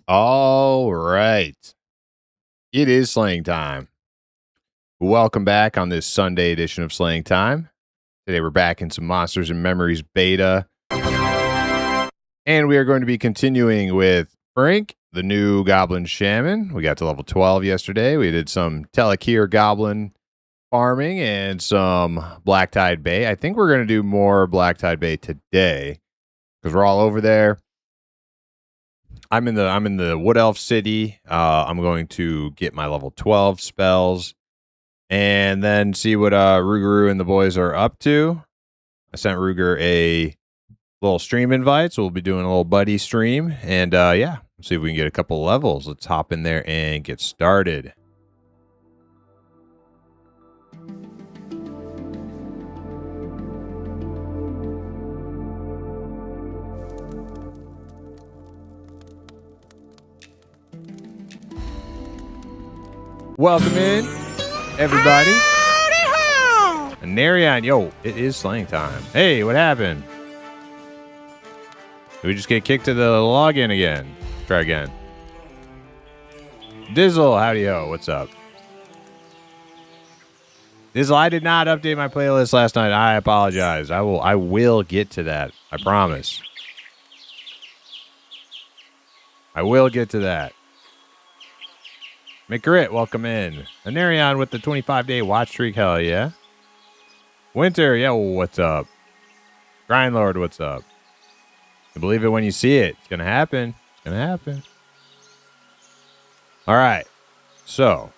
All right. It is slaying time. Welcome back on this Sunday edition of Slaying Time. Today we're back in some Monsters and Memories beta. And we are going to be continuing with Frank, the new Goblin Shaman. We got to level 12 yesterday. We did some Telekir Goblin farming and some Black Tide Bay. I think we're going to do more Black Tide Bay today because we're all over there. I'm in the Wood Elf City. I'm going to get my level 12 spells and then see what Rugeru and the boys are up to. I sent Ruger a little stream invite, so we'll be doing a little buddy stream. And yeah, see if we can get a couple levels. Let's hop in there and get started. Welcome in, everybody. And Narion, yo, it is slaying time. Hey, what happened? Did we just get kicked to the login again? Try again. Dizzle, howdy ho, what's up? Dizzle, I did not update my playlist last night. I apologize. I will get to that. I promise. I will get to that. McGrit, welcome in. Anarion with the 25-day watch streak, hell yeah. Winter, yo, what's up? Grindlord, what's up? You believe it when you see it. It's going to happen. It's going to happen. All right. So,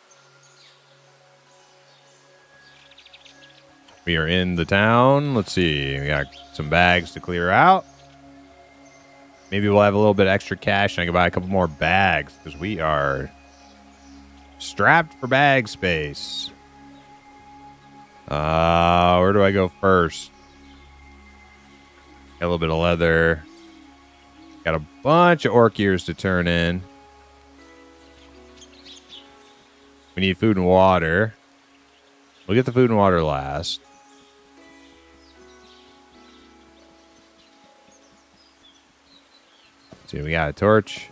we are in the town. Let's see. We got some bags to clear out. Maybe we'll have a little bit extra cash and I can buy a couple more bags because we are strapped for bag space. Where do I go first? Got a little bit of leather. Got a bunch of orc ears to turn in. We need food and water. We'll get the food and water last. Let's see, we got a torch.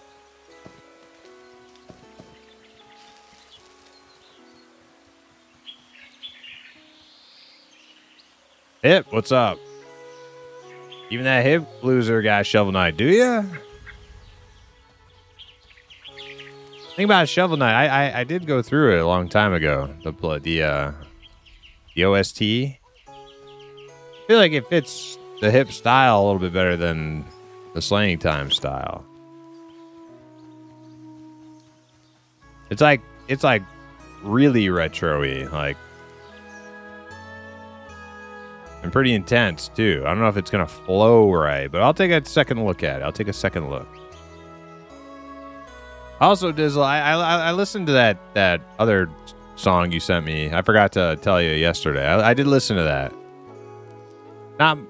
Hip, what's up? Even that hip loser got Shovel Knight, do ya? Think about Shovel Knight. I did go through it a long time ago. The OST. I feel like it fits the hip style a little bit better than the Slaying Time style. It's like really retro-y, like. And pretty intense, too. I don't know if it's going to flow right, but I'll take a second look at it. I'll take a second look. Also, Dizzle, I listened to that other song you sent me. I forgot to tell you yesterday. I did listen to that.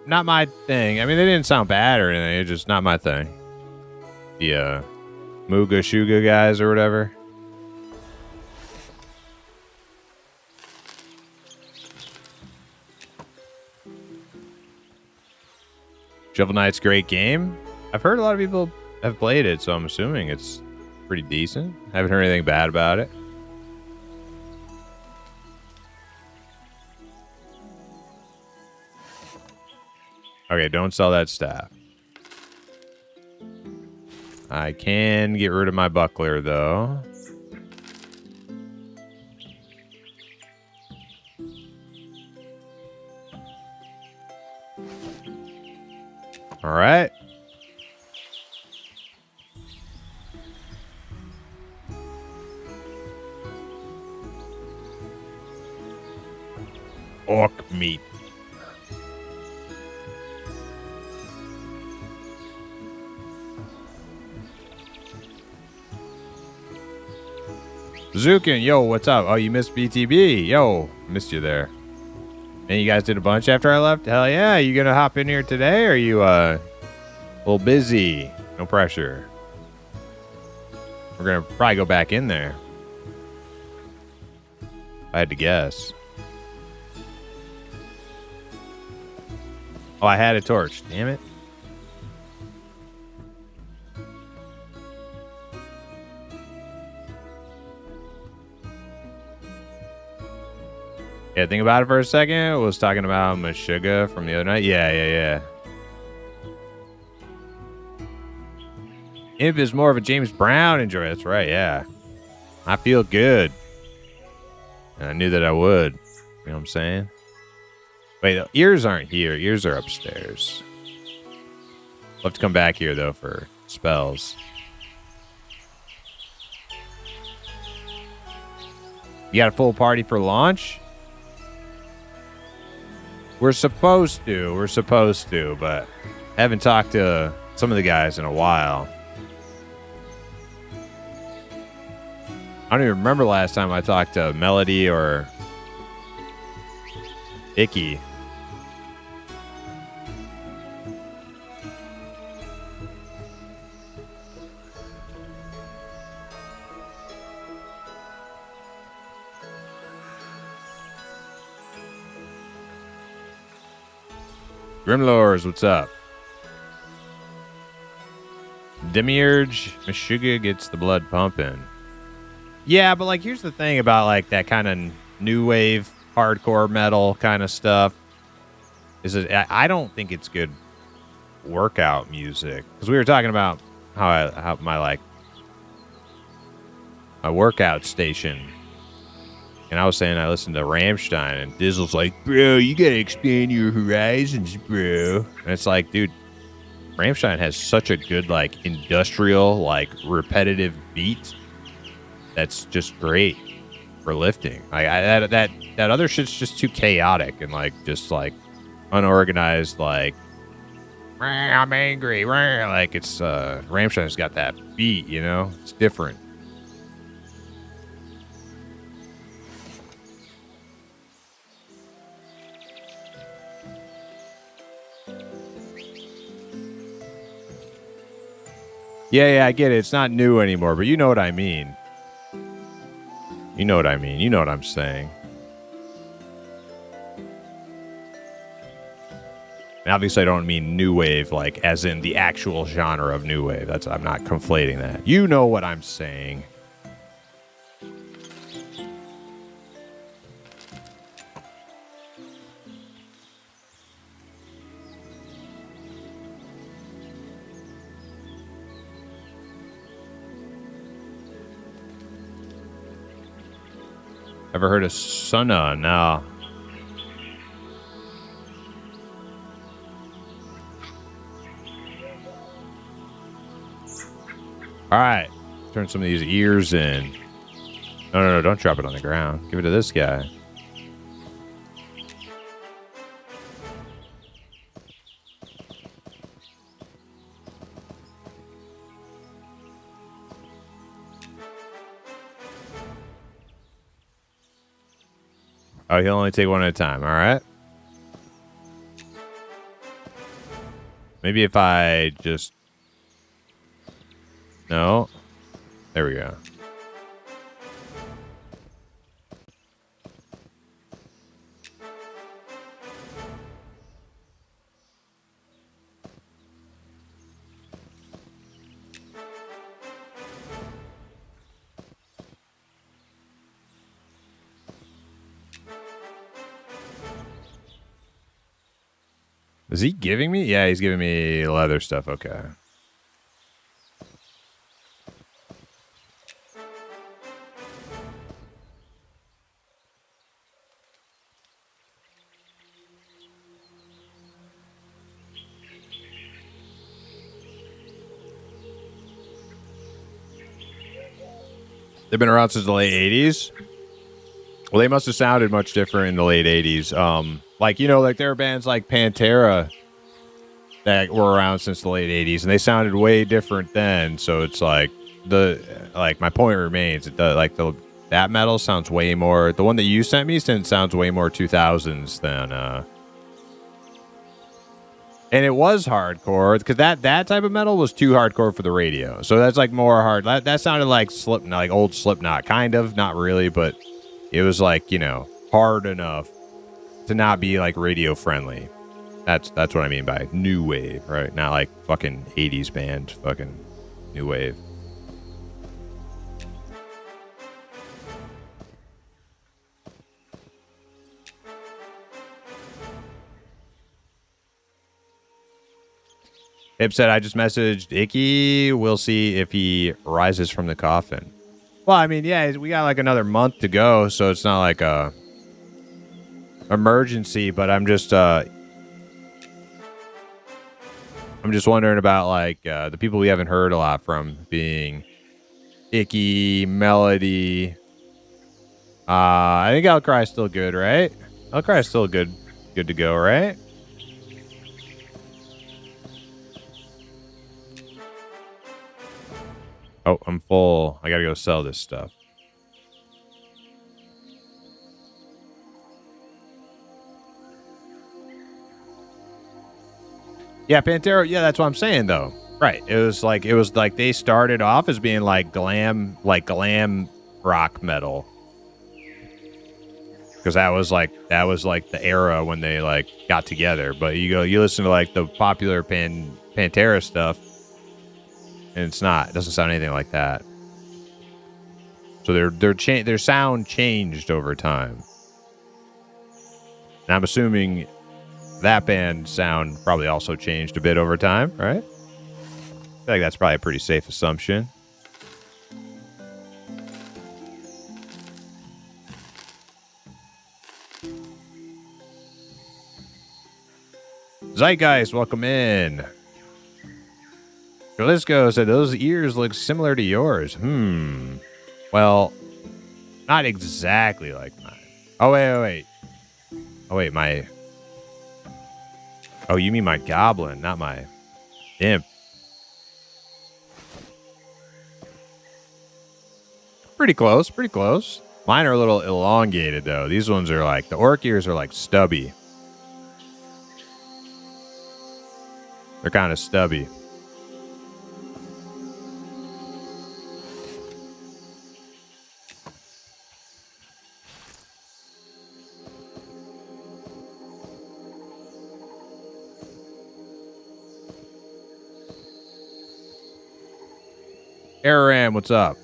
Not my thing. I mean, they didn't sound bad or anything. It's just not my thing. The Mooga Shuga guys or whatever. Shovel Knight's a great game. I've heard a lot of people have played it, so I'm assuming it's pretty decent. I haven't heard anything bad about it. Okay, don't sell that staff. I can get rid of my buckler, though. All right. Orc meat. Zukin, yo, what's up? Oh, you missed BTB. Yo, missed you there. And you guys did a bunch after I left? Hell yeah. You gonna hop in here today? Or are you a little busy? No pressure. We're gonna probably go back in there. If I had to guess. Oh, I had a torch. Damn it. Yeah, think about it for a second. I was talking about Meshuggah from the other night. Yeah. Imp is more of a James Brown enjoy. That's right, yeah. I feel good. And I knew that I would. You know what I'm saying? Wait, the ears aren't here. Ears are upstairs. I'll have to come back here, though, for spells. You got a full party for launch? We're supposed to, but I haven't talked to some of the guys in a while. I don't even remember last time I talked to Melody or Icky. Grimlords, what's up? Demiurge, Meshuggah gets the blood pumping. Yeah, but like, here's the thing about like that kind of new wave, hardcore metal kind of stuff. Is that I don't think it's good workout music, because we were talking about how my workout station, and I was saying I listened to Rammstein, and Dizzle's like, bro, you gotta expand your horizons, bro. And it's like, dude, Rammstein has such a good like industrial, like repetitive beat that's just great for lifting. Like that other shit's just too chaotic and like just like unorganized. Like, I'm angry. Like it's Rammstein's got that beat, you know. It's different. Yeah, I get it. It's not new anymore, but you know what I mean. You know what I mean. You know what I'm saying. And obviously, I don't mean new wave, like as in the actual genre of new wave. I'm not conflating that. You know what I'm saying. Ever heard of Sunna? No. All right. Turn some of these ears in. No. Don't drop it on the ground. Give it to this guy. Oh, he'll only take one at a time. All right. Maybe if I just... No. There we go. Is he giving me? Yeah, he's giving me leather stuff. Okay. They've been around since the late 80s. Well, they must have sounded much different in the late 80s. Like, you know, like there are bands like Pantera that were around since the late 80s, and they sounded way different then. So it's like my point remains. That metal sounds way more. The one that you sent me sounds way more 2000s than and it was hardcore, because that type of metal was too hardcore for the radio. So that's like more hard. That sounded like Slipknot, like old Slipknot, kind of, not really, but it was like, you know, hard enough to not be like radio friendly. That's what I mean by new wave, right? Not like fucking 80s band, fucking new wave. Ip said, I just messaged Icky. We'll see if he rises from the coffin. Well, I mean, yeah, we got like another month to go, so it's not like a emergency, but I'm just wondering about like the people we haven't heard a lot from, being Icky, Melody. I think Outcry's still good, right? Outcry's still good to go, right? Oh, I'm full. I gotta go sell this stuff. Yeah, Pantera. Yeah, that's what I'm saying, though. Right. It was like they started off as being like glam rock metal, because that was like the era when they like got together. But you listen to like the popular Pantera stuff, and it doesn't sound anything like that. So their sound changed over time, and I'm assuming that band's sound probably also changed a bit over time, right? I feel like that's probably a pretty safe assumption. Zeitgeist, welcome in. Jalisco said those ears look similar to yours. Well, not exactly like mine. Oh, wait. Oh, wait, my... Oh, you mean my goblin, not my imp. Pretty close. Mine are a little elongated, though. These ones are like... The orc ears are like stubby. They're kind of stubby. Aram, what's up?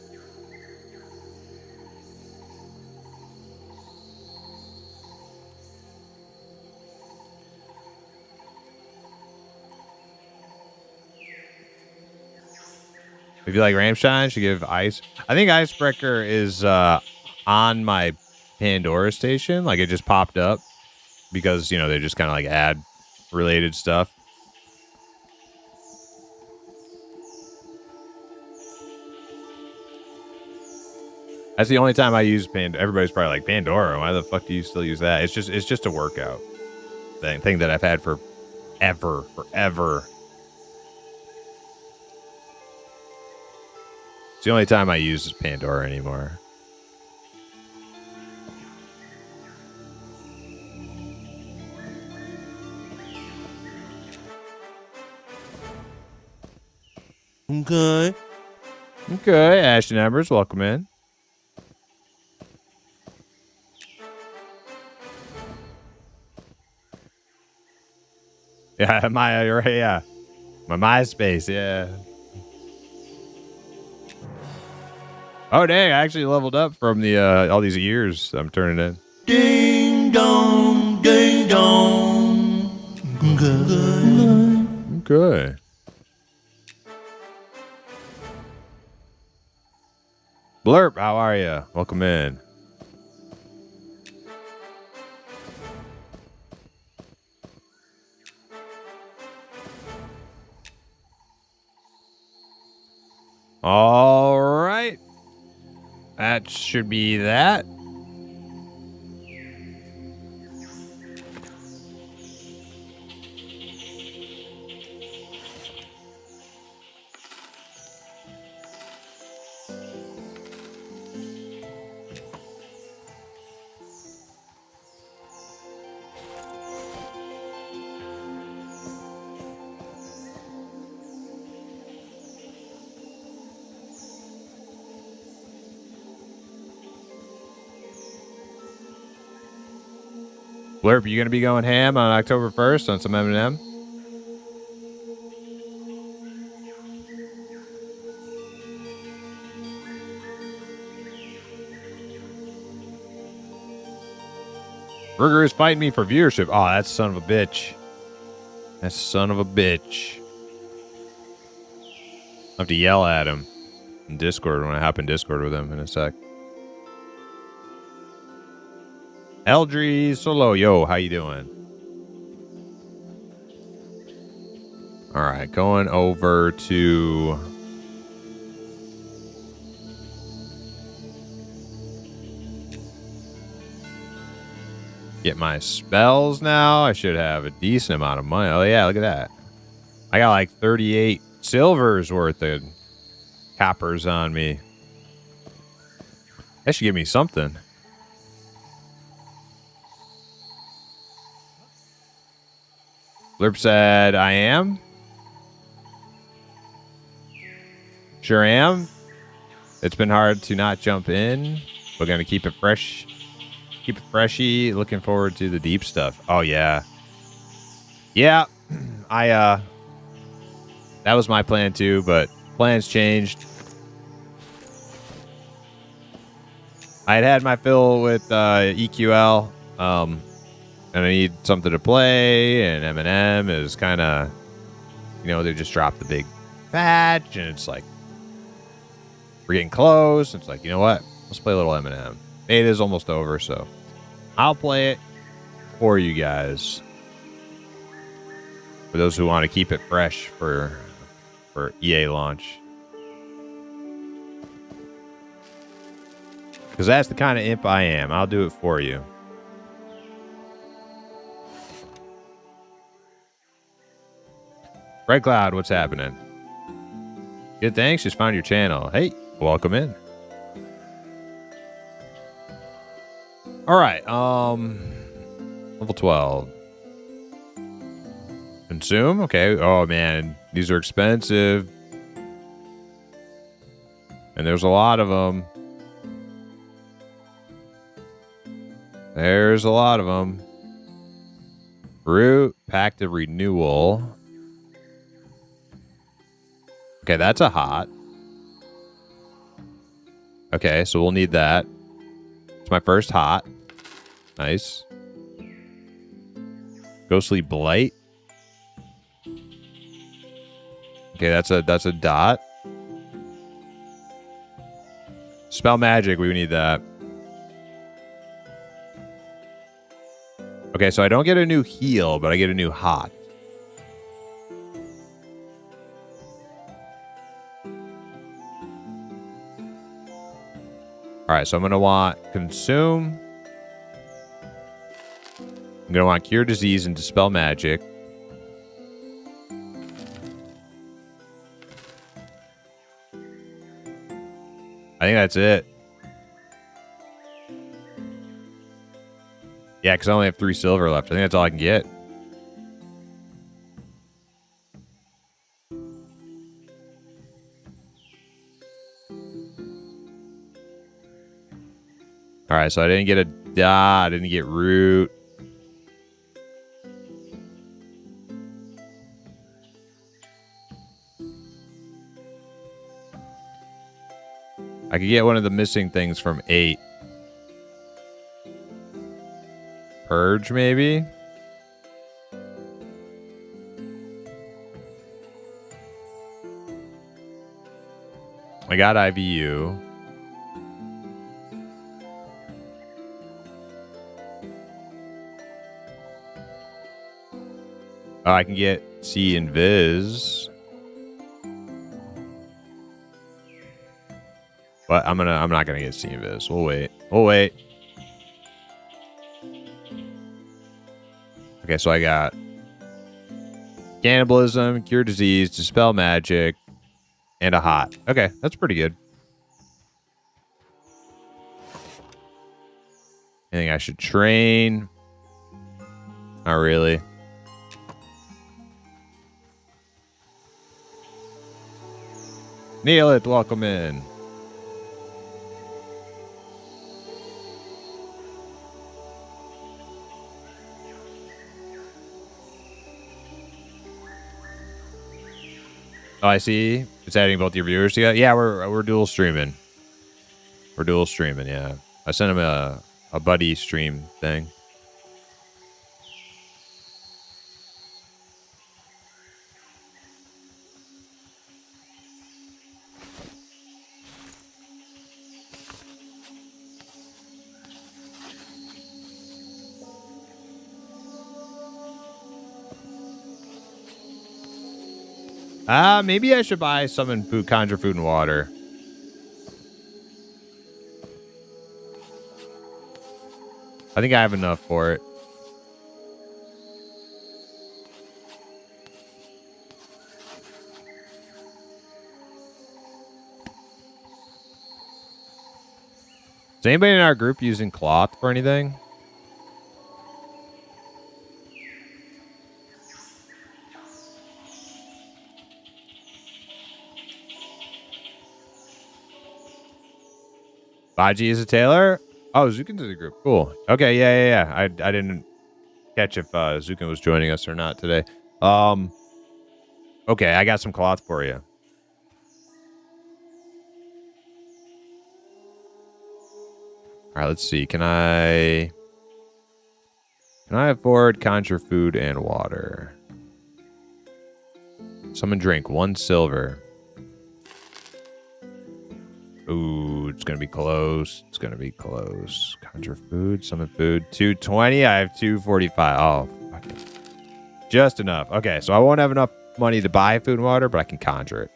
If you like Ramstein, should give Ice. I think Icebreaker is on my Pandora station. Like, it just popped up because, they just kind of like ad related stuff. That's the only time I use Pandora. Everybody's probably like, Pandora, why the fuck do you still use that? It's just a workout thing that I've had for forever. It's the only time I use Pandora anymore. Okay. Ashton Embers, welcome in. Yeah, my MySpace, yeah. Oh dang, I actually leveled up from the all these years I'm turning in. Ding dong, ding dong. Okay. Blurp, how are you? Welcome in. All right. That should be that. Blurp, you gonna be going ham on October 1st on some M&M? Burger is fighting me for viewership. Oh, that's son of a bitch. That's son of a bitch. have to yell at him in Discord when I hop in Discord with him in a sec. Eldry Solo, yo, how you doing? All right, going over to get my spells now. I should have a decent amount of money. Oh yeah, look at that. I got like 38 silvers worth of coppers on me. That should give me something. Blurp said, I am. Sure am. It's been hard to not jump in. We're going to keep it fresh. Keep it freshy. Looking forward to the deep stuff. Oh, yeah. Yeah. That was my plan too, but plans changed. I had my fill with EQL. And I need something to play, and M&M is kind of, you know, they just dropped the big patch, and it's like, we're getting close. It's like, you know what? Let's play a little M&M. Beta is almost over, so I'll play it for you guys. For those who want to keep it fresh for EA launch. Because that's the kind of imp I am. I'll do it for you. Red Cloud, what's happening? Good, thanks. Just found your channel. Hey, welcome in. All right. Level 12. Consume. Okay. Oh man, these are expensive, and there's a lot of them. There's a lot of them. Root Pact of Renewal. Okay, that's a hot. Okay, so we'll need that. It's my first hot. Nice. Ghostly Blight. Okay, that's a dot. Spell Magic, we need that. Okay, so I don't get a new heal, but I get a new hot. All right, so I'm going to want Consume. I'm going to want Cure Disease and Dispel Magic. I think that's it. Yeah, because I only have 3 silver left. I think that's all I can get. All right, so I didn't get a dot. I didn't get root. I could get one of the missing things from 8. Purge, maybe? I got IVU. Oh, I can get C and Viz. But I'm not gonna get C and Viz. We'll wait. We'll wait. Okay, so I got Cannibalism, Cure Disease, Dispel Magic, and a hot. Okay, that's pretty good. Anything I should train? Not really. Neil it, welcome in. Oh, I see. It's adding both your viewers together. Yeah, we're dual streaming. We're dual streaming. Yeah, I sent him a buddy stream thing. Maybe I should buy summon food, conjure food and water. I think I have enough for it. Is anybody in our group using cloth for anything? Baji is a tailor? Oh, Zukin's in the group. Cool. Okay, yeah. I didn't catch if Zukin was joining us or not today. Okay, I got some cloth for you. All right, let's see. Can I afford conjure food and water? Summon drink, 1 silver. Ooh, it's gonna be close. It's gonna be close. Conjure food, summon food, 220. I have 245. Oh, okay. Just enough. Okay, so I won't have enough money to buy food and water, but I can conjure it.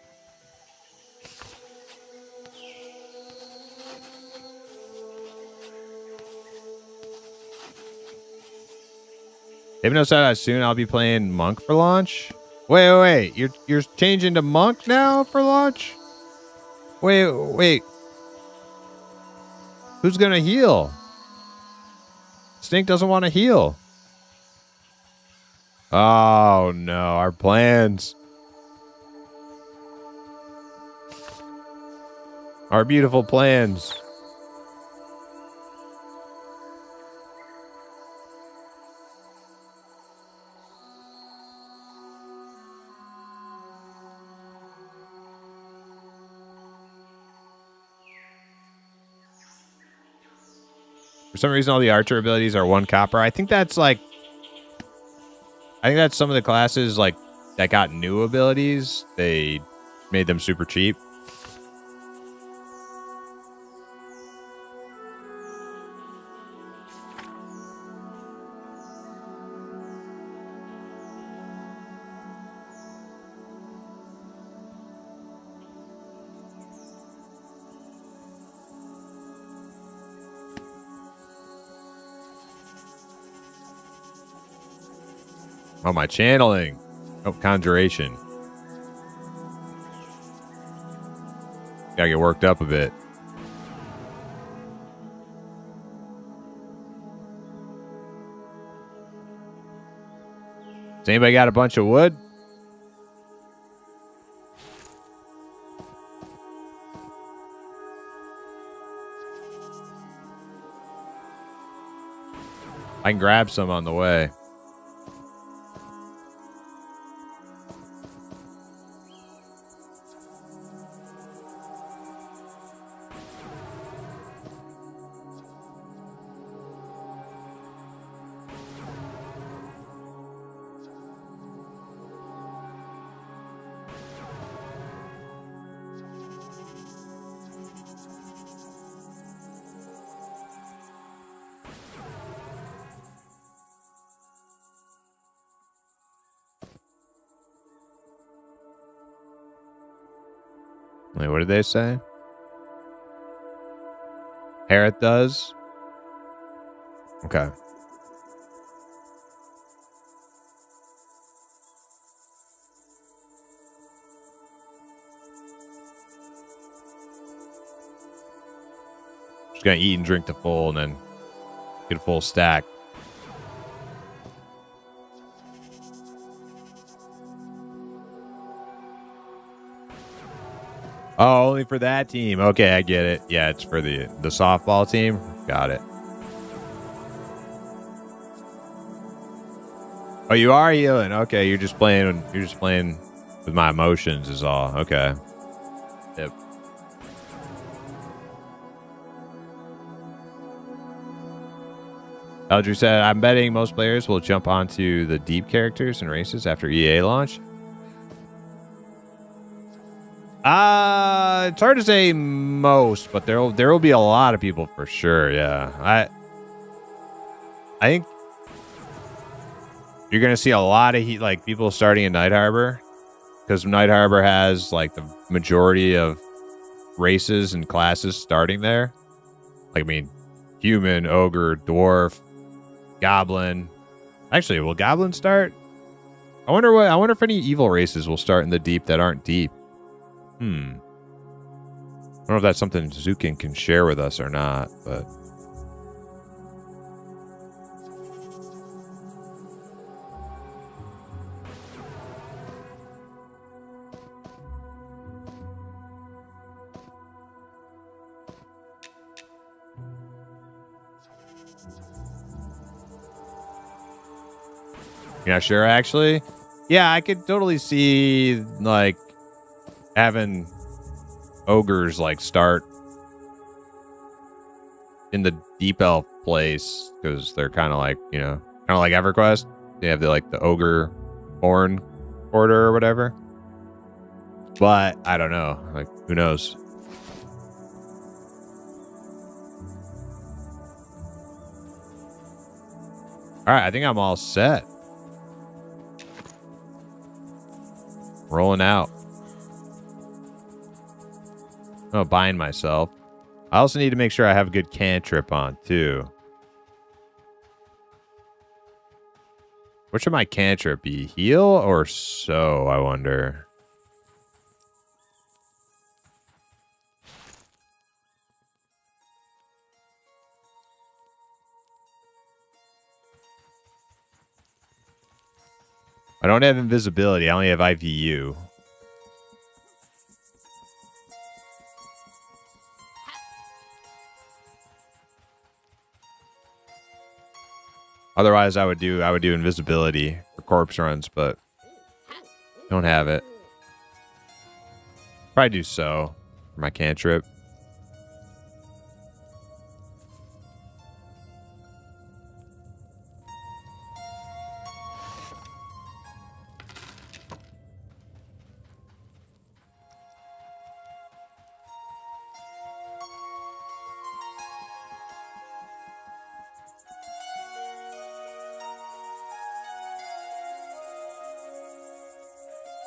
Even though said soon I'll be playing monk for launch. Wait. You're changing to monk now for launch? Wait. Who's gonna heal? Stink doesn't want to heal. Oh no, our plans. Our beautiful plans. For some reason, all the archer abilities are 1 copper. I think that's some of the classes like that got new abilities. They made them super cheap. Oh, my channeling. Oh, conjuration. Gotta get worked up a bit. Does anybody got a bunch of wood? I can grab some on the way. Wait, what did they say? Harriet does? Okay. Just gonna eat and drink to full and then get a full stack. Oh, only for that team. Okay, I get it. Yeah, it's for the softball team. Got it. Oh, you are healing. Okay, you're just playing with my emotions is all. Okay. Yep. Eldrew said, I'm betting most players will jump onto the deep characters and races after EA launch. It's hard to say most, but there will be a lot of people for sure. Yeah, I think you're gonna see a lot of people starting in Night Harbor because Night Harbor has like the majority of races and classes starting there. Like, I mean, human, ogre, dwarf, goblin. Actually, will goblins start? I wonder if any evil races will start in the deep that aren't deep. I don't know if that's something Zukin can share with us or not, but you're not sure, actually? Yeah, I could totally see, like, having ogres, like, start in the deep elf place, because they're kind of like, you know, kind of like EverQuest. They have the ogre horn order or whatever. But I don't know. Like, who knows? All right, I think I'm all set. Rolling out. Oh, bind myself. I also need to make sure I have a good cantrip on, too. What should my cantrip be? Heal or sow, I wonder? I don't have invisibility. I only have IVU. Otherwise, I would do invisibility for corpse runs, but don't have it. Probably do so for my cantrip.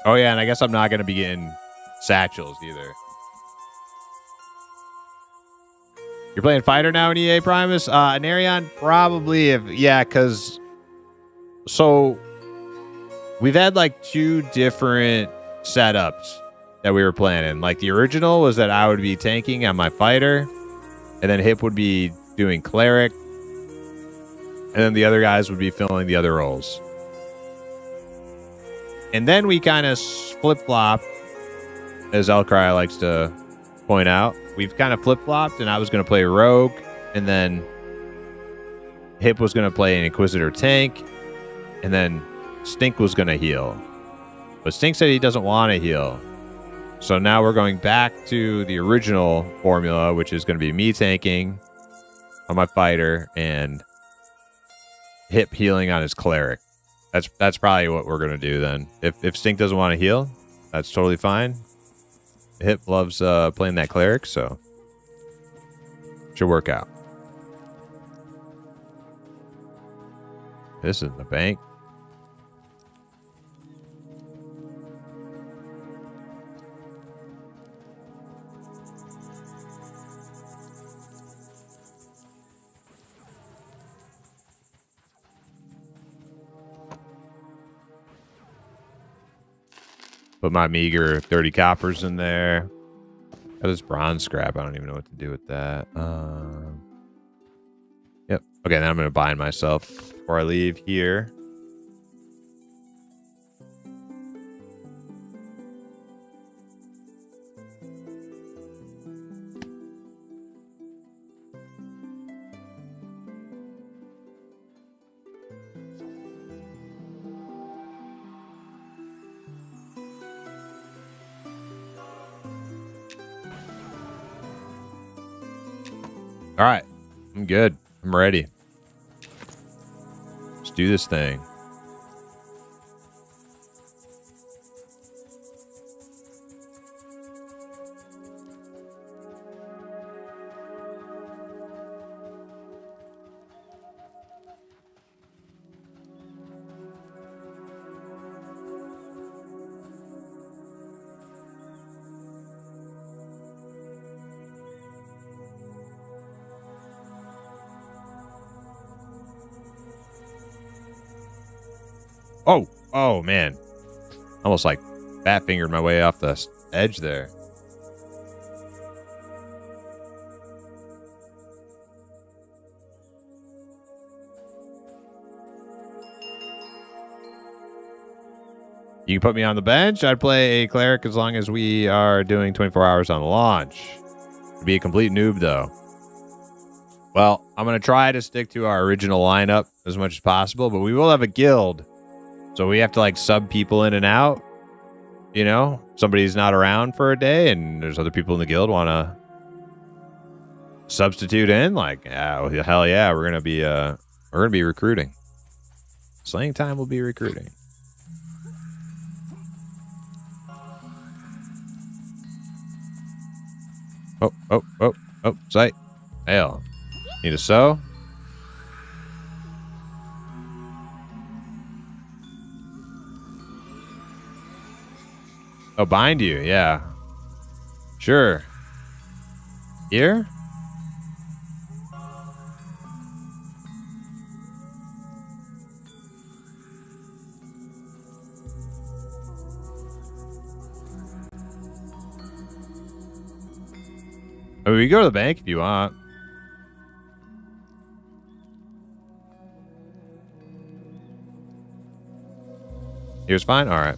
Oh, yeah, and I guess I'm not going to be getting satchels either. You're playing fighter now in EA Primus? Anarion, probably. Because... So, we've had, like, 2 different setups that we were planning. Like, the original was that I would be tanking on my fighter, and then Hip would be doing cleric, and then the other guys would be filling the other roles. And then we kind of flip-flopped, as Elcry likes to point out. We've kind of flip-flopped, and I was going to play Rogue, and then Hip was going to play an Inquisitor tank, and then Stink was going to heal. But Stink said he doesn't want to heal. So now we're going back to the original formula, which is going to be me tanking on my fighter and Hip healing on his cleric. That's probably what we're gonna do then. If Stink doesn't want to heal, that's totally fine. Hip loves playing that cleric, so should work out. This is the bank. Put my meager 30 coppers in there. Got this bronze scrap. I don't even know what to do with that. Yep. Okay, then I'm going to bind myself before I leave here. All right. I'm good. I'm ready. Let's do this thing. Oh, man. Almost like fat fingered my way off the edge there. You can put me on the bench. I'd play a cleric as long as we are doing 24 hours on launch. It'd be a complete noob, though. Well, I'm going to try to stick to our original lineup as much as possible, but we will have a guild. So we have to, like, sub people in and out. You know, somebody's not around for a day, and there's other people in the guild want to substitute in. Like, yeah, hell yeah, we're going to be recruiting. Slaying Time will be recruiting. Oh, sight. Hell. Need a sow? Oh, bind you, yeah. Sure. Here? I mean, we can go to the bank if you want. Here's fine? All right.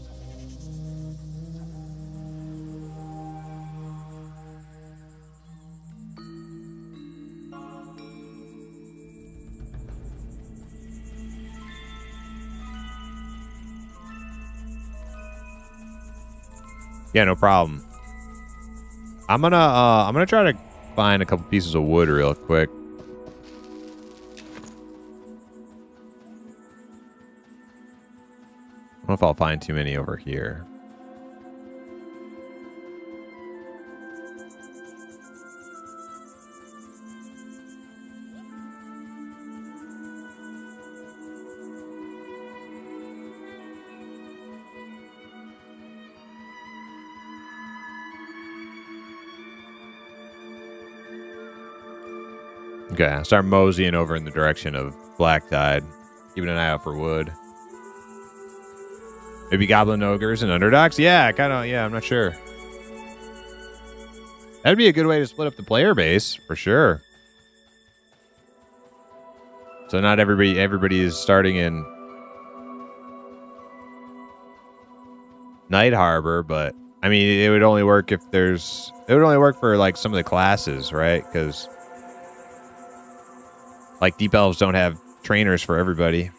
Yeah, no problem. I'm gonna try to find a couple pieces of wood real quick. I don't know if I'll find too many over here. Okay, I'll start moseying over in the direction of Black Tide. Keeping an eye out for wood. Maybe Goblin Ogres and Underdogs? Yeah, I'm not sure. That'd be a good way to split up the player base, for sure. So not everybody is starting in Night Harbor, but I mean, it would only work if it would only work for like some of the classes, right? Because like Deep Elves don't have trainers for everybody.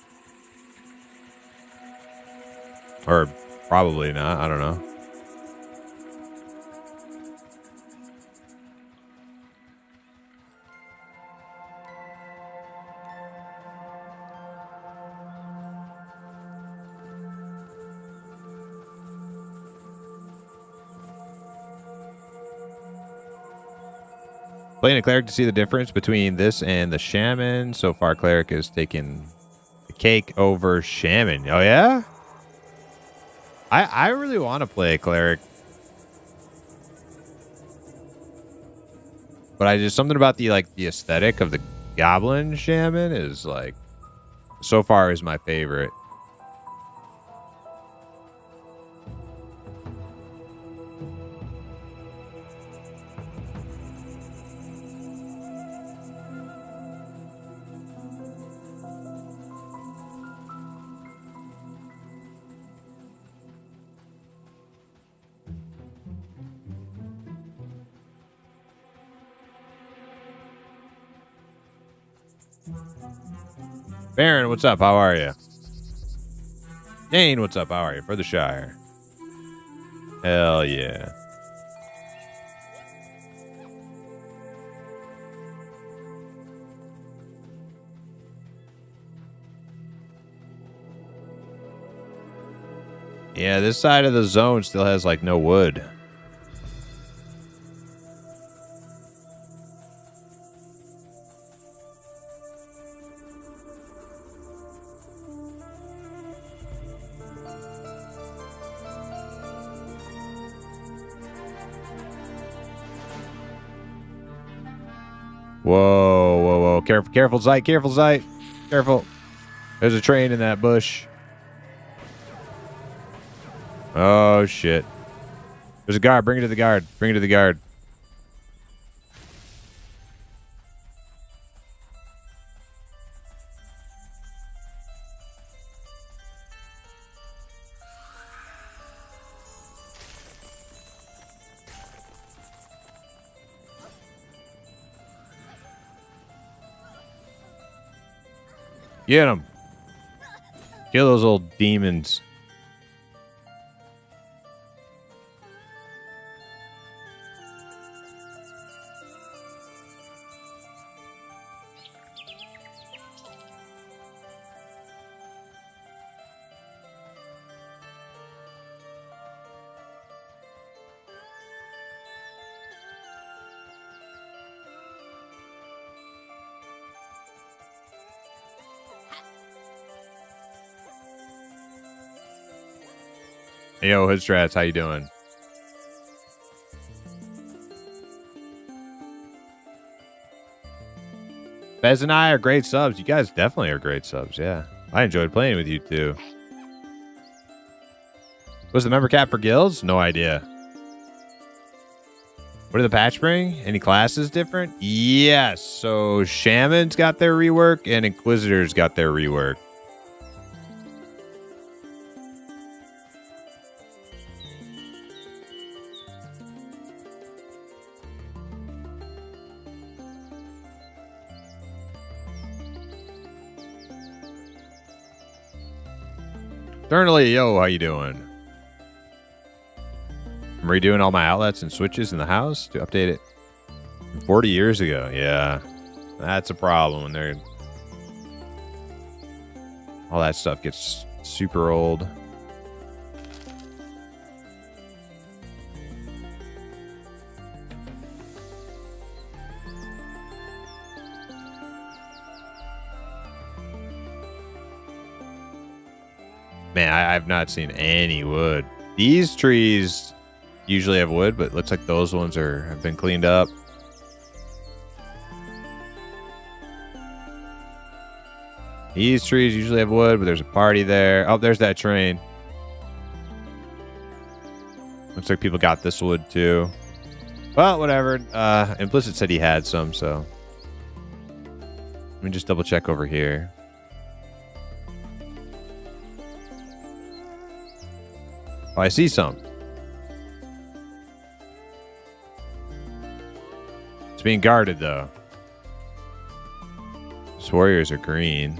Or probably not. I don't know. Playing a cleric to see the difference between this and the shaman. So far, cleric is taking the cake over shaman. Oh yeah? I really want to play a cleric. But I just something about the aesthetic of the goblin shaman is like so far is my favorite. Baron, what's up? How are you? Dane, what's up? How are you? For the Shire. Hell yeah. Yeah, this side of the zone still has like no wood. Whoa, whoa, whoa. Careful, careful, Zeit, careful, Zeit. Careful. There's a train in that bush. Oh, shit. There's a guard. Bring it to the guard. Bring it to the guard. Get him. Kill those old demons. Hey, yo, Hood Strats, how you doing? Bez and I are great subs. You guys definitely are great subs, yeah. I enjoyed playing with you, too. What's the member cap for guilds? No idea. What did the patch bring? Any classes different? Yes. So, Shamans got their rework, and Inquisitors got their rework. Eternally, yo, how you doing? I'm redoing all my outlets and switches in the house to update it from 40 years ago. Yeah, that's a problem when they're... all that stuff gets super old. Man, I've not seen any wood. These trees usually have wood, but it looks like those ones have been cleaned up. These trees usually have wood, but there's a party there. Oh, there's that train. Looks like people got this wood too. Well, whatever. Implicit said he had some, so let me just double check over here. Oh, I see some. It's being guarded, though. These warriors are green.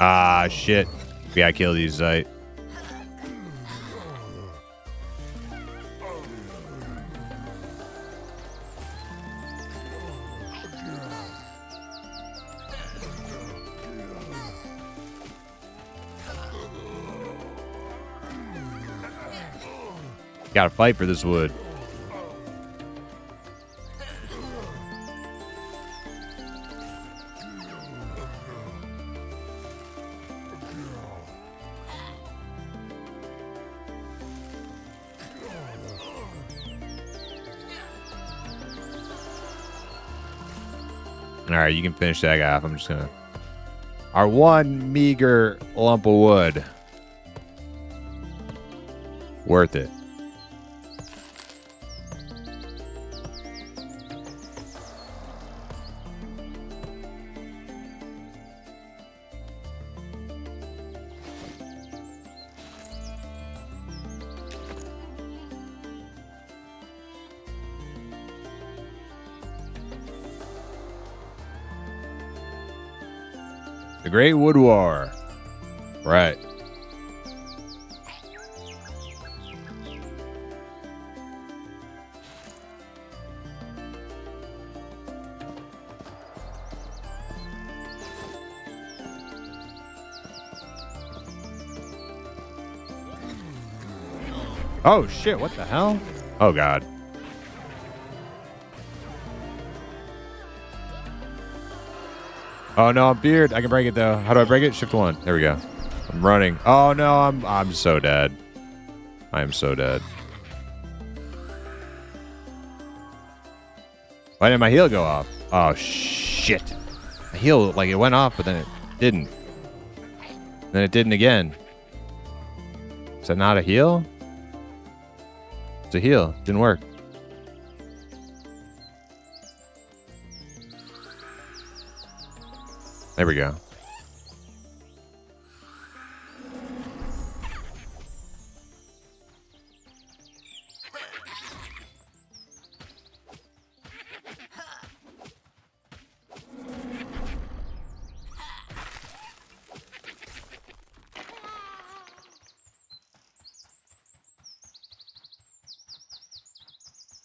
Ah, shit. We gotta kill these, Zeit. Gotta fight for this wood. All right, you can finish that guy off. I'm just gonna... our one meager lump of wood. Worth it. The Great Wood War. Right. Oh, shit. What the hell? Oh, God. Oh, no, I'm beard. I can break it, though. How do I break it? Shift 1. There we go. I'm running. Oh, no, I'm so dead. I am so dead. Why didn't my heal go off? Oh, shit. My heal, like, it went off, but then it didn't. Then it didn't again. Is that not a heal? It's a heal. Didn't work. There we go.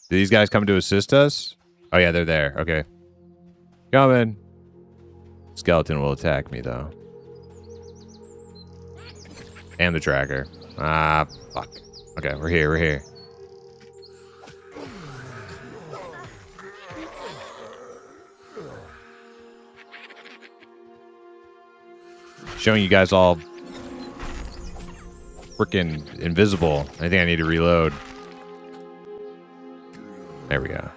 Do these guys come to assist us? Oh, yeah, they're there. Okay. Coming. Skeleton will attack me, though. And the tracker. Ah, fuck. Okay, we're here. We're here. Showing you guys all freaking invisible. I think I need to reload. There we go.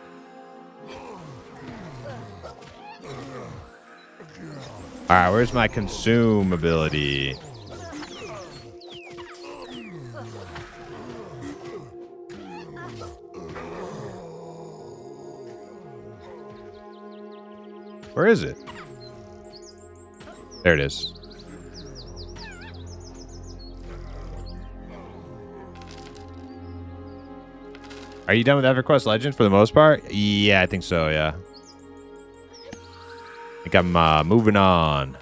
Alright, where's my consume ability? Where is it? There it is. Are you done with EverQuest Legends for the most part? Yeah, I think so, yeah. I think I'm moving on.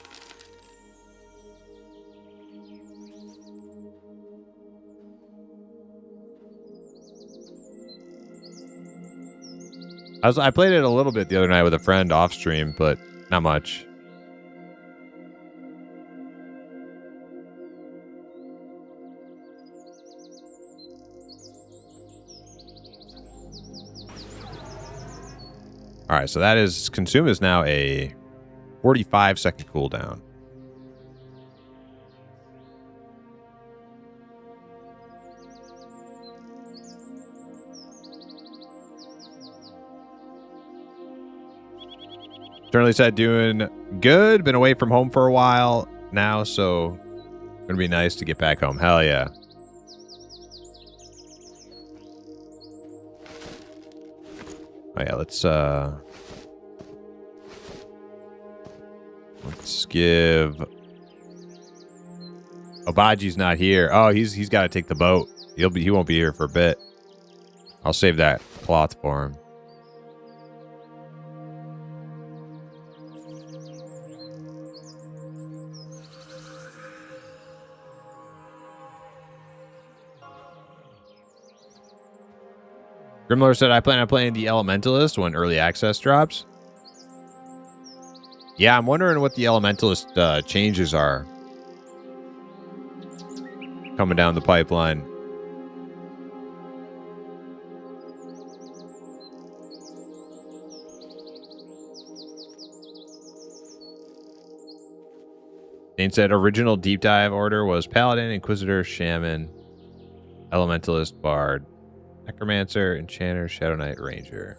I played it a little bit the other night with a friend off stream, but not much. All right, so that is consume is now a 45-second cooldown. Generally said doing good. Been away from home for a while now, so gonna be nice to get back home. Hell yeah. Oh yeah, let's give Obaji's not here. Oh, he's got to take the boat. He won't be here for a bit. I'll save that cloth for him. Grimlord said, I plan on playing the Elementalist when early access drops. Yeah, I'm wondering what the Elementalist changes are coming down the pipeline. Dane said original deep dive order was Paladin, Inquisitor, Shaman, Elementalist, Bard, Necromancer, Enchanter, Shadow Knight, Ranger.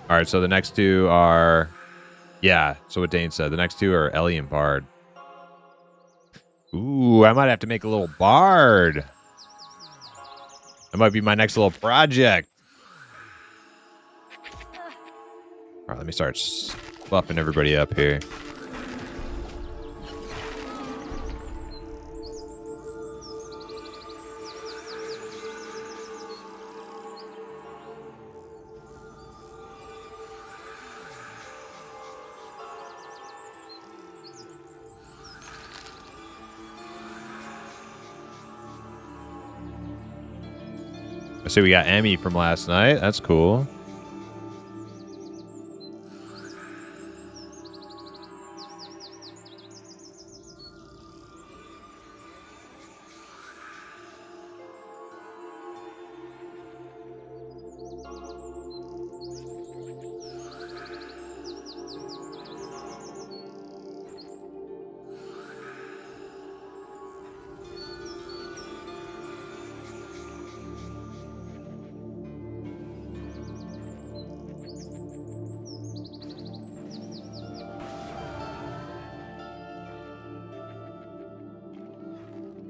All right, so the next two are... Yeah, so what Dane said. The next two are Ellie and Bard. Ooh, I might have to make a little Bard. That might be my next little project. All right, let me start buffing everybody up here. I see we got Emmy from last night. That's cool.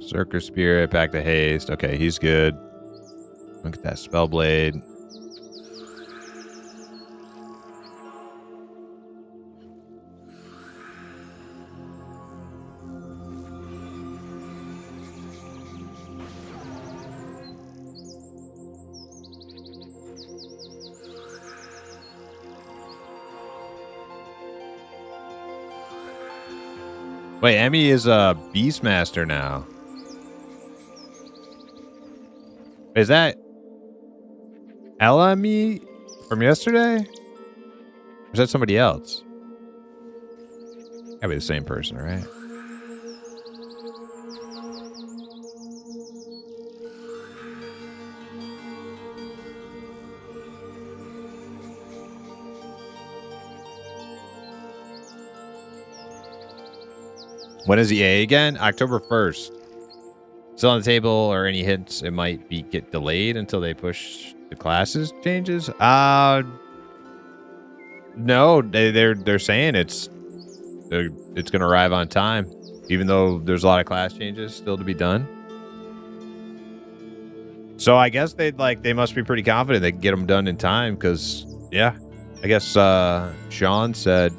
Circus Spirit, back to haste. Okay, he's good. Look at that Spellblade. Wait, Emmy is a Beastmaster now. Is that Emmy from yesterday? Or is that somebody else? Gotta be the same person, right? When is EA again? October 1st. Still on the table, or any hints it might get delayed until they push the classes changes? No, they're saying it's gonna arrive on time, even though there's a lot of class changes still to be done. So I guess they must be pretty confident they can get them done in time, because yeah, I guess Sean said,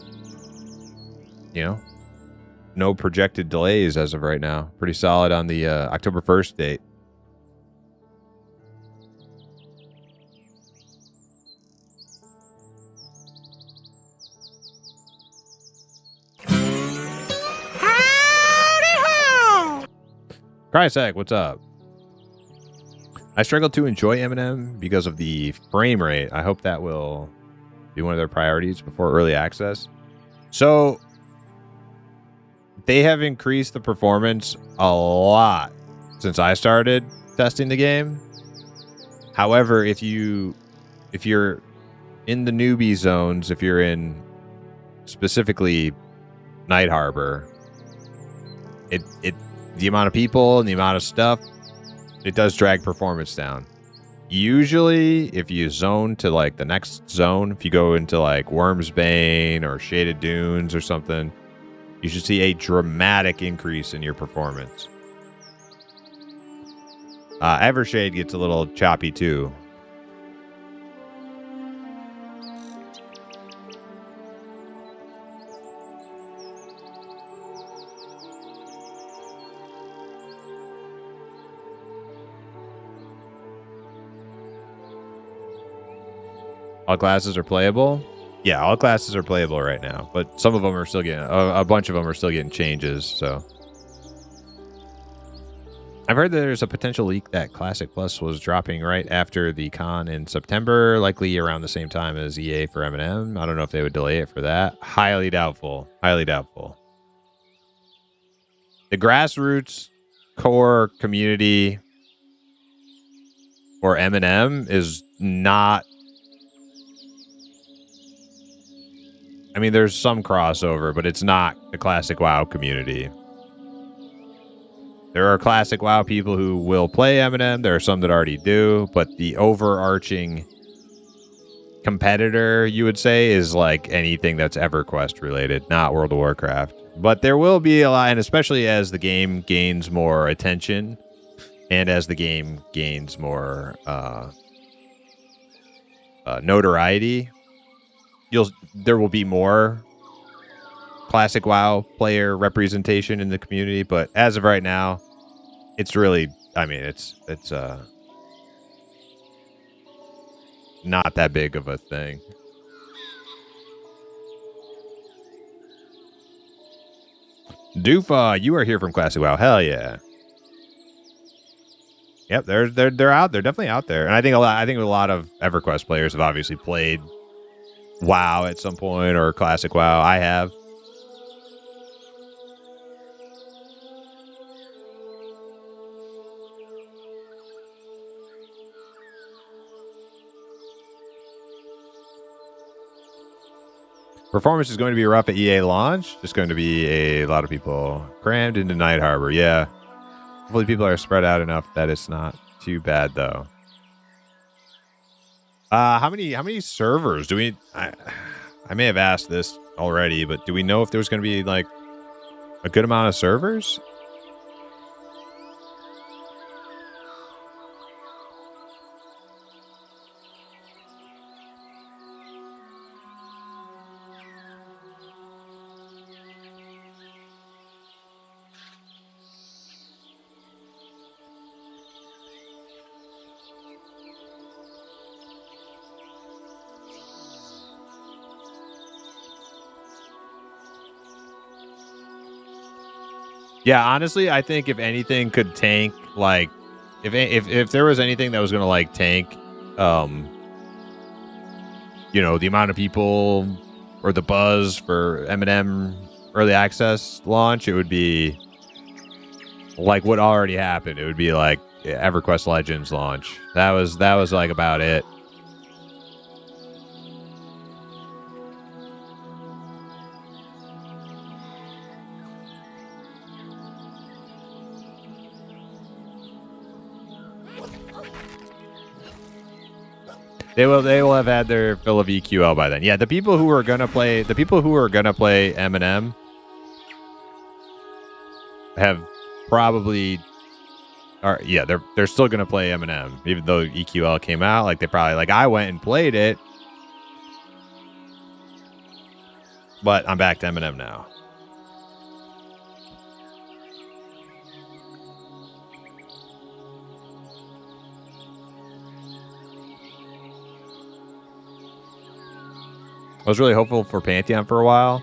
no projected delays as of right now. Pretty solid on the October 1st date. Howdy ho! Crysack, what's up? I struggle to enjoy M&M because of the frame rate. I hope that will be one of their priorities before early access. So they have increased the performance a lot since I started testing the game. However, if you're in the newbie zones, if you're in specifically Night Harbor, the amount of people and the amount of stuff, it does drag performance down. Usually, if you zone to like the next zone, if you go into like Worm's Bane or Shaded Dunes or something, you should see a dramatic increase in your performance. Evershade gets a little choppy too. All classes are playable? Yeah, all classes are playable right now, but some of them are still getting, a bunch of them are still getting changes, so. I've heard that there's a potential leak that Classic Plus was dropping right after the con in September, likely around the same time as EA for M&M. I don't know if they would delay it for that. Highly doubtful. Highly doubtful. The grassroots core community for M&M is not... I mean, there's some crossover, but it's not the Classic WoW community. There are Classic WoW people who will play M&M. There are some that already do, but the overarching competitor, you would say, is like anything that's EverQuest related, not World of Warcraft. But there will be a lot, and especially as the game gains more attention and as the game gains more notoriety, there will be more Classic WoW player representation in the community, but as of right now, it's really, I mean, it's not that big of a thing. Doofa, you are here from Classic WoW. Hell yeah. Yep, they're out. They're definitely out there, and I think a lot of EverQuest players have obviously played WoW at some point, or Classic WoW. I have. Performance is going to be rough at EA launch. Just going to be a lot of people crammed into Night Harbor. Yeah. Hopefully people are spread out enough that it's not too bad, though. How many servers do we... I may have asked this already, but do we know if there's going to be like a good amount of servers? Yeah, honestly, I think if anything could tank, like, if there was anything that was gonna like tank, you know, the amount of people or the buzz for M&M early access launch, it would be like what already happened. It would be like EverQuest Legends launch. That was like about it. They will have had their fill of EQL by then. Yeah, the people who are gonna play M&M have probably they're still gonna play M&M even though EQL came out. Like they probably like I went and played it, but I'm back to M&M now. I was really hopeful for Pantheon for a while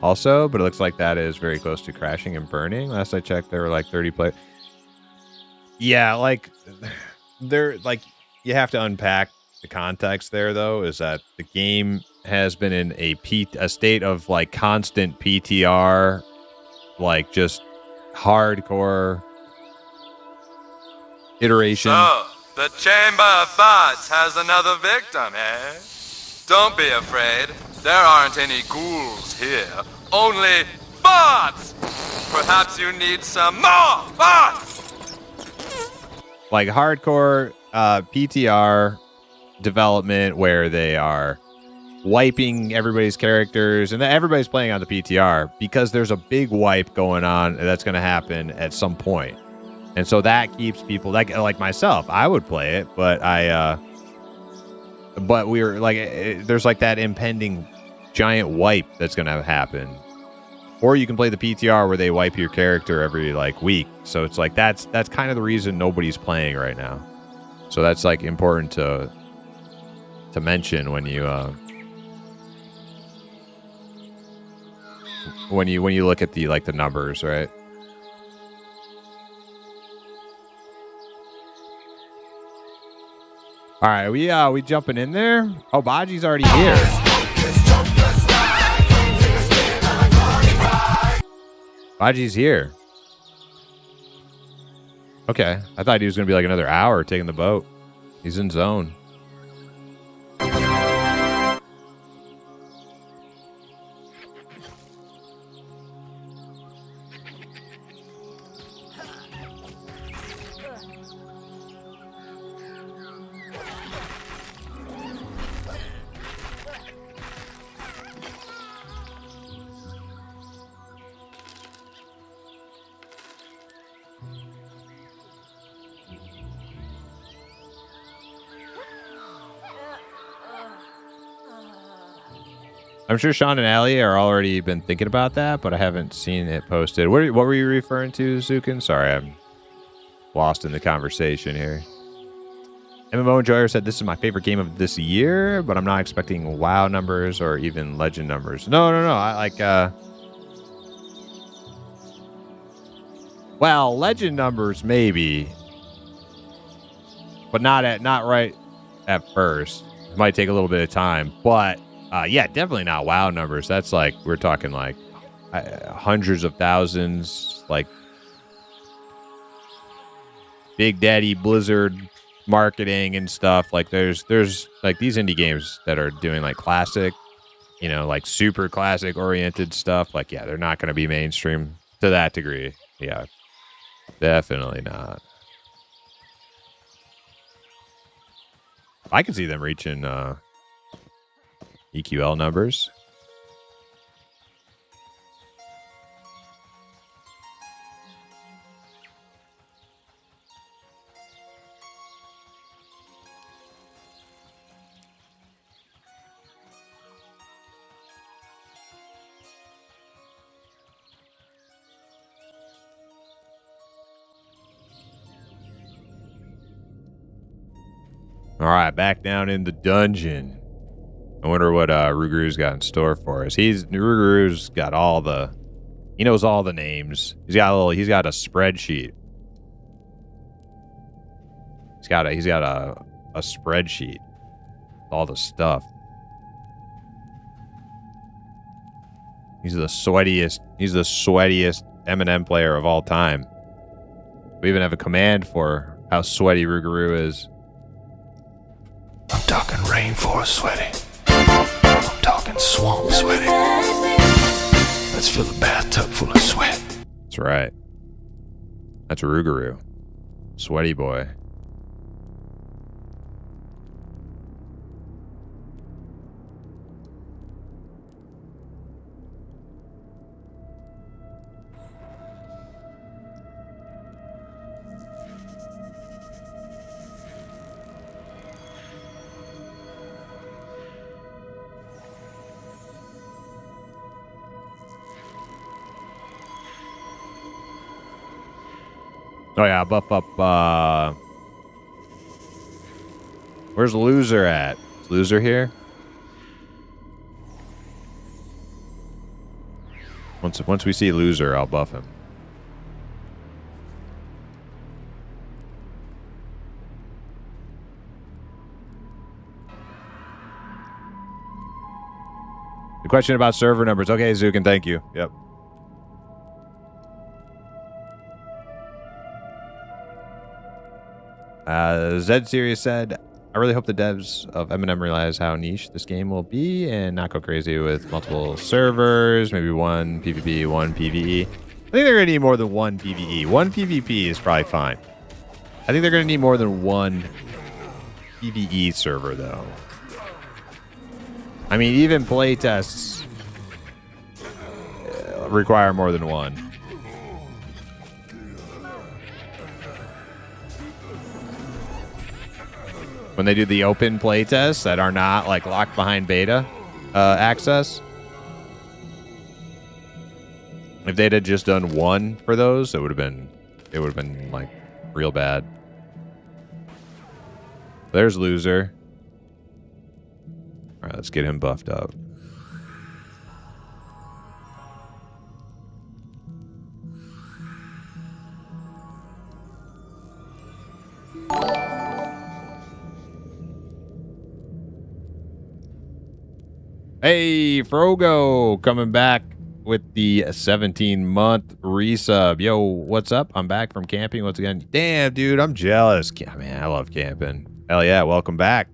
also, but it looks like that is very close to crashing and burning. Last I checked, there were like 30 players. Yeah, like they're like you have to unpack the context there though, is that the game has been in a state of like constant PTR, like just hardcore iteration. So, the Chamber of Bots has another victim, eh? Don't be afraid. There aren't any ghouls here. Only bots! Perhaps you need some more bots! Like hardcore PTR development where they are wiping everybody's characters and everybody's playing on the PTR because there's a big wipe going on that's going to happen at some point. And so that keeps people like myself, I would play it, but but we were like, there's like that impending giant wipe that's going to happen. Or you can play the PTR where they wipe your character every like week. So it's like, that's kind of the reason nobody's playing right now. So that's like important to mention when you look at the like the numbers, right? All right, we jumping in there? Oh, Baji's already here. Baji's here. Okay, I thought he was gonna be like another hour taking the boat. He's in zone. I'm sure Sean and Allie are already been thinking about that, but I haven't seen it posted. What were you referring to, Zukin? Sorry, I'm lost in the conversation here. MMO Enjoyer said this is my favorite game of this year, but I'm not expecting WoW numbers or even Legend numbers. No. I like well, Legend numbers maybe, but not right at first. It might take a little bit of time, but yeah, definitely not WoW numbers. That's like, we're talking like hundreds of thousands, like Big Daddy Blizzard marketing and stuff. Like there's like these indie games that are doing like classic, you know, like super classic oriented stuff. Like, yeah, they're not going to be mainstream to that degree. Yeah, definitely not. I can see them reaching EQL numbers. All right, back down in the dungeon. I wonder what Ruguru's got in store for us. Ruguru's got all the He knows all the names. He's got a spreadsheet. He's got a spreadsheet. All the stuff. He's the sweatiest M&M player of all time. We even have a command for how sweaty Rougarou is. I'm talking rainforest sweaty. I'm talking swamp sweaty. Let's fill a bathtub full of sweat. That's right. That's Rougarou. Sweaty boy. Oh yeah, buff up, where's Loser at? Is Loser here? Once we see Loser, I'll buff him. The question about server numbers. Okay, Zukin, thank you. Yep. Zed Series said, I really hope the devs of M&M realize how niche this game will be and not go crazy with multiple servers, maybe one PvP, one PvE. I think they're going to need more than one PvE. One PvP is probably fine. I think they're going to need more than one PvE server, though. I mean, even playtests require more than one. When they do the open playtests that are not like locked behind beta access, if they'd have just done one for those, it would have been like real bad. There's Loser. All right, let's get him buffed up. Hey, Frogo, coming back with the 17-month resub. Yo, what's up? I'm back from camping once again. Damn, dude, I'm jealous. Man, I love camping. Hell yeah, welcome back.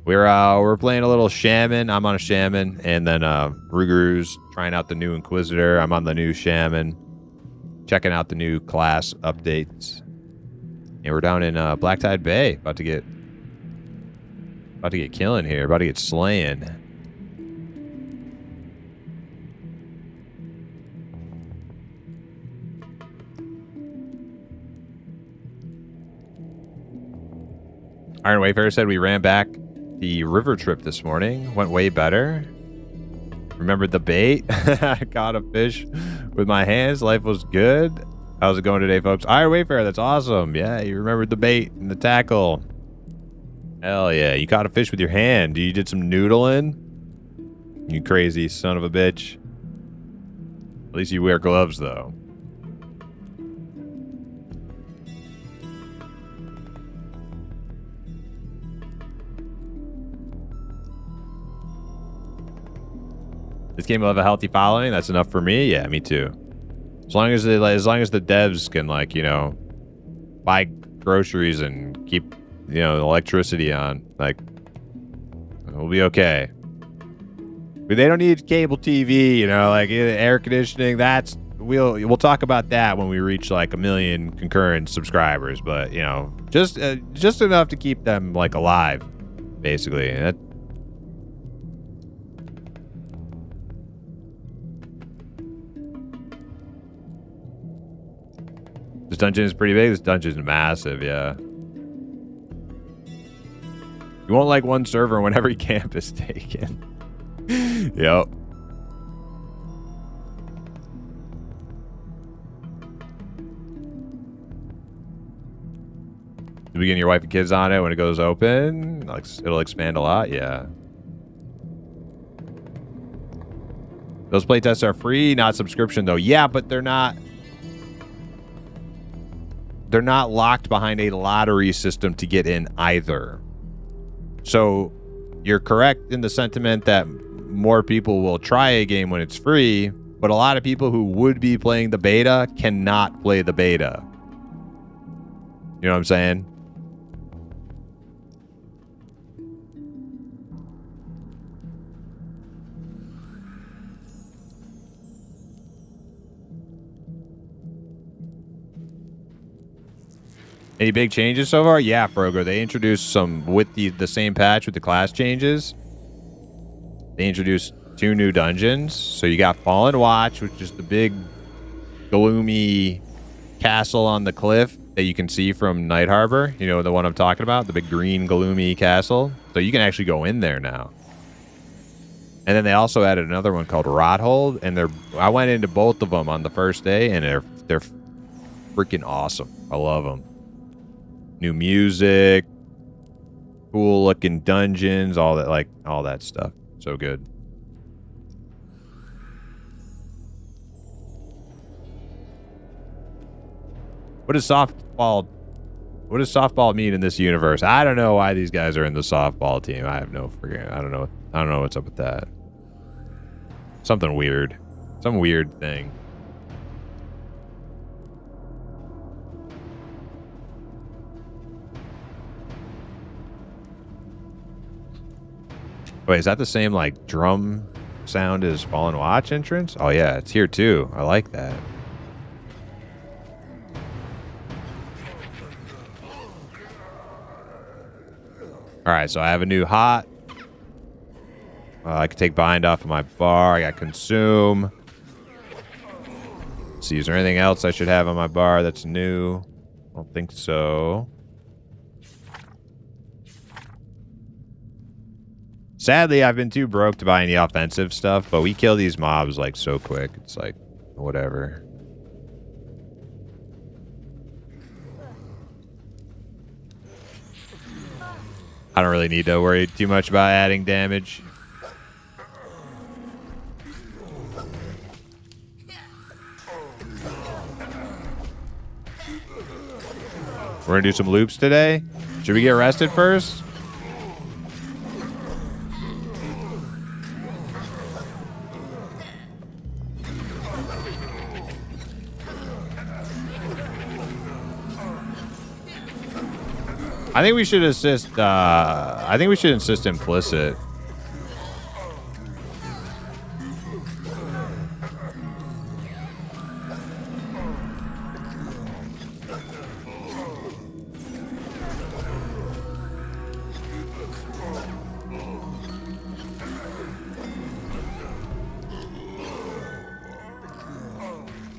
We're playing a little Shaman. I'm on a Shaman, and then Rougarou's trying out the new Inquisitor. I'm on the new Shaman, checking out the new class updates. And we're down in Blacktide Bay, about to get killing here, about to get slaying. Iron Wayfarer said we ran back the river trip this morning. Went way better. Remembered the bait. I caught a fish with my hands. Life was good. How's it going today, folks? Iron Wayfarer, that's awesome. Yeah, you remembered the bait and the tackle. Hell yeah. You caught a fish with your hand. You did some noodling. You crazy son of a bitch. At least you wear gloves, though. This game will have a healthy following. That's enough for me. Yeah, me too. As long as the devs can, like, you know, buy groceries and keep, you know, the electricity on, like, we'll be okay. But they don't need cable TV, you know, like air conditioning. That's we'll talk about that when we reach like 1 million concurrent subscribers. But you know, just enough to keep them like alive, basically. This dungeon is pretty big. This dungeon is massive, yeah. You won't like one server when every camp is taken. Yep. You begin your wife and kids on it when it goes open. Like, it'll expand a lot, yeah. Those playtests are free, not subscription though. Yeah, but they're not locked behind a lottery system to get in either. So you're correct in the sentiment that more people will try a game when it's free, but a lot of people who would be playing the beta cannot play the beta. You know what I'm saying? Any big changes so far? Yeah, Frogo. They introduced some with the same patch with the class changes. They introduced 2 new dungeons. So you got Fallen Watch, which is the big gloomy castle on the cliff that you can see from Night Harbor. You know the one I'm talking about? The big green gloomy castle. So you can actually go in there now. And then they also added another one called Rothold, and I went into both of them on the first day, and they're freaking awesome. I love them. New music, cool looking dungeons, all that stuff. So good. What does softball mean in this universe? I don't know why these guys are in the softball team. I have no freaking I don't know what's up with that. Something weird. Some weird thing. Wait, is that the same like drum sound as Fallen Watch entrance? Oh yeah, it's here too. I like that. All right, so I have a new hot. I can take bind off of my bar. I got consume. Let's see, is there anything else I should have on my bar that's new? I don't think so. Sadly, I've been too broke to buy any offensive stuff, but we kill these mobs like so quick. It's like, whatever. I don't really need to worry too much about adding damage. We're gonna do some loops today. Should we get arrested first? I think we should assist. I think we should insist implicit.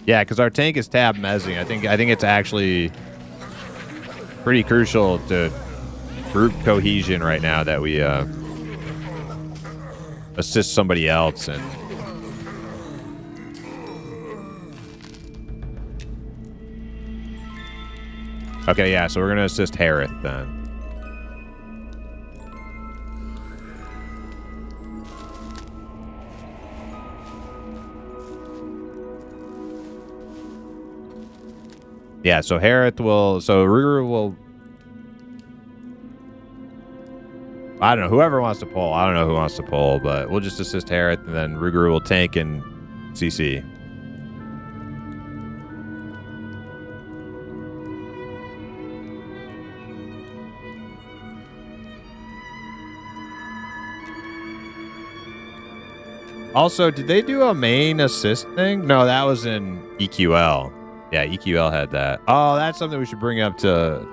Yeah, because our tank is tab mezzing. I think it's actually pretty crucial to group cohesion right now that we assist somebody else. And okay, yeah, so we're gonna assist Harith then. Yeah, so Harith will... So Ruru will... I don't know. Whoever wants to pull. I don't know who wants to pull, but we'll just assist Harith, and then Ruguru will tank and CC. Also, did they do a main assist thing? No, that was in EQL. Yeah, EQL had that. Oh, that's something we should bring up to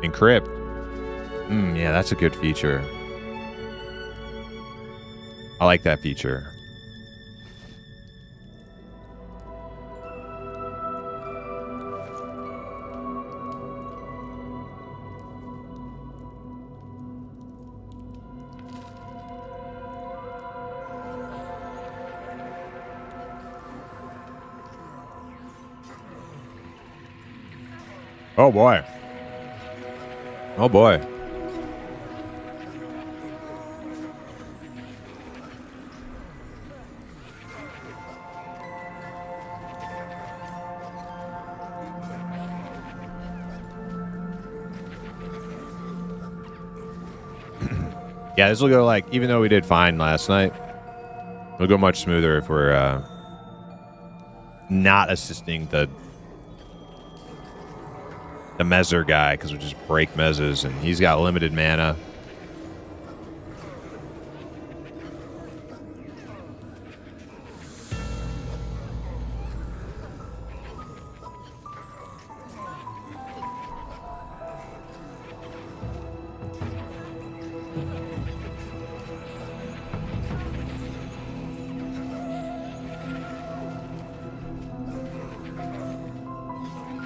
encrypt. Yeah, that's a good feature. I like that feature. Oh boy. Oh boy. Yeah, this will go like, even though we did fine last night, it'll go much smoother if we're not assisting the Mezzer guy, because we just break Mezzes, and he's got limited mana.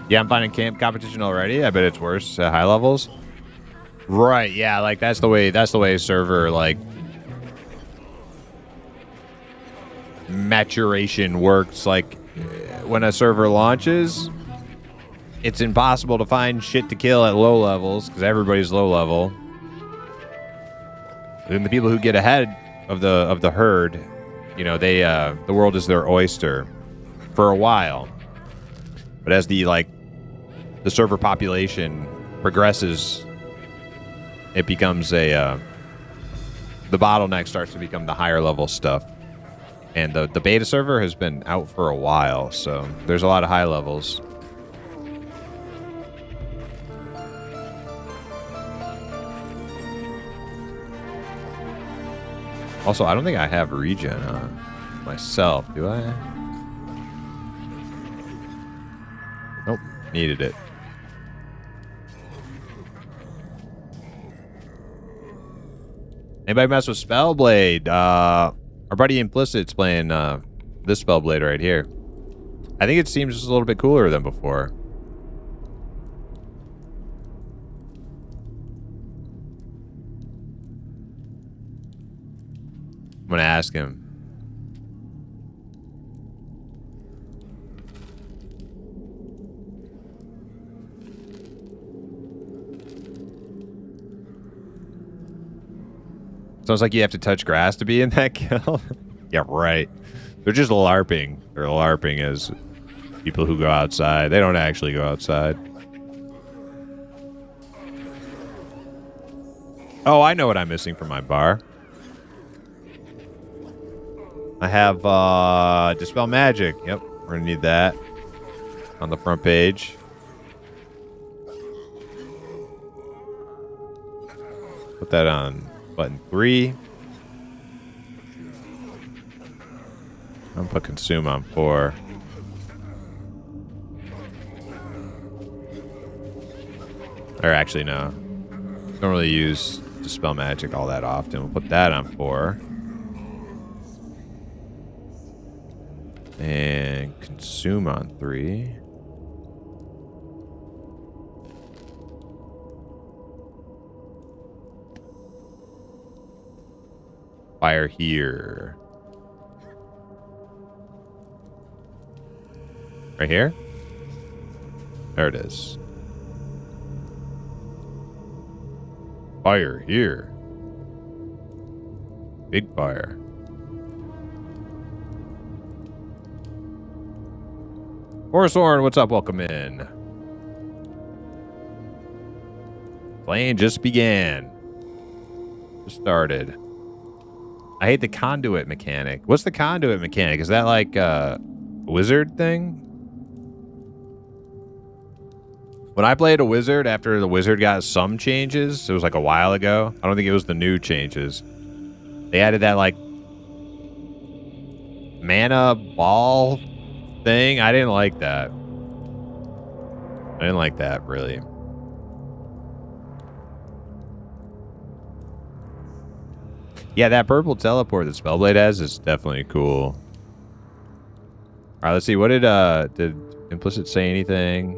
Yeah, I'm finding camp competition already. I bet it's worse at high levels. Right, yeah, like that's the way server like maturation works. Like when a server launches, it's impossible to find shit to kill at low levels because everybody's low level. And the people who get ahead of the herd, you know, they the world is their oyster for a while. But as the server population progresses, it becomes the bottleneck starts to become the higher level stuff. And the beta server has been out for a while, so there's a lot of high levels. Also, I don't think I have regen on myself, do I? Nope, needed it. Anybody mess with Spellblade? Our buddy Implicit's playing this Spellblade right here. I think it seems a little bit cooler than before. I'm gonna ask him. Sounds like you have to touch grass to be in that kill. Yeah, right. They're just LARPing. They're LARPing as people who go outside. They don't actually go outside. Oh, I know what I'm missing from my bar. I have Dispel Magic. Yep, we're gonna need that on the front page. Put that on button 3. I'm gonna put Consume on 4. Or actually, no. Don't really use Dispel Magic all that often. We'll put that on 4. And Consume on 3. Fire here. Right here? There it is. Fire here. Big fire. Horshorn, what's up? Welcome in. Playing just began. Just started. I hate the conduit mechanic. What's the conduit mechanic? Is that like a wizard thing? When I played a wizard, after the wizard got some changes, it was like a while ago. I don't think it was the new changes. They added that like mana ball thing. I didn't like that. I didn't like that, really. Yeah, that purple teleport that Spellblade has is definitely cool. All right, let's see. What did Implicit say anything?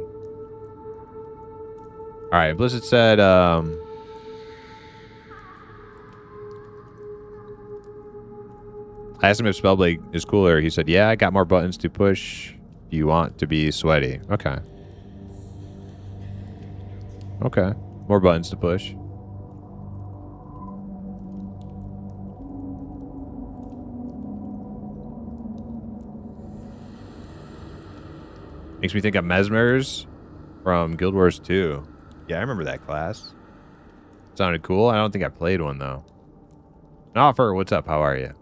All right, Implicit said I asked him if Spellblade is cooler. He said, yeah, I got more buttons to push. Do you want to be sweaty? Okay. Okay. More buttons to push. Makes me think of Mesmers from Guild Wars 2. Yeah, I remember that class. Sounded cool. I don't think I played one, though. Offer, what's up? How are you?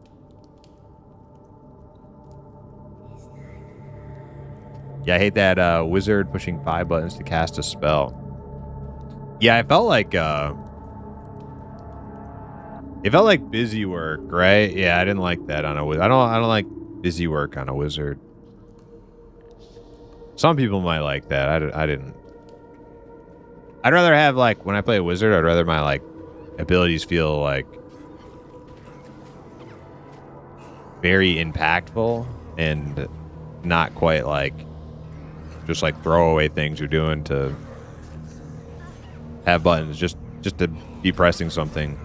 Yeah, I hate that wizard pushing 5 buttons to cast a spell. Yeah, it felt like busy work, right? Yeah, I didn't like that on a wizard. I don't like busy work on a wizard. Some people might like that. I didn't. I'd rather have, like, when I play a wizard, I'd rather my, like, abilities feel, like, very impactful and not quite, like, just, like, throwaway things you're doing to have buttons, just to be pressing something.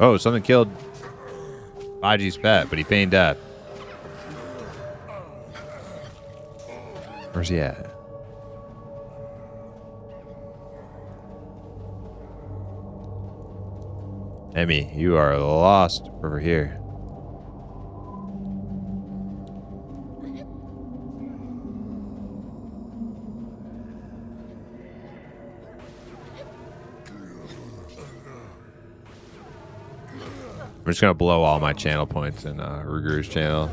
Oh, something killed Baji's pet, but he feigned death. Where's he at? Emmy, you are lost over here. I'm just gonna blow all my channel points in Ruger's channel.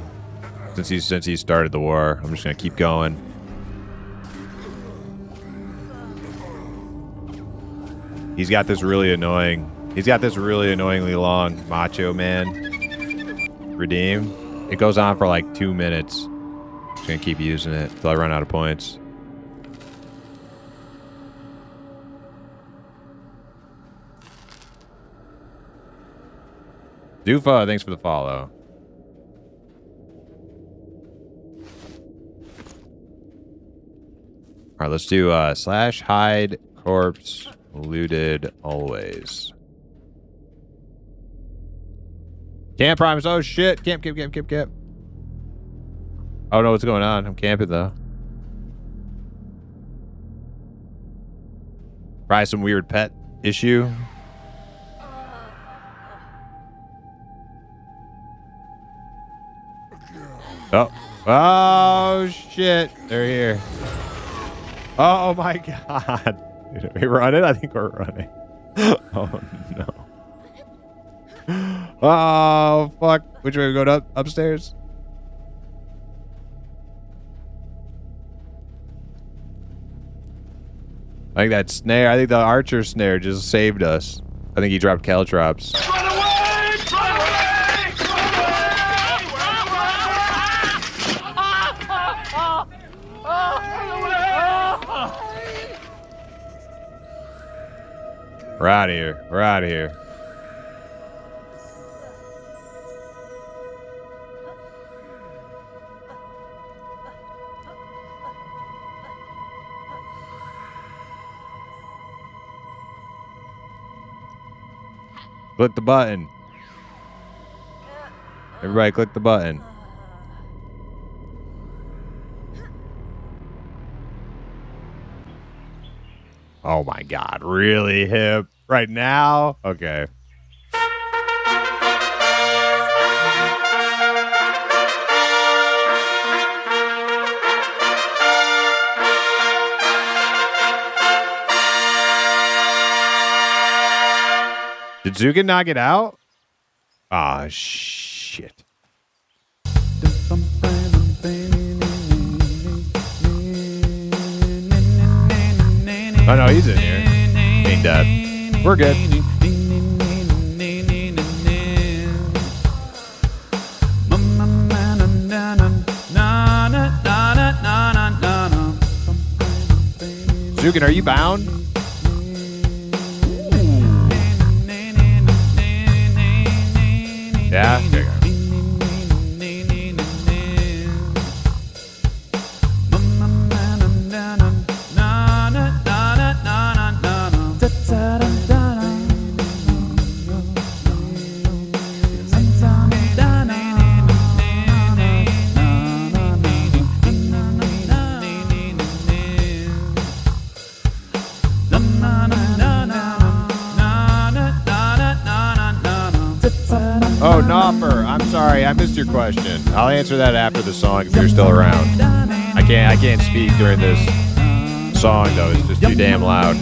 Since he started the war, I'm just gonna keep going. He's got this really annoyingly long Macho Man redeem. It goes on for like 2 minutes. Just gonna keep using it till I run out of points. Zufa, thanks for the follow. All right, let's do slash hide corpse looted always. Camp primes. Oh shit! Camp. Oh no, what's going on? I'm camping though. Probably some weird pet issue. Oh shit! They're here. Oh my god! Are we running? I think we're running. Oh no! Oh fuck! Which way we go up? Upstairs? I think that snare. I think the archer snare just saved us. I think he dropped caltrops. We're out of here. We're out of here. Click the button. Everybody click the button. Oh my god, really hip? Right now? Okay. Did Zukin knock it out? Ah, shit. Oh no, he's in here. Ain't dead. We're good. Zukin, are you bound? Yeah? There you go. sorry, I missed your question. I'll answer that after the song if you're still around. I can't speak during this song though. It's just too damn loud.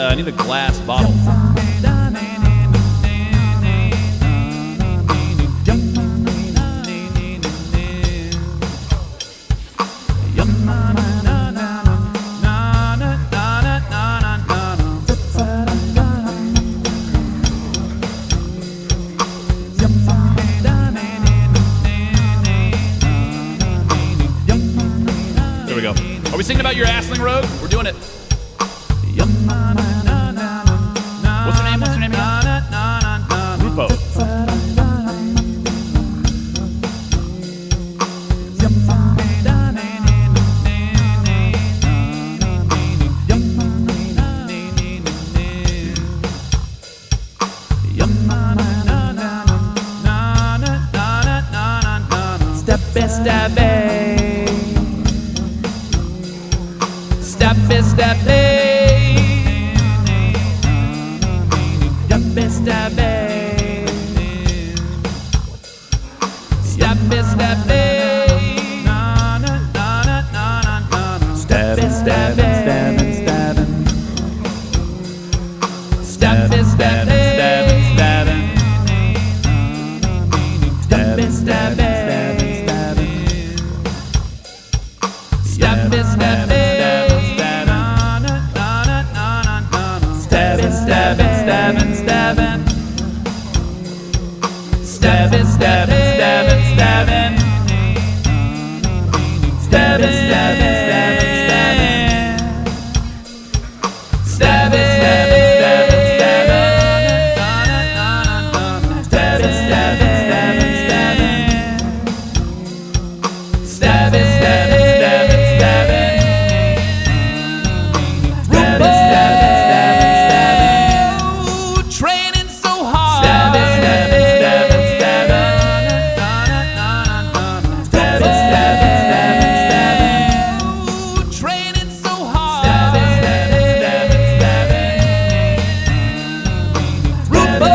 I need a glass bottle. There we go. Are we singing about your Assling Road? We're doing it. What's her name? What's her name again? Rupo. Steppy, steppy. Steppy, steppy. Steppy, steppy. Steppy, steppy. Steppy, steppy. Steppy, steppy. Steppy, steppy. Steppy, steppy. Stabbing, stabbing, stabbing, stabbing. Stabbing, stabbing, stabbing, stabbing. Stabbing, stabbing, stabbing, stabbing. Stabbing, stabbing, stabbing, stabbing. Stabbing, stabbing, stabbing, stabbing. Stabbing, stabbing, stabbing, stabbing. Stabbing, stabbing. Training so hard. Stabbing, stabbing, stabbing, stabbing. Stabbing, stabbing, stabbing, stabbing. Training so hard. Stabbing, stabbing, stabbing, stabbing. Rupo.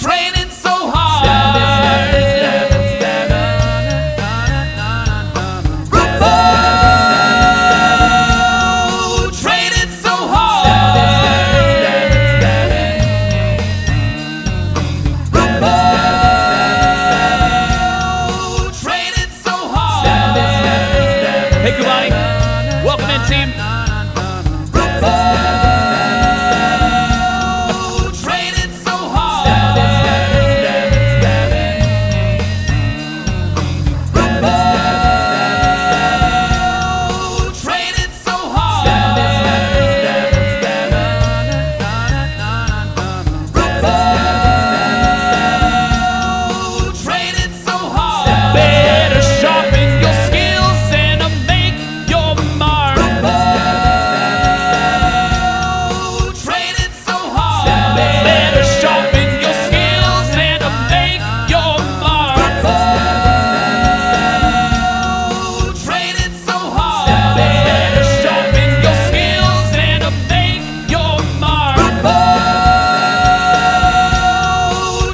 Training so hard. Stabbing, stabbing, stabbing, stabbing. Rupo. Training so hard. Hey, Kubani. Welcome in, team. Training so hard. Training so hard. Training so hard. Better sharpen your skills and make your mark. Training so hard. Better sharpen your skills and make your mark. Training so hard. Better sharpen your skills and make your mark.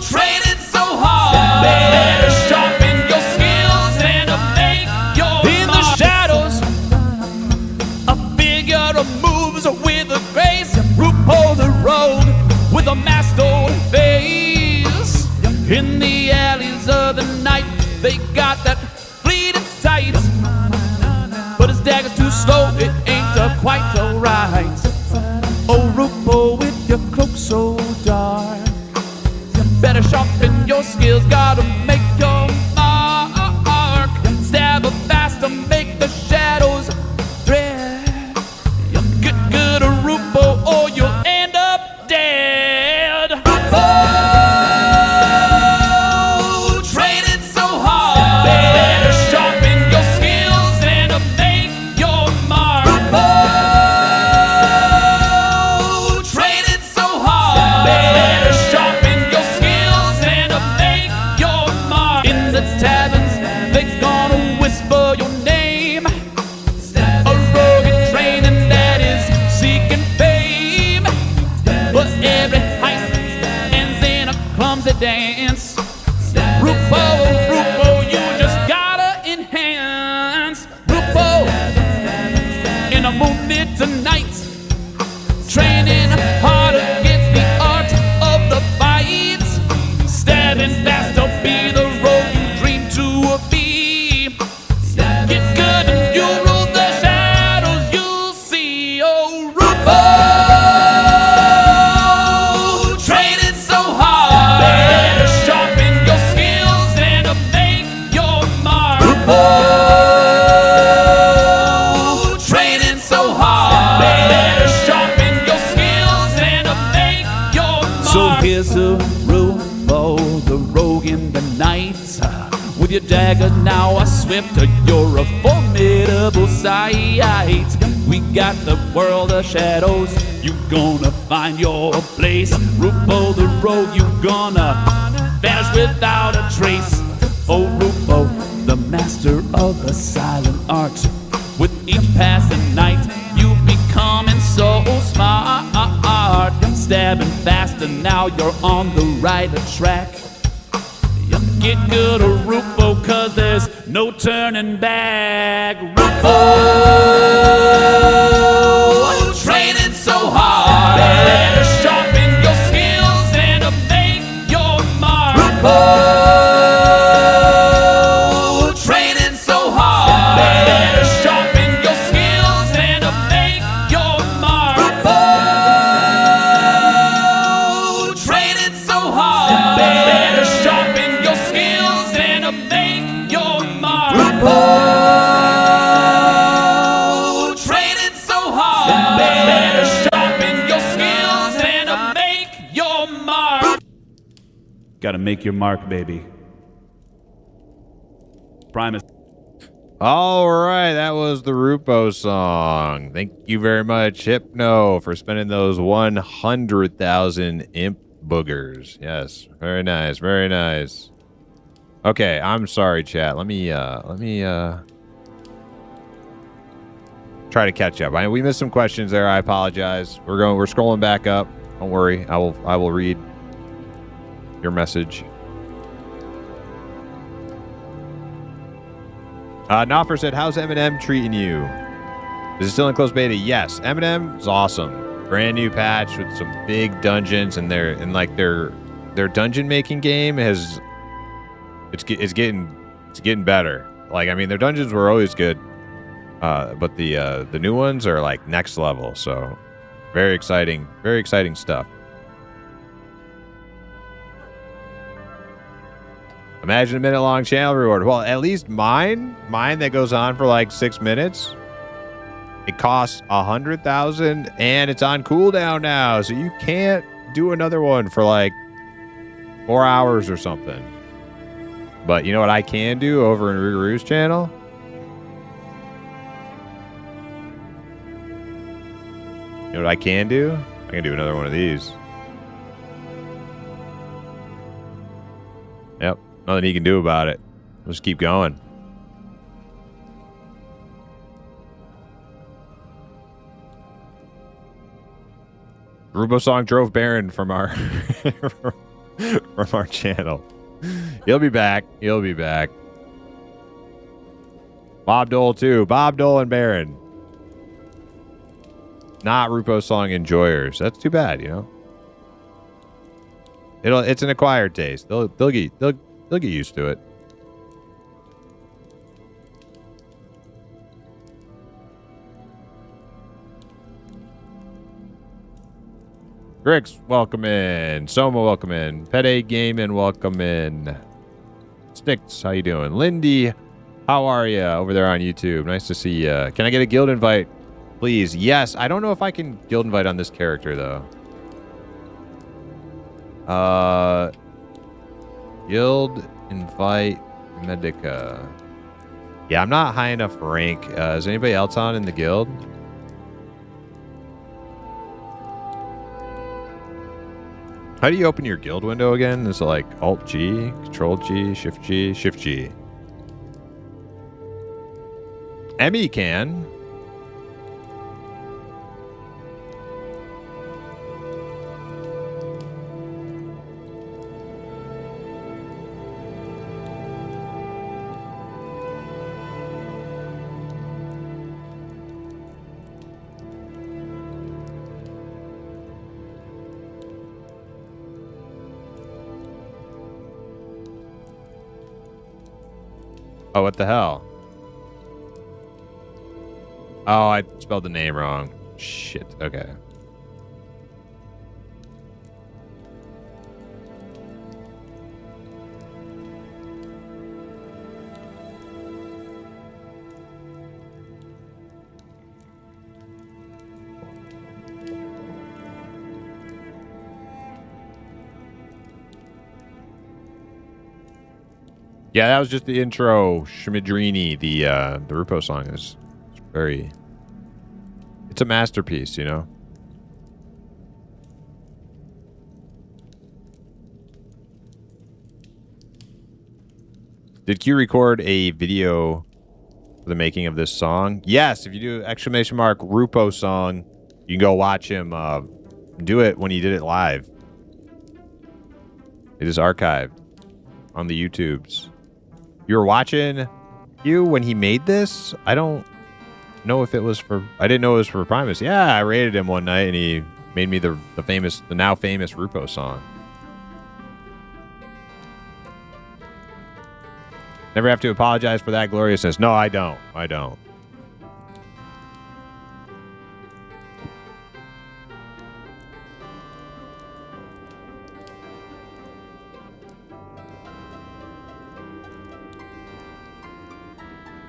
Training so hard. Better sharpen your skills and make your mark. In the shadows, a figure moves with a grace. Rupo the rogue with a masked old face. In the alleys of the night, they got that fleeting sight. But his dagger's too slow, it ain't quite so right. Oh, so dark. You better sharpen your skills, gotta make your mark. Stab a fast to make the shadows dread. You get good at Rupo or you'll end up dead. Oh, training so hard. Better sharpen your skills and make your mark. Oh, training so hard. Better sharpen your skills and make your mark. In the taverns, they're gonna whisper your name. A rugged training that is seeking fame. But every heist ends in a clumsy dance. Rupo, Rupo, you just gotta enhance. Rupo, in a moonlit tonight, training hard to get the art of the fight. Stabbing fast to be the rogue you dream to be. Get good and you'll rule the shadows you'll see. Oh, Rupo, training so hard. Better sharpen your skills and make your mark. Rupo, training so hard. Better sharpen your skills and make your mark. So here's the Rupo, the rogue in the night. With your dagger now a swift, you're a formidable sight. We got the world of shadows, you gonna find your place. Rupo the rogue, you gonna vanish without a trace. Oh Rupo, the master of the silent art. With each passing night, you becoming so smart. Stabbing fast and now you're on the right track. Get good at Rupo, cause there's no turning back. Rupo, training so hard. Better sharpen your skills and make your mark. Rupo, training so hard. Better sharpen your skills and make your mark. Rupo, training so hard. Better sharpen your skills and make your mark. Rupo, training so hard. Better sharpen your skills and make your mark. Gotta make your mark, baby. Primus. All right, that was the Rupo song. Thank you very much, Hypno, for spending those 100,000 imp boogers. Yes, very nice, very nice. Okay, I'm sorry, chat. Let me try to catch up. We missed some questions there. I apologize. We're scrolling back up. Don't worry. I will read your message. Knopper said, "How's Eminem treating you? Is it still in closed beta?" Yes, Eminem is awesome. Brand new patch with some big dungeons, and their dungeon making game it's getting better. Like, I mean, their dungeons were always good, but the new ones are like next level. So very exciting stuff. Imagine a minute-long channel reward. Well, at least mine that goes on for like 6 minutes. It costs 100,000 and it's on cooldown now, so you can't do another one for like 4 hours or something. But you know what I can do over in Rugaru's channel? You know what I can do? I can do another one of these. Yep. Nothing he can do about it. Let's keep going. Rubo Song drove Baron from our from our channel. He'll be back. He'll be back. Bob Dole too. Bob Dole and Baron. Not Rupo Song enjoyers. That's too bad, you know. It's an acquired taste. They'll get used to it. Grix, welcome in. Soma, welcome in. Pede Gaming, welcome in. Sticks, how you doing? Lindy, how are you over there on YouTube? Nice to see you. Can I get a guild invite, please? Yes. I don't know if I can guild invite on this character, though. Guild invite Medica. Yeah, I'm not high enough rank. Is anybody else on in the guild? How do you open your guild window again? Is it like Alt G, Control G, Shift G, Shift G? Emmy can. Oh, what the hell? Oh, I spelled the name wrong. Shit. Okay. Yeah, that was just the intro. Shmidrini, the Rupo song is very... It's a masterpiece, you know? Did Q record a video for the making of this song? Yes, if you do exclamation mark Rupo song, you can go watch him do it when he did it live. It is archived on the YouTubes. You were watching you when he made this? I don't know if it was for... I didn't know it was for Primus. Yeah, I raided him one night and he made me the now famous Rupo song. Never have to apologize for that gloriousness. No, I don't. I don't.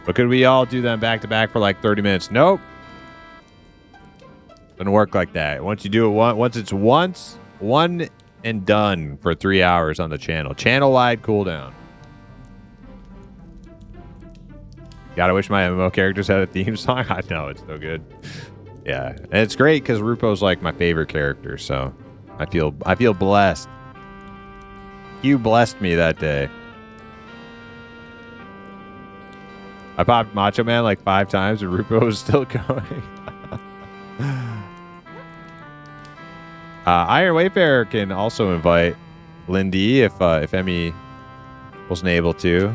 But could we all do them back to back for like 30 minutes? Nope. Doesn't work like that. Once you do it once it's one and done for 3 hours on the channel. Channel-wide cooldown. Gotta wish my MMO characters had a theme song. I know, it's so good. Yeah. And it's great because Rupo's like my favorite character, so I feel blessed. You blessed me that day. I popped Macho Man like 5 times and Rupo was still going. Iron Wayfarer can also invite Lindy if Emmy wasn't able to.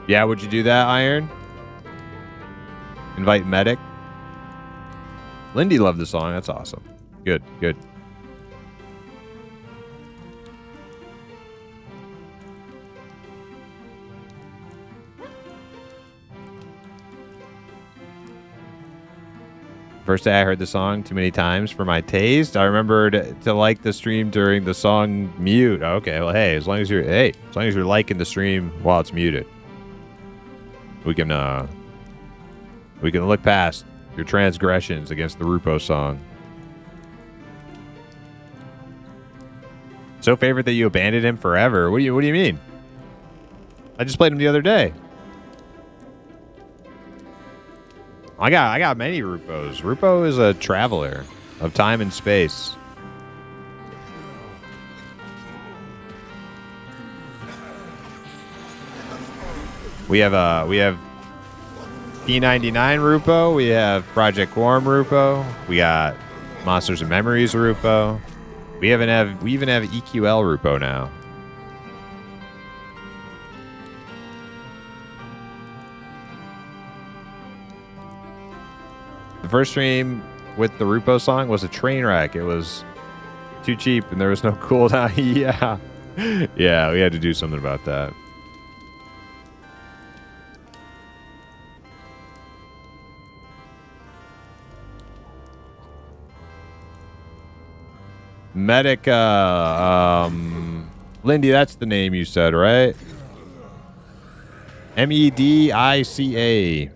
Yeah, would you do that, Iron? Invite Medic. Lindy loved the song. That's awesome. Good, good. First day I heard the song too many times for my taste. I remembered to like the stream during the song mute. Okay, well, hey, as long as you're liking the stream while it's muted, we can look past your transgressions against the Rupo song. So favorite that you abandoned him forever. What do you mean? I just played him the other day. I got many Rupos. Rupo is a traveler of time and space. We have P99 Rupo. We have Project Quorum Rupo. We got Monsters and Memories Rupo. We even have EQL Rupo now. The first stream with the Rupo song was a train wreck. It was too cheap and there was no cooldown. Yeah. Yeah, we had to do something about that. Medica. Lindy, that's the name you said, right? Medica.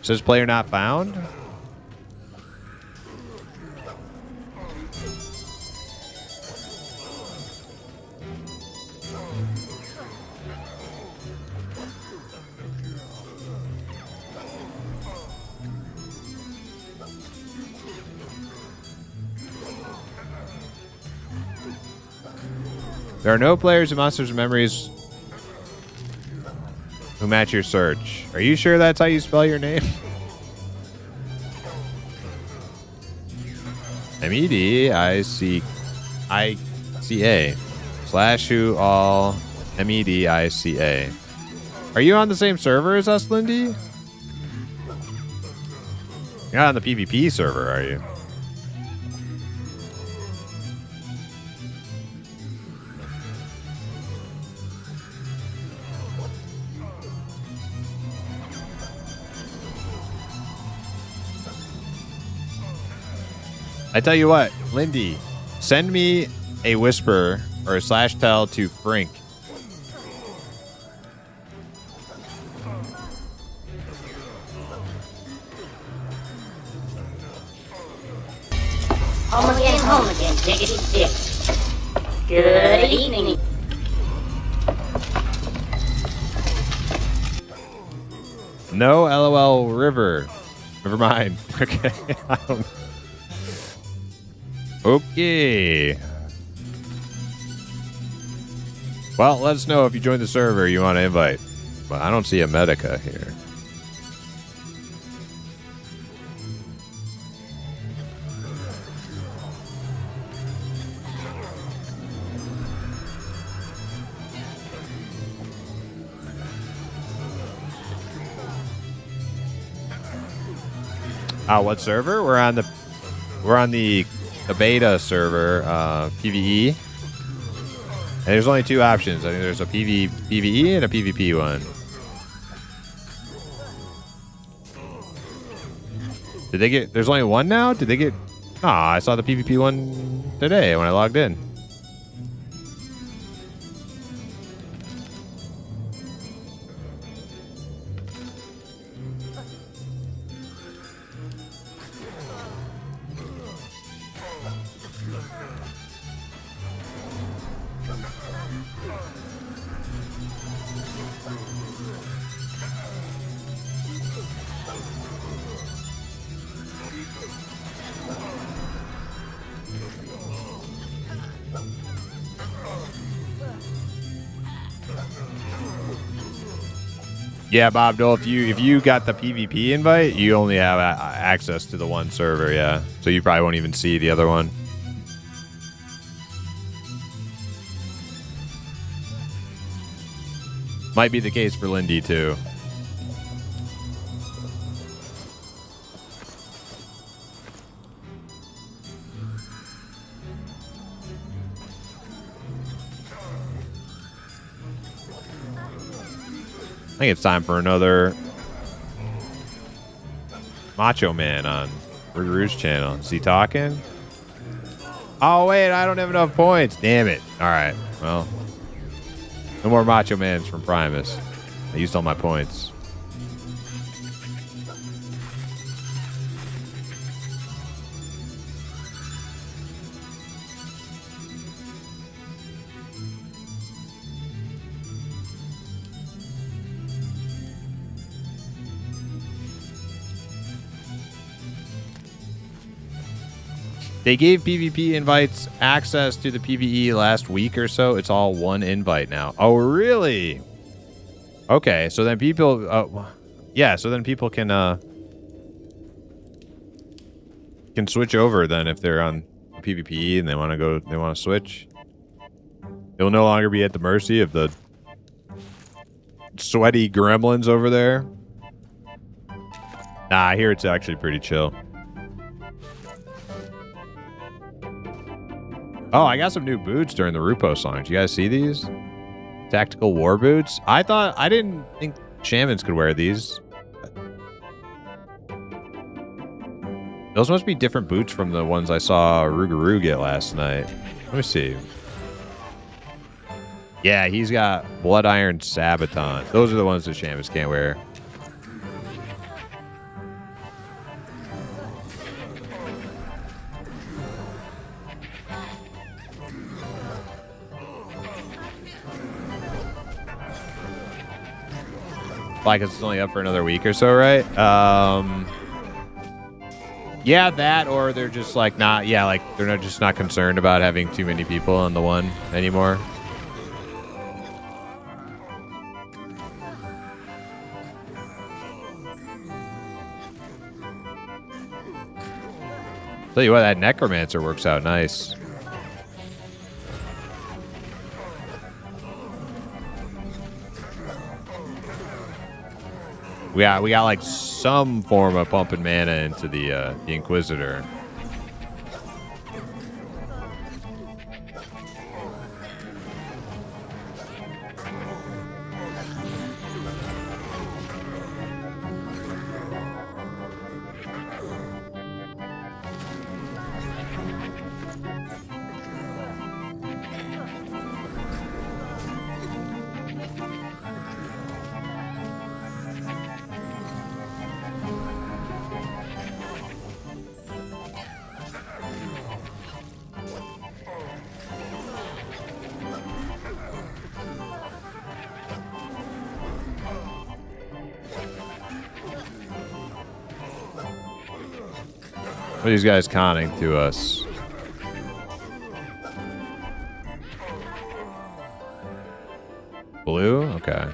Says player not found. There are no players in Monsters and Memories who match your search. Are you sure that's how you spell your name? Medica / who all Medica. Are you on the same server as us, Lindy? You're not on the PvP server, are you? I tell you what, Lindy, send me a whisper or a /tell to Frink. Home again, diggity dick. Good evening. No LOL River. Never mind. Okay. I don't know. Okay. Well, let us know if you join the server you want to invite. Well, I don't see a Medica here. What server? We're on the beta server, PvE. And there's only two options. I think there's a PvE and a PvP one. Did they get... There's only one now? Did they get... I saw the PvP one today when I logged in. Yeah, Bob Dole, if you got the PvP invite, you only have access to the one server, yeah. So you probably won't even see the other one. Might be the case for Lindy, too. I think it's time for another Macho Man on Rouge's channel. Is he talking? Oh, wait, I don't have enough points. Damn it. All right, well, no more Macho Mans from Primus. I used all my points. They gave PvP invites access to the PvE last week or so. It's all one invite now. Oh, really? Okay, so then people... yeah, so then people can switch over then if they're on PvP and they want to switch. They'll no longer be at the mercy of the sweaty gremlins over there. Nah, I hear it's actually pretty chill. Oh, I got some new boots during the Rupo song. Did you guys see these? Tactical war boots. I didn't think shamans could wear these. Those must be different boots from the ones I saw Rougarou get last night. Let me see. Yeah, he's got Blood Iron Sabaton. Those are the ones that Shamus can't wear. Like it's only up for another week or so, right? Yeah, that, or they're just like not. Yeah, like they're not just not concerned about having too many people on the one anymore. Tell you what, that Necromancer works out nice. We got like some form of pumping mana into the Inquisitor. What are these guys conning to us? Blue? Okay.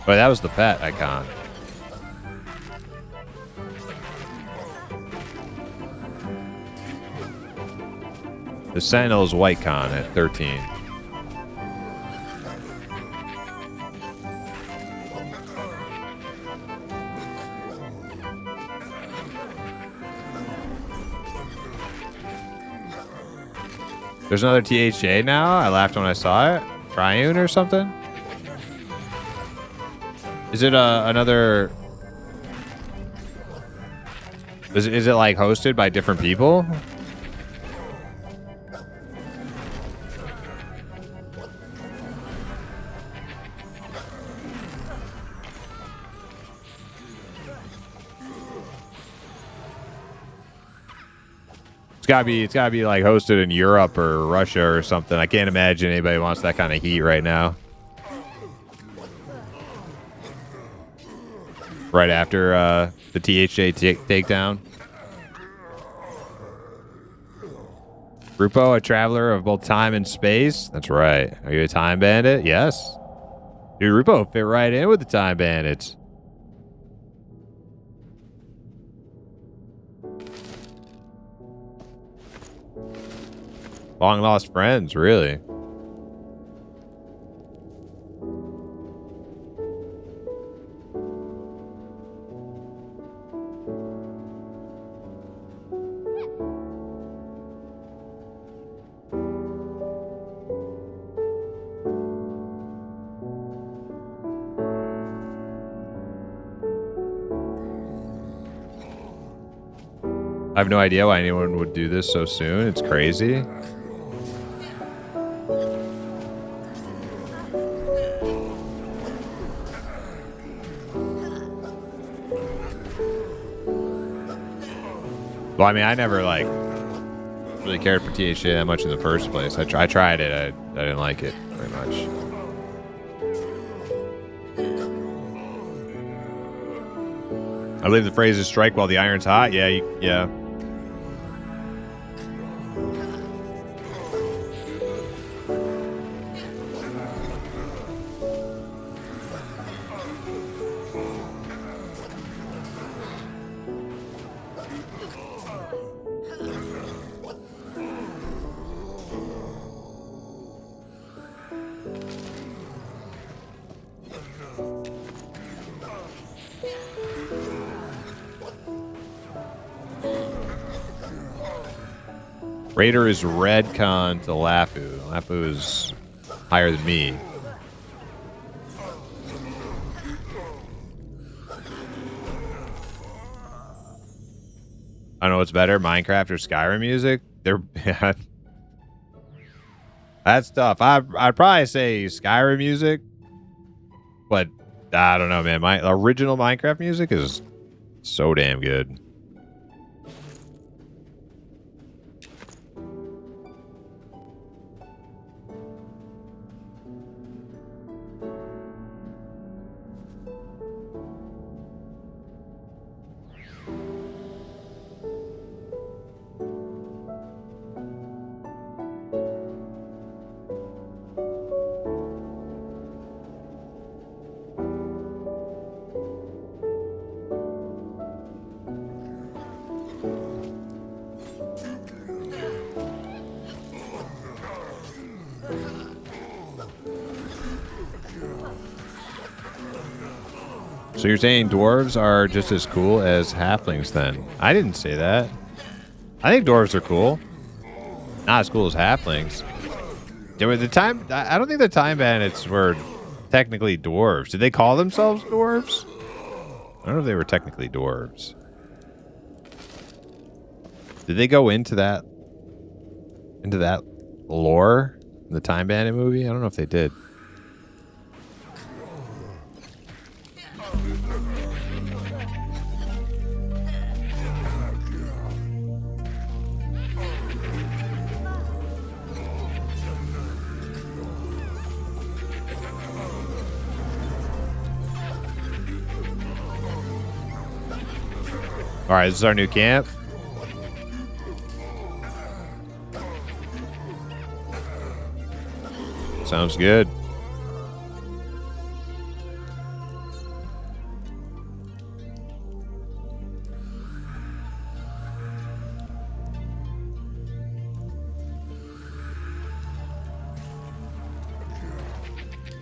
Wait, that was the pet icon. The Sentinel's white con at 13. There's another THA now? I laughed when I saw it. Triune or something? Is it another... Is it like hosted by different people? It's gotta be like hosted in Europe or Russia or something. I can't imagine anybody wants that kind of heat right now. Right after the THA takedown. Grupo, a traveler of both time and space. That's right. Are you a time bandit? Yes. Dude, Grupo fit right in with the time bandits. Long lost friends, really. I have no idea why anyone would do this so soon. It's crazy. Well, I mean, I never like really cared for THA that much in the first place. I tried it. I didn't like it very much. I believe the phrase is "strike while the iron's hot." Yeah, yeah. Raider is red con to Lafu. Lafu is higher than me. I don't know what's better, Minecraft or Skyrim music. They're bad. That's tough. I'd probably say Skyrim music, but I don't know, man. My original Minecraft music is so damn good. So you're saying dwarves are just as cool as halflings then? I didn't say that. I think dwarves are cool. Not as cool as halflings. There were I don't think the time bandits were technically dwarves. Did they call themselves dwarves? I don't know if they were technically dwarves. Did they go into that lore in the Time Bandit movie? I don't know if they did. All right, this is our new camp. Sounds good.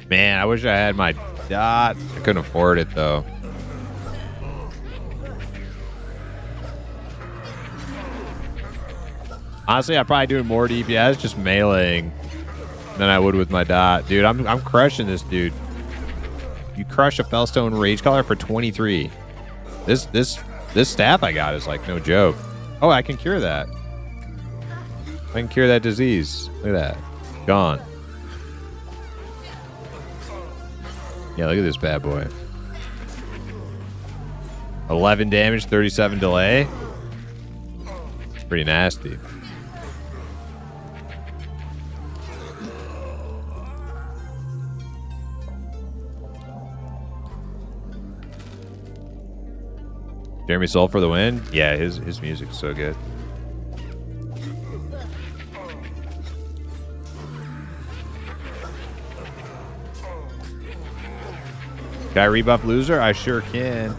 Man, I wish I had my dot. I couldn't afford it though. Honestly, I'd probably do more DPS just meleeing than I would with my dot. Dude, I'm crushing this dude. You crush a Fellstone Rage Collar for 23. This staff I got is like no joke. Oh, I can cure that. I can cure that disease. Look at that. Gone. Yeah, look at this bad boy. 11 damage, 37 delay. Pretty nasty. Jeremy Soul for the win. Yeah, his music's so good. Can I rebuff loser? I sure can.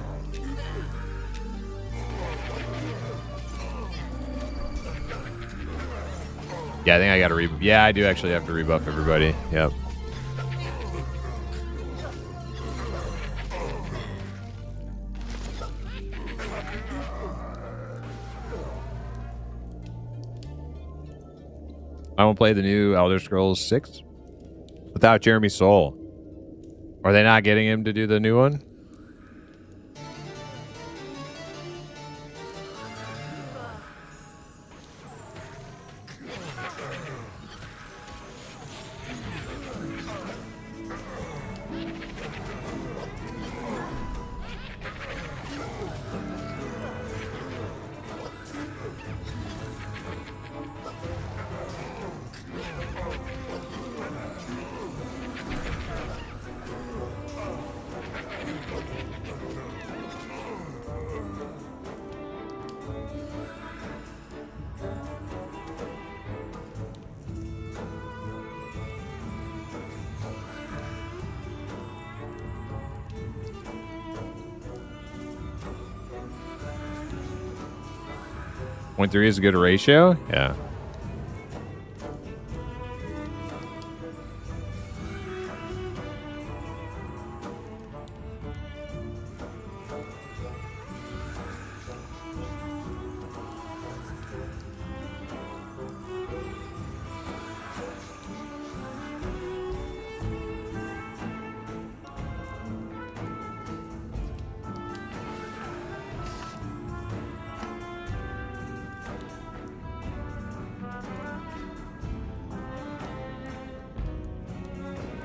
Yeah, I think I got to rebuff. Yeah, I do actually have to rebuff everybody. Yep. I won't play the new Elder Scrolls 6 without Jeremy Soul. Are they not getting him to do the new one? Point 3 is a good ratio? Yeah.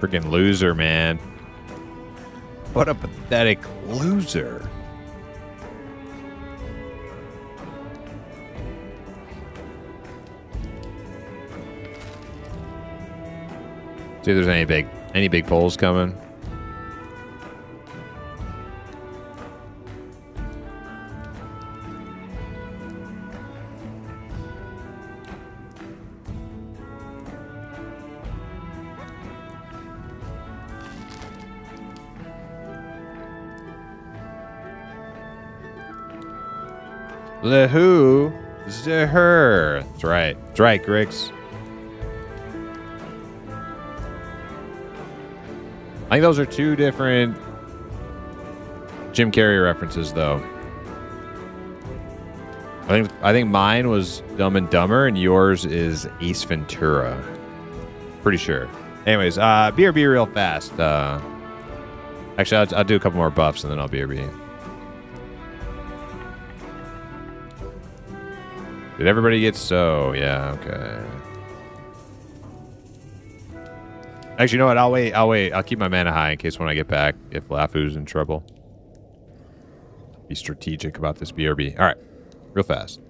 Freaking loser, man. What a pathetic loser. See if there's any big polls coming. The who? The her. That's right. That's right, Grix. I think those are two different Jim Carrey references, though. I think mine was Dumb and Dumber, and yours is Ace Ventura. Pretty sure. Anyways, BRB real fast. Actually, I'll do a couple more buffs, and then I'll BRB. Did everybody get so? Yeah, okay. Actually, you know what? I'll wait. I'll keep my mana high in case when I get back, if Lafu's in trouble. Be strategic about this BRB. All right. Real fast.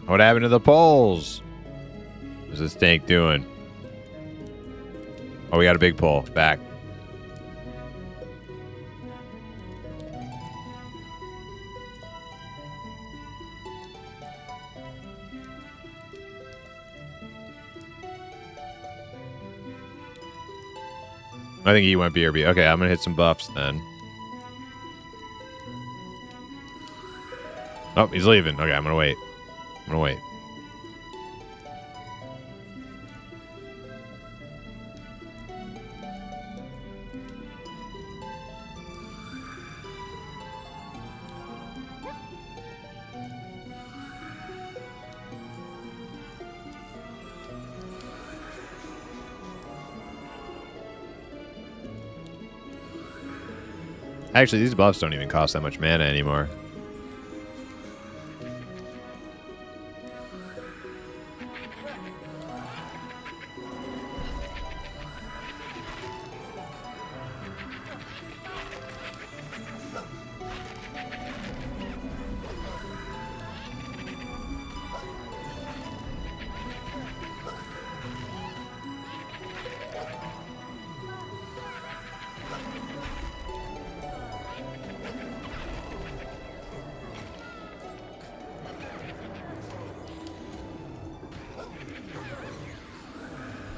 What happened to the polls? What's this tank doing? Oh, we got a big pole. Back. I think he went BRB. Okay, I'm going to hit some buffs then. Oh, he's leaving. Okay, I'm going to wait. I'm going to wait. Actually, these buffs don't even cost that much mana anymore.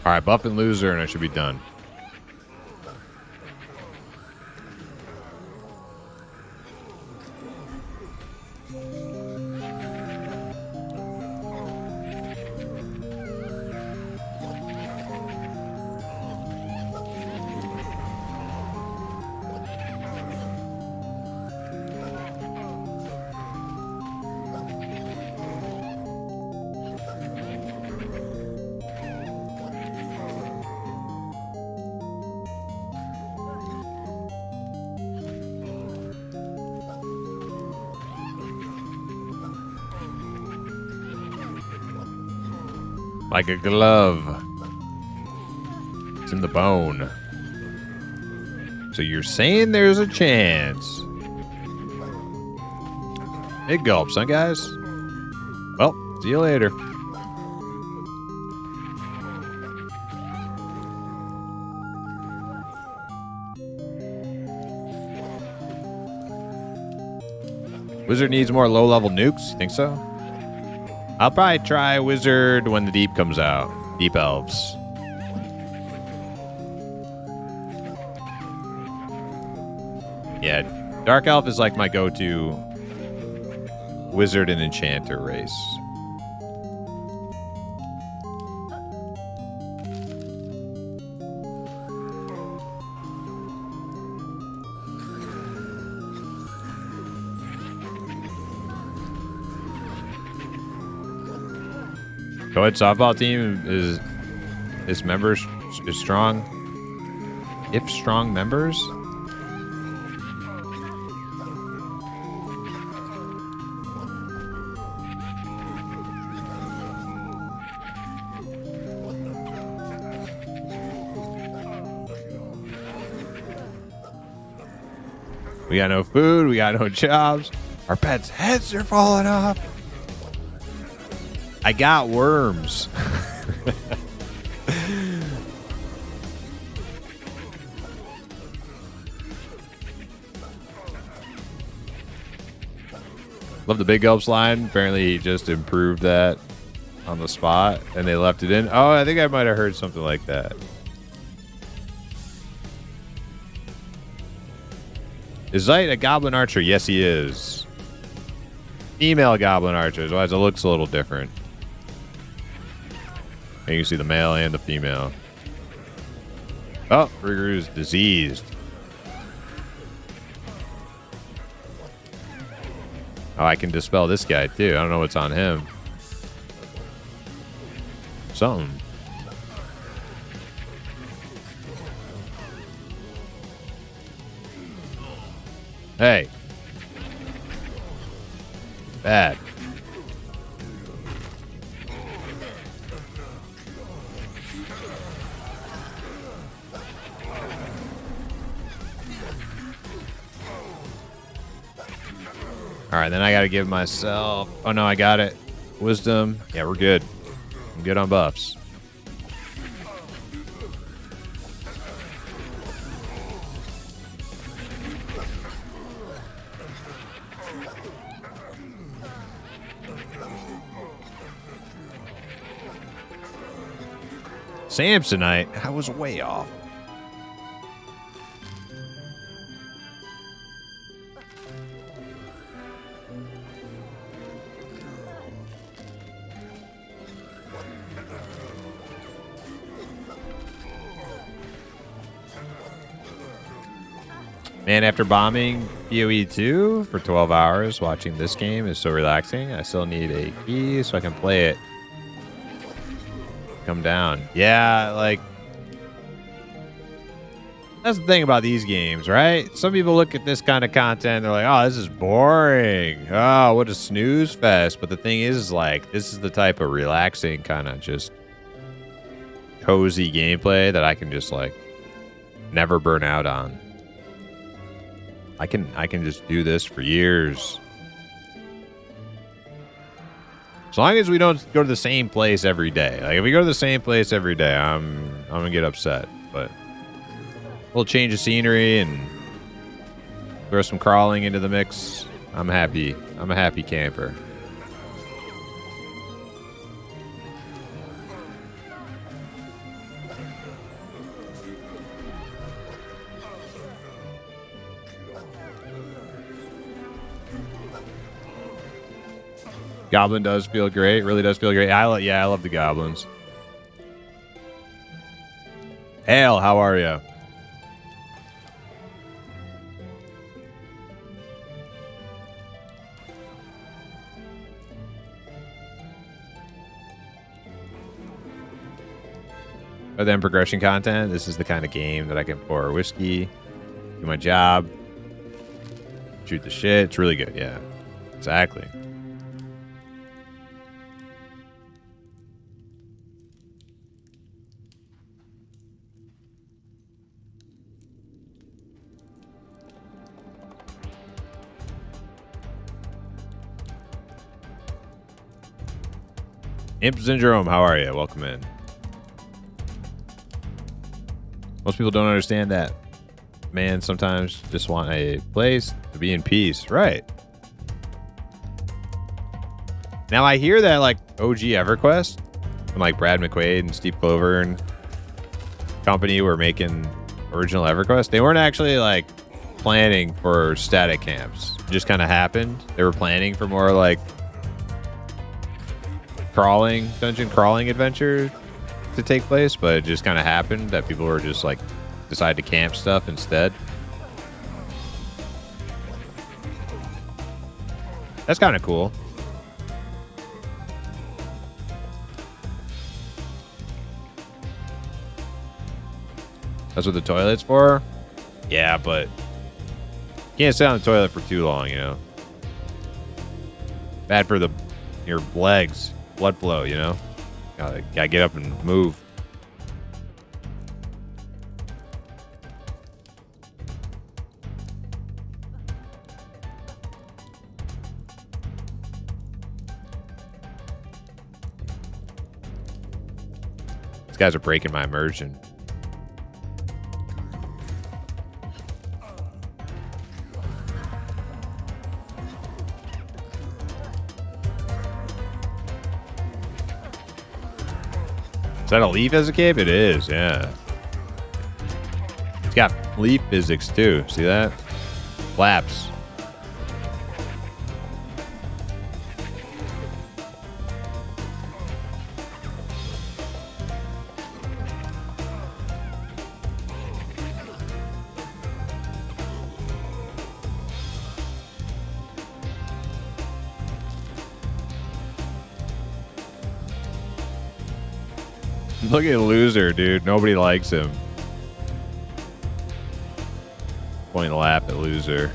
All right, buff and loser, and I should be done. Like a glove. It's in the bone. So you're saying there's a chance. Big gulps, huh, guys? Well, see you later. Wizard needs more low-level nukes? Think so? I'll probably try Wizard when the Deep comes out. Deep Elves. Yeah, Dark Elf is like my go-to Wizard and Enchanter race. Co-ed softball team is members is strong. If strong members. We got no food. We got no jobs. Our pets' heads are falling off. I got worms. Love the Big Gulps line. Apparently he just improved that on the spot and they left it in. Oh, I think I might have heard something like that. Is Zeit a Goblin Archer? Yes, he is. Female Goblin Archer, otherwise it looks a little different. And you can see the male and the female. Oh, Rigger's diseased. Oh, I can dispel this guy too. I don't know what's on him. Something. Hey. Bad. All right, then I got to give myself... Oh, no, I got it. Wisdom. Yeah, we're good. I'm good on buffs. Samsonite? I was way off. Man, after bombing PoE 2 for 12 hours, watching this game is so relaxing. I still need a key so I can play it. Come down. Yeah, like... That's the thing about these games, right? Some people look at this kind of content, they're like, oh, this is boring. Oh, what a snooze fest. But the thing is, like, this is the type of relaxing kind of just cozy gameplay that I can just, like, never burn out on. I can just do this for years. As long as we don't go to the same place every day. Like if we go to the same place every day, I'm gonna get upset. But a little change of scenery and throw some crawling into the mix. I'm happy. I'm a happy camper. Goblin does feel great. Really does feel great. I love the goblins. Hale, how are you? Other than progression content, this is the kind of game that I can pour whiskey, do my job, shoot the shit. It's really good. Yeah, exactly. Imp Syndrome, how are you? Welcome in. Most people don't understand that. Man, sometimes just want a place to be in peace. Right. Now I hear that like OG EverQuest and like Brad McQuaid and Steve Clover and company were making original EverQuest. They weren't actually like planning for static camps. It just kind of happened. They were planning for more like dungeon crawling adventure to take place, but it just kind of happened that people were just like decide to camp stuff instead. That's kind of cool. That's what the toilet's for? Yeah, but you can't sit on the toilet for too long, you know. Bad for your legs, blood flow, you know. Gotta get up and move. These guys are breaking my immersion. Is that a leaf as a cave? It is, yeah. It's got leaf physics too. See that? Flaps. Look at Loser, dude. Nobody likes him. Point a laugh at Loser.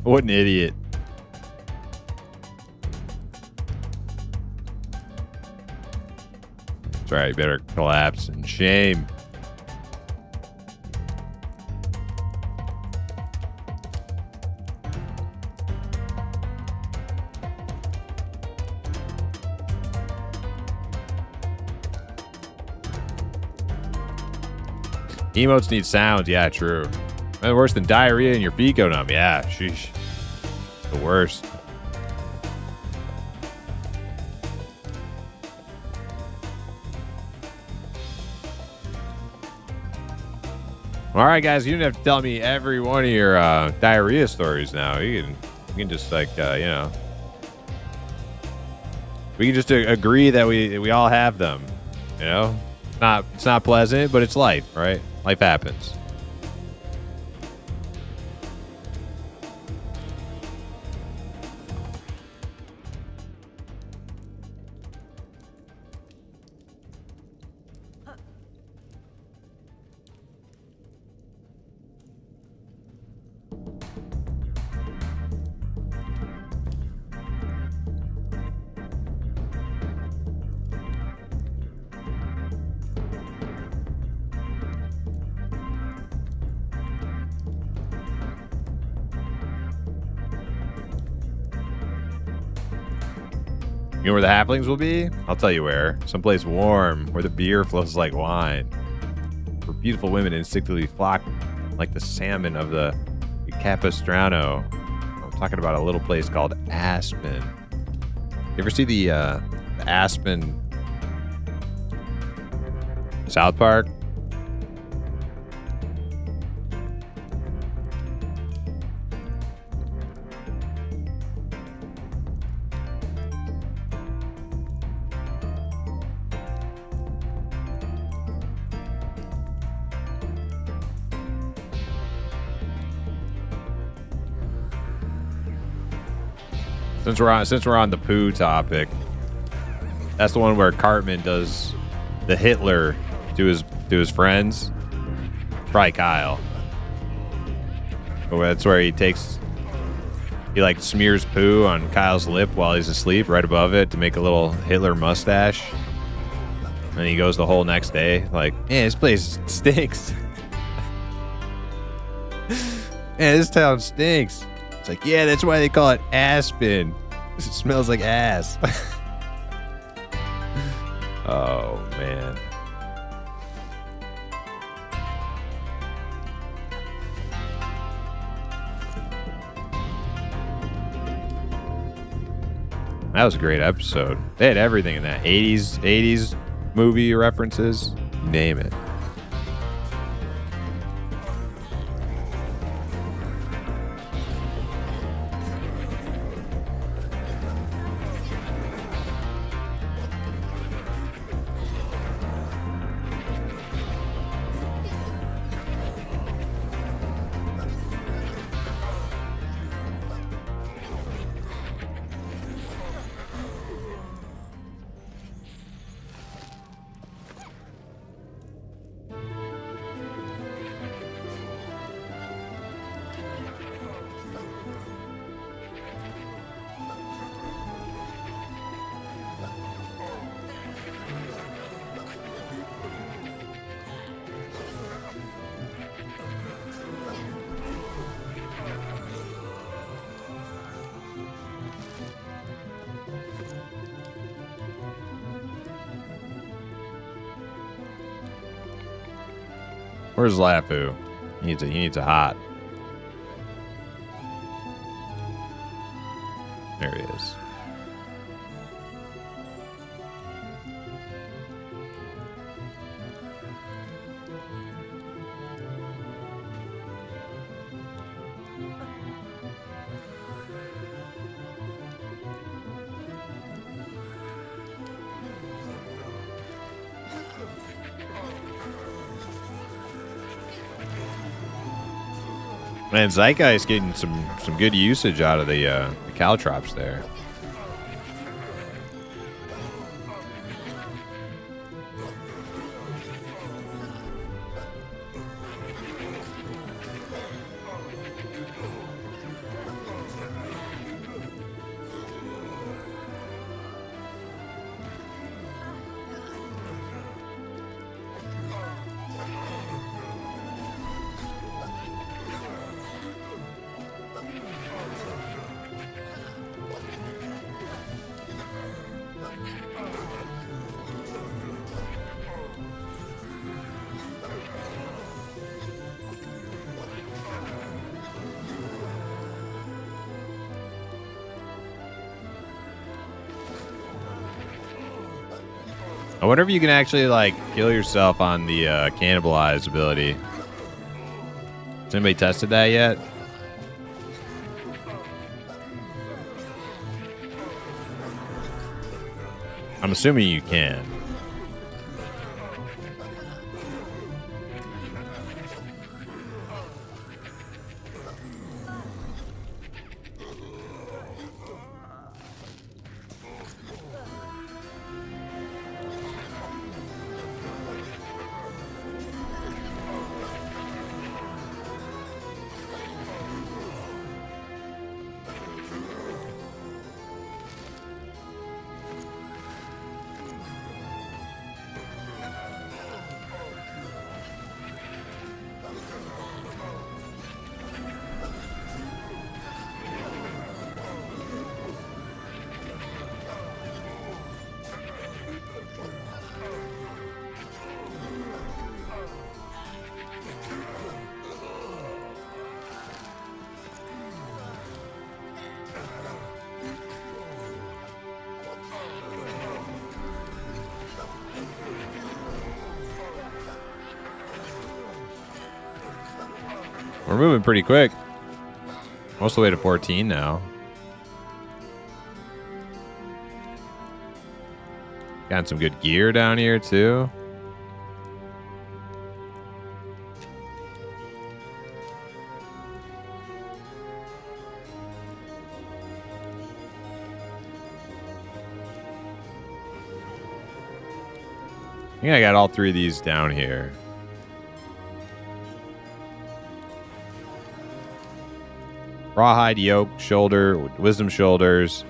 What an idiot. That's right, you better collapse in shame. Emotes need sounds. Yeah, true. Man, worse than diarrhea and your feet go numb. Yeah, sheesh. The worst. All right, guys. You don't have to tell me every one of your diarrhea stories now. You can just like, you know. We can just agree that we all have them. You know? It's not pleasant, but it's life, right? Life happens. You know where the halflings will be? I'll tell you where. Someplace warm, where the beer flows like wine. Where beautiful women instinctively flock like the salmon of the Capistrano. I'm talking about a little place called Aspen. You ever see the Aspen South Park? Since we're on the poo topic, that's the one where Cartman does the Hitler to his friends. Probably Kyle. But that's where he like smears poo on Kyle's lip while he's asleep, right above it, to make a little Hitler mustache. And he goes the whole next day like, "Man, this place stinks. Man, this town stinks." It's like, "Yeah, that's why they call it Aspen. It smells like ass." Oh, man. That was a great episode. They had everything in that. 80s movie references. You name it. Where's Lapu? He needs a hot. There he is. Man, Zeitgeist getting some good usage out of the caltrops there. I wonder if you can actually like kill yourself on the cannibalize ability. Has anybody tested that yet? I'm assuming you can. We're moving pretty quick. Most of the way to 14 now. Got some good gear down here too. think I got all 3 of these down here. Rawhide yoke, shoulder, wisdom shoulders,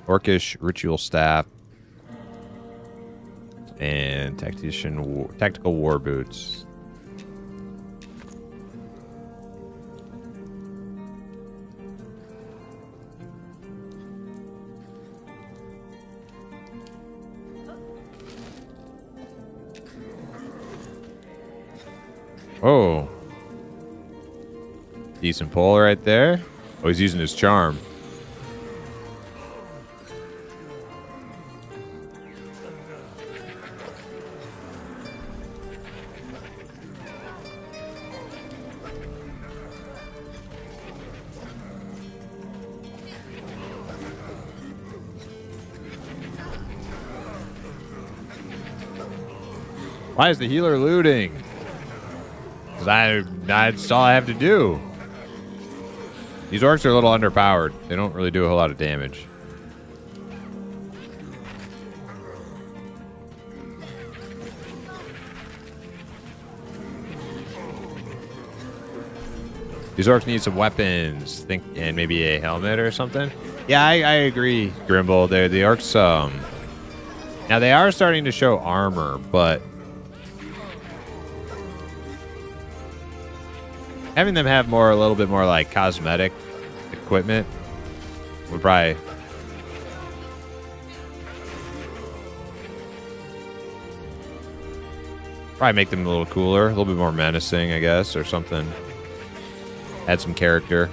orcish ritual staff, and tactical war boots. Oh. Decent pull right there. Oh, he's using his charm. Why is the healer looting? Because that's all I have to do. These orcs are a little underpowered. They don't really do a whole lot of damage. These orcs need some weapons, and maybe a helmet or something. Yeah, I agree, Grimble. The orcs, now they are starting to show armor, but having them have a little bit more like cosmetic equipment would probably make them a little cooler, a little bit more menacing, I guess, or something. Add some character.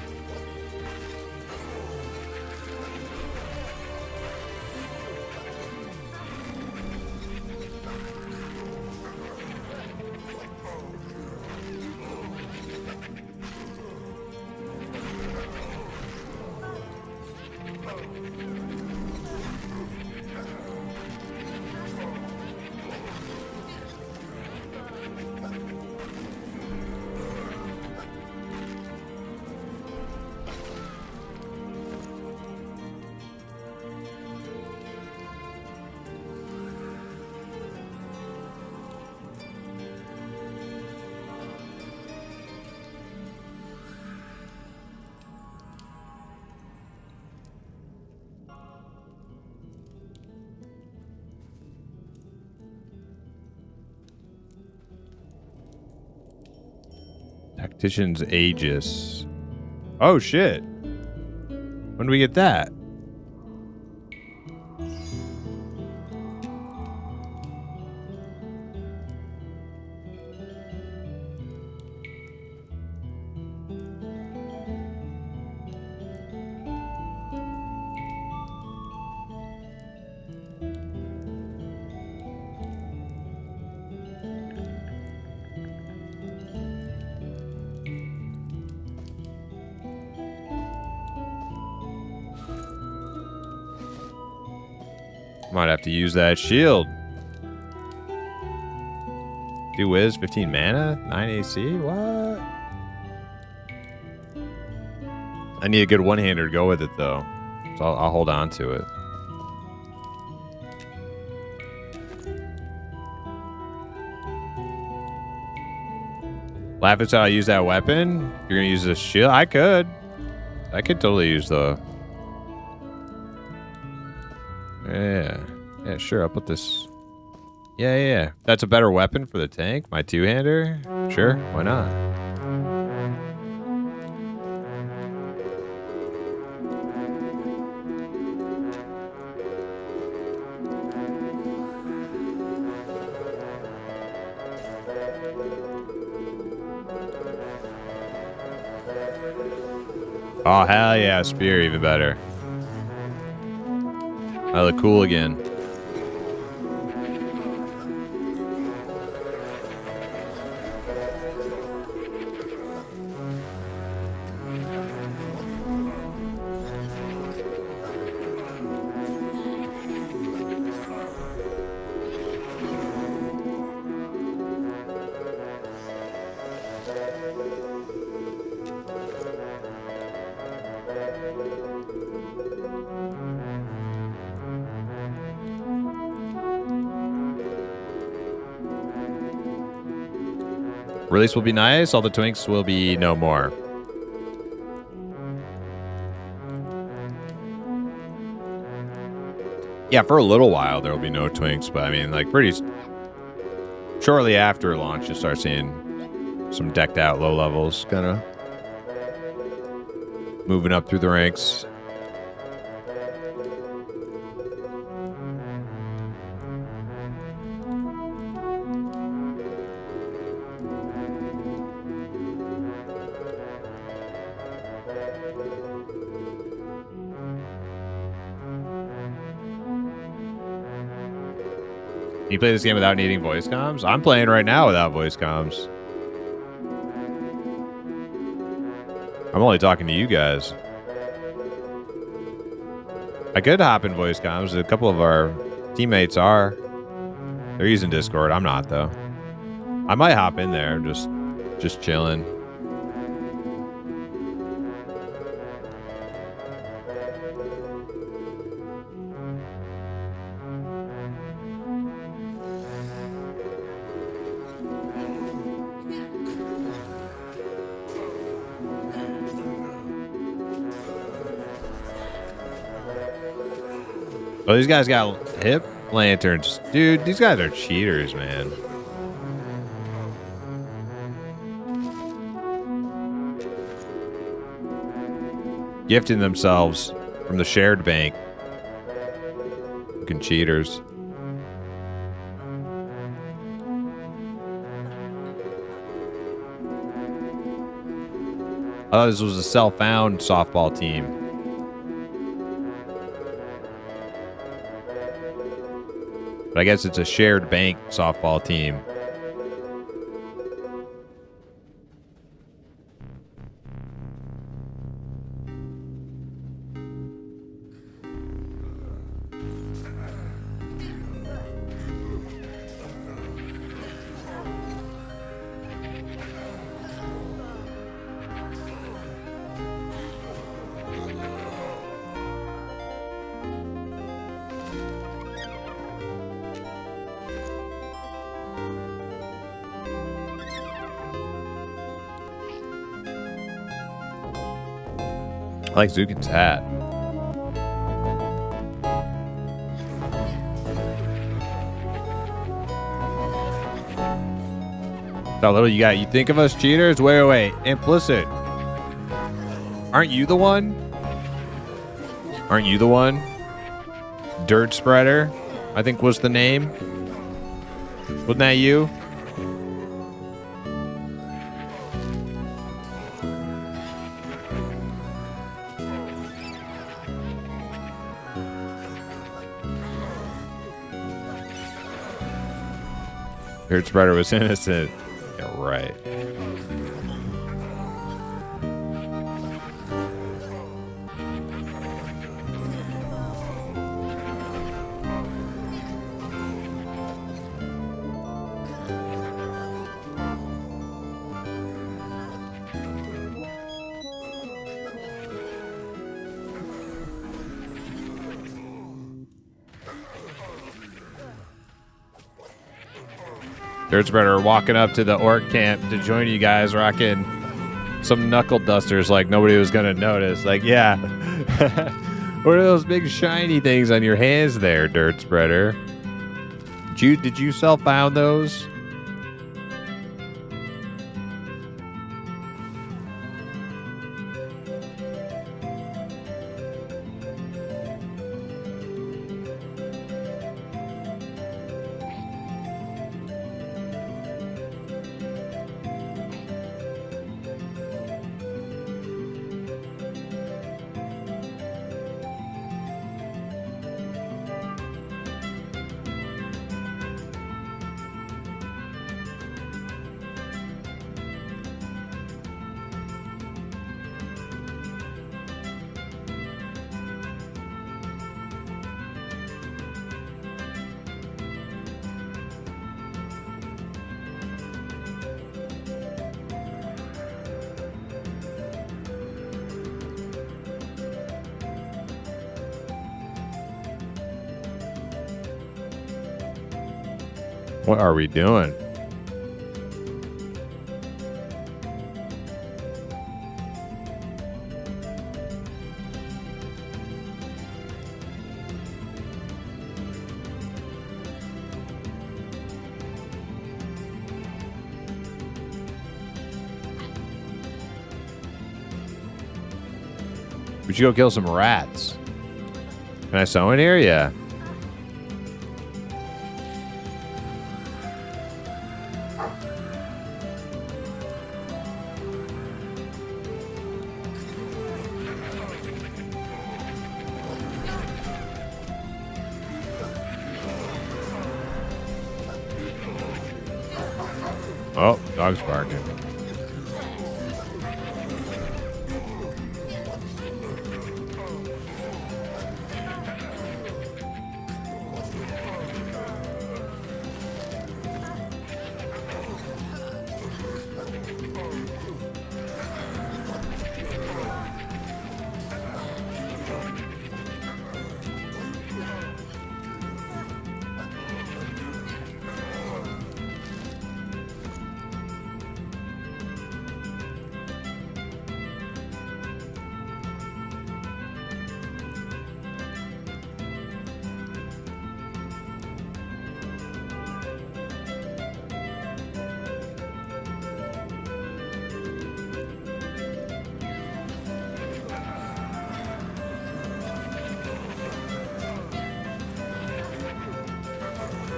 Tactician's Aegis. Oh, shit. When do we get that? Might have to use that shield. Do whiz, 15 mana, 9 AC. What? I need a good one-hander to go with it, though. So I'll hold on to it. Laugh, it's how I use that weapon. You're gonna use this shield. I could totally use the. Yeah, sure. I'll put this. Yeah. That's a better weapon for the tank. My two-hander. Sure, why not? Oh, hell yeah, spear, even better. I look cool again. Release will be nice. All the twinks will be no more. Yeah, for a little while there will be no twinks, but I mean, like pretty shortly after launch, you start seeing some decked out low levels, kind of moving up through the ranks. Can you play this game without needing voice comms? I'm playing right now without voice comms. I'm only talking to you guys. I could hop in voice comms. A couple of our teammates are. They're using Discord. I'm not, though. I might hop in there, just chilling. Oh, these guys got hip lanterns. Dude, these guys are cheaters, man. Gifting themselves from the shared bank. Fucking cheaters. I thought this was a self-found softball team. But I guess it's a shared bank softball team. I like Zukin's hat. How little you got? You think of us cheaters? Wait. Implicit. Aren't you the one? Aren't you the one? Dirt Spreader, I think was the name. Wasn't that you? Dirt Spreader was innocent. Yeah, right. Dirt Spreader walking up to the orc camp to join you guys, rocking some knuckle dusters like nobody was gonna notice. Like, yeah. What are those big shiny things on your hands there, Dirt Spreader? Did you self-found those? What are we doing? We should go kill some rats. Can I summon here? Yeah. Oh, dog's barking.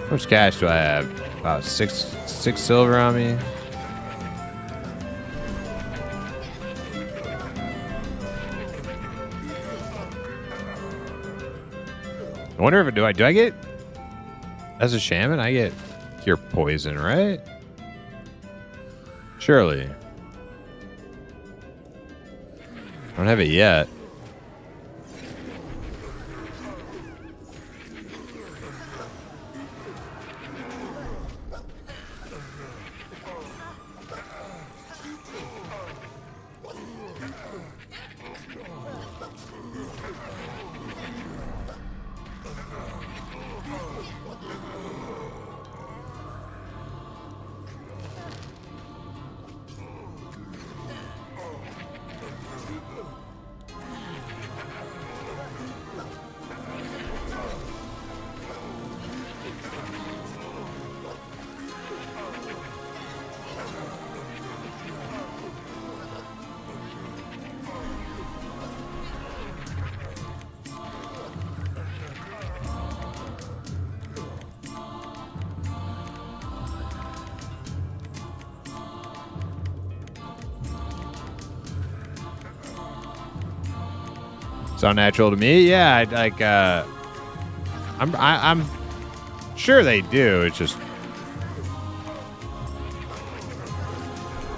How much cash do I have? About six silver on me. I wonder if do I get as a shaman? I get cure poison, right? Surely. I don't have it yet. Sound natural to me? Yeah, I'm sure they do. It's just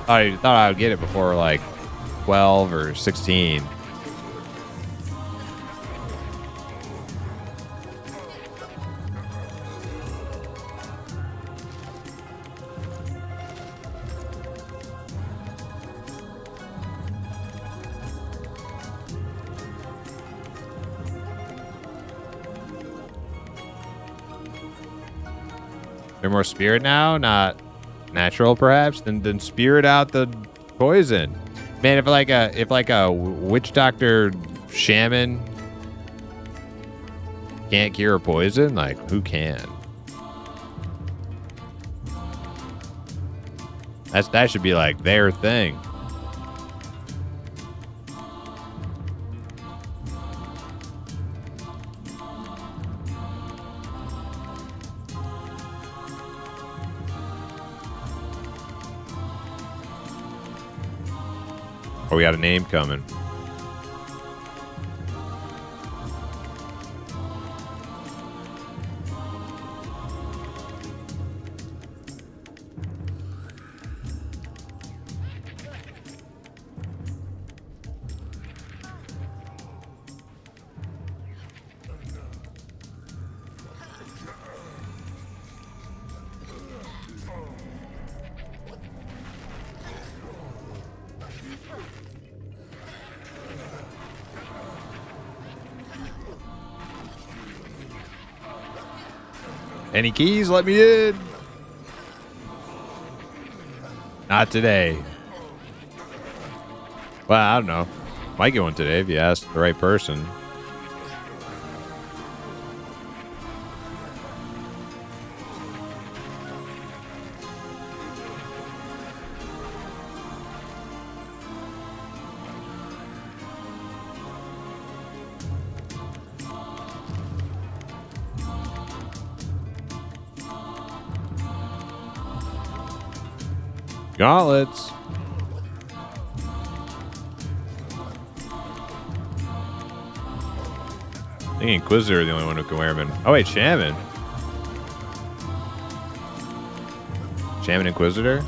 I thought I would get it before like 12 or 16. They're more spirit now, not natural, perhaps. Then spirit out the poison. Man, if like a witch doctor shaman can't cure poison, like who can? That should be like their thing. Oh, we got a name coming. Any keys? Let me in. Not today. Well, I don't know. Might get one today if you ask the right person. Gauntlets. I think Inquisitor is the only one who can wear them. Oh wait, Shaman. Shaman Inquisitor?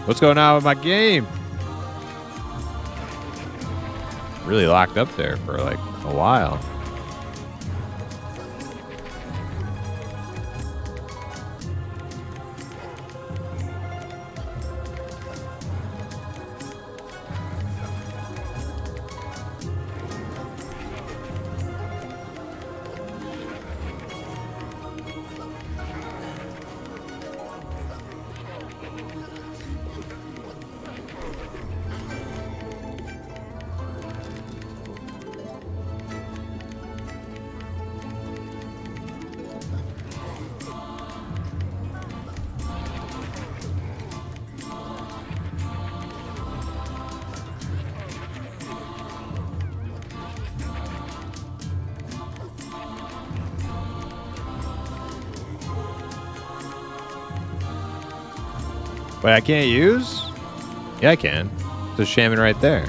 What's going on with my game? Really locked up there for like a while. Wait, I can't use? Yeah, I can. There's a shaman right there.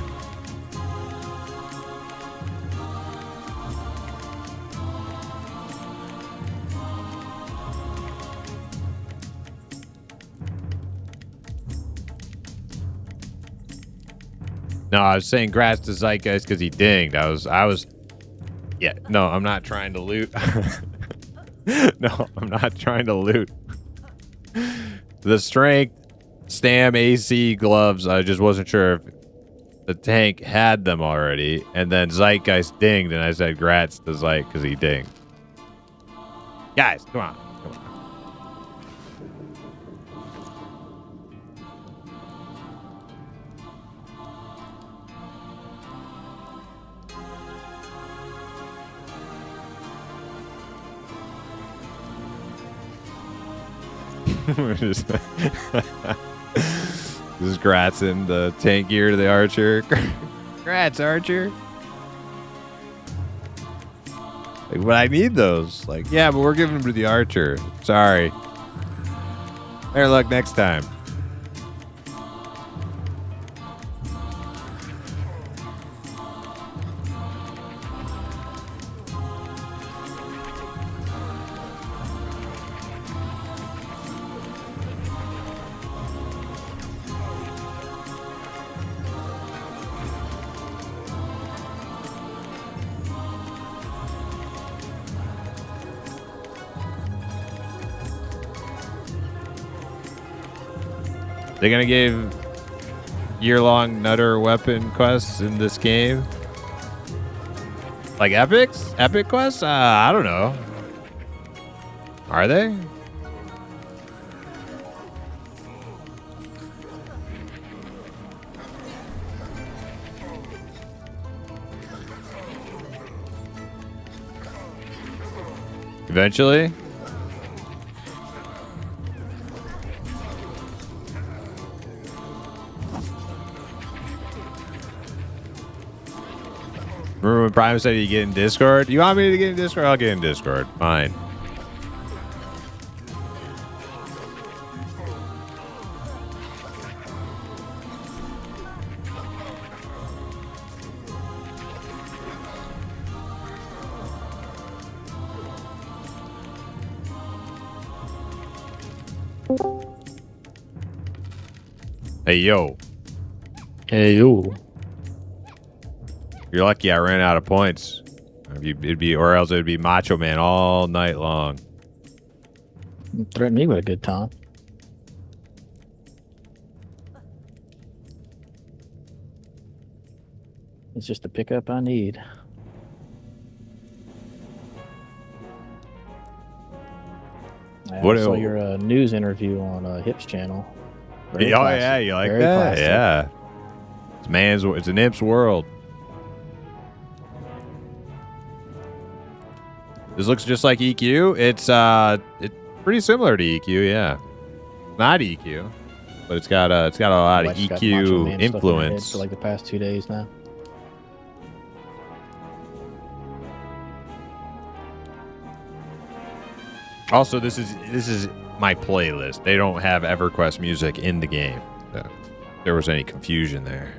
No, I was saying grass to Zeitgeist because he dinged. I was. Yeah, no, I'm not trying to loot. No, I'm not trying to loot. The strength, stam, AC, gloves. I just wasn't sure if the tank had them already. And then Zeitgeist dinged, and I said grats to Zeit because he dinged. Guys, come on. We're just just gratzing the tank gear to the archer. Grats, archer. Like, but I need those. Like, yeah, but we're giving them to the archer. Sorry. Better luck next time. They're gonna give year-long Nutter weapon quests in this game, like epics, epic quests. I don't know. Are they? Eventually. Remember when Prime said you get in Discord? You want me to get in Discord? I'll get in Discord. Fine. Hey, yo. Hey, yo. You're lucky I ran out of points. It'd be, or else it'd be Macho Man all night long. Threaten me with a good time. It's just the pickup I need. I saw your news interview on Hip's channel. Very oh classic. yeah, you like Very that? classic. Yeah. It's an imp's world. This looks just like EQ. It's pretty similar to EQ, yeah. Not EQ, but it's got a lot of Wife's got Macho EQ Man stuff in her head influence. for like the past 2 days now. Also, this is my playlist. They don't have EverQuest music in the game. So if there was any confusion there.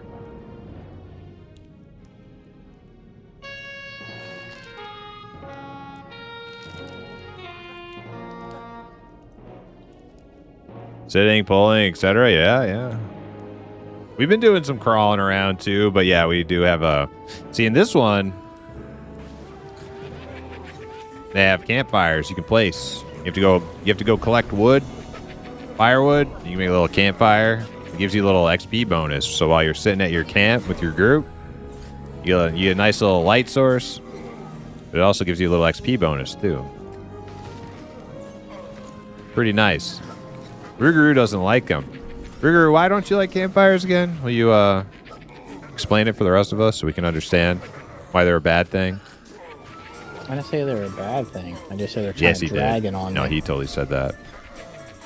Sitting, pulling, etc. Yeah. We've been doing some crawling around too, but yeah, we do have a... See, in this one, they have campfires you can place. You have to go collect wood, firewood. You can make a little campfire. It gives you a little XP bonus. So while you're sitting at your camp with your group, you get a nice little light source. But it also gives you a little XP bonus too. Pretty nice. Riguru doesn't like them. Riguru, why don't you like campfires again? Will you explain it for the rest of us so we can understand why they're a bad thing? I didn't say they're a bad thing. I just said they're kind of dragging on me. No, he totally said that.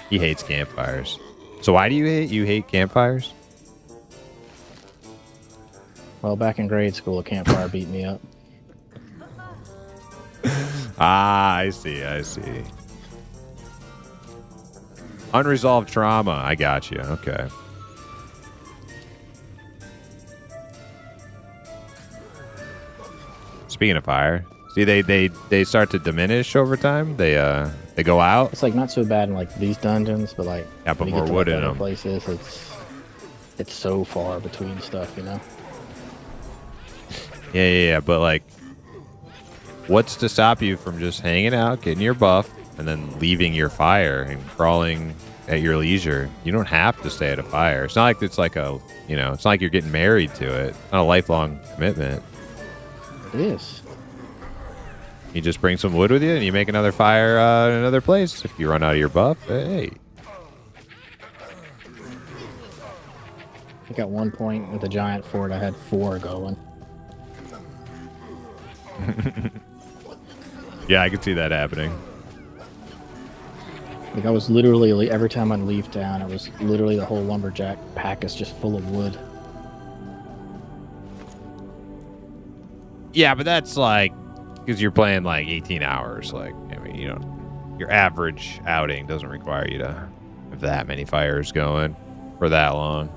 He hates campfires. So why do you hate campfires? Well, back in grade school, a campfire beat me up. I see. Unresolved trauma. I got you. Okay. Speaking of fire, see they start to diminish over time. They go out. It's like not so bad in like these dungeons, but like yeah, put when you more get to, wood like, in other them. Places, it's so far between stuff, you know. Yeah. But like, what's to stop you from just hanging out, getting your buff, and then leaving your fire and crawling at your leisure? You don't have to stay at a fire. It's not like it's like a, it's not like you're getting married to it. It's not a lifelong commitment. It is. You just bring some wood with you and you make another fire in another place. If you run out of your buff, hey. I think at one point with the giant fort, I had 4 going. Yeah, I could see that happening. Like I was literally, every time I'd leave town, it was literally the whole lumberjack pack is just full of wood. Yeah, but that's like, because you're playing like 18 hours. Like, I mean, your average outing doesn't require you to have that many fires going for that long.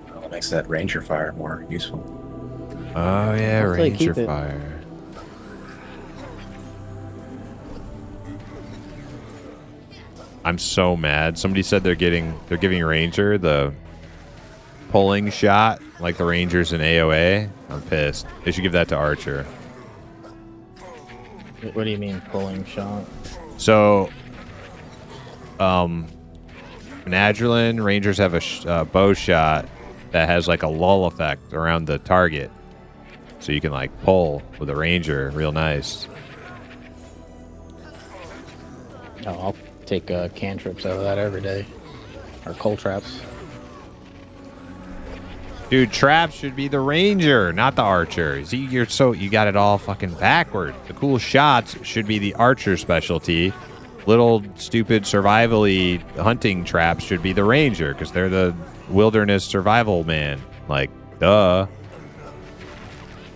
Well, it makes that ranger fire more useful. Oh, yeah, Hopefully ranger keep it. fire. I'm so mad. Somebody said they're giving Ranger the pulling shot like the Rangers in AOA. I'm pissed. They should give that to Archer. What do you mean pulling shot? So, in Adrenaline, Rangers have a bow shot that has like a lull effect around the target. So you can like pull with a Ranger real nice. Oh, I'll take cantrips out of that every day. Or cold traps. Dude, traps should be the Ranger, not the Archer. See, you got it all fucking backward. The cool shots should be the Archer specialty. Little stupid survival-y hunting traps should be the Ranger, because they're the wilderness survival man. Like, duh.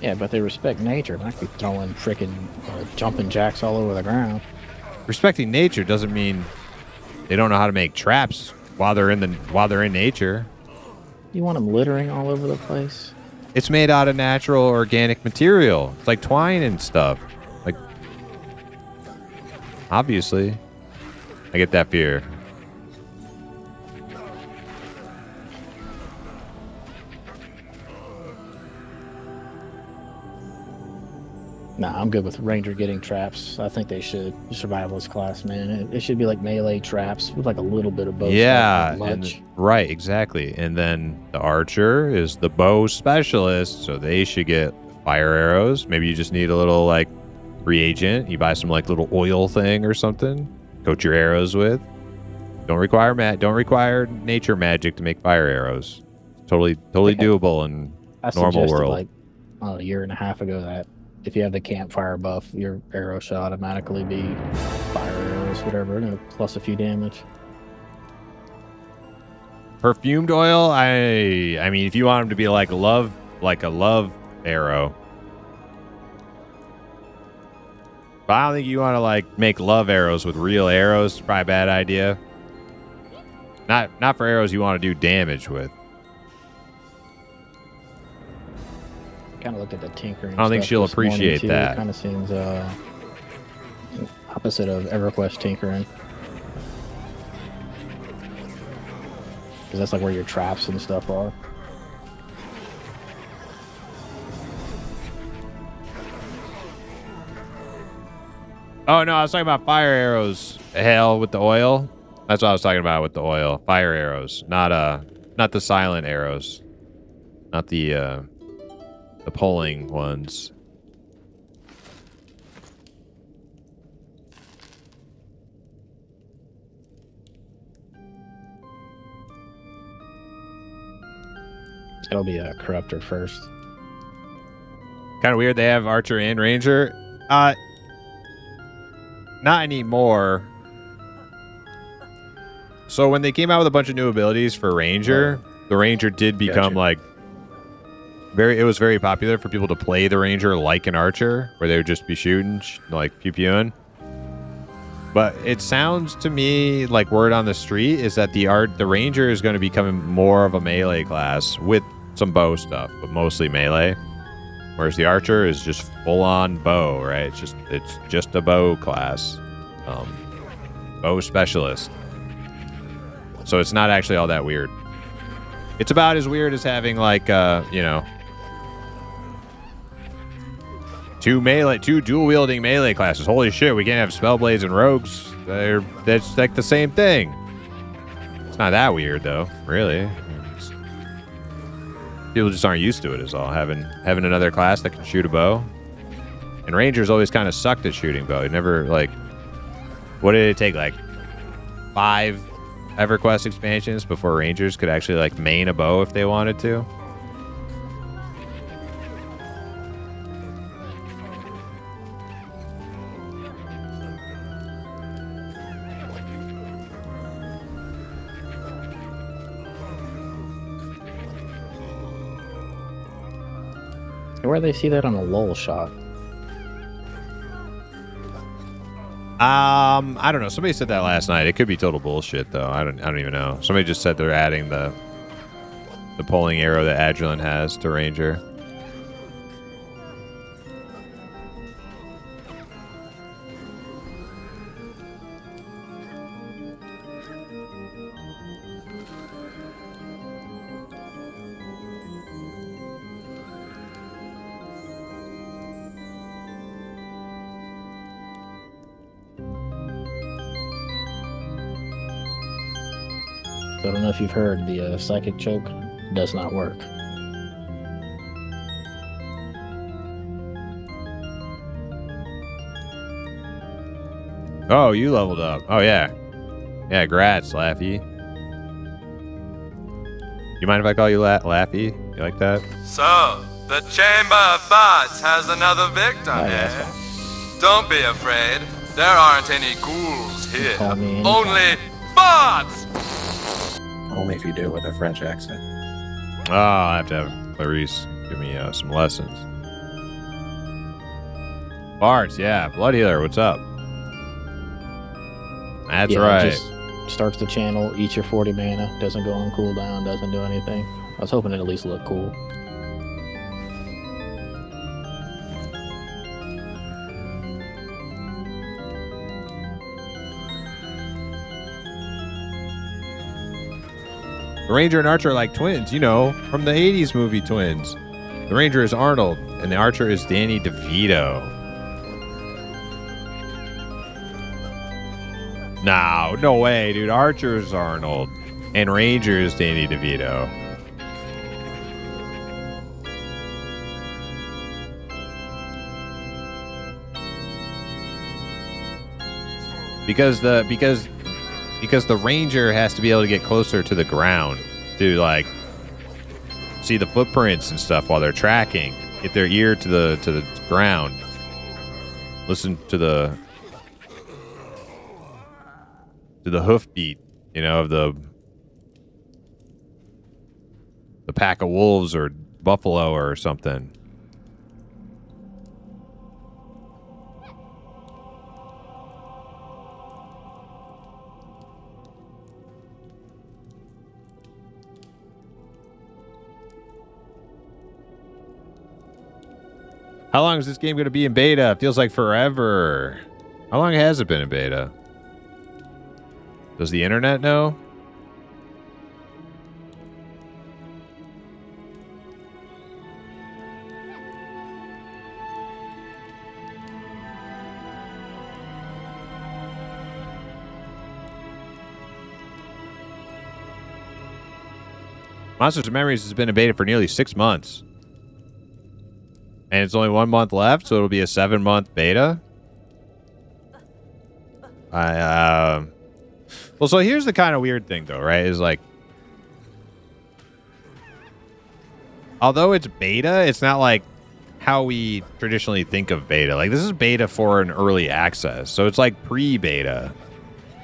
Yeah, but they respect nature. Not be throwing frickin' jumping jacks all over the ground. Respecting nature doesn't mean they don't know how to make traps while they're in nature. You want them littering all over the place? It's made out of natural organic material. It's like twine and stuff. Like, obviously, I get that fear. Nah, I'm good with Ranger getting traps. I think they should. Survivalist class, man. It should be like melee traps with like a little bit of bow. Yeah, stuff, not much. right, exactly. And then the Archer is the bow specialist, so they should get fire arrows. Maybe you just need a little like reagent. You buy some like little oil thing or something. Coat your arrows with. Don't require nature magic to make fire arrows. Totally doable in normal world. Like a year and a half ago that if you have the campfire buff, your arrow should automatically be fire arrows, whatever, and plus a few damage. Perfumed oil, I mean, if you want them to be like a love arrow, But I don't think you want to like make love arrows with real arrows. It's probably a bad idea. Not for arrows you want to do damage with. Kind of looked at the tinkering. I don't think she'll appreciate that. Kind of seems opposite of EverQuest tinkering. Because that's like where your traps and stuff are. Oh no, I was talking about fire arrows. Hell with the oil. That's what I was talking about with the oil. Fire arrows, not the silent arrows, not the pulling ones. It'll be a corruptor first. Kind of weird they have archer and ranger. Not anymore. So when they came out with a bunch of new abilities for ranger, the ranger did become like it was very popular for people to play the ranger like an archer, where they would just be shooting, like pew-pewing. But it sounds to me like word on the street is that the ranger is going to become more of a melee class with some bow stuff, but mostly melee. Whereas the archer is just full on bow, right? It's just a bow class, bow specialist. So it's not actually all that weird. It's about as weird as having like two dual wielding melee classes. Holy shit, we can't have spellblades and rogues. That's like the same thing. It's not that weird though, really. People just aren't used to it is all. Having another class that can shoot a bow. And rangers always kind of sucked at shooting bow. It never like, what did it take? Like 5 EverQuest expansions before rangers could actually like main a bow if they wanted to. Where do they see that on a lull shot? I don't know. Somebody said that last night. It could be total bullshit though. I don't even know. Somebody just said they're adding the pulling arrow that Agilent has to Ranger. So I don't know if you've heard, the psychic choke does not work. Oh, you leveled up. Oh, yeah. Yeah, grats, Laffy. You mind if I call you Laffy? You like that? So, the Chamber of Bots has another victim, Oh, yeah, eh? that's fine. Don't be afraid. There aren't any ghouls here. Call me anytime. Only bots! Only if you do it with a French accent. Oh, I have to have Clarice give me some lessons. Bards, yeah. Blood Healer, what's up? That's Yeah, right. it just starts the channel, eats your 40 mana, doesn't go on cooldown, doesn't do anything. I was hoping it at least looked cool. The Ranger and Archer are like twins, you know, from the 80s movie Twins. The Ranger is Arnold, and the Archer is Danny DeVito. No way, dude. Archer is Arnold, and Ranger is Danny DeVito. Because the Ranger has to be able to get closer to the ground to like see the footprints and stuff while they're tracking. Get their ear to the ground. Listen to the hoofbeat, you know, of the pack of wolves or buffalo or something. How long is this game going to be in beta? It feels like forever. How long has it been in beta? Does the internet know? Monsters and Memories has been in beta for nearly 6 months. And it's only 1 month left, so it'll be a 7-month beta. Well, so here's the kind of weird thing, though, right? Is like, although it's beta, it's not like how we traditionally think of beta. Like, this is beta for an early access. So it's like pre-beta.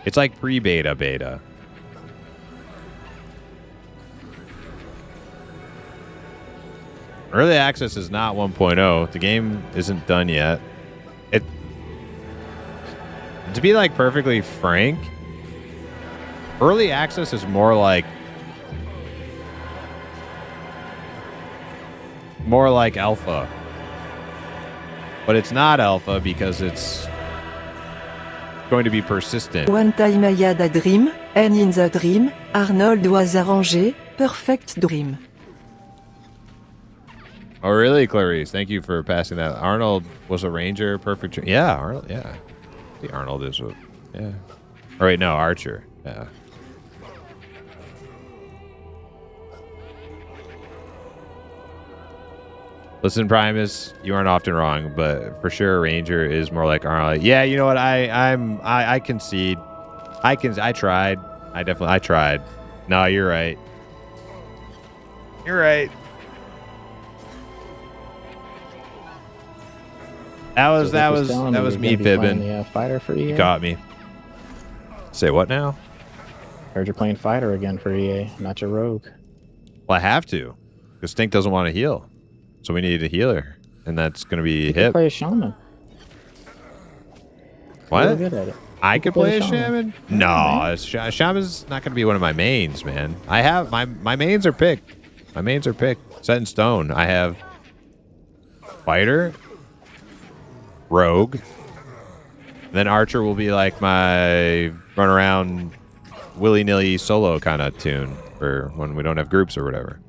It's like pre-beta beta. Early access is not 1.0. The game isn't done yet. To be like perfectly frank, early access is more like alpha. But it's not alpha because it's going to be persistent. One time I had a dream, and in the dream, Arnold was arrangé, perfect dream. Oh, really, Clarice? Thank you for passing that. Arnold was a ranger, perfect. Yeah, Arnold. Yeah, I think Arnold is. Yeah. Or wait, no, Archer. Yeah. Listen, Primus, you aren't often wrong, but for sure, Ranger is more like Arnold. Yeah, you know what? I concede. I tried. I tried. No, you're right. You're right. That was me fibbing. The fighter for EA. You got me. Say what now? Heard you're playing fighter again for EA, not your rogue. Well, I have to, because Stink doesn't want to heal, so we need a healer, and that's going to be You Hip. can play a shaman. What? You're really good at it. I could play a shaman? No, shaman's not going to be one of my mains, man. I have my mains are picked. My mains are picked, set in stone. I have fighter, rogue, and then archer will be like my run around willy-nilly solo kind of tune for when we don't have groups or whatever.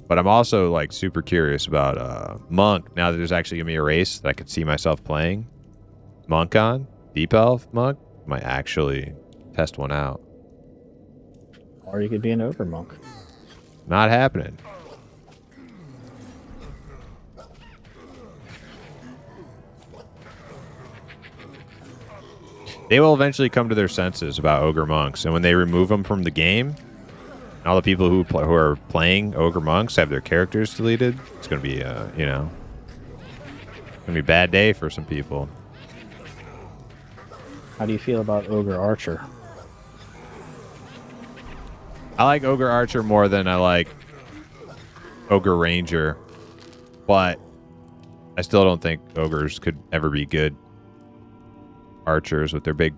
But I'm also like super curious about monk. Now that there's actually gonna be a race that I could see myself playing monk on, deep elf monk, might actually test one out. Or you could be an ogre monk. Not happening. They will eventually come to their senses about ogre monks, and when they remove them from the game, all the people who are playing ogre monks have their characters deleted. It's gonna be, gonna be a bad day for some people. How do you feel about ogre archer? I like ogre archer more than I like ogre ranger, but I still don't think ogres could ever be good archers with their big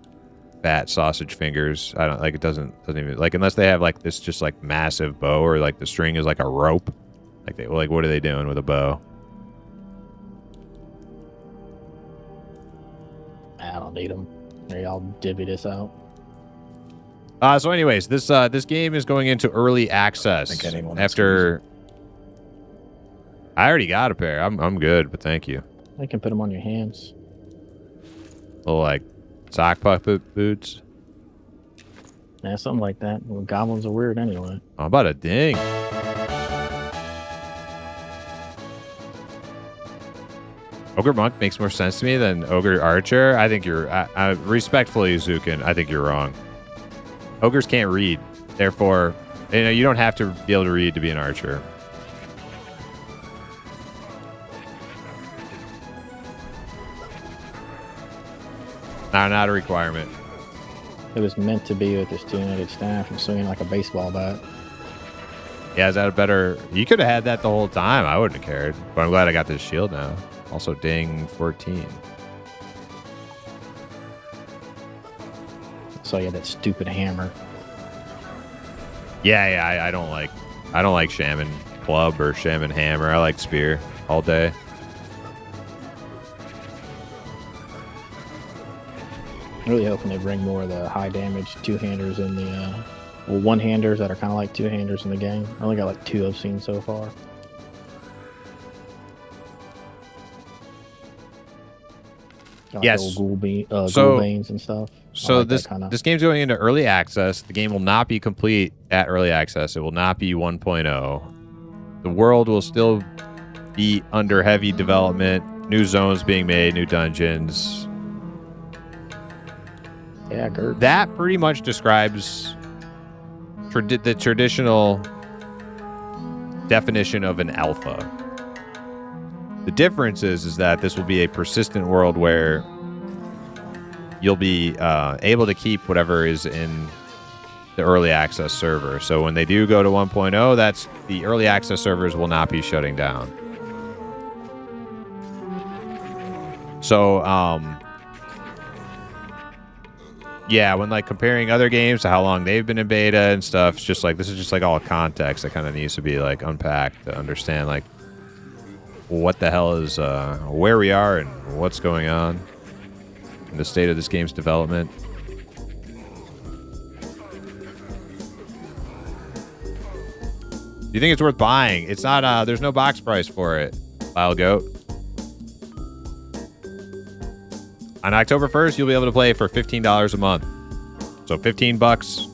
fat sausage fingers. I don't like it. Doesn't even like, unless they have like this just like massive bow, or like the string is like a rope. Like what are they doing with a bow? I don't need them. Maybe I'll divvy this out. So anyways, this game is going into early access after. I already got a pair. I'm good, but thank you. I can put them on your hands. Little like sock puppet boots. Yeah, something like that. Well, goblins are weird anyway. How about a ding? Ogre monk makes more sense to me than ogre archer. I think you're respectfully, Zukin. I think you're wrong. Ogres can't read, therefore, you don't have to be able to read to be an archer. Not a requirement. It was meant to be with this two-handed staff and swinging like a baseball bat. Yeah, is that a better... You could have had that the whole time. I wouldn't have cared. But I'm glad I got this shield now. Also, ding 14. So yeah, that stupid hammer. Yeah, I don't like shaman club or shaman hammer. I like spear all day. I'm really hoping they bring more of the high damage two-handers in the, well, one-handers that are kind of like two-handers in the game. I only got like 2 I've seen so far. Like Yes. Ghoul So- veins and stuff. I So like that this game's going into early access. The game will not be complete at early access. It will not be 1.0. The world will still be under heavy development. New zones being made, new dungeons. Yeah, Gert. That pretty much describes the traditional definition of an alpha. The difference is that this will be a persistent world where you'll be able to keep whatever is in the early access server. So when they do go to 1.0, that's the early access servers will not be shutting down. So, yeah, when like comparing other games to how long they've been in beta and stuff, it's just like this is just like all context that kind of needs to be like unpacked to understand like what the hell is where we are and what's going on in the state of this game's development. Do you think it's worth buying? It's not. There's no box price for it. Wild Goat. On October 1st, you'll be able to play for $15 a month. So $15,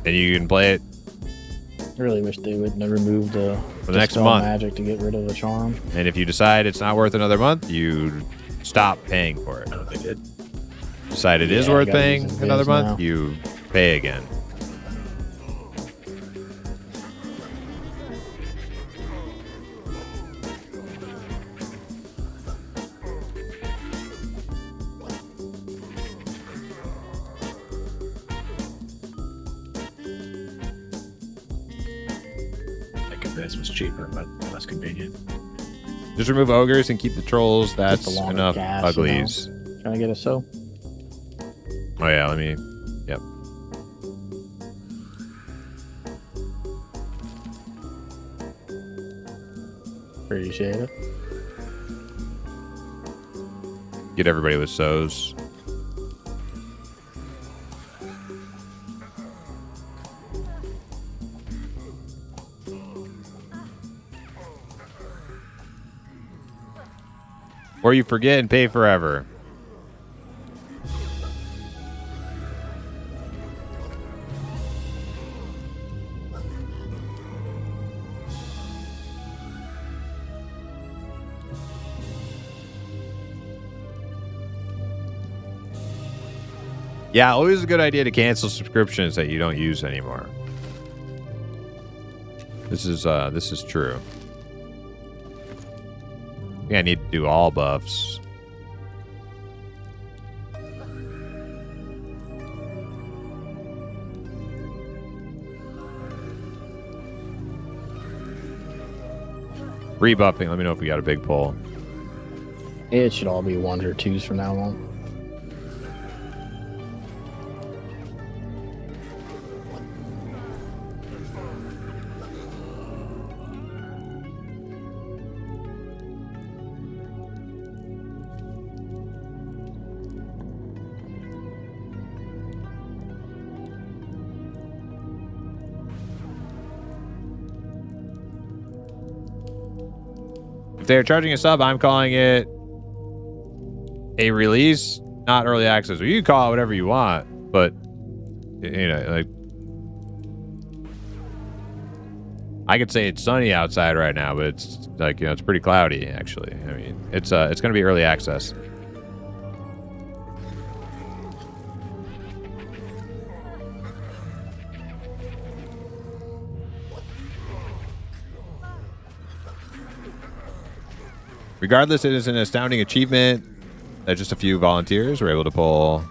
and you can play it I really wish they would remove the next dispel month. magic to get rid of the charm. And if you decide it's not worth another month, you stop paying for it. I don't think they did. Decide it is Yeah, worth you gotta paying use another Invis month, now. you pay again. I think this was cheaper, but less convenient. Just remove ogres and keep the trolls. That's a longer enough gas, uglies. Can I get a so? Oh yeah, let me. Yep. Appreciate it. Get everybody with sows. Or you forget and pay forever. Yeah, always a good idea to cancel subscriptions that you don't use anymore. This is true. Yeah, I need to do all buffs. Rebuffing. Let me know if we got a big pull. It should all be 1s or 2s from now on. If they're charging a sub, I'm calling it a release, not early access. Or you can call it whatever you want, but you know, like I could say it's sunny outside right now, but it's like, you know, it's pretty cloudy actually. I mean, it's going to be early access. Regardless, it is an astounding achievement that just a few volunteers were able to pull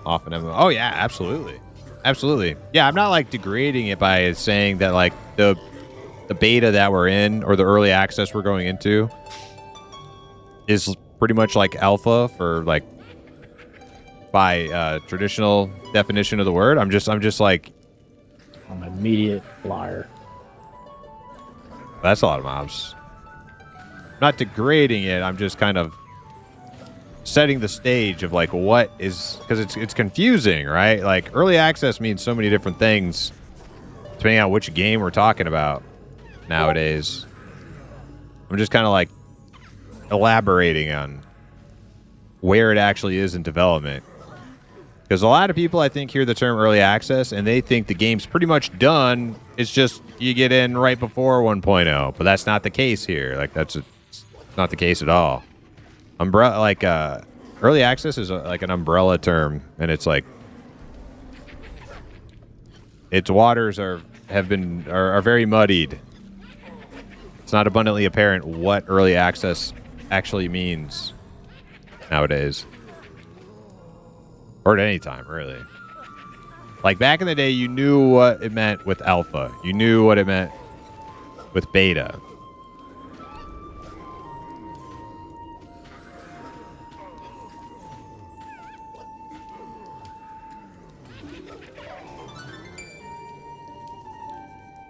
off an MMO. Oh yeah, absolutely. Absolutely. Yeah, I'm not like degrading it by saying that like the beta that we're in or the early access we're going into is pretty much like alpha for like by traditional definition of the word. I'm just like I'm an immediate liar. That's a lot of mobs. I'm not degrading it. I'm just kind of setting the stage of like what is, because it's confusing, right? Like early access means so many different things depending on which game we're talking about nowadays. I'm just kind of like elaborating on where it actually is in development. Because a lot of people, I think, hear the term early access and they think the game's pretty much done. It's just you get in right before 1.0, but that's not the case here. Like it's not the case at all. Umbrella, like early access is like an umbrella term, and it's like its waters are very muddied. It's not abundantly apparent what early access actually means nowadays. Or at any time, really. Like back in the day, you knew what it meant with alpha. You knew what it meant with beta.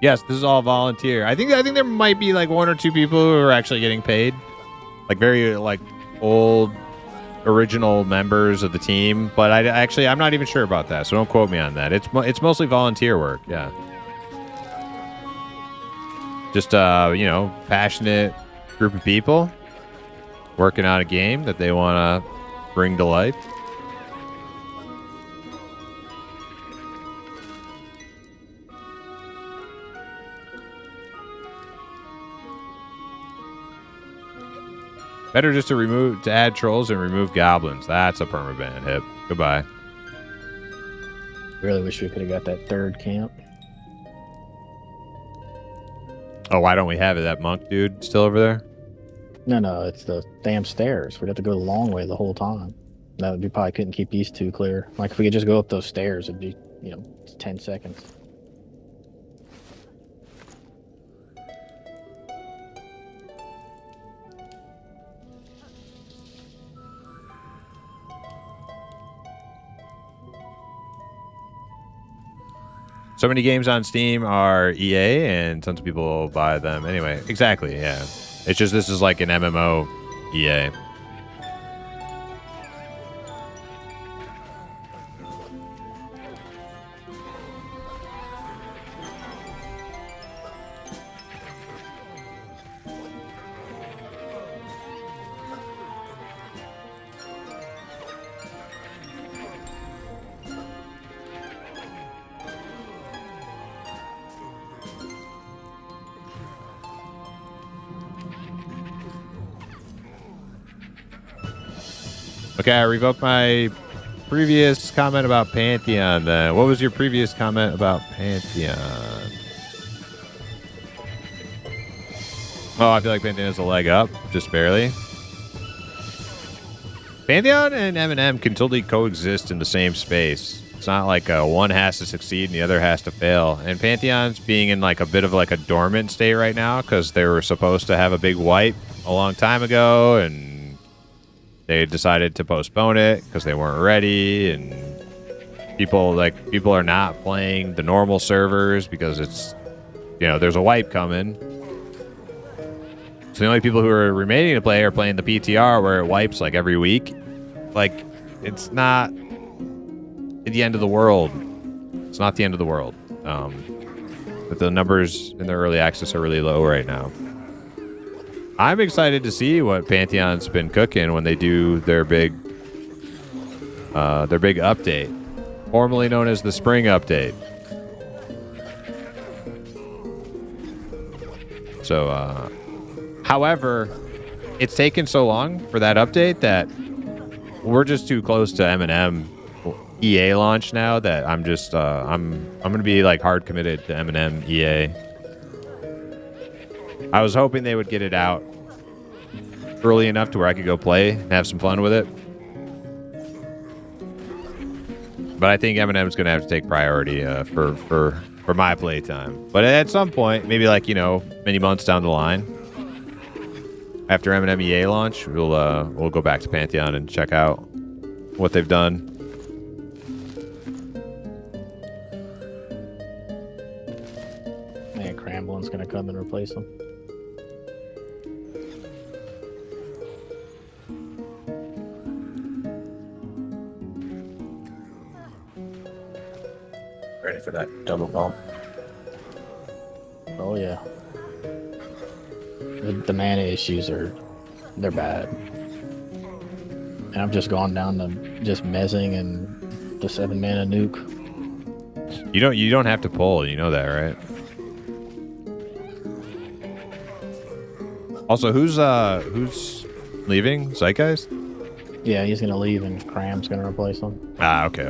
Yes, this is all volunteer. I think there might be like one or two people who are actually getting paid. Like very like old original members of the team, but I'm not even sure about that, so don't quote me on that. It's mostly volunteer work, yeah. Just passionate group of people working on a game that they want to bring to life. Better just to add trolls and remove goblins. That's a permaban hip. Goodbye. Really wish we could have got that third camp. Oh, why don't we have it? That monk dude still over there? No, it's the damn stairs. We'd have to go the long way the whole time. That would be probably couldn't keep these two clear. Like if we could just go up those stairs, it'd be 10 seconds. So many games on Steam are EA, and tons of people buy them. Anyway, exactly, yeah. It's just this is like an MMO EA. Okay, I revoked my previous comment about Pantheon then. What was your previous comment about Pantheon? Oh, I feel like Pantheon has a leg up, just barely. Pantheon and M&M can totally coexist in the same space. It's not like one has to succeed and the other has to fail. And Pantheon's being in like a bit of like a dormant state right now because they were supposed to have a big wipe a long time ago, and they decided to postpone it because they weren't ready, and people are not playing the normal servers because it's there's a wipe coming. So the only people who are remaining to play are playing the PTR where it wipes like every week. Like it's not the end of the world. It's not the end of the world. But the numbers in the early access are really low right now. I'm excited to see what Pantheon's been cooking when they do their big update, formerly known as the spring update. So, however, it's taken so long for that update that we're just too close to M&M EA launch now that I'm just I'm gonna be like hard committed to M&M EA. I was hoping they would get it out early enough to where I could go play and have some fun with it. But I think M&M's going to have to take priority for my playtime. But at some point, maybe like, many months down the line, after M&M EA launch, we'll go back to Pantheon and check out what they've done. Man, Cramblin's going to come and replace them. Ready for that double bump? Oh yeah. The mana issues they're bad. And I've just gone down to just mezzing and the 7 mana nuke. You don't have to pull, you know that, right? Also, who's leaving? Zeitgeist? Yeah, he's gonna leave and Cram's gonna replace him. Ah, okay.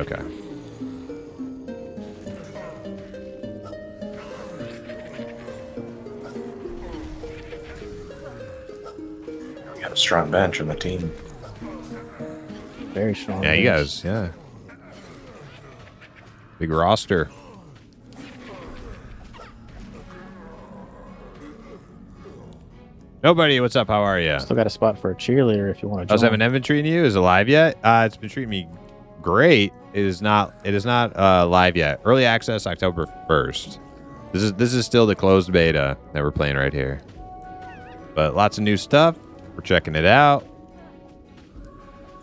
We got a strong bench on the team. Very strong. Yeah, you bench. guys, yeah. Big roster. Nobody, what's up? How are you? Still got a spot for a cheerleader if you want to join. How's Eminem treating you? Is it live yet? It's been treating me great. It is not live yet. Early access October 1st. This is still the closed beta that we're playing right here. But lots of new stuff. We're checking it out.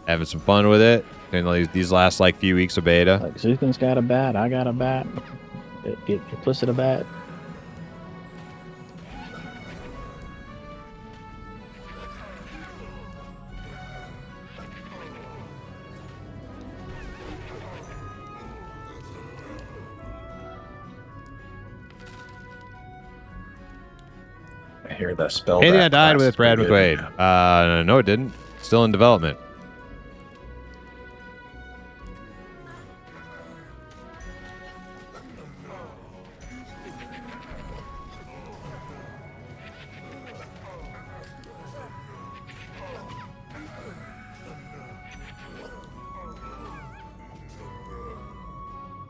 Having some fun with it. In these last like few weeks of beta. Like Zukin's got a bat, I got a bat. Get implicit a bat. I hear the spell. Hey, I died with Brad McQuaid. No, it didn't. Still in development.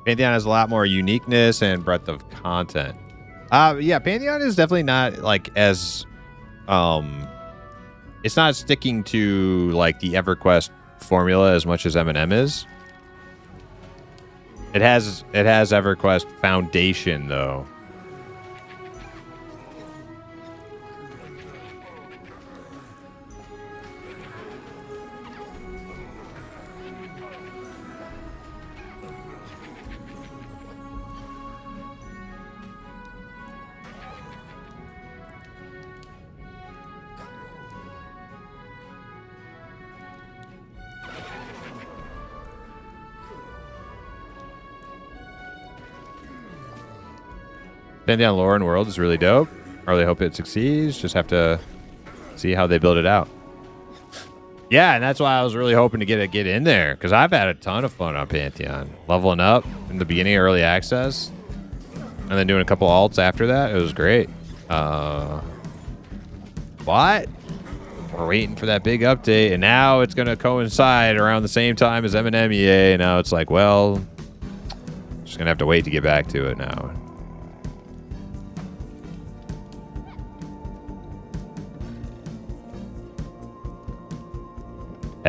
Pantheon has a lot more uniqueness and breadth of content. Yeah, Pantheon is definitely not like as it's not sticking to like the EverQuest formula as much as M&M is. It has EverQuest foundation though. Pantheon lore and world is really dope. I really hope it succeeds. Just have to see how they build it out. Yeah, and that's why I was really hoping to get in there, because I've had a ton of fun on Pantheon. Leveling up in the beginning of early access, and then doing a couple alts after that. It was great. But we're waiting for that big update, and now it's going to coincide around the same time as M&M EA. Now it's like, well, just going to have to wait to get back to it now.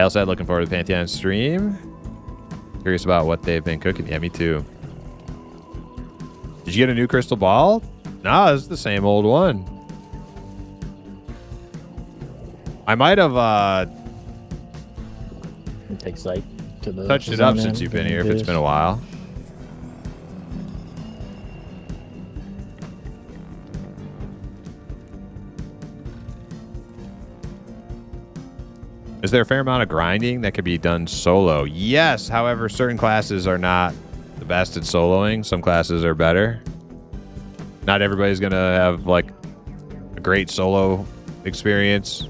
Said, looking forward to the Pantheon stream. Curious about what they've been cooking. Yeah, me too. Did you get a new crystal ball? No, it's the same old one. I might have Take sight to the touched it up since you've been here, if it's been a while. Is there a fair amount of grinding that could be done solo? Yes, however, certain classes are not the best at soloing. Some classes are better. Not everybody's going to have, like, a great solo experience.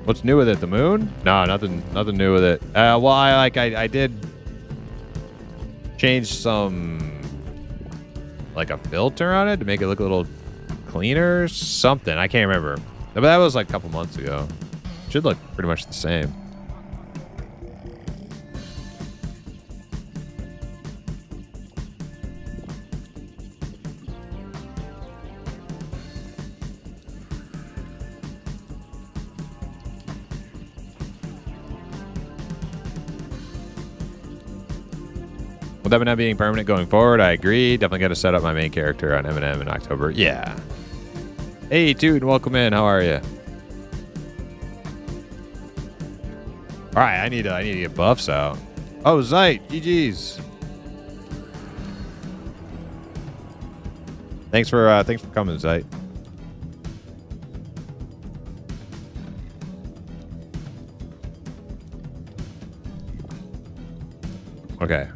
What's new with it? The moon? No, nothing new with it. Well, I did change some, like a filter on it to make it look a little cleaner, something. I can't remember. But that was like a couple months ago. Should look pretty much the same. With M&M being permanent going forward, I agree. Definitely got to set up my main character on M&M in October. Yeah. Hey, dude, welcome in. How are you? All right, I need to get buffs out. Oh, Zeit, GG's. Thanks for coming, Zeit. Okay.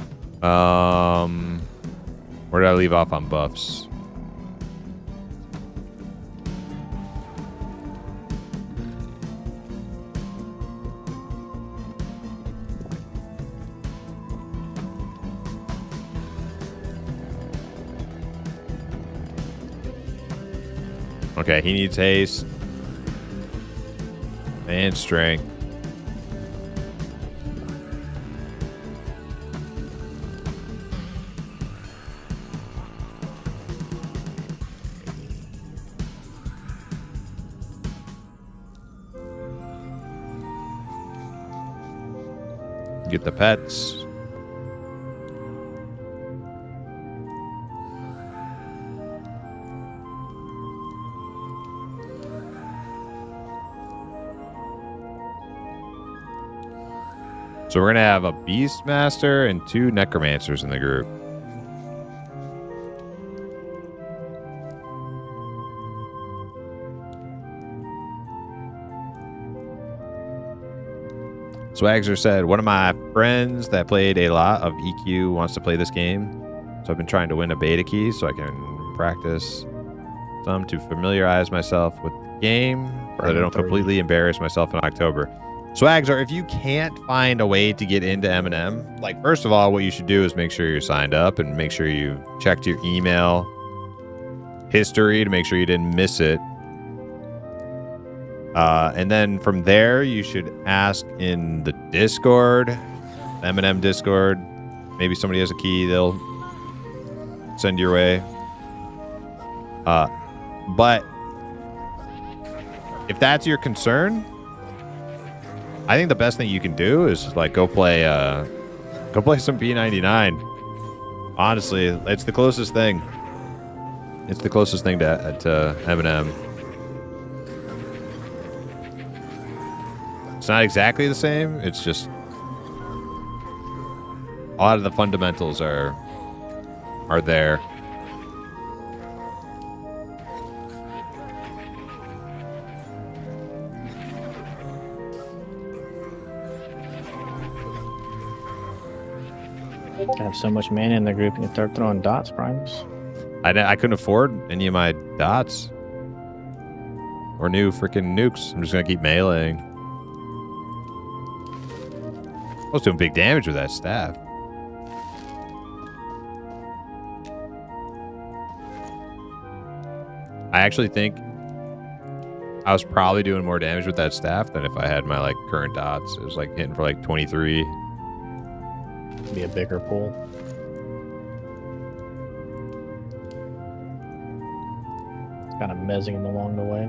Where did I leave off on buffs? Okay, he needs haste and strength. Get the pets. So we're going to have a Beastmaster and 2 Necromancers in the group. Swagzer said, one of my friends that played a lot of EQ wants to play this game. So I've been trying to win a beta key so I can practice some to familiarize myself with the game so that I don't completely embarrass myself in October. Swagzer, if you can't find a way to get into M&M, like, first of all, what you should do is make sure you're signed up and make sure you checked your email history to make sure you didn't miss it. And then from there, you should ask in the Discord, M&M Discord. Maybe somebody has a key they'll send your way. But if that's your concern, I think the best thing you can do is like go play some P99. Honestly, it's the closest thing. It's the closest thing to M&M. It's not exactly the same. It's just a lot of the fundamentals are there. I have so much mana in the group, you can start throwing dots, Primus. I couldn't afford any of my dots or new freaking nukes. I'm just gonna keep meleeing. I was doing big damage with that staff. I actually think I was probably doing more damage with that staff than if I had my like current dots. It was like hitting for like 23. Be a bigger pool. Kind of mezzing him along the way.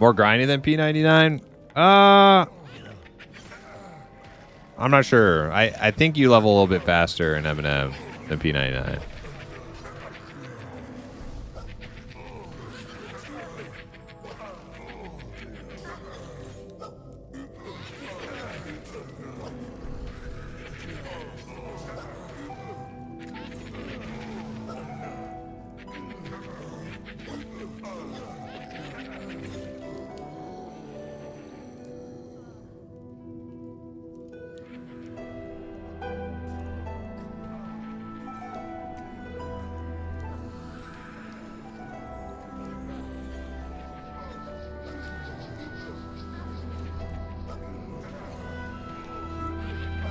More grindy than P99? I'm not sure. I think you level a little bit faster in M&M than P99.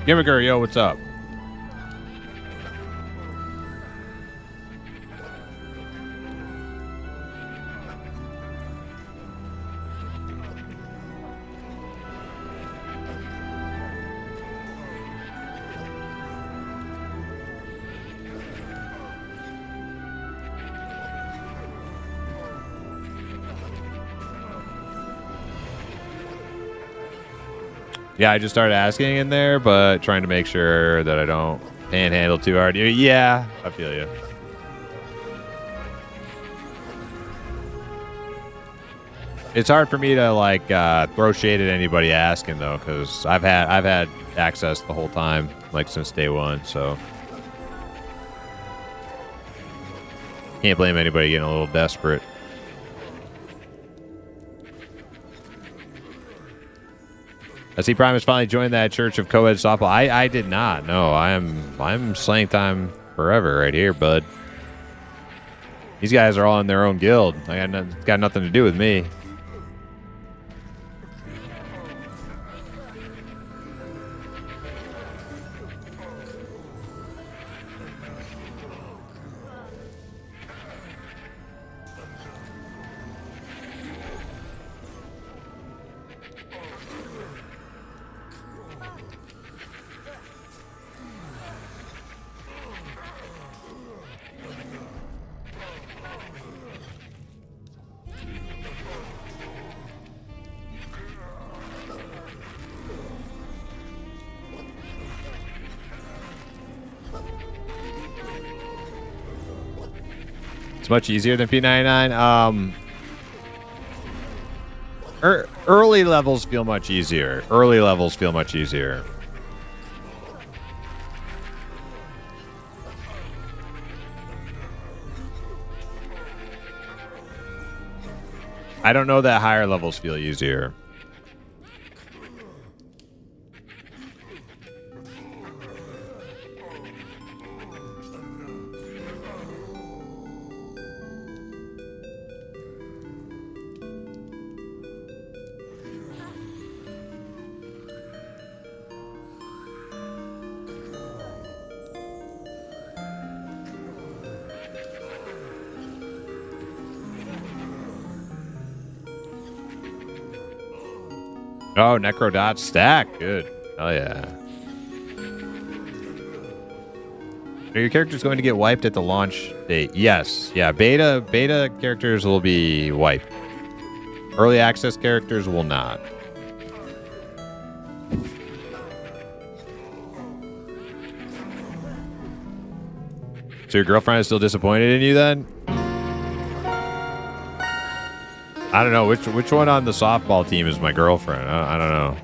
Gimmicker, yo, what's up? Yeah, I just started asking in there, but trying to make sure that I don't panhandle too hard. Yeah, I feel you. It's hard for me to like throw shade at anybody asking though, because I've had access the whole time, like since day one. So can't blame anybody getting a little desperate. I see Primus finally joined that Church of Co-ed softball. I did not. No, I'm slaying time forever right here, bud. These guys are all in their own guild. Got nothing to do with me. It's much easier than P99. Early levels feel much easier. Early levels feel much easier. I don't know that higher levels feel easier. Oh, Necrodot stack. Good. Oh, yeah. Are your characters going to get wiped at the launch date? Yes. Yeah, beta characters will be wiped. Early access characters will not. So your girlfriend is still disappointed in you then? I don't know which one on the softball team is my girlfriend. I don't know.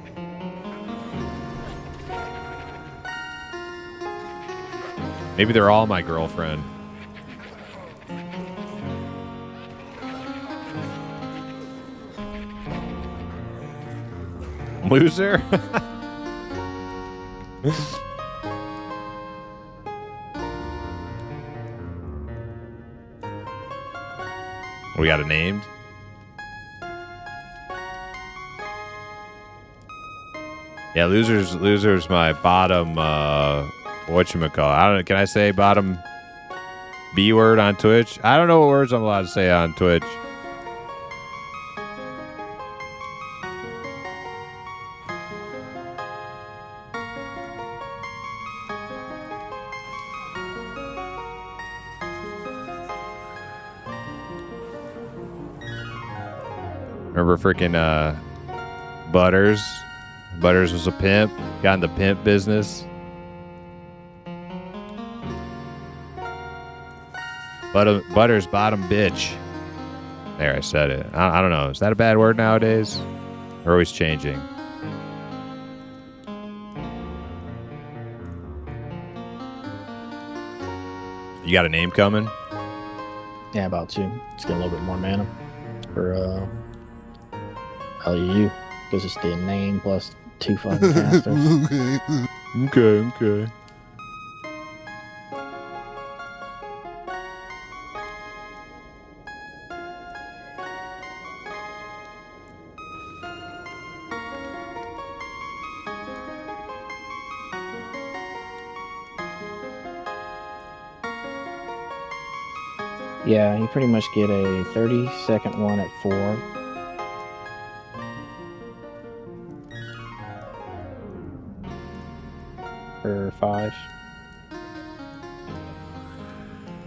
Maybe they're all my girlfriend. Loser? We got it named. Yeah, loser's my bottom whatchamacallit. I don't know, can I say bottom B word on Twitch? I don't know what words I'm allowed to say on Twitch. Remember freaking Butters? Butters was a pimp. Got in the pimp business. Butters bottom bitch. There, I said it. I don't know. Is that a bad word nowadays? They're always changing. You got a name coming? Yeah, about to. Let's get a little bit more mana for LUU. Because it's the name plus 2 fucking casters. Okay. Yeah, you pretty much get a 30-second one at 4. For 5.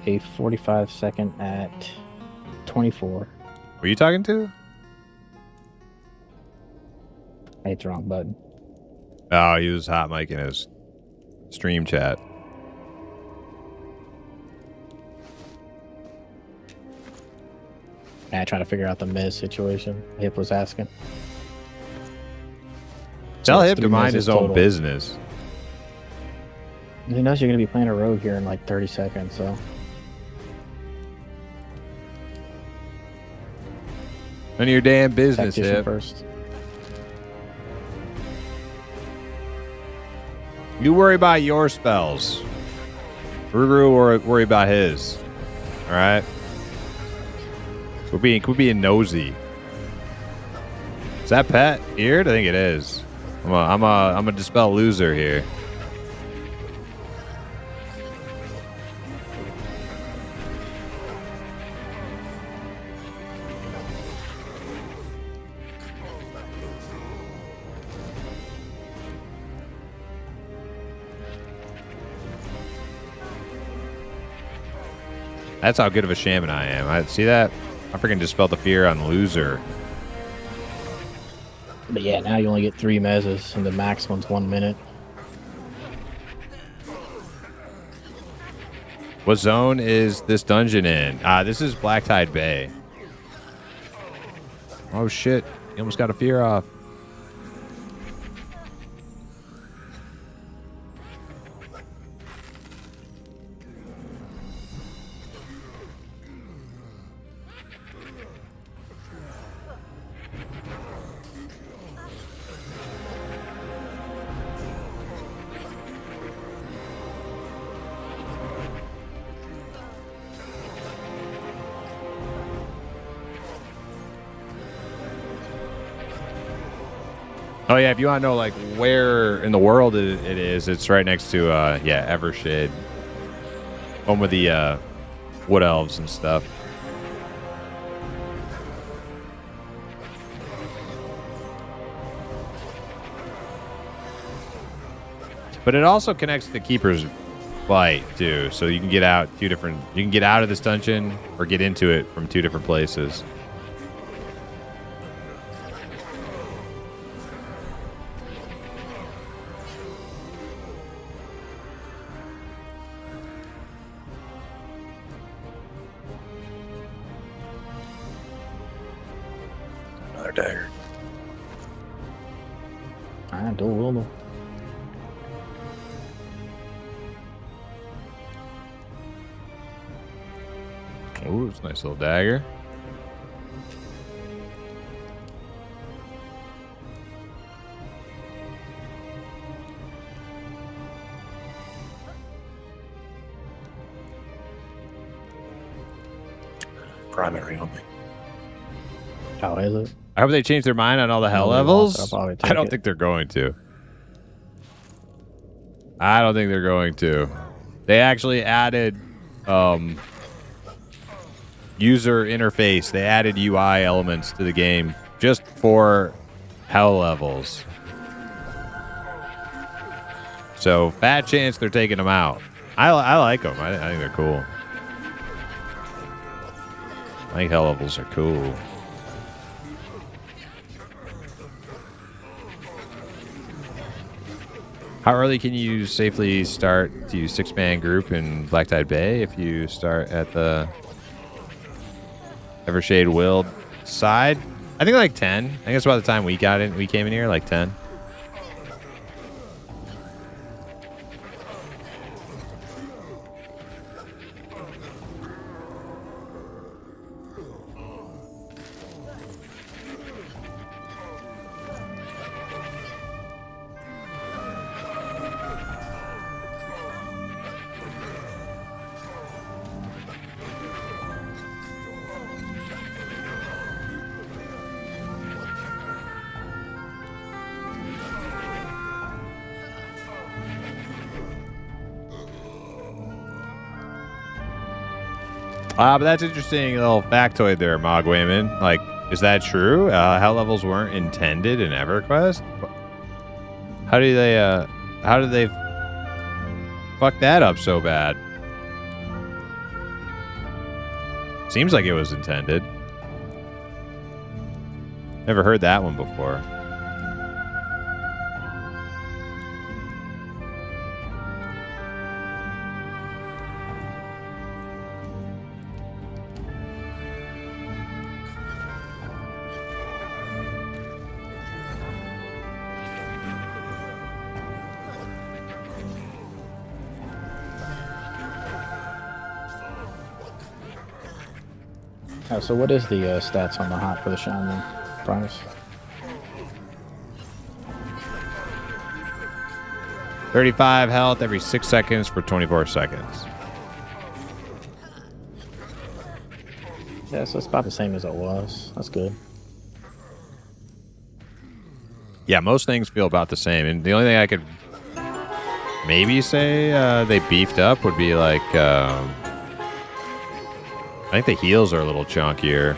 A 45-second at 24. Were you talking to? I hit the wrong button. Oh, he was hot micing his stream chat. Yeah, trying to figure out the Miz situation. Hip was asking. Tell it's him to 3 mind misses his own total. business. He knows you're going to be playing a rogue here in like 30 seconds, so. None of your damn business, Tactician Hip. first. You worry about your spells. Ruru worry about his. All right. Quit being nosy. Is that Pet here? I think it is. I'm a dispel loser here. That's how good of a shaman I am. I see that. I freaking dispelled the fear on loser. But yeah, now you only get 3 mezzes, and the max one's 1 minute. What zone is this dungeon in? This is Black Tide Bay. Oh shit! You almost got a fear off. Oh yeah, if you want to know like where in the world it is, it's right next to Evershade, home with the wood elves and stuff. But it also connects to Keeper's Bite too, so you can get out You can get out of this dungeon or get into it from 2 different places. Another dagger. Alright, dual wield. Ooh, it's a nice little dagger. Primary only. How is it? I hope they change their mind on all the hell No, they won't, levels. so I'll probably take I don't it. think they're going to. I don't think they're going to. They actually added user interface. They added UI elements to the game just for hell levels. So fat chance they're taking them out. I like them. I think they're cool. I think hell levels are cool. How early can you safely start to 6-man group in Black Tide Bay if you start at the Evershade Wild side? I think like 10. I think that's about the time we came in here, like 10. But that's interesting little factoid there, Mogwayman. Like, is that true? Hell levels weren't intended in EverQuest? How did they fuck that up so bad? Seems like it was intended. Never heard that one before. Oh, so what is the stats on the hot for the shaman price? 35 health every 6 seconds for 24 seconds. Yeah, so it's about the same as it was. That's good. Yeah, most things feel about the same. And the only thing I could maybe say they beefed up would be like, I think the heals are a little chunkier,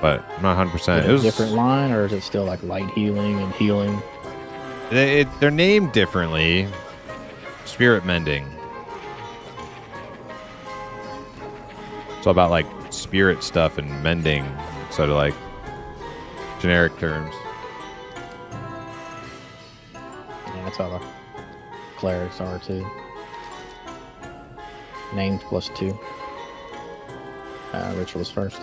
but I'm not 100%. Is it a different line, or is it still like light healing and healing? They're named differently. Spirit mending. It's all about like spirit stuff and mending instead of like generic terms. Yeah, that's how the clerics are too. Named +2. Rituals first.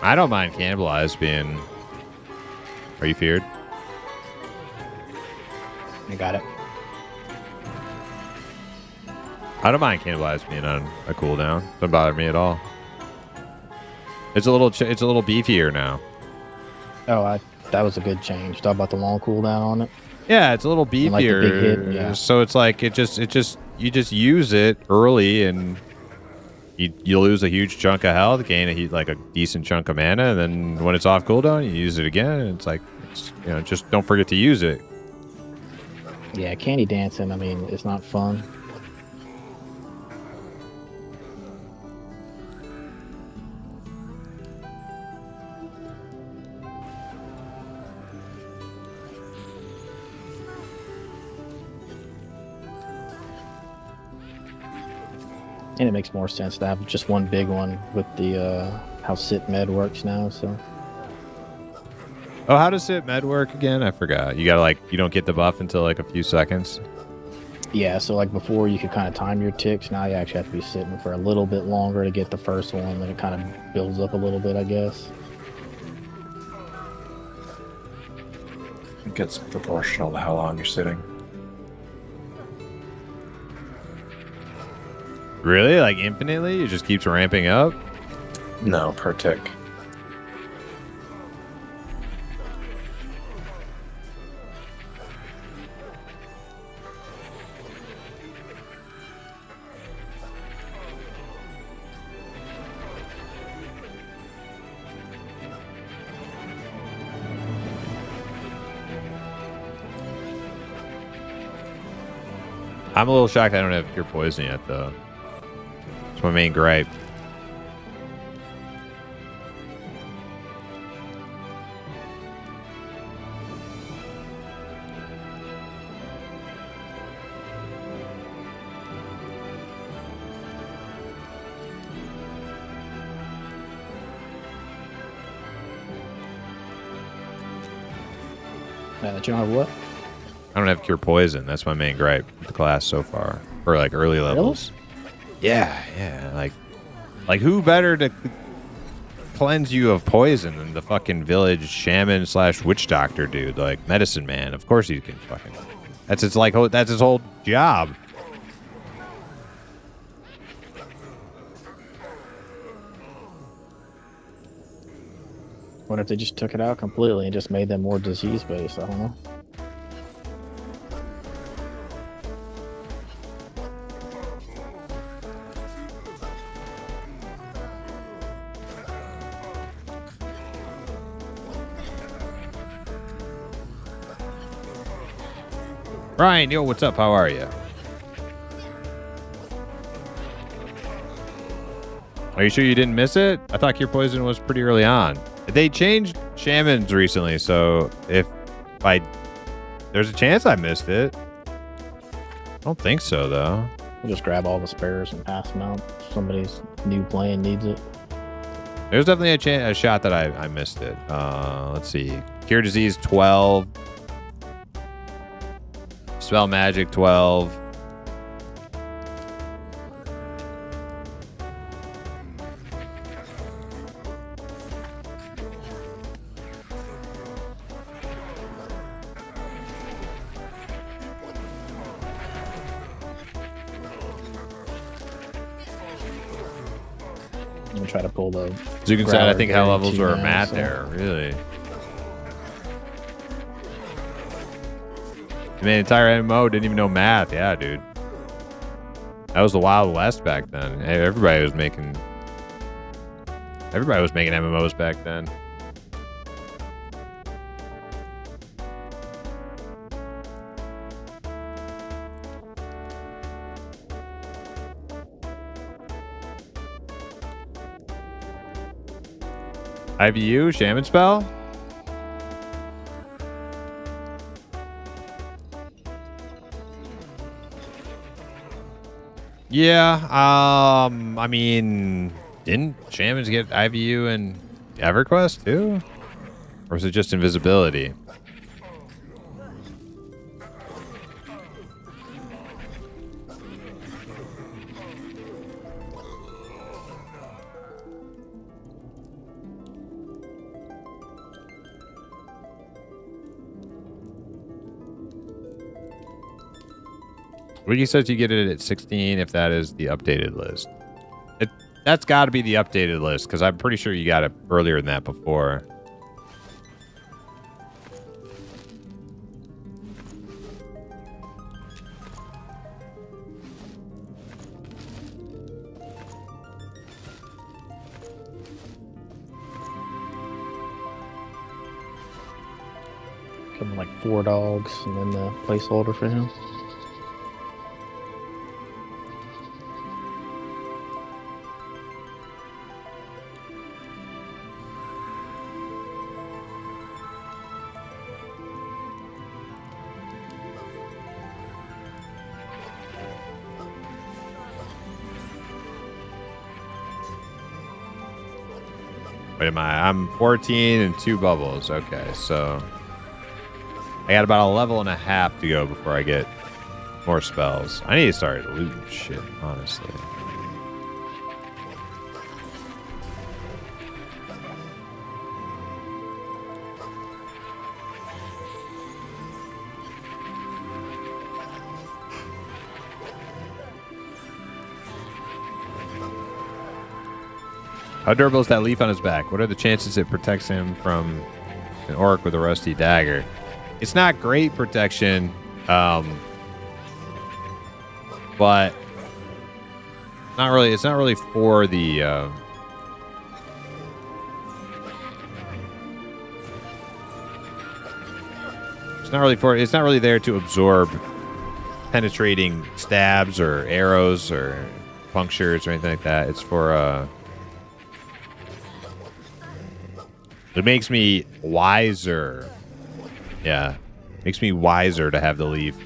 I don't mind cannibalize being. Are you feared? I got it. I don't mind cannibalize being on a cooldown. Doesn't bother me at all. It's a little beefier now. Oh, that was a good change. Talk about the long cooldown on it. Yeah, it's a little beefier. Like the big hit, yeah. So it's like you just use it early and you lose a huge chunk of health, gain a decent chunk of mana, and then when it's off cooldown, you use it again, and it's like, just don't forget to use it. Yeah, candy dancing, I mean, it's not fun. And it makes more sense to have just one big one with the how sit med works now. So. Oh, how does sit med work again? I forgot. You gotta you don't get the buff until like a few seconds. Yeah, so like before you could kind of time your ticks. Now you actually have to be sitting for a little bit longer to get the first one. Then it kind of builds up a little bit, I guess. It gets proportional to how long you're sitting. Really? Like infinitely? It just keeps ramping up? No, per tick. I'm a little shocked I don't have pure poison yet, though. That's my main gripe. That you don't have what? I don't have cure poison. That's my main gripe with the class so far. For like early levels. Yeah. Like who better to cleanse you of poison than the fucking village shaman / witch doctor dude, like medicine man. Of course he can fucking. That's his whole job. What if they just took it out completely and just made them more disease based? I don't know. Ryan, yo, what's up? How are you? Are you sure you didn't miss it? I thought cure poison was pretty early on. They changed shamans recently, so there's a chance I missed it. I don't think so, though. We'll just grab all the spares and pass them out. If somebody's new playing needs it. There's definitely a shot that I missed it. Let's see. Cure disease 12. Spell magic 12. I'm gonna try to pull the. As you can say, I think hell Growler levels guarantee were now, mad so- there. Really. Man, the entire MMO didn't even know math. Yeah, dude. That was the Wild West back then. Hey, everybody was making MMOs back then. IVU, Shaman Spell? Yeah, I mean, didn't Shamans get IVU and EverQuest too? Or was it just invisibility? Wiki says you get it at 16 if that is the updated list. That's got to be the updated list because I'm pretty sure you got it earlier than that before. Give him like 4 dogs and then the placeholder for him. Wait, I'm 14 and 2 bubbles. Okay, so I got about a level and a half to go before I get more spells. I need to start looting shit, honestly. How durable is that leaf on his back? What are the chances it protects him from an orc with a rusty dagger? It's not great protection, but not really. It's not really for the. It's not really for. It's not really there to absorb penetrating stabs or arrows or punctures or anything like that. It's for. It makes me wiser. Yeah. Makes me wiser to have the leaf.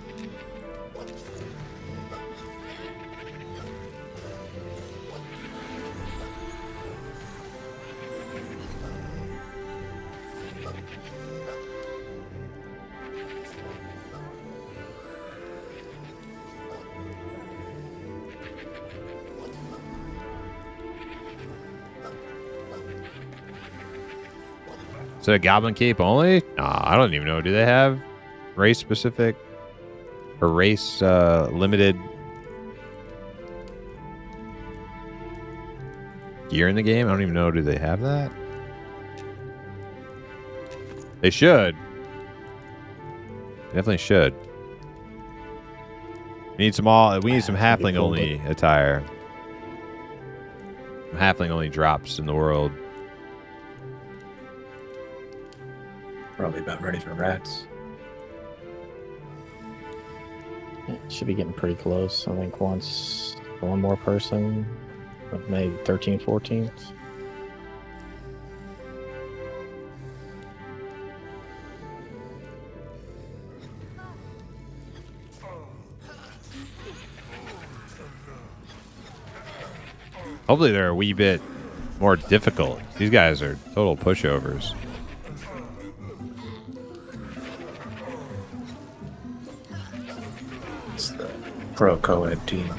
Is it a Goblin Cape only? Nah, I don't even know. Do they have race specific or race limited gear in the game? I don't even know. Do they have that? They should. Definitely should. We need some halfling only attire. Halfling only drops in the world. Probably about ready for rats. It should be getting pretty close. I think once one more person, maybe 13, 14. Hopefully they're a wee bit more difficult. These guys are total pushovers. It's the pro co-ed team.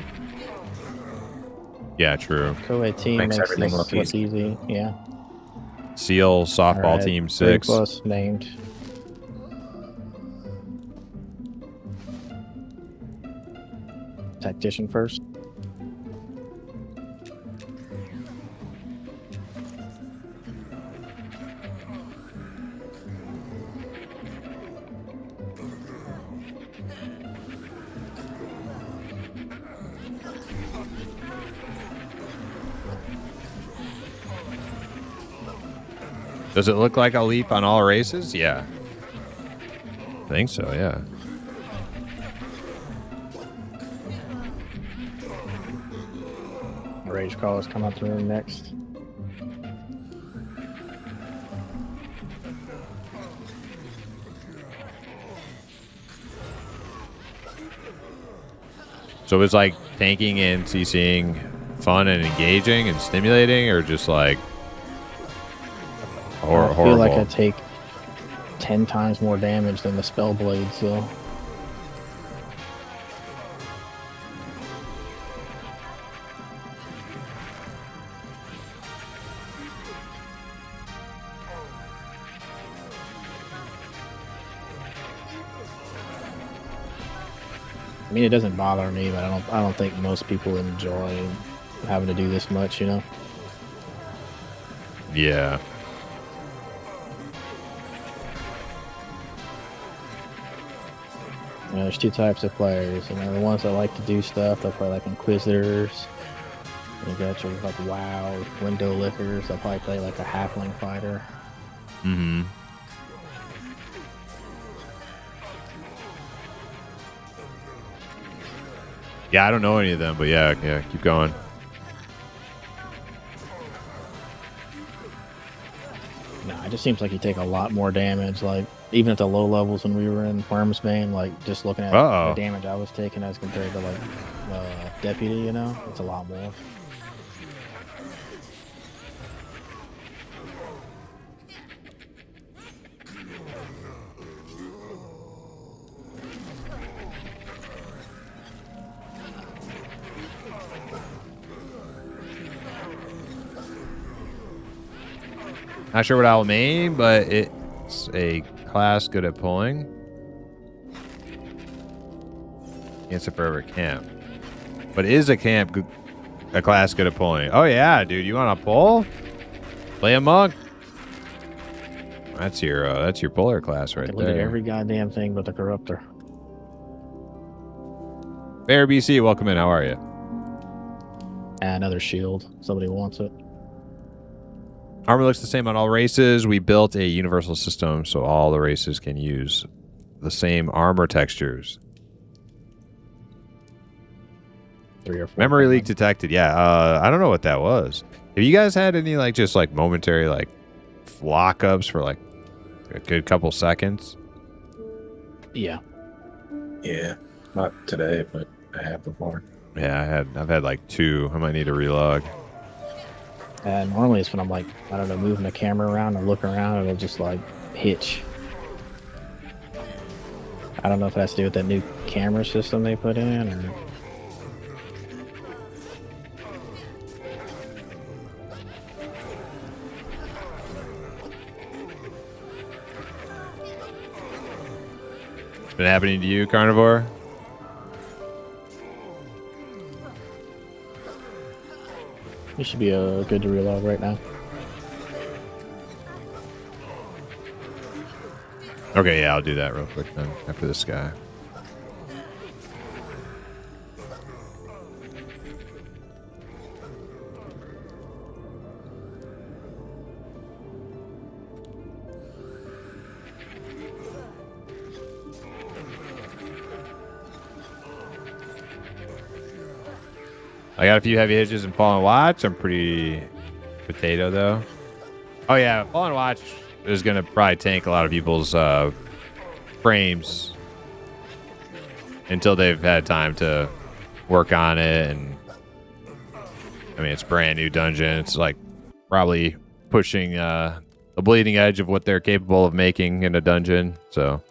Yeah, true. Co-ed team Makes makes everything this look easy. Yeah. Seal softball Alright, team 3 6. plus named. Tactician first. Does it look like a leap on all races? Yeah. I think so, yeah. Rage callers come out the room next. So it's like tanking and CCing fun and engaging and stimulating, or just like I feel like I take 10 times more damage than the spell blades, so. I mean, it doesn't bother me, but I don't think most people enjoy having to do this much, you know? Yeah. You know, there's two types of players. You know, the ones that like to do stuff, they'll play like Inquisitors. You got your like WoW, Window Lickers. They'll probably play like a Halfling Fighter. Mm-hmm. Yeah, I don't know any of them, but yeah, keep going. No, it just seems like you take a lot more damage. Like even at the low levels when we were in Wormsbane, like just looking at the damage I was taking as compared to like Deputy, you know, it's a lot more. Not sure what I'll main, but it's a class good at pulling. It's a forever camp. But is a class good at pulling? Oh yeah, dude. You want to pull? Play a monk. That's your puller class right Look there. at every goddamn thing but the corruptor. Bear BC, welcome in. How are you? Another shield. Somebody wants it. Armor looks the same on all races. We built a universal system so all the races can use the same armor textures. 3 or 4. Memory leak detected. Yeah, I don't know what that was. Have you guys had any like just like momentary like lockups for like a good couple seconds? Yeah. Yeah, not today, but I have before. Yeah, I've had like 2. I might need to relog. Normally it's when I'm like, I don't know, moving the camera around and looking around, it'll just like hitch. I don't know if it has to do with that new camera system they put in or. It's been happening to you, Carnivore? You should be good to relog right now. Okay, yeah, I'll do that real quick then after this guy. I got a few heavy hitches in Fallen Watch. I'm pretty potato though. Oh yeah, Fallen Watch is gonna probably tank a lot of people's frames until they've had time to work on it. And I mean, it's a brand new dungeon. It's like probably pushing the bleeding edge of what they're capable of making in a dungeon. So.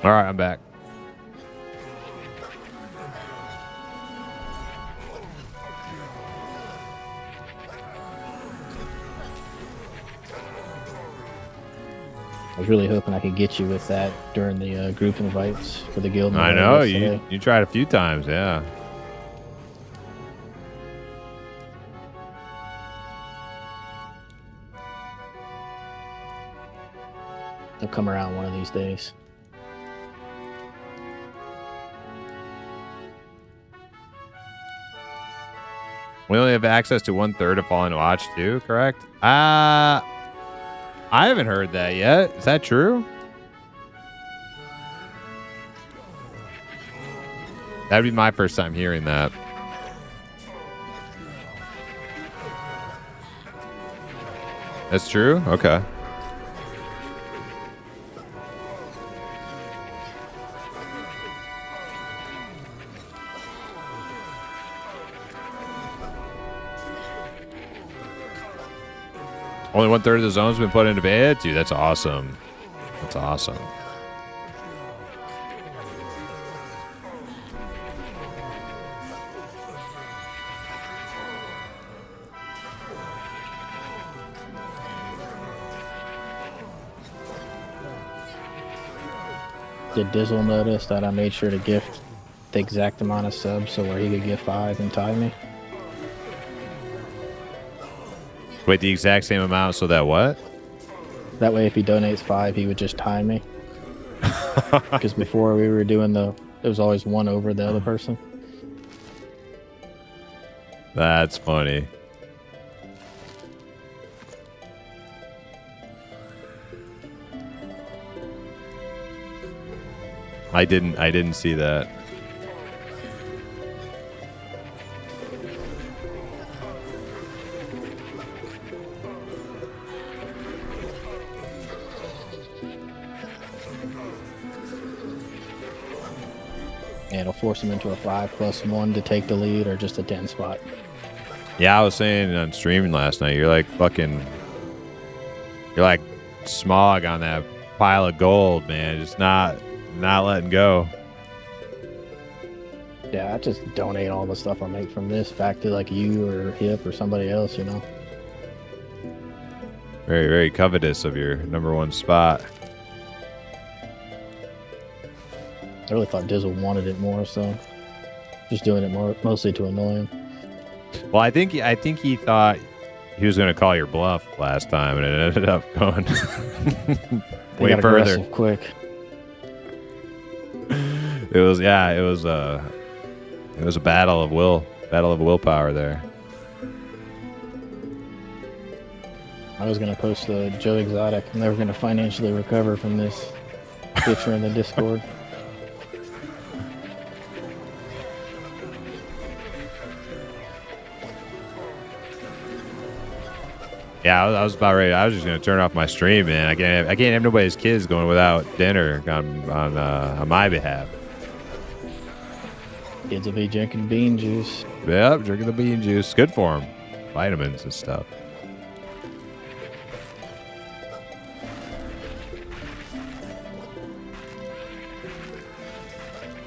All right, I'm back. I was really hoping I could get you with that during the group invites for the guild. I know you tried a few times, yeah. They'll come around one of these days. We only have access to 1/3 of Fallen Watch too, correct? I haven't heard that yet. Is that true? That'd be my first time hearing that. That's true? Okay. Only 1/3 of the zone's been put into beta? Dude, that's awesome. That's awesome. Did Dizzle notice that I made sure to gift the exact amount of subs so where he could get 5 and tie me? Wait, the exact same amount so that what? That way if he donates 5, he would just tie me. Because before we were doing it was always one over the other person. That's funny. I didn't see that. And it'll force him into a 5+1 to take the lead or just a 10 spot. Yeah, I was saying on streaming last night, you're like smog on that pile of gold, man. Just not letting go. Yeah, I just donate all the stuff I make from this back to like you or Hip or somebody else, you know. Very, very covetous of your #1 spot. I really thought Dizzle wanted it more, so just doing it mostly to annoy him. Well, I think he thought he was going to call your bluff last time, and it ended up going way further. Quick. It was a battle of willpower there. I was gonna post the Joe Exotic. I'm never gonna financially recover from this picture in the Discord. Yeah, I was about ready. I was just gonna turn off my stream, man. I can't have nobody's kids going without dinner on my behalf. Kids will be drinking bean juice. Yep, drinking the bean juice. Good for them. Vitamins and stuff.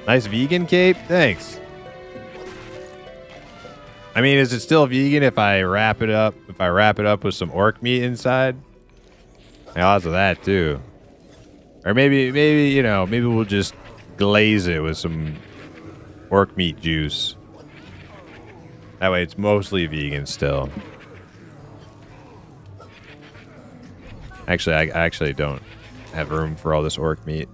Nice vegan cape. Thanks. I mean, is it still vegan if I wrap it up? If I wrap it up with some orc meat inside? Yeah, lots of that too. Or maybe we'll just glaze it with some orc meat juice. That way, it's mostly vegan still. Actually, I actually don't have room for all this orc meat.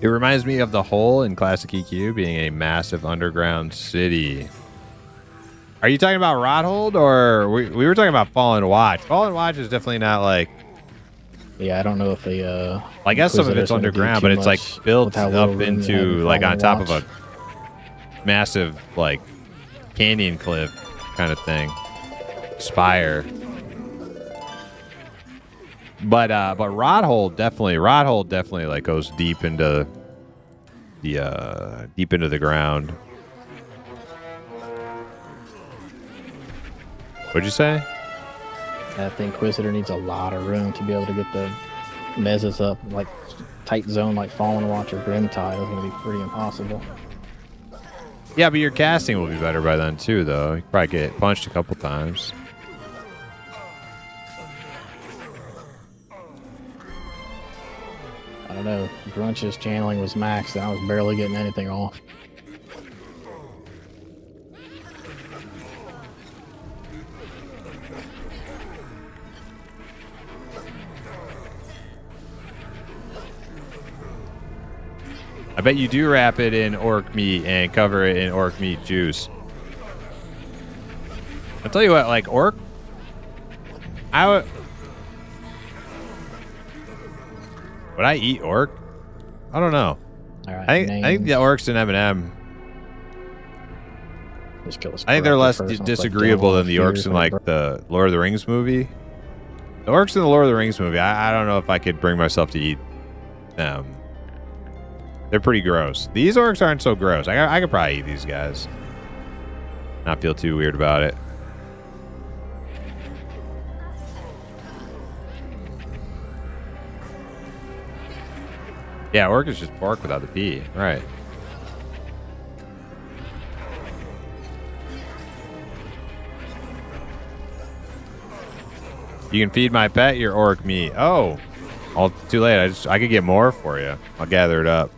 It reminds me of the Hole in Classic EQ being a massive underground city. Are you talking about Rothold, or we were talking about Fallen Watch? Fallen Watch is definitely not like... Yeah, I don't know if they... I guess some of it's underground, but it's like built up into, like on top of a... massive like canyon cliff kind of thing, spire. But Rot definitely like goes deep into the ground. What'd you say? I think Inquisitor needs a lot of room to be able to get the mezzas up. Like tight zone like Fallen Watch or Grimtide is going to be pretty impossible. Yeah, but your casting will be better by then too, though. You probably get punched a couple times. I don't know. Grunch's channeling was maxed and I was barely getting anything off. I bet you do wrap it in orc meat and cover it in orc meat juice. I'll tell you what, like orc, would I eat orc? I don't know. All right, I think the orcs in M&M, I think they're less disagreeable than the orcs in like the Lord of the Rings movie. The orcs in the Lord of the Rings movie, I don't know if I could bring myself to eat them. They're pretty gross. These orcs aren't so gross. I could probably eat these guys. Not feel too weird about it. Yeah, orc is just pork without the P. Right. You can feed my pet your orc meat. Oh. All too late. I could get more for you. I'll gather it up.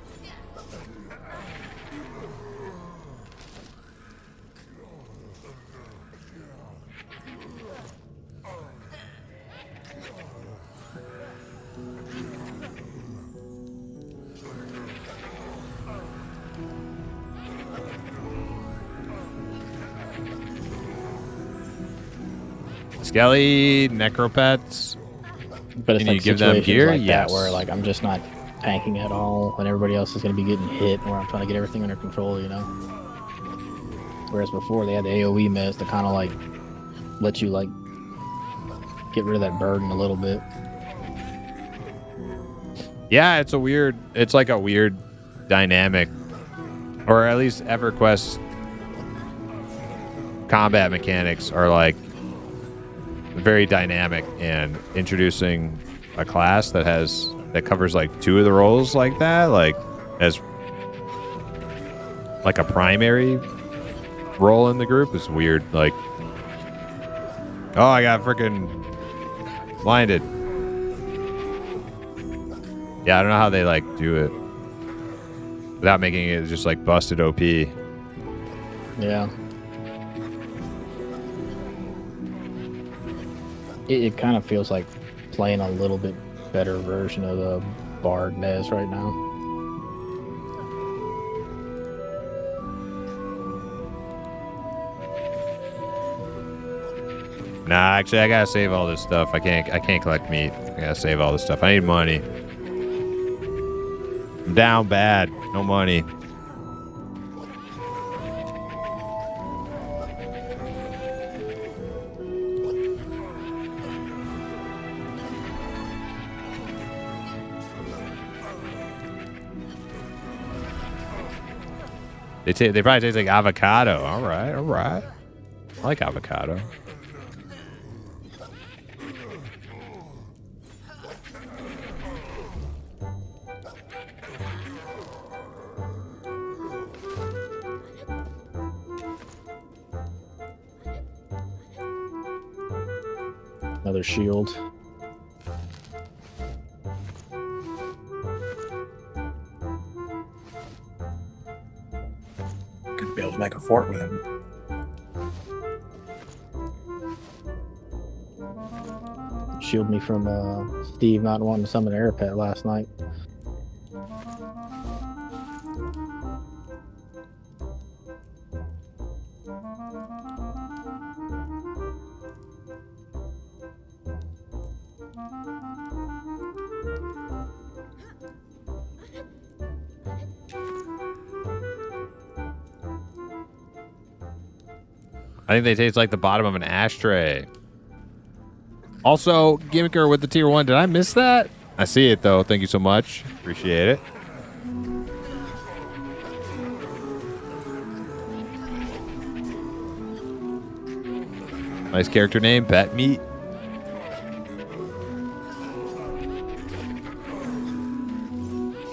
Skelly, necropets. But it's Can like you give them gear? like Yes. that where like I'm just not tanking at all, and everybody else is going to be getting hit, where I'm trying to get everything under control, you know. Whereas before they had the AOE mez to kind of like let you like get rid of that burden a little bit. Yeah, it's like a weird dynamic, or at least EverQuest combat mechanics are like very dynamic, and introducing a class that covers like two of the roles like that, like as like a primary role in the group is weird. Like, oh, I got freaking blinded. Yeah, I don't know how they like do it without making it just like busted OP. Yeah. It kind of feels like playing a little bit better version of the Bard Mez right now. Nah, actually, I gotta save all this stuff. I can't collect meat. I gotta save all this stuff. I need money. I'm down bad. No money. They probably taste like avocado. All right. I like avocado. Another shield. Could be able to make a fort with him. Shield me from Steve not wanting to summon Air Pet last night. I think they taste like the bottom of an ashtray. Also, Gimmicker with the tier 1. Did I miss that? I see it, though. Thank you so much. Appreciate it. Nice character name, Pet Meat.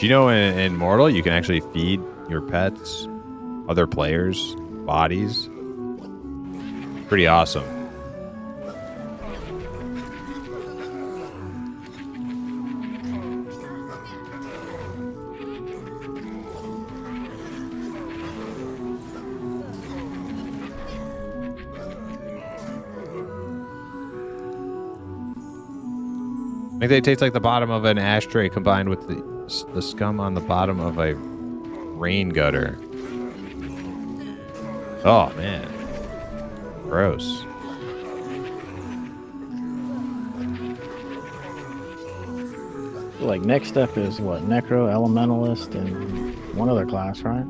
Do you know in Mortal you can actually feed your pets other players' bodies? Pretty awesome. I think they taste like the bottom of an ashtray combined with the scum on the bottom of a rain gutter. Oh, man. Gross. Like, next up is what? Necro, Elementalist, and one other class, right?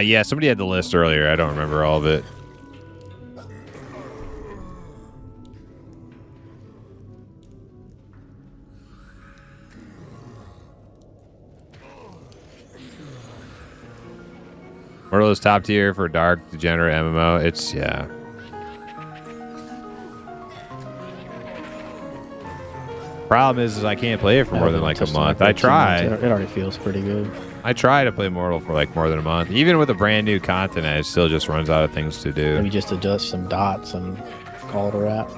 Yeah, somebody had the list earlier. I don't remember all of it. Mortal is top tier for dark degenerate MMO. It's, yeah. Problem is I can't play it for more than like a month. I try. It already feels pretty good. I try to play Mortal for like more than a month. Even with a brand new content, it still just runs out of things to do. Maybe just adjust some dots and call it a wrap.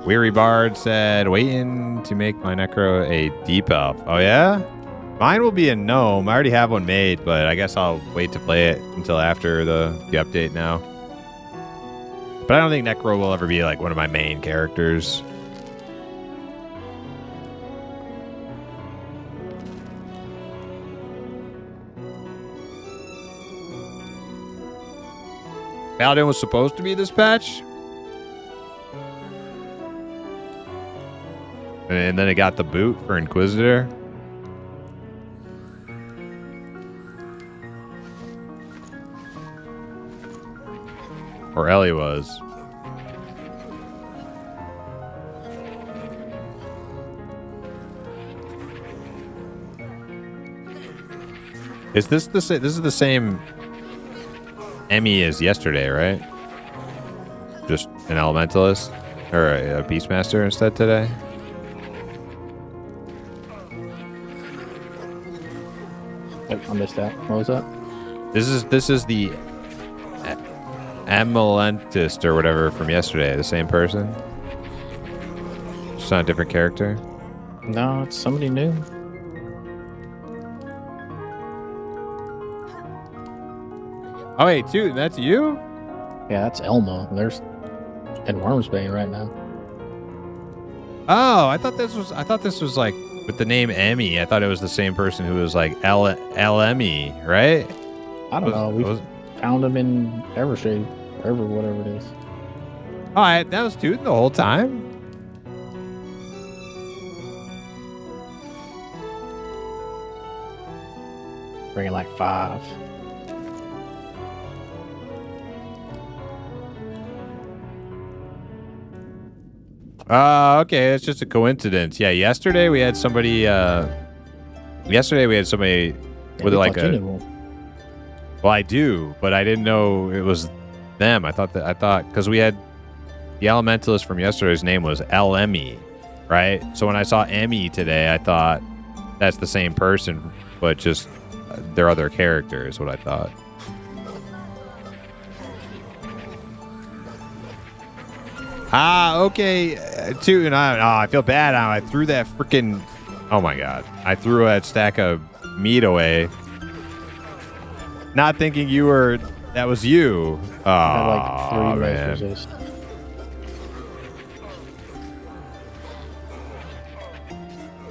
Weary Bard said, waiting to make my Necro a deep elf. Oh, yeah? Mine will be a gnome. I already have one made, but I guess I'll wait to play it until after the update now. But I don't think Necro will ever be like one of my main characters. Paladin was supposed to be this patch. And then it got the boot for Inquisitor. Or Ellie was. Is this the same? This is the same Emmy as yesterday, right? Just an Elementalist or a Beastmaster instead today. I missed that. What was that? This is the Amalentist or whatever from yesterday. The same person. Just not a different character. No, it's somebody new. Oh wait, dude, that's you? Yeah, that's Elmo. There's in Wormsbane right now. Oh, I thought this was like with the name Emmy. I thought it was the same person who was like LME, right? I don't know. We found him in Evershade, whatever it is. Oh, that was dude the whole time? Bringing like 5. Okay, it's just a coincidence. Yeah, yesterday we had somebody with like a. Well, I do, but I didn't know it was them. I thought because we had the Elementalist from yesterday's name was LME, right? So when I saw Emmy today, I thought that's the same person, but just their other character is what I thought. Okay, too, and I feel bad now. I threw that freaking, oh my god, I threw that stack of meat away, not thinking that was you. I had like 3 man. race resist.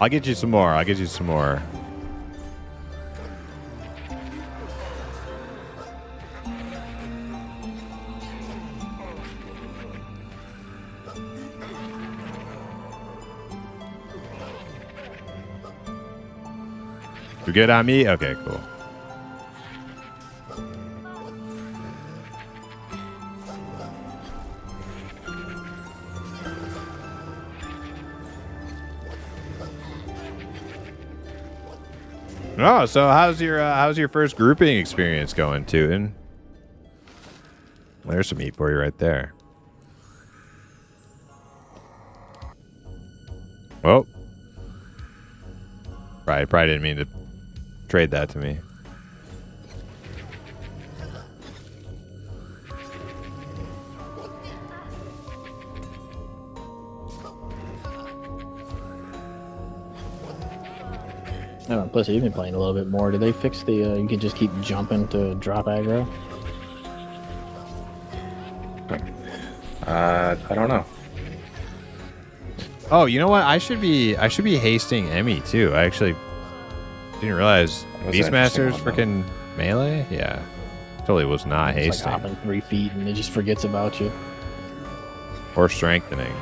I'll get you some more. I'll get you some more. You good on me? Okay, cool. Oh, so how's your first grouping experience going, Tootin? There's some meat for you right there. Oh. Probably didn't mean to trade that to me. Oh, plus you've been playing a little bit more. Did they fix the? You can just keep jumping to drop aggro. I don't know. Oh, you know what? I should be hasting Emmy too. I actually didn't realize Beastmaster's freaking melee. Yeah, totally was not It's hasting like hopping 3 feet and it just forgets about you. or strengthening.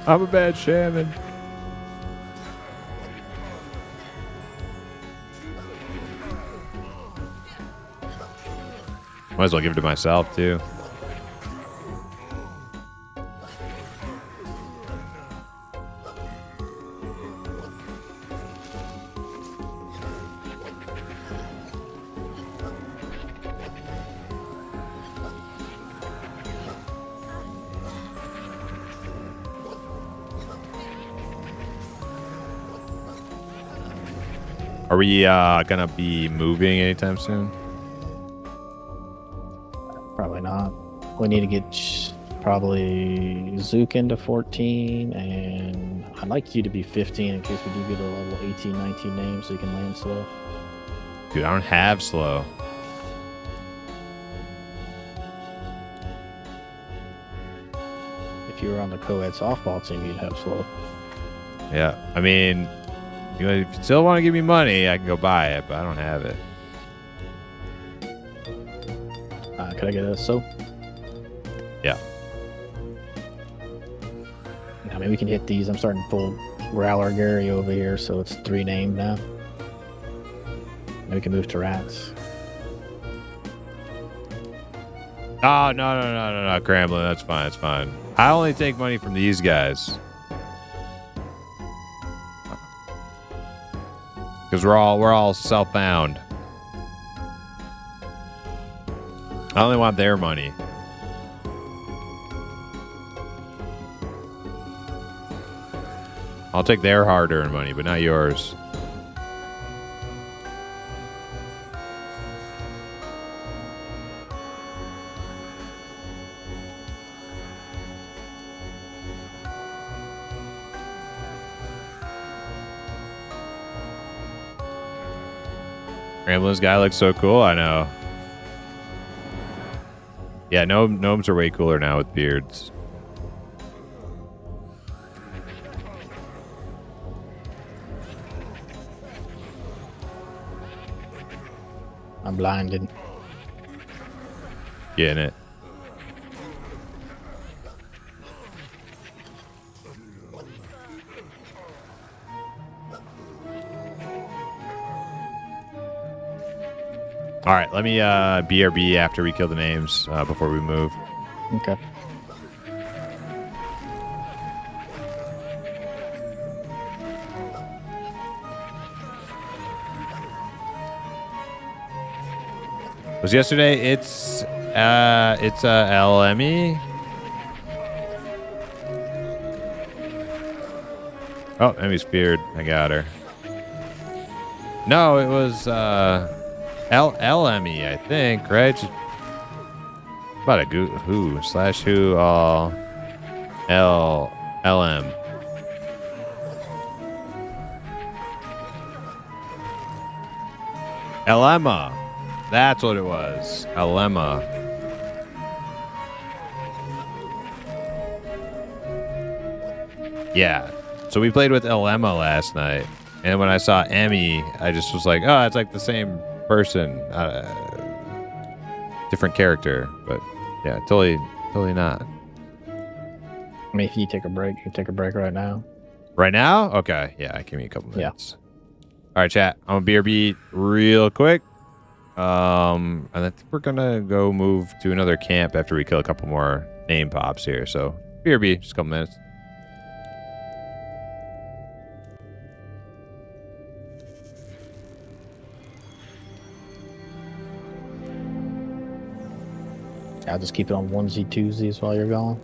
I'm a bad shaman. Might as well give it to myself too. Are we gonna be moving anytime soon? Probably not. We need to get probably Zook into 14, and I'd like you to be 15 in case we do get a level 18, 19 name so you can land slow. Dude, I don't have slow. If you were on the co-ed softball team, you'd have slow. Yeah, I mean, you know, if you still want to give me money, I can go buy it, but I don't have it. Could I get a soap? Yeah. Now maybe we can hit these. I'm starting to pull Growler Gary over here, so it's 3 named now. Maybe we can move to rats. Oh, no, Cramblin. That's fine. That's fine. I only take money from these guys. Because we're all self-bound. I only want their money. I'll take their hard-earned money, but not yours. Ramblin's guy looks so cool. I know. Yeah, gnomes are way cooler now with beards. I'm blinded. Getting it. All right, let me BRB after we kill the names before we move. Okay. Was yesterday? It's LME. Oh, Emmy's beard. I got her. No, it was LME, I think, right? Just about a who/who all LM. Elemma. That's what it was. Elemma. Yeah. So we played with Elema last night, and when I saw Emmy, I just was like, oh, it's like the same person, different character, but yeah, totally not. I mean, if you take a break, you can take a break right now. Right now? Okay. Yeah, give me a couple minutes. Yeah. All right, chat. I'm gonna BRB real quick. And I think we're gonna go move to another camp after we kill a couple more name pops here. So BRB, just a couple minutes. I'll just keep it on onesie twosies while you're gone.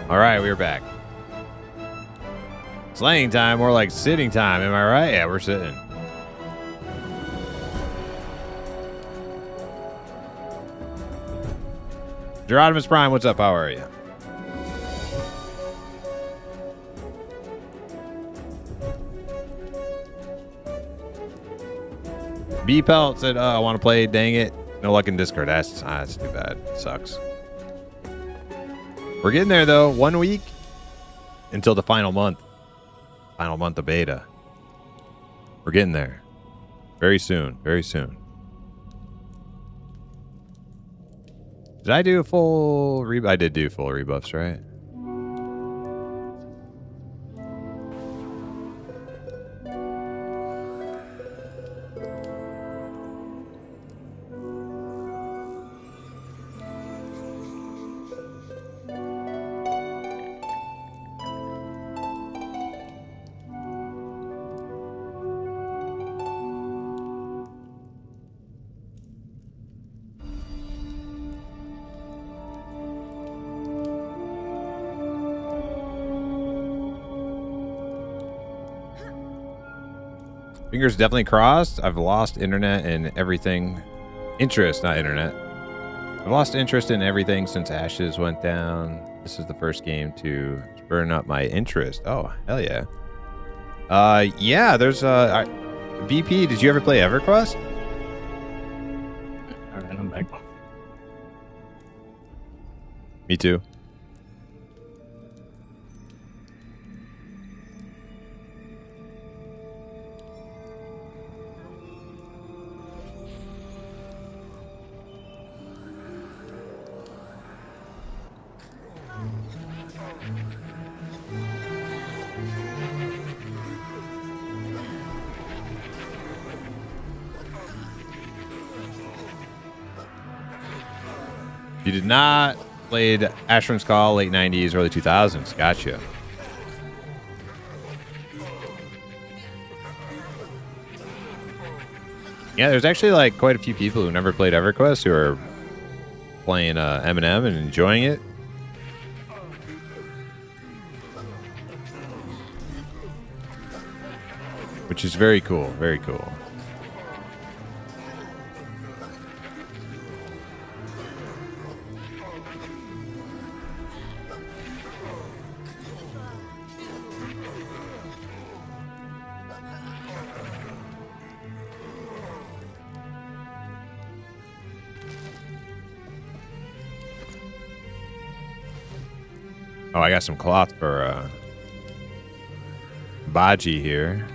All right, we're back. Slaying time, more like sitting time. Am I right? Yeah, we're sitting. Gerodimus Prime, what's up? How are you? B Pelt said, I want to play. Dang it. No luck in Discord. That's too bad. Sucks. We're getting there, though. 1 week until the final month. Final month of beta. We're getting there. Very soon. Very soon. Did I do a full rebuff? I did do full rebuffs, right? Fingers definitely crossed. I've lost internet and everything. Interest, not internet. I've lost interest in everything since Ashes went down. This is the first game to burn up my interest. Oh, hell yeah. Yeah, there's BP, did you ever play EverQuest? Alright, I'm back. Me too. You did not played Ashram's Call late 90s, early 2000s. Gotcha. Yeah, there's actually like quite a few people who never played EverQuest who are playing M&M and enjoying it. Which is very cool. Very cool. Oh, I got some cloth for Baji here.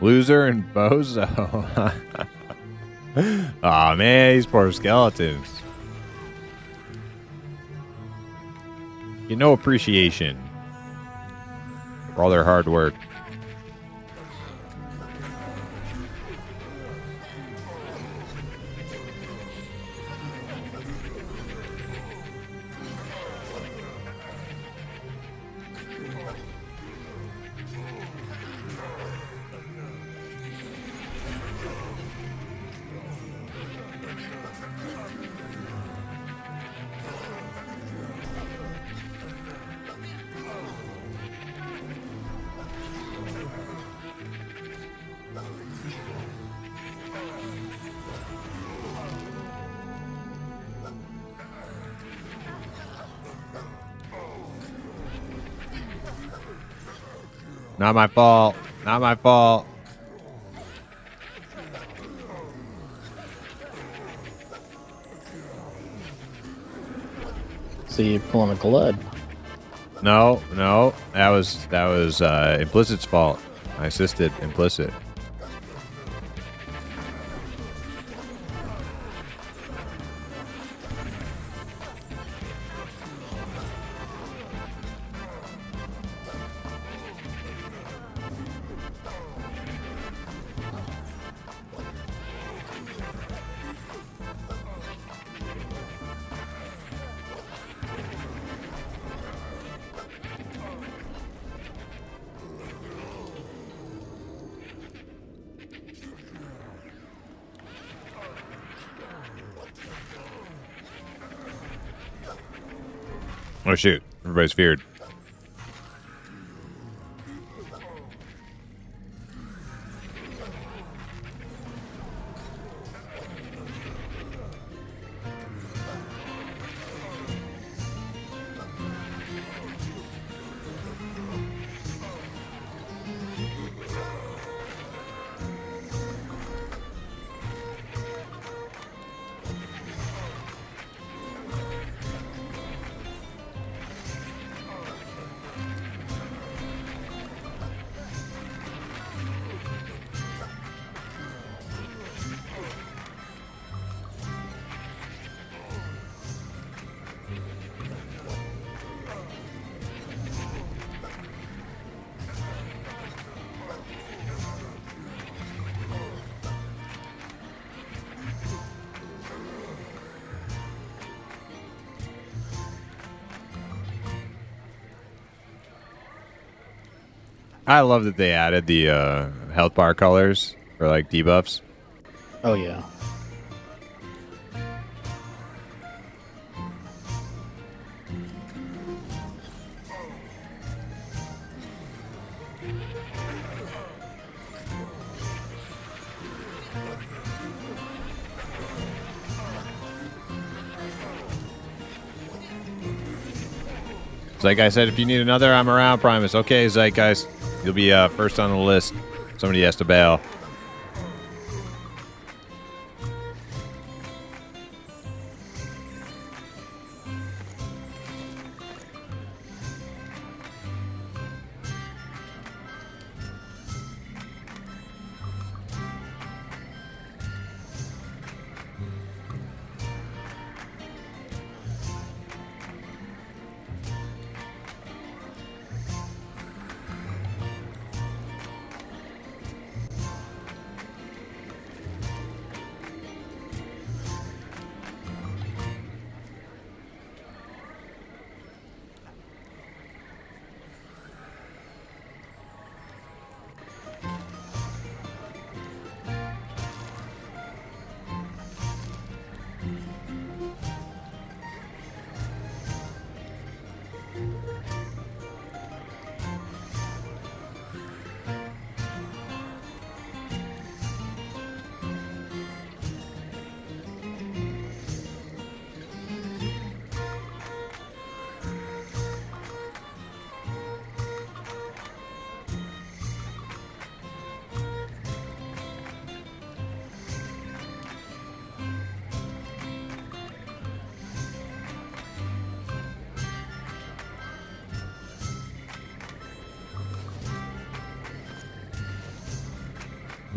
Loser and Bozo. Aw, man, these poor skeletons. Get no appreciation for all their hard work. Not my fault. Not my fault. So you're pulling a Glud. No, no. That was Implicit's fault. I assisted Implicit. Oh, shoot. Everybody's feared. I love that they added the health bar colors for like debuffs. Oh yeah. Zeitgeist said, if you need another, I'm around, Primus. Okay, Zeitgeist. You'll be first on the list. Somebody has to bail.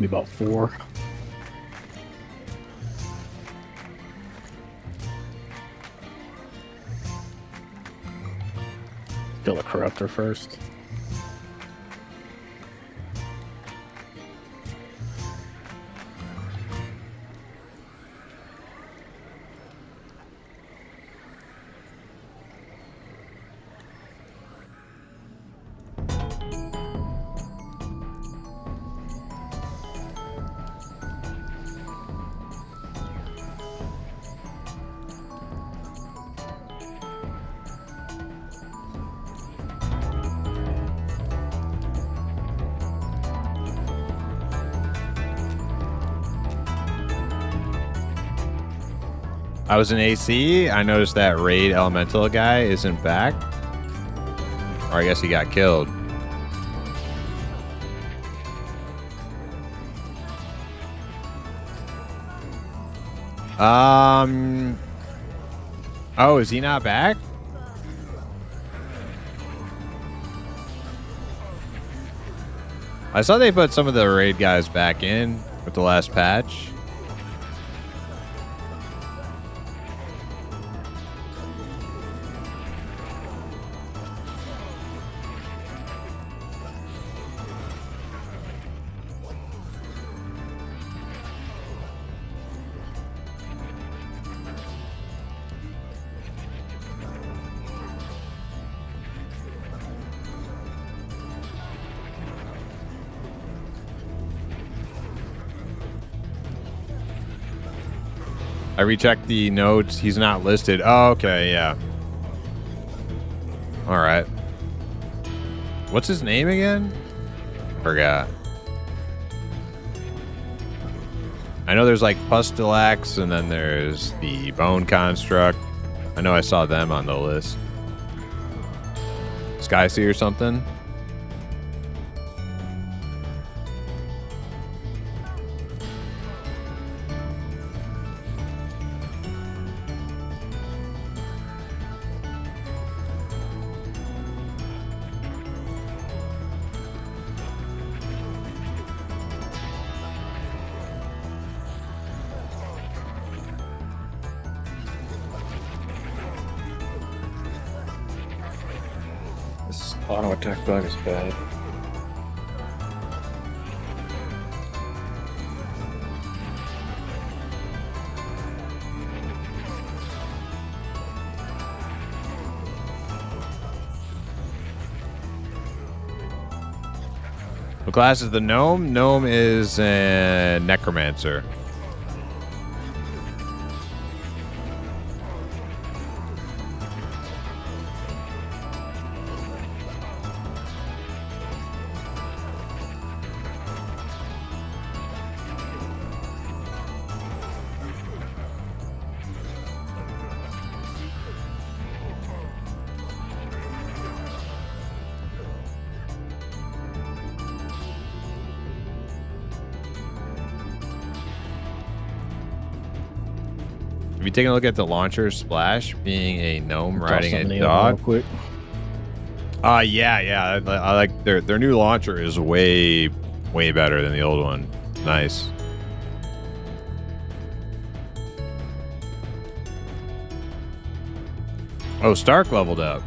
Be about 4. Kill the corruptor first. I was in AC. I noticed that raid elemental guy isn't back. Or I guess he got killed. Oh, is he not back? I saw they put some of the raid guys back in with the last patch. I rechecked the notes. He's not listed. Oh, okay, yeah. All right. What's his name again? Forgot. I know there's like Pustilax, and then there's the Bone Construct. I know I saw them on the list. Skysea or something? This auto attack bug is bad. What class is the gnome? Gnome is a necromancer. Have you taken a look at the launcher Splash being a gnome riding a dog? Real quick. Yeah. I like their new launcher is way better than the old one. Nice. Oh, Stark leveled up.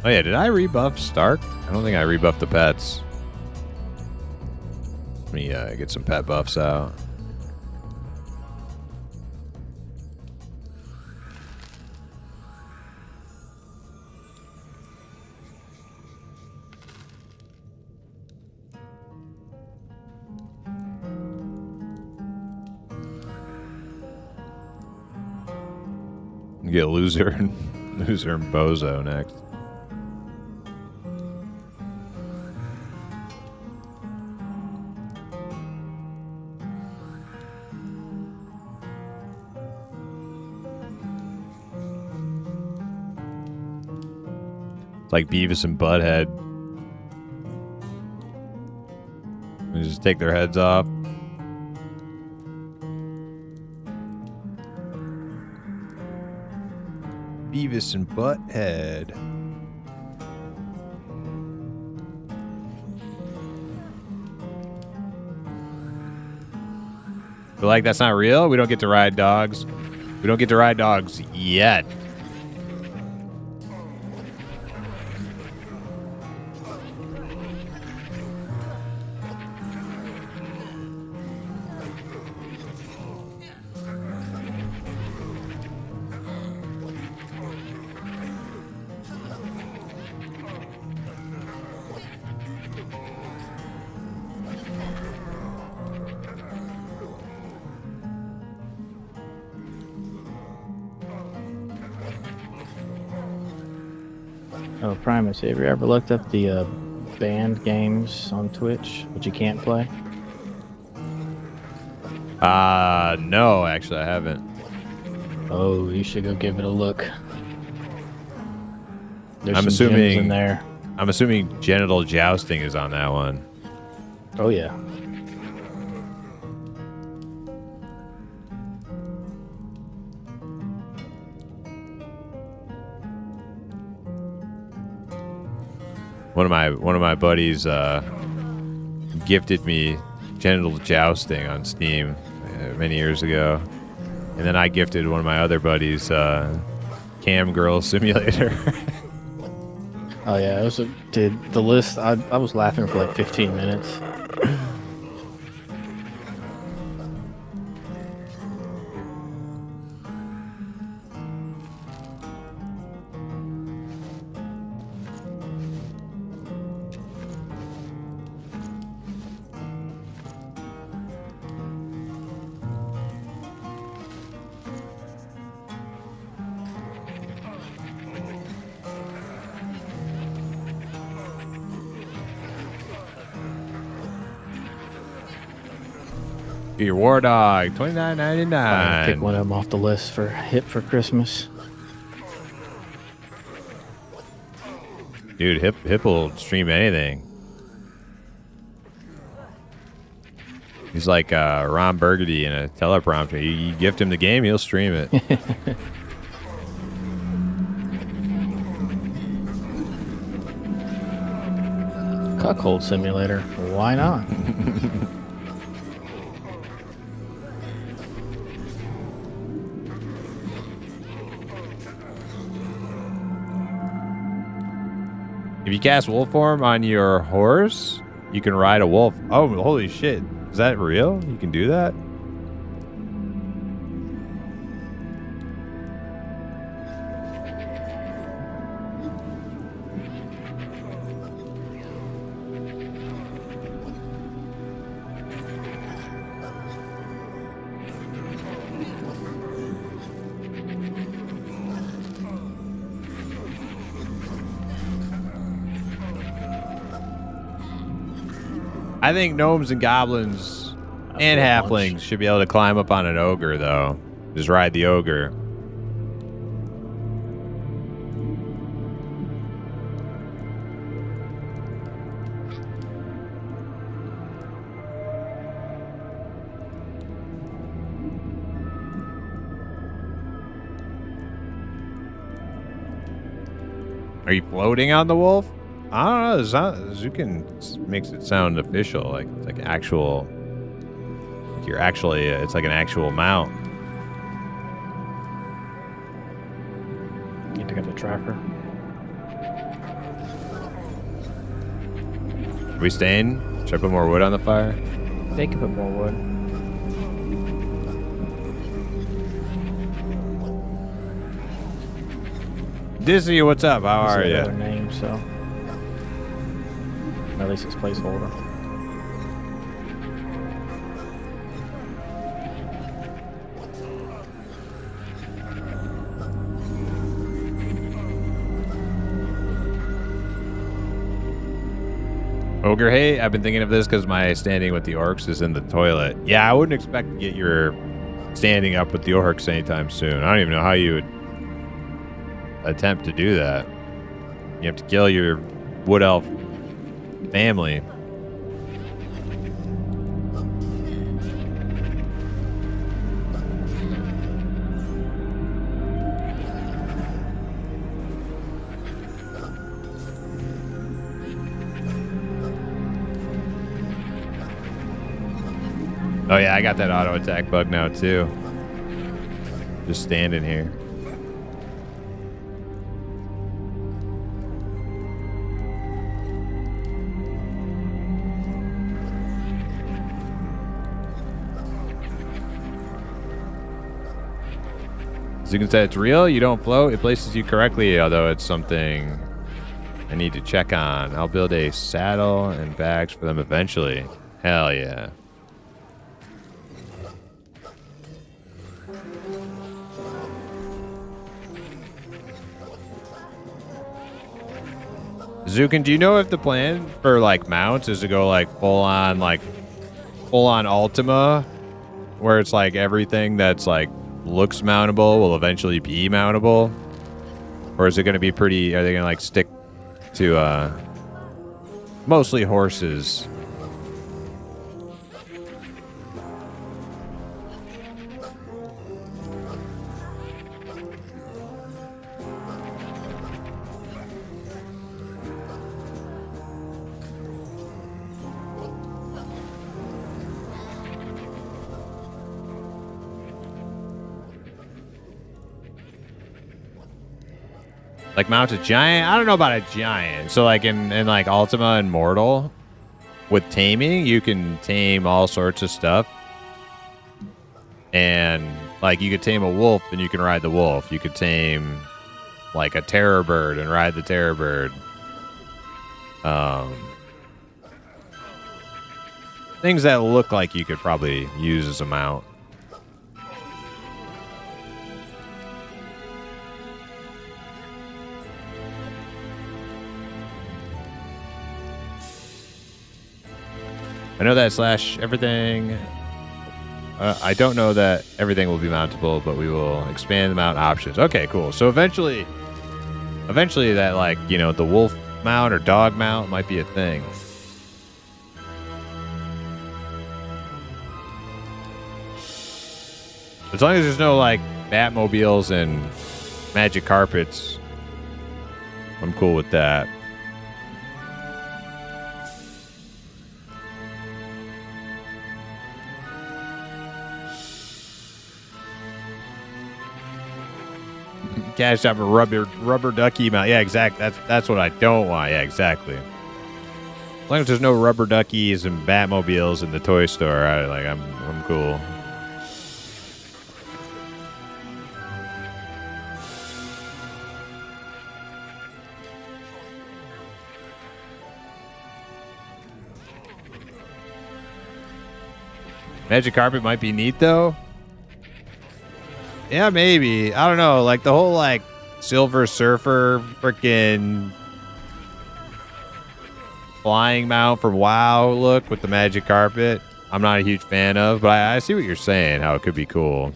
Oh yeah, did I rebuff Stark? I don't think I rebuffed the pets. Let me get some pet buffs out. Get Loser and Bozo next. Like Beavis and Butthead. We just take their heads off. Beavis and Butthead. But like, that's not real? We don't get to ride dogs? We don't get to ride dogs yet. Oh, Primus, have you ever looked up the banned games on Twitch, which you can't play? No, actually, I haven't. Oh, you should go give it a look. There's I'm some assuming gems in there. I'm assuming genital jousting is on that one. Oh yeah. One of my buddies gifted me genital jousting on Steam many years ago, and then I gifted one of my other buddies Cam Girl Simulator. Oh yeah, it was dude. The list. I was laughing for like 15 minutes. Get your war dog, I'm gonna $29.99. pick one of them off the list for hip for Christmas. Dude, Hip will stream anything. He's like Ron Burgundy in a teleprompter. You gift him the game, he'll stream it. Cuckold Simulator. Why not? If you cast wolf form on your horse, you can ride a wolf. Oh, holy shit. Is that real? You can do that? I think gnomes and goblins and halflings should be able to climb up on an ogre, though. Just ride the ogre. Are you floating on the wolf? I don't know. Zukin makes it sound official, like it's like actual. Like you're actually, it's like an actual mount. You pick up the tracker. Are we staying? Should I put more wood on the fire? They can put more wood. Dizzy, what's up? How are you? Other name, so. At least it's placeholder. Ogre, hey, I've been thinking of this because my standing with the orcs is in the toilet. Yeah, I wouldn't expect to get your standing up with the orcs anytime soon. I don't even know how you would attempt to do that. You have to kill your wood elf family. Oh yeah, I got that auto attack bug now too. Just standing here. As you can say, it's real. You don't float. It places you correctly, although it's something I need to check on. I'll build a saddle and bags for them eventually. Hell yeah. Zukin, do you know if the plan for like mounts is to go like full on Ultima, where it's like everything that's like looks mountable will eventually be mountable? Or is it going to be pretty, are they going to like stick to mostly horses? Like mount a giant? I don't know about a giant. So like in like Ultima and Mortal, with taming, you can tame all sorts of stuff. And like you could tame a wolf and you can ride the wolf. You could tame like a terror bird and ride the terror bird. Things that look like you could probably use as a mount. I know that slash everything. I don't know that everything will be mountable, but we will expand the mount options. Okay, cool. So eventually that, like, you know, the wolf mount or dog mount might be a thing. As long as there's no, like, Batmobiles and magic carpets, I'm cool with that. Cash out for rubber ducky mount. Yeah, exactly. That's what I don't want. Yeah, exactly. As long as there's no rubber duckies and Batmobiles in the toy store, I'm cool. Magic carpet might be neat though. Yeah, maybe. I don't know. Like the whole like Silver Surfer freaking flying mount from WoW look with the magic carpet, I'm not a huge fan of, but I see what you're saying, how it could be cool.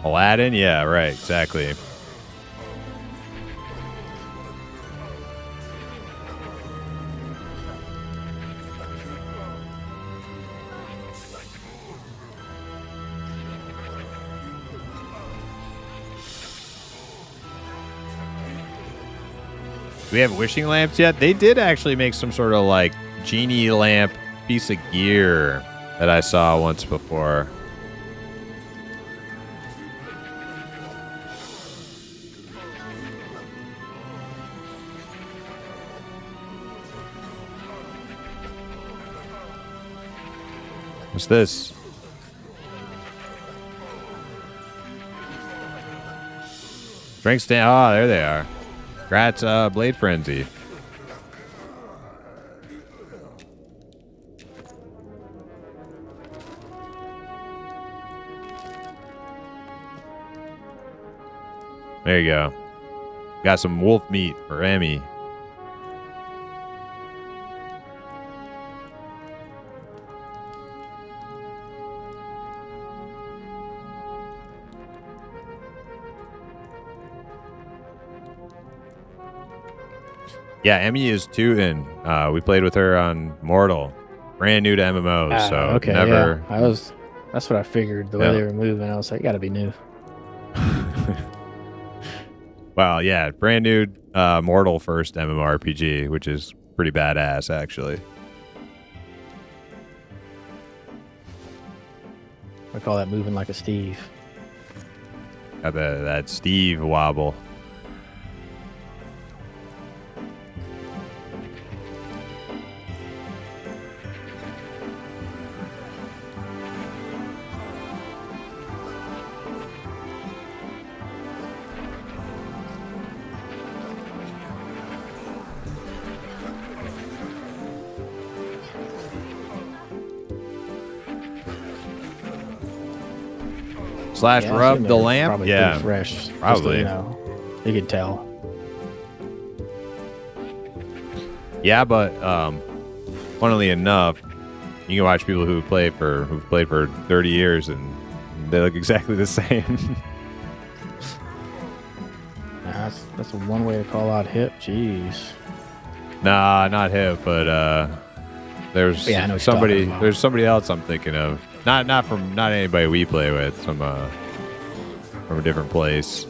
Aladdin? Yeah, right. Exactly. Do we have wishing lamps yet? They did actually make some sort of like genie lamp piece of gear that I saw once before. What's this? Drink stand. Oh, there they are. Congrats, Blade Frenzy. There you go. Got some wolf meat for Emmy. Yeah, Emmy is tootin'. We played with her on Mortal. Brand new to MMOs, so okay, never. Yeah. That's what I figured. The way they were moving, I was like, gotta be new. Well, yeah, brand new Mortal first MMORPG, which is pretty badass, actually. I call that moving like a Steve. Got that Steve wobble. Slash rub the lamp? Yeah. Fresh. Probably. You could tell. Yeah, but funnily enough, you can watch people who've played for 30 years and they look exactly the same. That's one way to call out hip. Jeez. Nah, not hip, but there's somebody else I'm thinking of. Not anybody we play with. From a different place.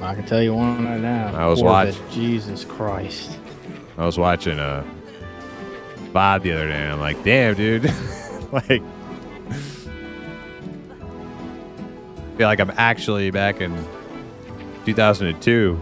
I can tell you one right now. I was watching. Jesus Christ. I was watching VOD the other day, and I'm like, damn, dude. Like, I feel like I'm actually back in 2002.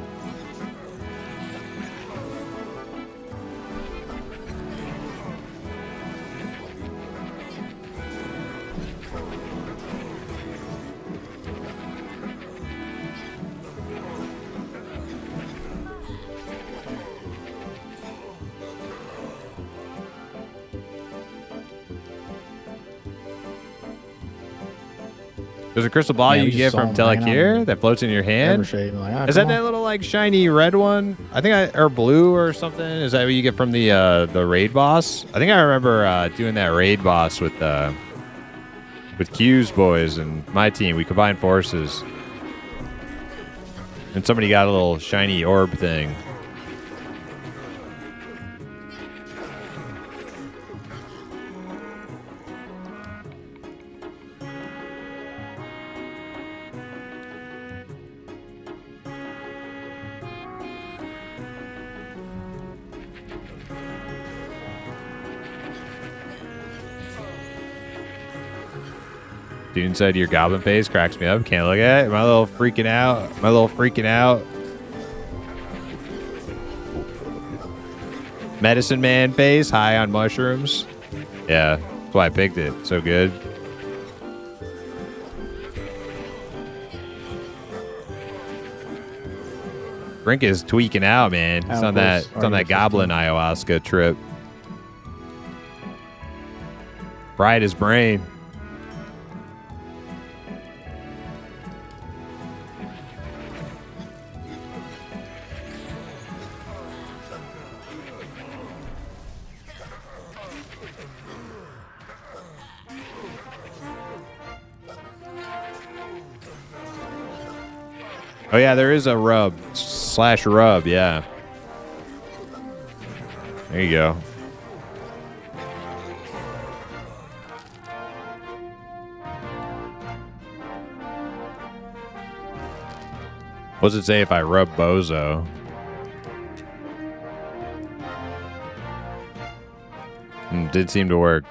There's a crystal ball Yeah, you we get just from saw 'em hanging Telekir out that floats in your hand. Shape. Like, ah, Is come that on. that little like shiny red one? I think or blue or something. Is that what you get from the raid boss? I think I remember doing that raid boss with Q's boys and my team. We combined forces, and somebody got a little shiny orb thing. Dude inside your goblin face cracks me up. Can't look at it. Am I a little freaking out? Am I a little freaking out? Medicine man face, high on mushrooms. Yeah, that's why I picked it. So good. Brink is tweaking out, man. It's on that goblin ayahuasca trip. Fried his brain. Oh yeah, there is a rub/rub, yeah. There you go. What does it say if I rub Bozo? Did seem to work.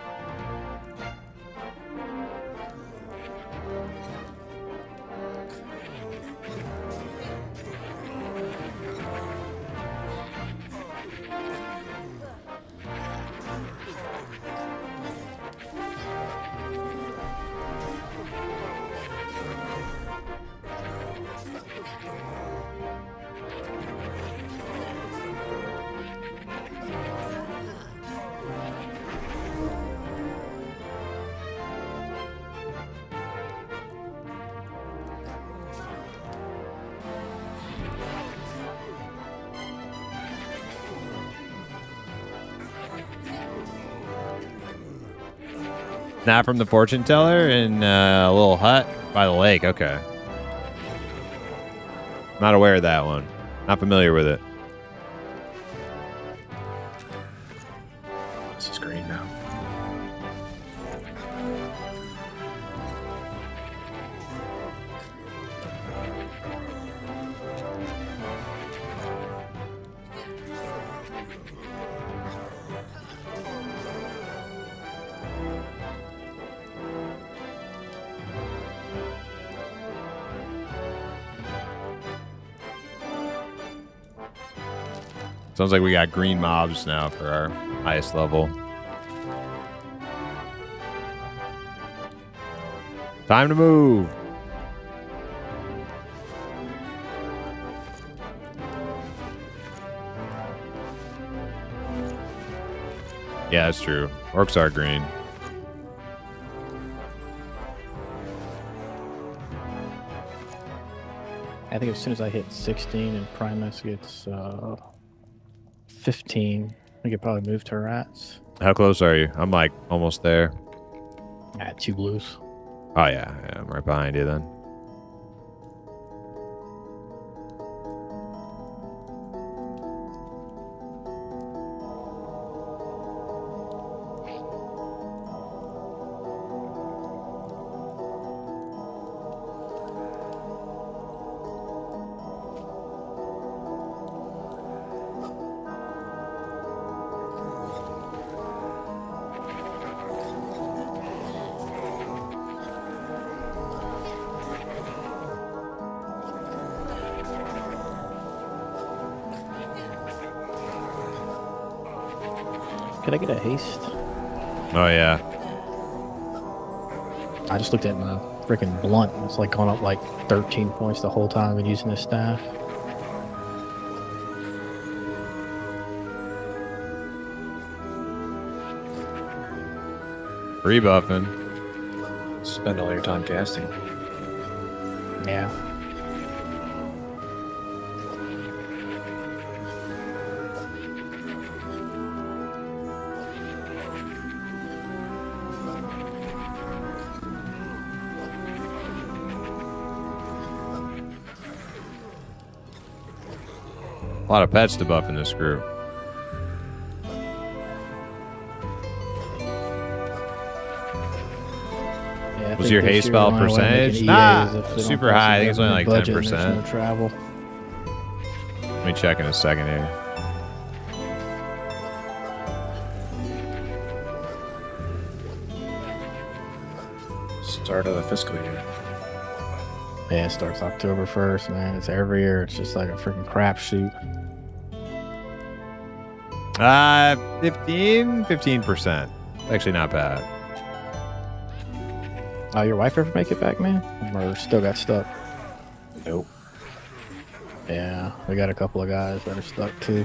Not from the fortune teller in a little hut by the lake. Okay. Not aware of that one. Not familiar with it. This is green now. Sounds like we got green mobs now for our highest level. Time to move. Yeah, that's true. Orcs are green. I think as soon as I hit 16 and Primus gets 15, we could probably move to rats. How close are you? I'm like almost there. I had 2 blues. Oh yeah, I'm right behind you then. Could I get a haste? Oh yeah. I just looked at my freaking blunt. It's like gone up like 13 points the whole time I've been using this staff. Rebuffing. Spend all your time casting. Yeah. A lot of pets to buff in this group. Yeah, Was your haste spell percentage? Nah, super high. I think it's only like 10%. Travel. Let me check in a second here. Start of the fiscal year. Yeah, it starts October 1st, man. It's every year. It's just like a freaking crapshoot. 15%. Actually not bad. Oh, your wife ever make it back, man? Or still got stuck? Nope. Yeah, we got a couple of guys that are stuck too.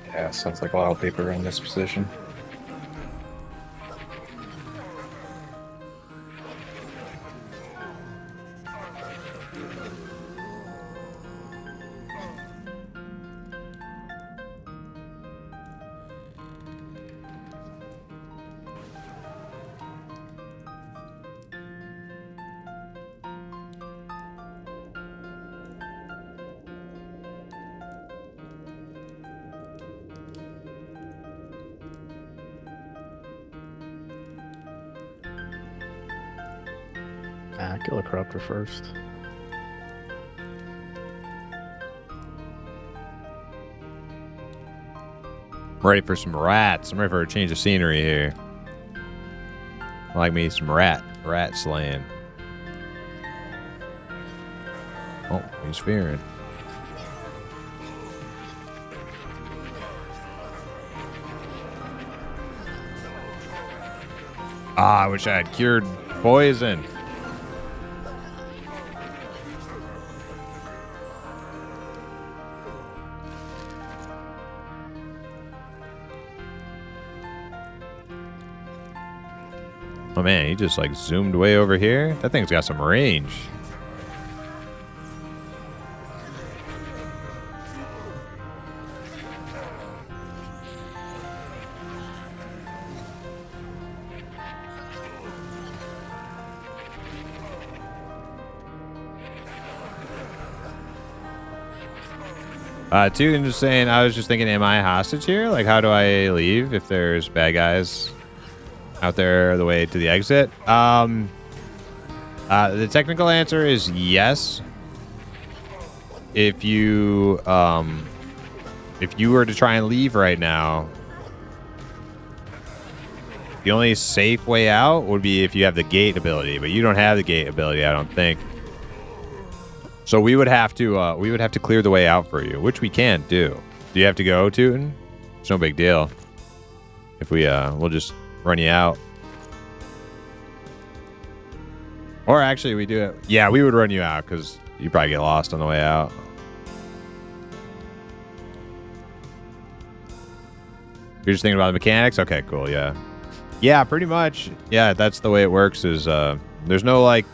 Yeah, sounds like wallpaper in this position. Kill a corruptor first. I'm ready for some rats. I'm ready for a change of scenery here. I like me some rat slaying. Oh, he's fearing. Ah, I wish I had cured poison. Oh man, he just like zoomed way over here. That thing's got some range. Too, and just saying, I was just thinking, am I a hostage here? Like, how do I leave if there's bad guys out there the way to the exit? The technical answer is yes. If you were to try and leave right now, the only safe way out would be if you have the gate ability, but you don't have the gate ability, I don't think. So we would have to clear the way out for you, which we can't do. Do you have to go, Tootin? It's no big deal. If we we'll just run you out. Or actually, we do it. Yeah, we would run you out because you probably get lost on the way out. You're just thinking about the mechanics? Okay, cool. Yeah. Yeah, pretty much. Yeah, that's the way it works. Is there's no like.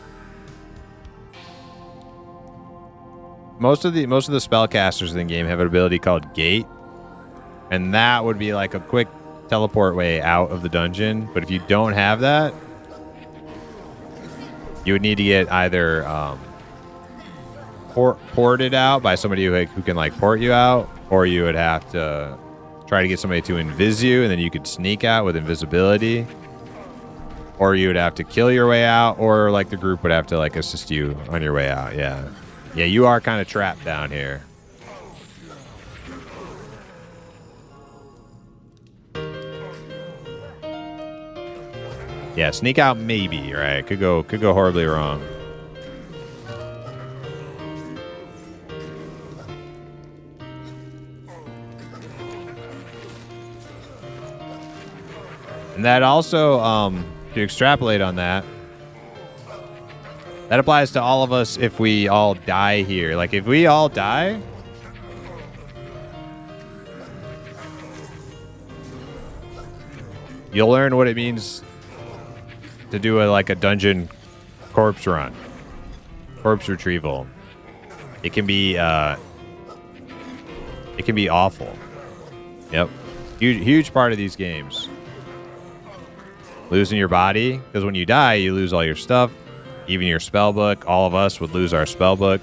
Most of the spellcasters in the game have an ability called Gate, and that would be like a quick teleport way out of the dungeon. But if you don't have that, you would need to get either ported out by somebody who can like port you out, or you would have to try to get somebody to invis you, and then you could sneak out with invisibility, or you would have to kill your way out, or like the group would have to like assist you on your way out. Yeah. Yeah, you are kind of trapped down here. Yeah, sneak out maybe, right? Could go horribly wrong. And that also, to extrapolate on that, that applies to all of us if we all die here. Like, if we all die, you'll learn what it means to do like a dungeon corpse run, corpse retrieval. It can be awful. Yep, huge part of these games. Losing your body, because when you die, you lose all your stuff, even your spell book. All of us would lose our spell book.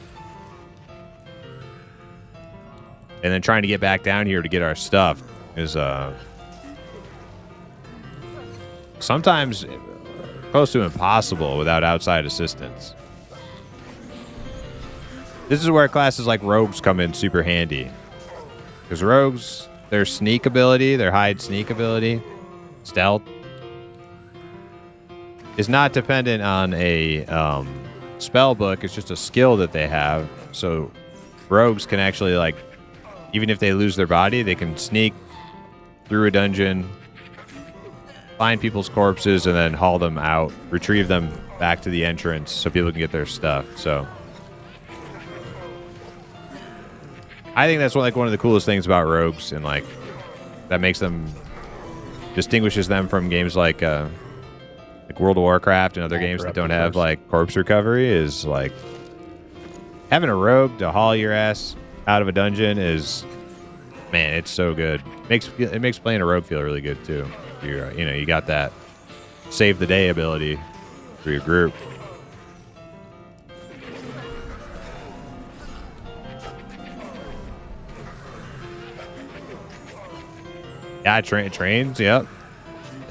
And then trying to get back down here to get our stuff is sometimes close to impossible without outside assistance. This is where classes like rogues come in super handy. Because rogues, their sneak ability, their hide sneak ability, stealth, is not dependent on a spell book. It's just a skill that they have. So rogues can actually, like, even if they lose their body, they can sneak through a dungeon, find people's corpses, and then haul them out, retrieve them back to the entrance so people can get their stuff. So I think that's one of the coolest things about rogues, and like that makes them, distinguishes them from games like World of Warcraft and other games that don't have like corpse recovery, is like having a rogue to haul your ass out of a dungeon is, man, it's so good. It makes playing a rogue feel really good too. You got that save the day ability for your group. Yeah, trains, yep.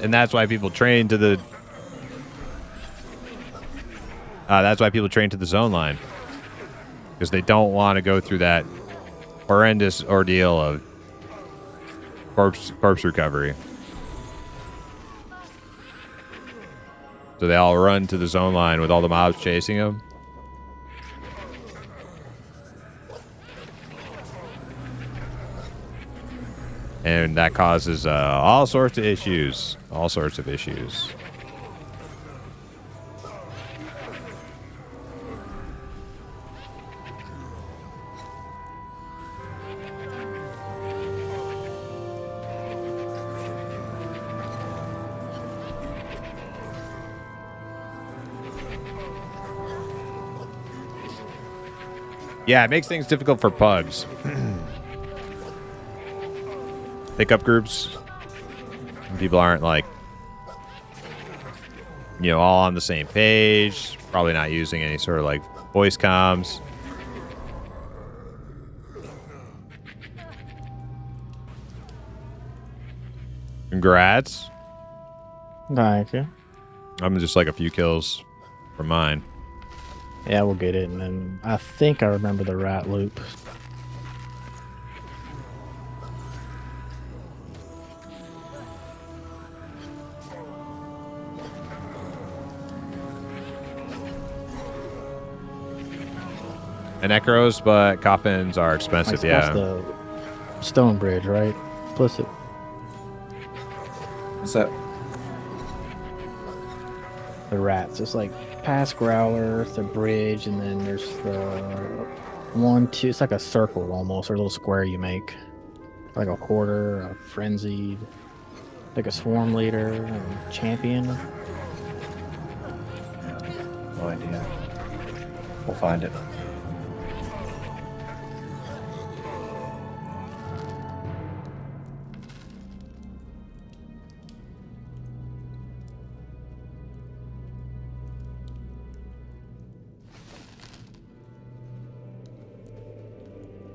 And that's why people train to the zone line, because they don't want to go through that horrendous ordeal of corpse recovery. So they all run to the zone line with all the mobs chasing them. And that causes all sorts of issues. All sorts of issues. Yeah, it makes things difficult for pugs. Pickup groups. People aren't like, all on the same page. Probably not using any sort of like voice comms. Congrats. Thank you. I'm just like a few kills from mine. Yeah, we'll get it, and then I think I remember the rat loop. And necros, but coffins are expensive. Like, yeah. That's the stone bridge, right? Implicit. What's that? The rats. It's like past Growler, the bridge, and then there's the 1, 2. It's like a circle almost, or a little square you make. Like a quarter, a frenzied, like a swarm leader, a champion. No idea. We'll find it.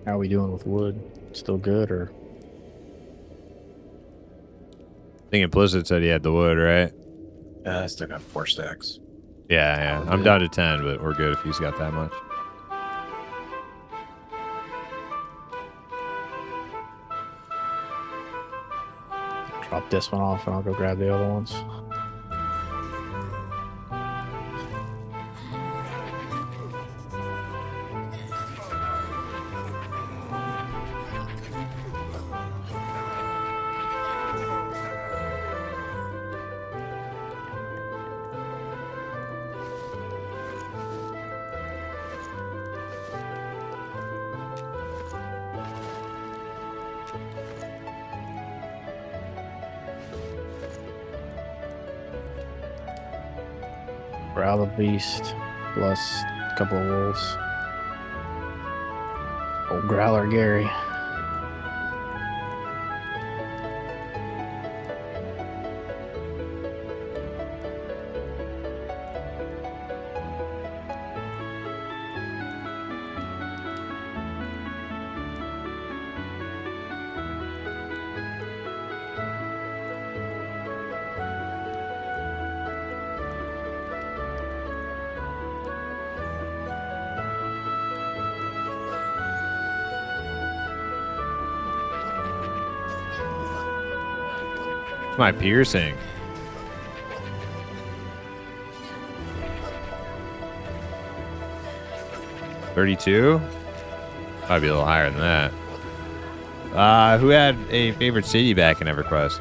How are we doing with wood? Still good, or? I think Implicit said he had the wood, right? I still got 4 stacks. Yeah. I'm down to 10, but we're good if he's got that much. Drop this one off and I'll go grab the other ones. Growl the Beast plus a couple of wolves. Old Growler Gary. My piercing. $32? Might be a little higher than that. Who had a favorite city back in EverQuest?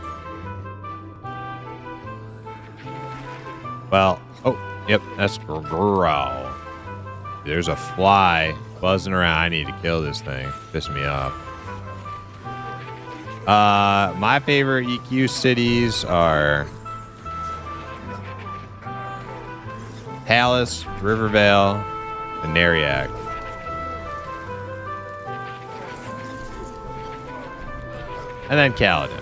Well, oh, yep, that's Growl. There's a fly buzzing around. I need to kill this thing. Piss me off. My favorite EQ cities are Hallis, Rivervale, and Nariak. And then Kaladin.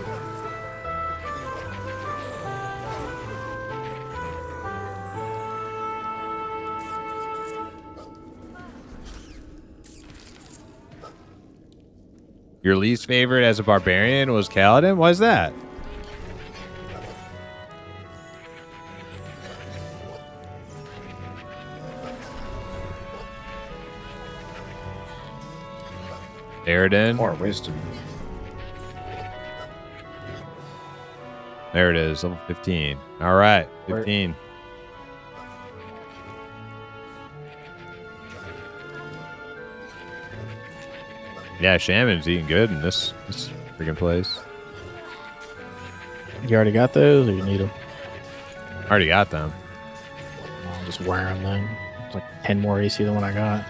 Your least favorite as a barbarian was Kaladin? Why is that? Aridin. More wisdom. There it is, level 15. All right, 15. Yeah, Shaman's eating good in this freaking place. You already got those, or you need them? Already got them. I'll just wear them then. It's like 10 more AC than what I got.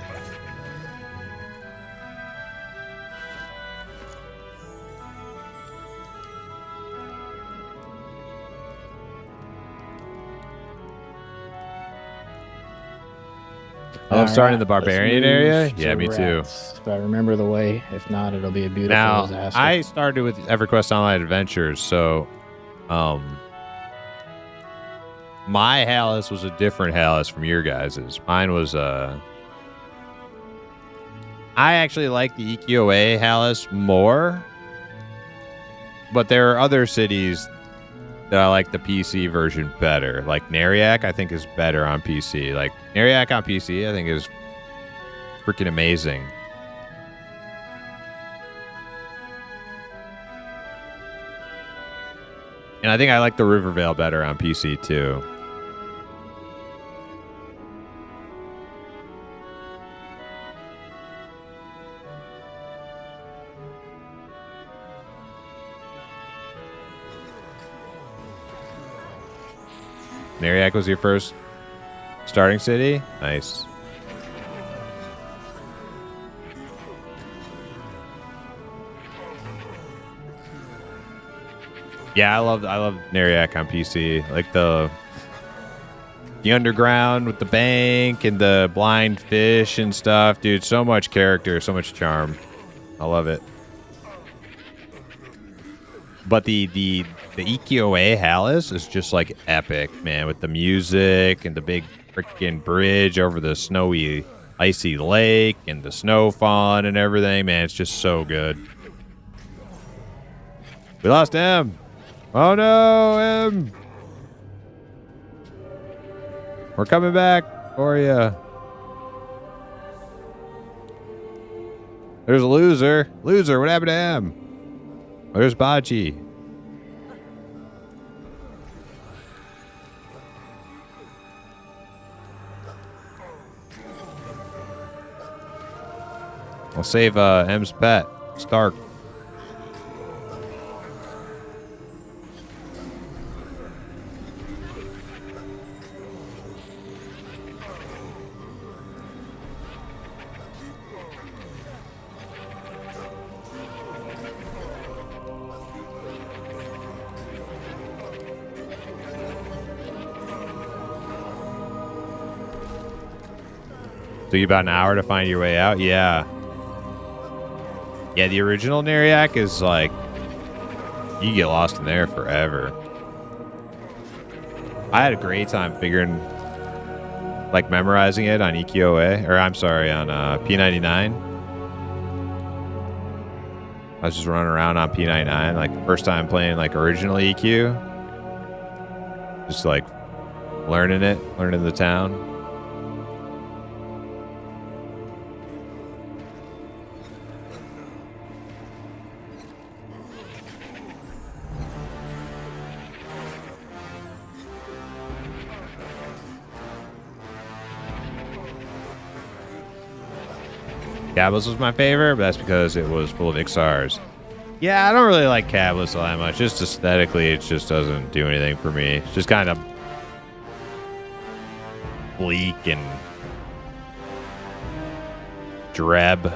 I love starting in the barbarian area. Yeah, me too. If I remember the way, if not, it'll be a beautiful now, disaster. I started with EverQuest Online Adventures, so my Hallis was a different Hallis from your guys's. Mine was I actually like the EQOA Hallis more, but there are other cities that I like the PC version better. Like Nariak, I think is better on PC. Like Nariak on PC, I think is freaking amazing. And I think I like the Rivervale better on PC too. Nariak was your first starting city? Nice. Yeah, I love Nariak on PC. Like the underground with the bank and the blind fish and stuff. Dude, so much character, so much charm. I love it. But the EQOA Hallis is just like epic, man, with the music and the big freaking bridge over the snowy, icy lake and the snow fawn and everything. Man, it's just so good. We lost M. Oh no, M. We're coming back for you. There's a loser. Loser, what happened to M? There's Bachi. I'll save M's pet, Stark. Took you about an hour to find your way out? Yeah. Yeah, the original Neriac is like, you get lost in there forever. I had a great time figuring, like memorizing it on EQOA, or I'm sorry, on P99. I was just running around on P99, like first time playing like original EQ. Just like learning the town. Cablis was my favorite, but that's because it was full of Ixars. Yeah, I don't really like Cablis all that much. Just aesthetically, it just doesn't do anything for me. It's just kind of bleak and dreb.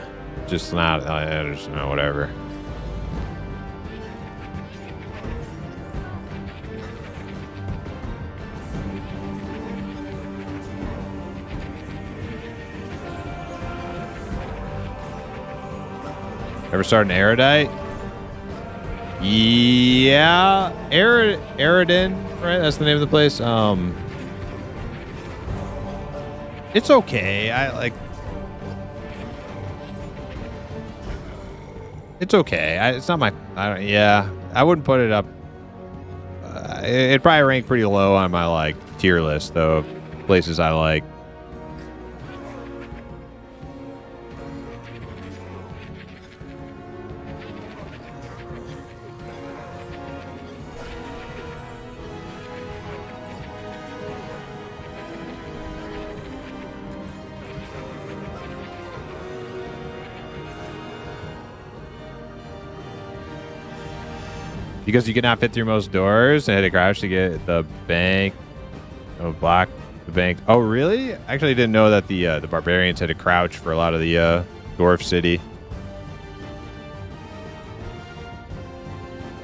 Just not, I just know, whatever. Ever start an Erudite? Yeah, Eridan, right? That's the name of the place. It's okay. It's okay. It's not my. Yeah, I wouldn't put it up. It'd probably rank pretty low on my like tier list though, of places I like. Because you cannot fit through most doors and had to crouch to get the bank. Oh, block the bank. Oh, really? Actually, I didn't know that the barbarians had to crouch for a lot of the dwarf city.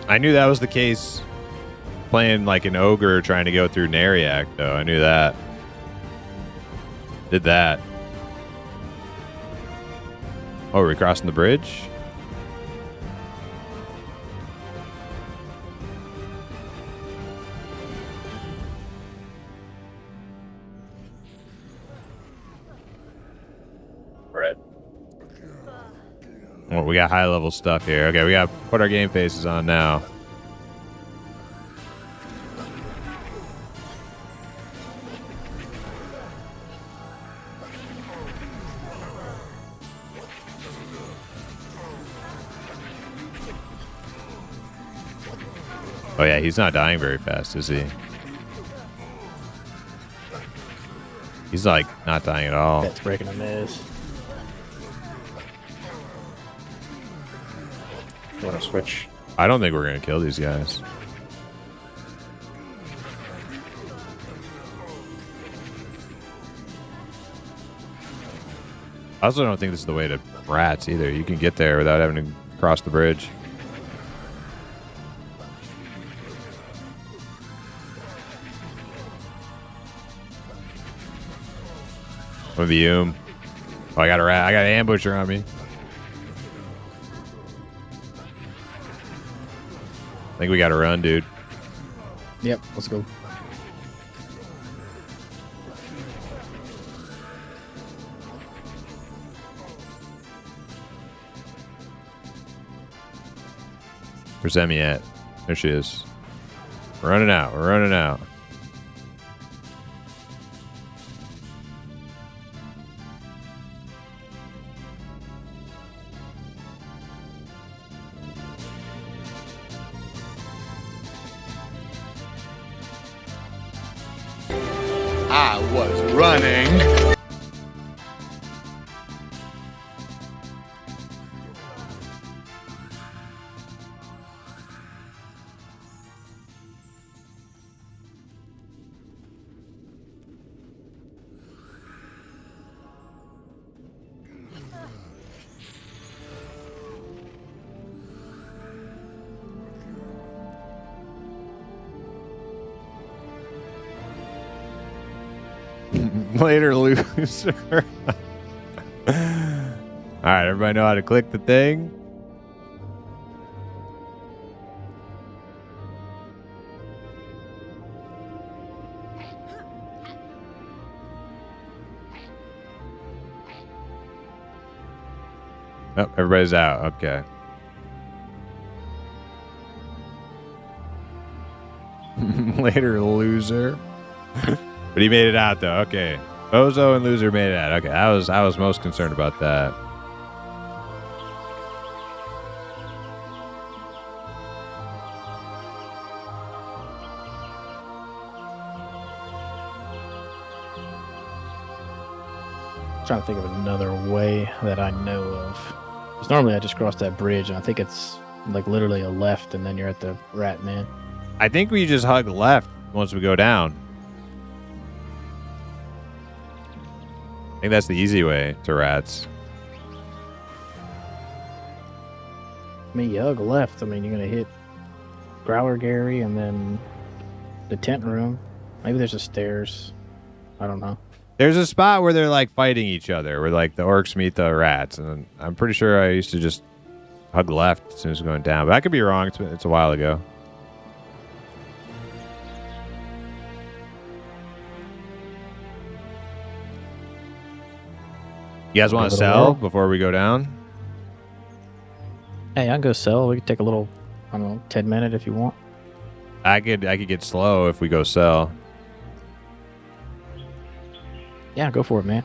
I knew that was the case playing like an ogre trying to go through Neriac, though. I knew that. Did that. Oh, are we crossing the bridge? Well, we got high level stuff here. Okay, we got to put our game faces on now. Oh yeah, he's not dying very fast, is he? He's like not dying at all. That's breaking a miss. You want to switch? I don't think we're going to kill these guys. I also don't think this is the way to rats either. You can get there without having to cross the bridge. With the Oh, I got a rat. I got an ambusher on me. I think we got to run, dude. Yep, let's go. Where's Emmy at? There she is. We're running out. We're running out. I was running. Later, loser. right, everybody know how to click the thing? Oh, everybody's out. Okay. Later, loser. But he made it out though. Okay. Bozo and loser made it out. Okay, I was most concerned about that. Trying to think of another way that I know of. Because normally I just cross that bridge, and I think it's like literally a left, and then you're at the rat man. I think we just hug left once we go down. I think that's the easy way to rats. I mean, you hug left. I mean, you're gonna hit Growler Gary, and then the tent room. Maybe there's a stairs. I don't know. There's a spot where they're like fighting each other, where like the orcs meet the rats, and I'm pretty sure I used to just hug left as soon as going down, but I could be wrong. It's a while ago. You guys want to sell before we go down? Hey, I can go sell. We can take a little, I don't know, 10 minute if you want. I could get slow if we go sell. Yeah, go for it, man.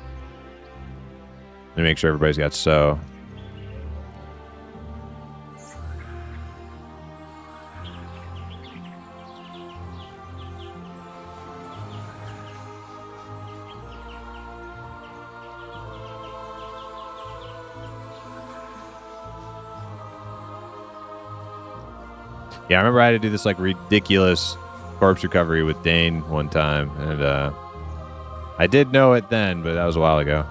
Let me make sure everybody's got so. Yeah, I remember I had to do this like ridiculous corpse recovery with Dane one time, and I did know it then, but that was a while ago.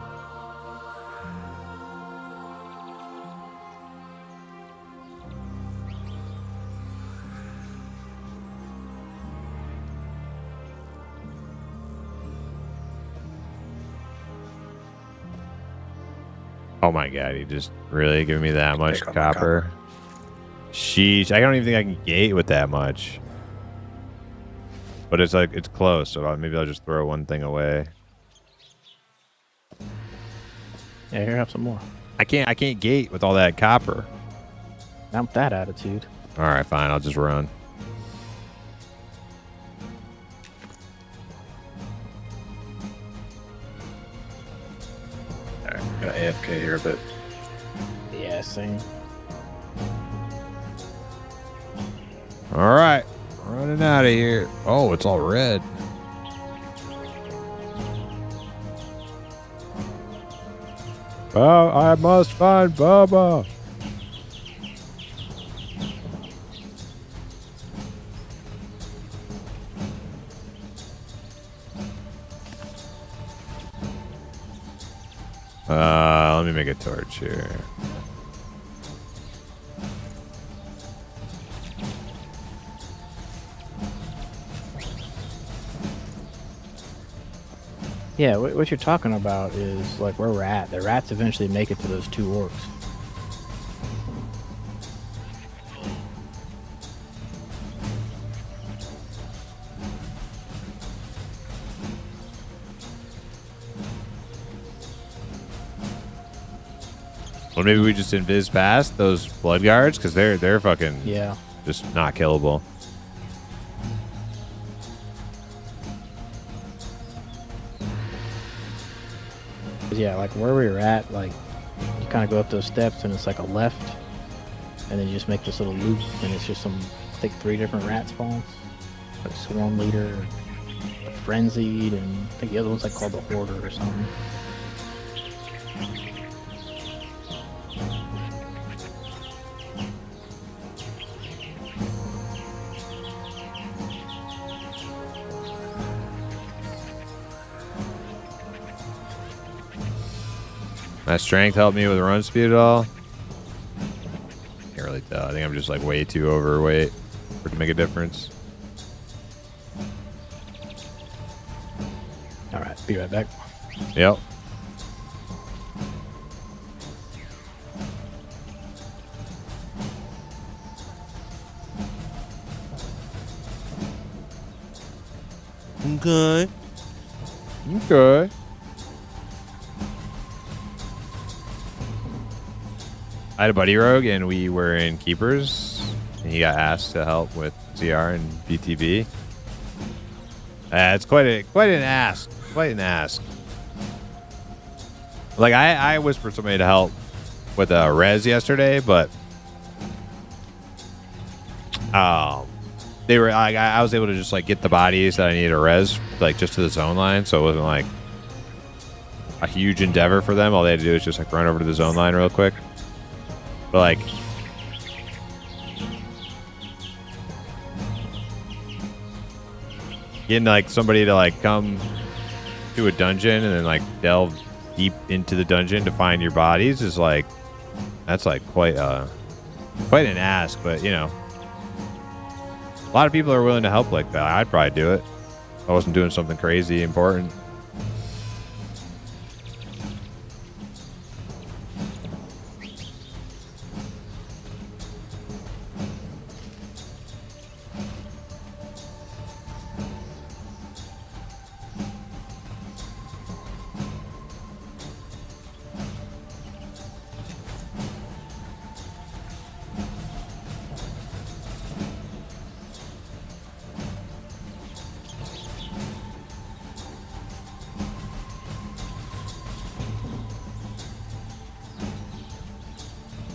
Oh my god, he just really giving me that much copper. Sheesh, I don't even think I can gate with that much. But it's like, it's close, so maybe I'll just throw one thing away. Yeah, here, have some more. I can't gate with all that copper. Not with that attitude. All right, fine, I'll just run. All right, gonna AFK here a bit. Yeah, same. All right, running out of here. Oh, it's all red. Oh, I must find Bubba. Let me make a torch here. Yeah, what you're talking about is like where we're at. The rats eventually make it to those two orcs. Well, maybe we just invis past those blood guards because they're fucking just not killable. Yeah, like where we were at, like you kind of go up those steps and it's like a left, and then you just make this little loop, and it's just some, I think 3 different rat spawns, like Swarm Leader, Frenzied, and I think the other one's like called the Hoarder or something. My strength helped me with run speed at all? Can't really tell. I think I'm just like way too overweight for it to make a difference. All right, be right back. Yep. Okay. Okay. I had a buddy rogue, and we were in Keepers, and he got asked to help with CR and BTB. It's quite an ask. Quite an ask. Like, I whispered somebody to help with a res yesterday, but they were like, I was able to just like get the bodies that I needed to res, like just to the zone line, so it wasn't like a huge endeavor for them. All they had to do was just like run over to the zone line real quick. But like, getting like somebody to like come to a dungeon and then like delve deep into the dungeon to find your bodies is like, that's like quite an ask. But you know, a lot of people are willing to help like that. I'd probably do it if I wasn't doing something crazy important.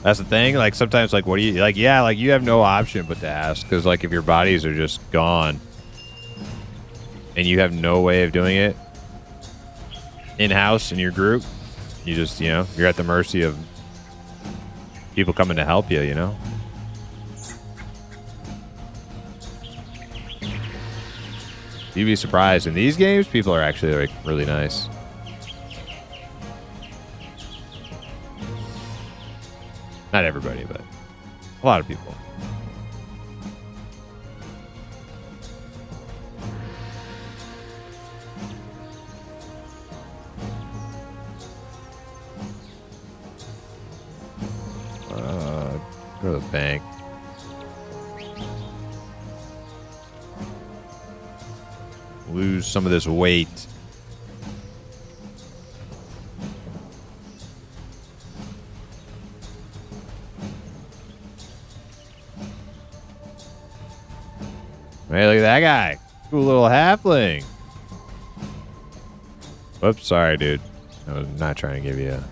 That's the thing. Like sometimes, like, what do you like? Yeah, like you have no option but to ask, because like if your bodies are just gone and you have no way of doing it in house in your group, you just, you know, you're at the mercy of people coming to help you. You know. You'd be surprised. In these games, people are actually like really nice. Not everybody, but a lot of people. Go to the bank. Lose some of this weight. Hey, look at that guy. Cool little halfling. Whoops, sorry, dude. I was not trying to give you a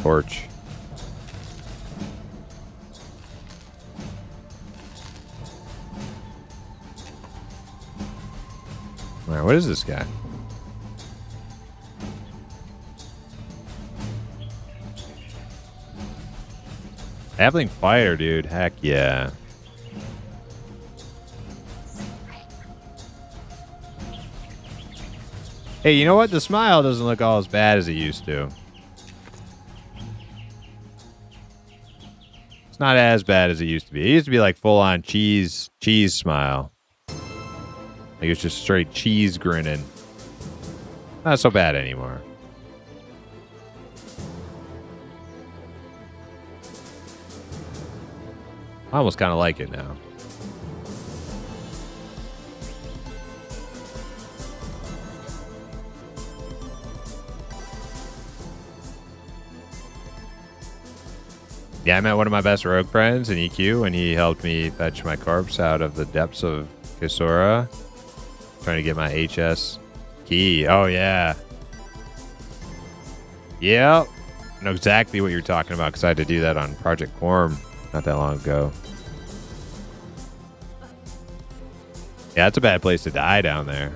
torch. All right, what is this guy? Halfling fighter, dude. Heck yeah. Hey, you know what? The smile doesn't look all as bad as it used to. It's not as bad as it used to be. It used to be like full on cheese smile. Like it's just straight cheese grinning. Not so bad anymore. I almost kind of like it now. Yeah, I met one of my best rogue friends in EQ, and he helped me fetch my corpse out of the depths of Kisora. Trying to get my HS key. Oh, yeah. Yep. I know exactly what you're talking about, because I had to do that on Project Quorum not that long ago. Yeah, it's a bad place to die down there.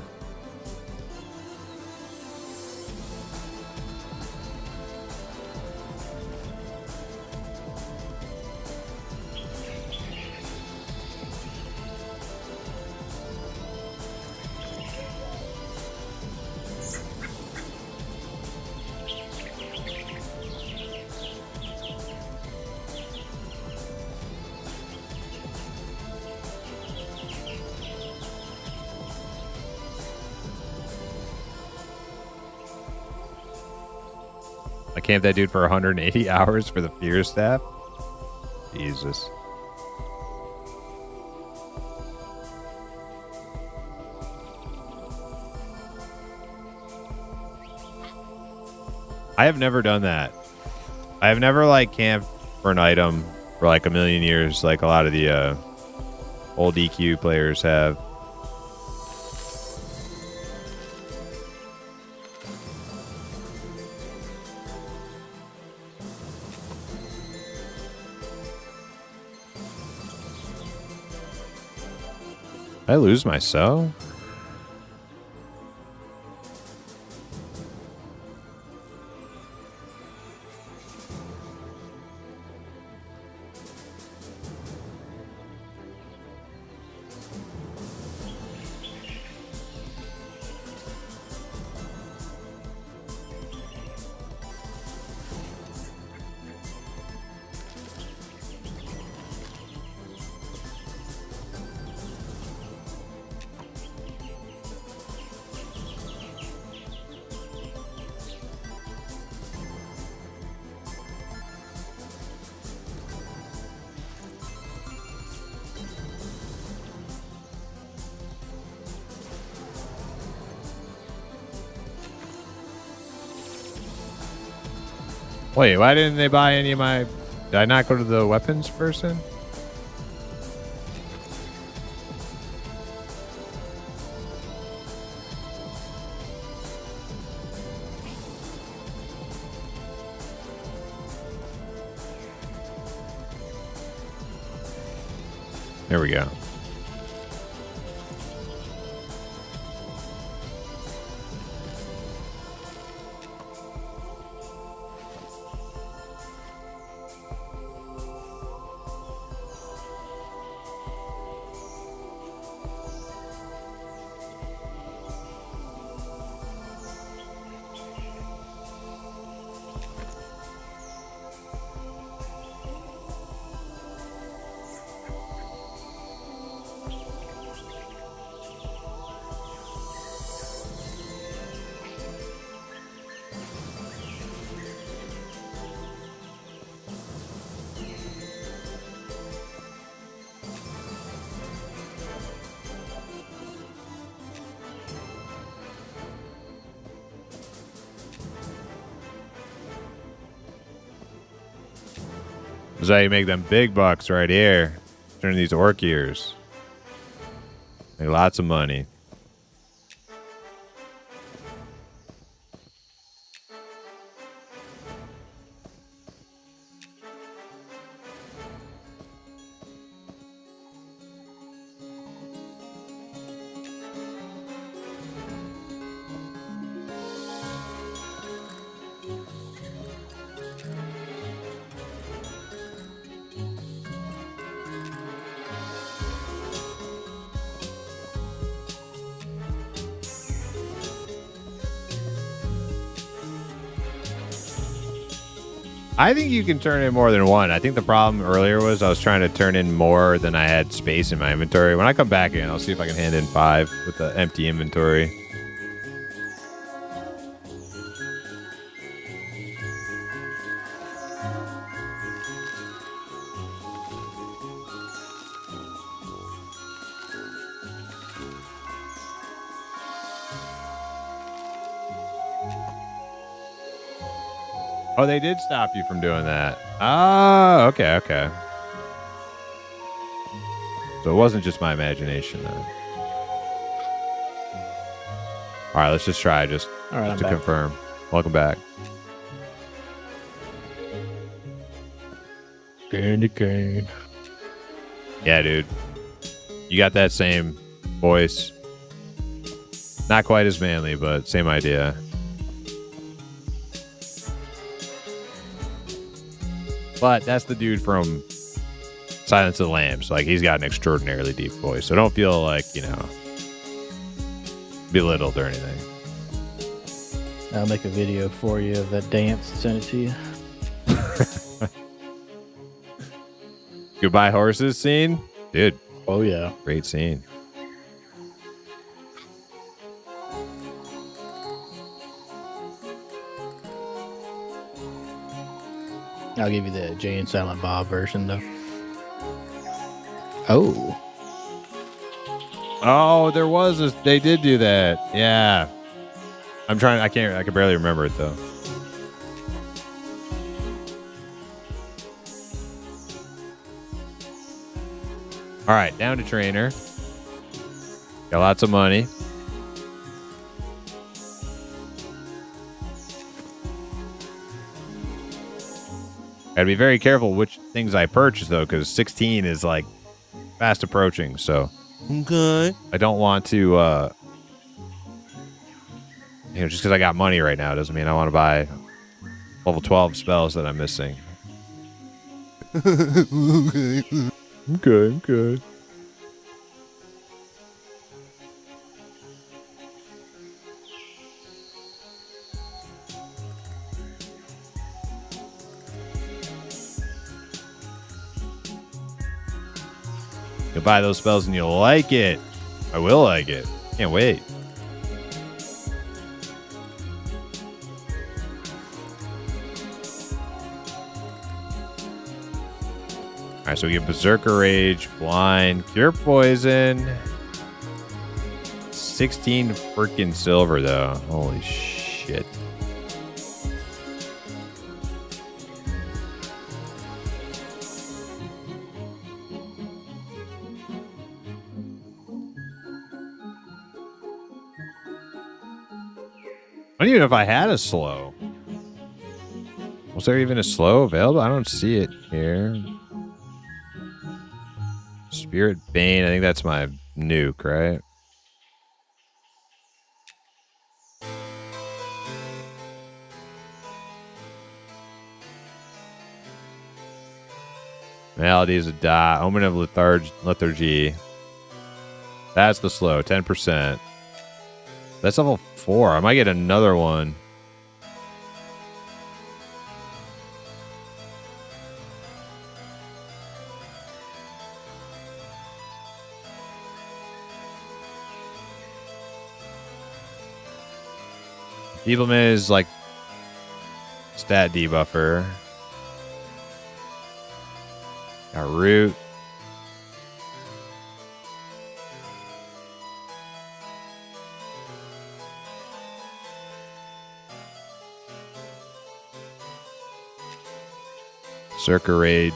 I camped that dude for 180 hours for the fear staff. Jesus. I have never done that. I have never like camped for an item for like a million years, like a lot of the old EQ players have. Did I lose my cell? Wait, why didn't they buy any of my... Did I not go to the weapons person? There we go. This is how you make them big bucks right here. Turn these orc ears. Make lots of money. I think you can turn in more than one. I think the problem earlier was I was trying to turn in more than I had space in my inventory. When I come back in, I'll see if I can hand in 5 with the empty inventory. Oh, they did stop you from doing that. Oh, okay, okay. So it wasn't just my imagination then. All right, let's just try just to confirm. Welcome back. Candy cane. Yeah, dude. You got that same voice. Not quite as manly, but same idea. But that's the dude from Silence of the Lambs. Like, he's got an extraordinarily deep voice. So don't feel like, you know, belittled or anything. I'll make a video for you of that dance and send it to you. Goodbye horses scene? Dude. Oh, yeah. Great scene. I'll give you the Jay and Silent Bob version, though. Oh. Oh, there was a... They did do that. Yeah. I can barely remember it, though. All right, down to trainer. Got lots of money. Gotta be very careful which things I purchase, though, because 16 is, like, fast approaching, so... Okay. I don't want to, you know, just because I got money right now doesn't mean I want to buy level 12 spells that I'm missing. Okay. You'll buy those spells and you'll like it. I will like it. Can't wait. Alright, so we get Berserker Rage, Blind, Cure Poison. 16 freaking silver, though. Holy shit. I don't even know if I had a slow. Was there even a slow available? I don't see it here. Spirit Bane. I think that's my nuke, right? Malady is a dot. Omen of Lethargy. That's the slow. 10%. That's level 4. I might get another one. Feebleman is like stat debuffer. Got root. Berserker Rage.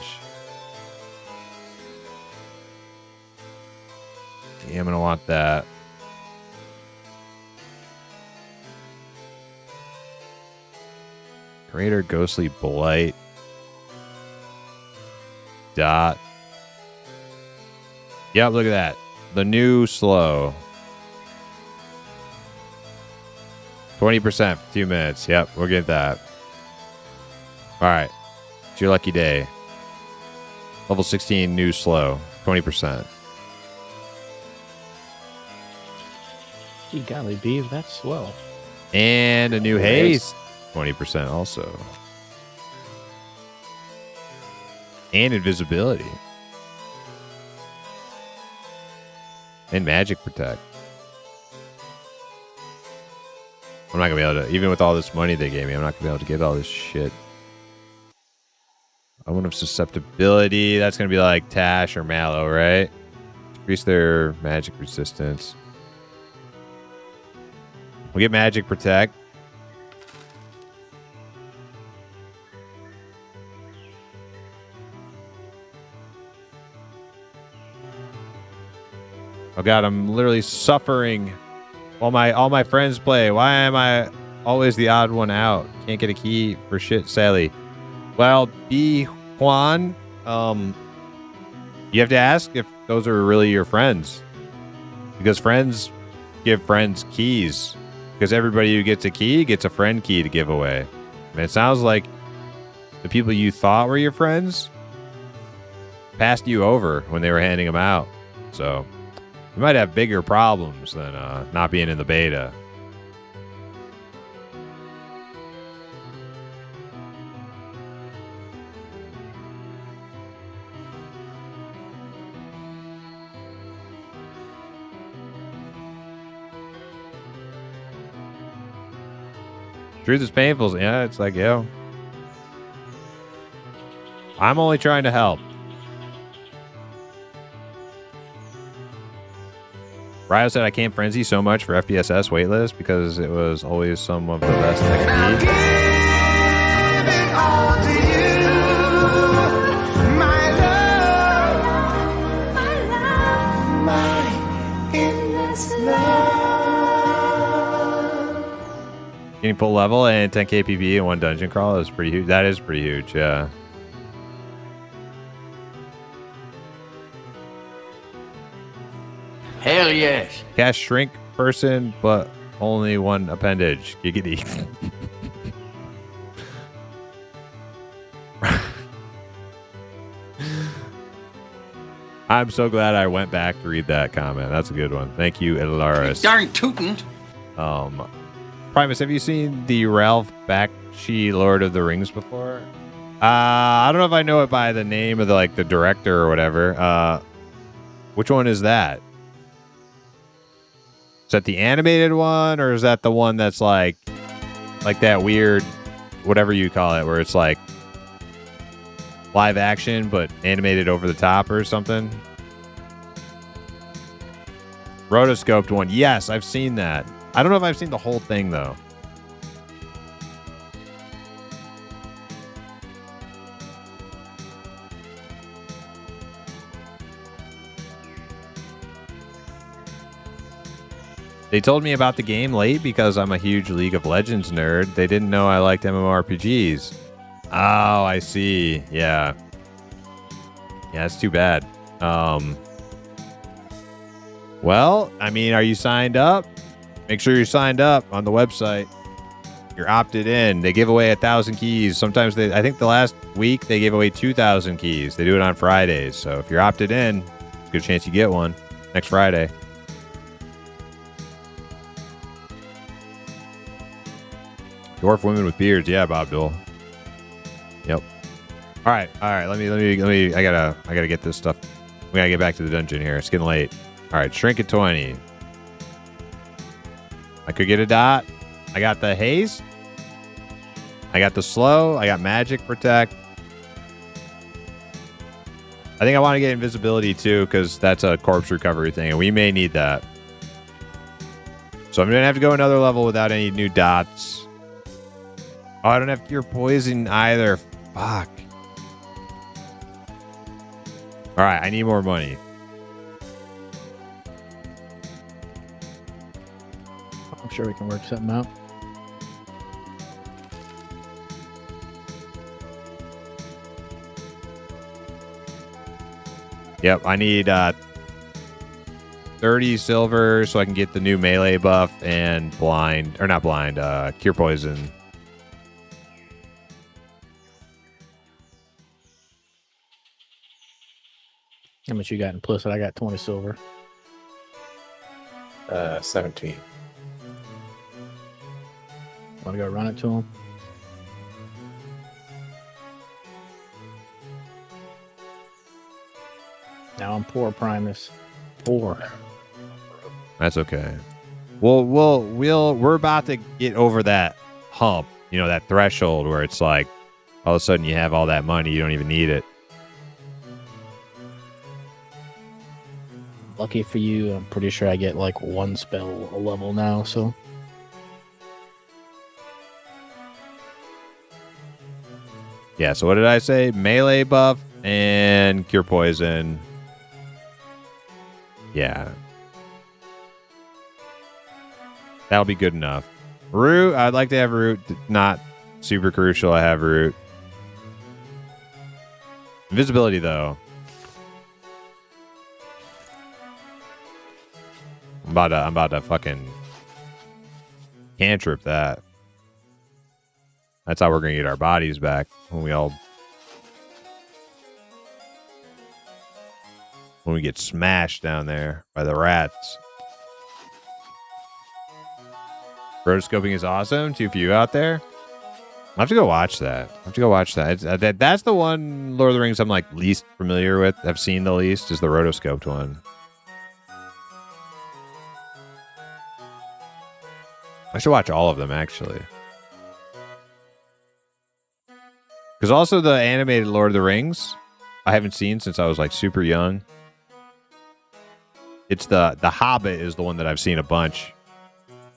Yeah, I'm gonna want that. Greater Ghostly Blight. Dot. Yep, look at that. The new slow. 20% for 2 minutes. Yep, we'll get that. Alright. It's your lucky day. Level 16 new slow. 20%. Gee golly, Beav, that's slow. And a new haste. 20% also. And invisibility. And magic protect. I'm not going to be able to, even with all this money they gave me, I'm not going to be able to get all this shit. I want of susceptibility. That's going to be like Tash or Mallow, right? Increase their magic resistance. We'll get magic protect. Oh god, I'm literally suffering while all my friends play. Why am I always the odd one out? Can't get a key for shit, Sally. Well, B. Juan, you have to ask if those are really your friends. Because friends give friends keys. Because everybody who gets a key gets a friend key to give away. And it sounds like the people you thought were your friends passed you over when they were handing them out. So you might have bigger problems than not being in the beta. Truth is painful. Yeah, it's like, yo. I'm only trying to help. Ryo said I can't frenzy so much for FPSS waitlist because it was always some of the best XP. Getting full level and 10k PvE in one dungeon crawl is pretty huge. That is pretty huge, yeah. Hell yes. Cast shrink person, but only one appendage. Giggity. I'm so glad I went back to read that comment. That's a good one. Thank you, Ilaris. Darn tootin'. Primus, have you seen the Ralph Bakshi Lord of the Rings before? I don't know if I know it by the name of the director or whatever. Which one is that? Is that the animated one, or is that the one that's like that weird, whatever you call it, where it's like live action but animated over the top or something? Rotoscoped one. Yes, I've seen that. I don't know if I've seen the whole thing though. They told me about the game late because I'm a huge League of Legends nerd. They didn't know I liked MMORPGs. Oh, I see. Yeah. Yeah, it's too bad. Well, I mean, are you signed up? Make sure you're signed up on the website. You're opted in. They give away 1,000 keys. Sometimes I think the last week they gave away 2,000 keys. They do it on Fridays. So if you're opted in, there's a good chance you get one next Friday. Dwarf women with beards. Yeah, Bob Dole. Yep. All right. Let me. I gotta get this stuff. We gotta get back to the dungeon here. It's getting late. All right. Shrink at 20. I could get a dot. I got the haste. I got the slow. I got magic protect. I think I want to get invisibility too, because that's a corpse recovery thing, and we may need that. So I'm gonna have to go another level without any new dots. Oh, I don't have cure poison either. Fuck. All right, I need more money. I'm sure we can work something out. Yep, I need 30 silver so I can get the new melee buff and cure poison. How much you got in plus? I got 20 silver. 17. Want to go run it to him? Now I'm poor, Primus. Poor. That's okay. We're about to get over that hump, that threshold where it's like all of a sudden you have all that money, you don't even need it. Lucky for you, I'm pretty sure I get like one spell a level now, so. Yeah, so what did I say? Melee buff and cure poison. Yeah. That'll be good enough. Root, I'd like to have root. Not super crucial. I have root. Invisibility, though. I'm about to fucking cantrip that. That's how we're gonna get our bodies back when we get smashed down there by the rats. Rotoscoping is awesome. Too few out there. I'll have to go watch that. That's the one Lord of the Rings I'm like least familiar with. I've seen the least is the rotoscoped one. I should watch all of them actually. Because also the animated Lord of the Rings, I haven't seen since I was like super young. It's the Hobbit is the one that I've seen a bunch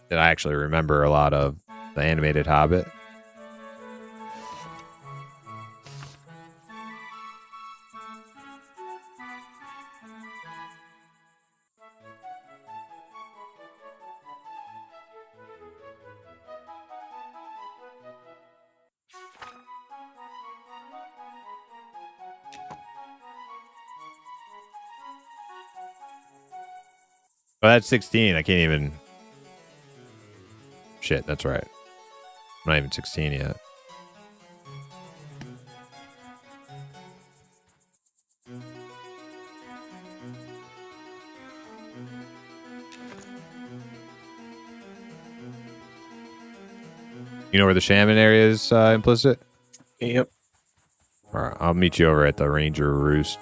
that I actually remember a lot of. The animated Hobbit. Oh, that's 16. I can't even. Shit, that's right. I'm not even 16 yet. You know where the shaman area is implicit? Yep. All right, I'll meet you over at the Ranger Roost.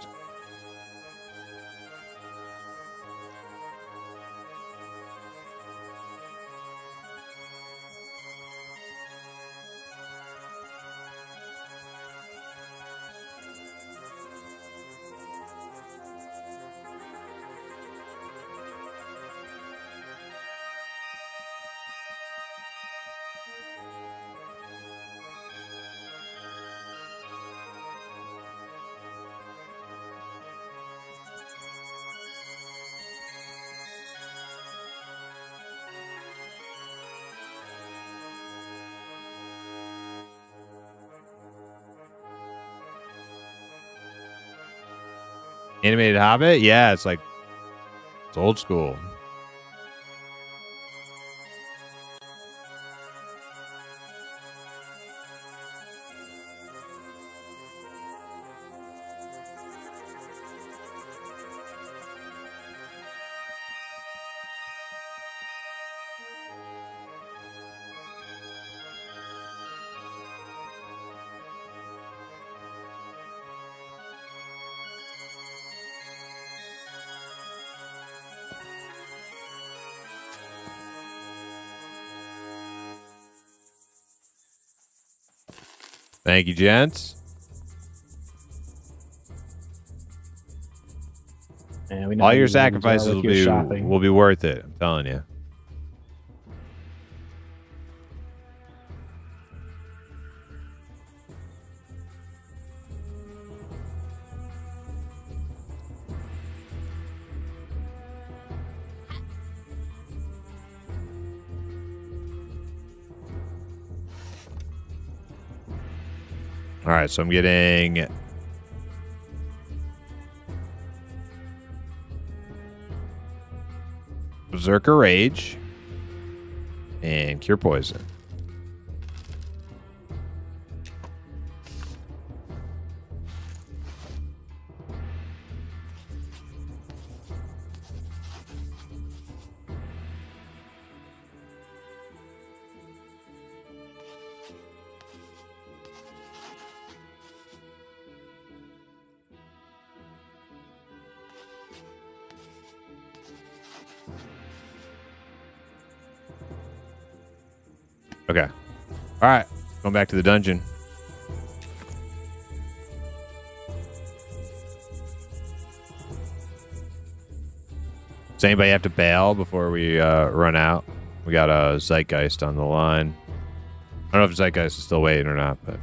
Animated Hobbit? Yeah, it's like it's old school. Thank you, gents. Yeah, we know All how your you ladies are sacrifices with your shopping. will be worth it. I'm telling you. All right, so I'm getting Berserker Rage and Cure Poison. Okay. All right. Going back to the dungeon. Does anybody have to bail before we run out? We got a Zeitgeist on the line. I don't know if Zeitgeist is still waiting or not, but.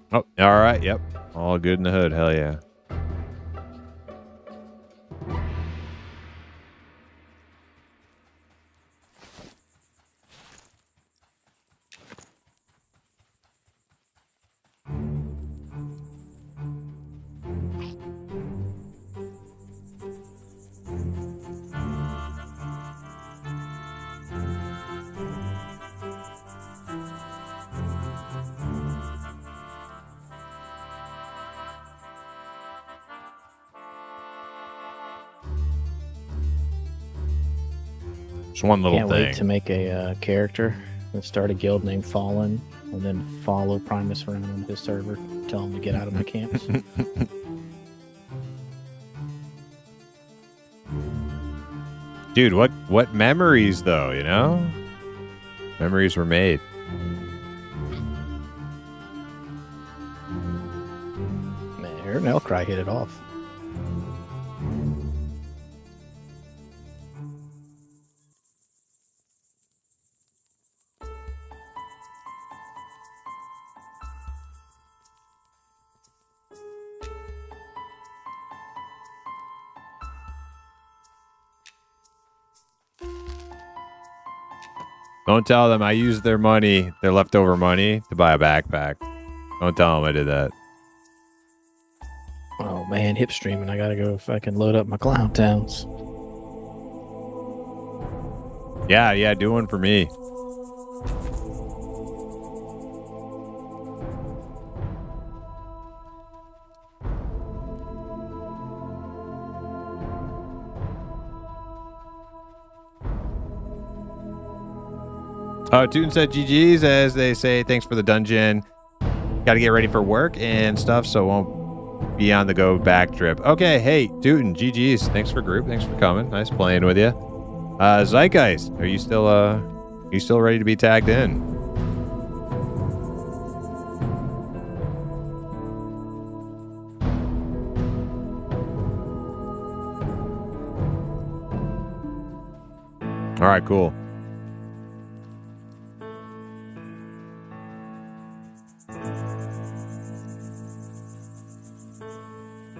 Oh, all right. Yep. All good in the hood. Hell yeah. Just one little Can't thing. wait to make a character and start a guild named Fallen, and then follow Primus around on his server, tell him to get out of my camps. Dude, what memories though, you know? Memories were made. Man, her Elcry hit it off. Don't tell them I used their money, their leftover money, to buy a backpack. Don't tell them I did that. Oh man, hip streaming. I gotta go fucking load up my Clown Towns. Yeah, do one for me. Oh, Tootin said GG's, as they say, thanks for the dungeon. Got to get ready for work and stuff, so won't be on the go back trip. Okay, hey, Tootin, GG's. Thanks for group. Thanks for coming. Nice playing with you. Zeitgeist, are you still ready to be tagged in? All right, cool.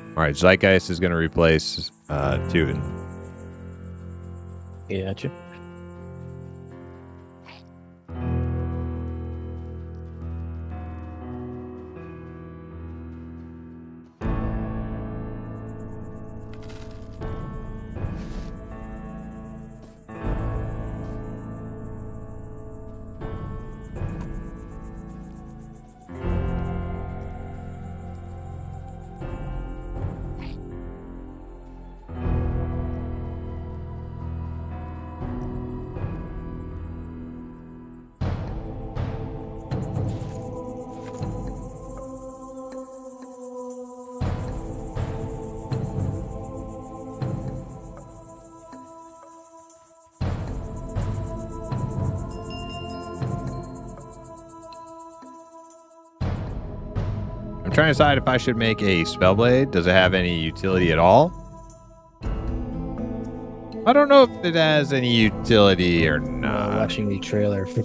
All right, Zeitgeist is going to replace Tootin. Yeah, gotcha. I'm trying to decide if I should make a Spellblade. Does it have any utility at all? I don't know if it has any utility or not. Watching the trailer for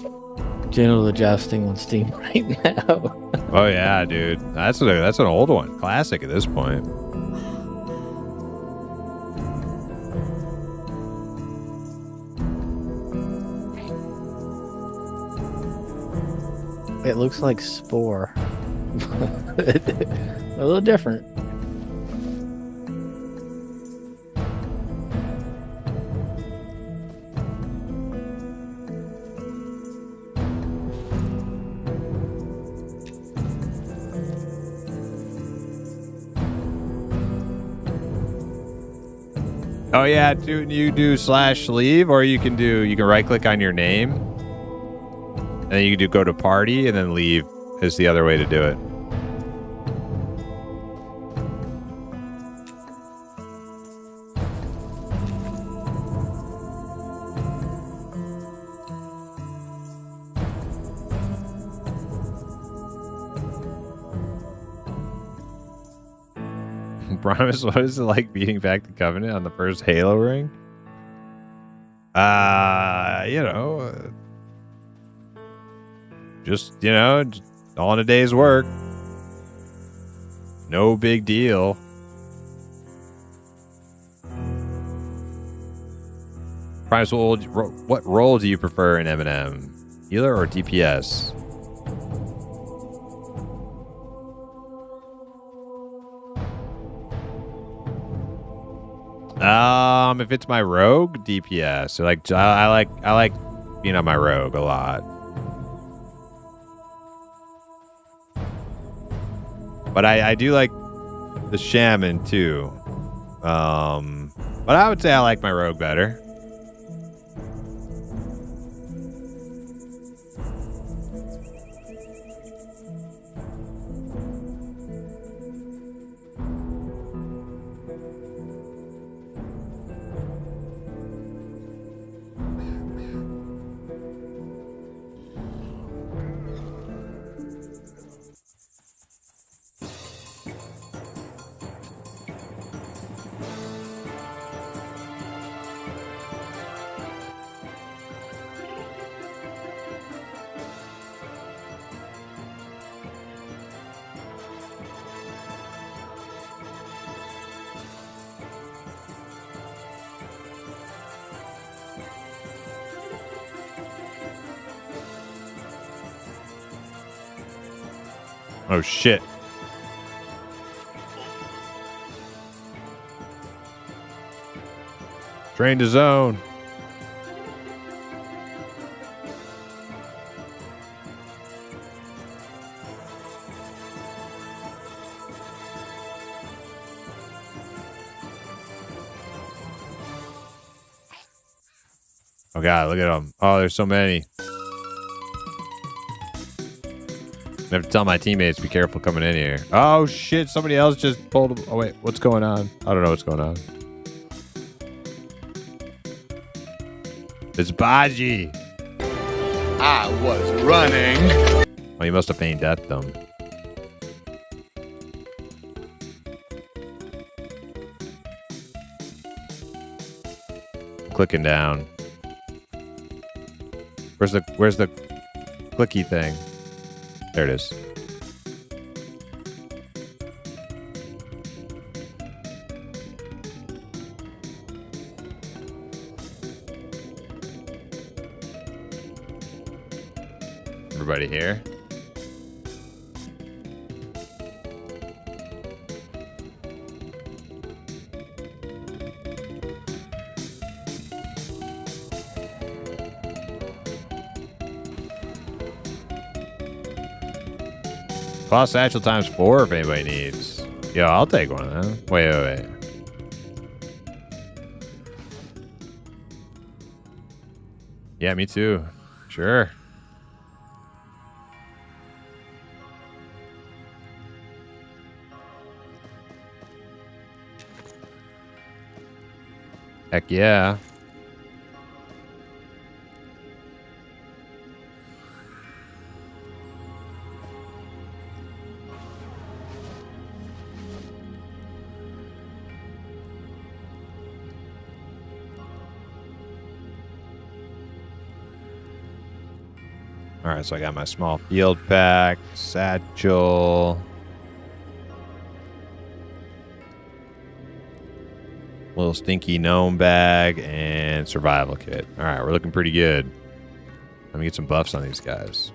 General Adjusting on Steam right now. Oh yeah, dude. That's an old one. Classic at this point. It looks like Spore. A little different. Oh yeah, you do /leave, or you can right click on your name, and then you can go to party, and then leave is the other way to do it. Promise, what is it like beating back the Covenant on the first Halo ring? Just all in a day's work. No big deal. Promise, what role do you prefer in M&M? Healer or DPS? If it's my rogue, DPS. So I like being on my rogue a lot. But I do like the shaman too. But I would say I like my rogue better. Oh, shit. Train to zone. Oh, God, look at them. Oh, there's so many. I have to tell my teammates, be careful coming in here. Oh, shit. Somebody else just pulled them. Oh, wait. What's going on? I don't know what's going on. It's Baji. I was running. Oh, you must have feigned death them. Clicking down. Where's the clicky thing? There it is. Everybody here? Boss satchel times 4 if anybody needs. Yo, I'll take one of them. Wait. Yeah, me too. Sure. Heck yeah. All right, so I got my small field pack, satchel, little stinky gnome bag, and survival kit. All right, we're looking pretty good. Let me get some buffs on these guys.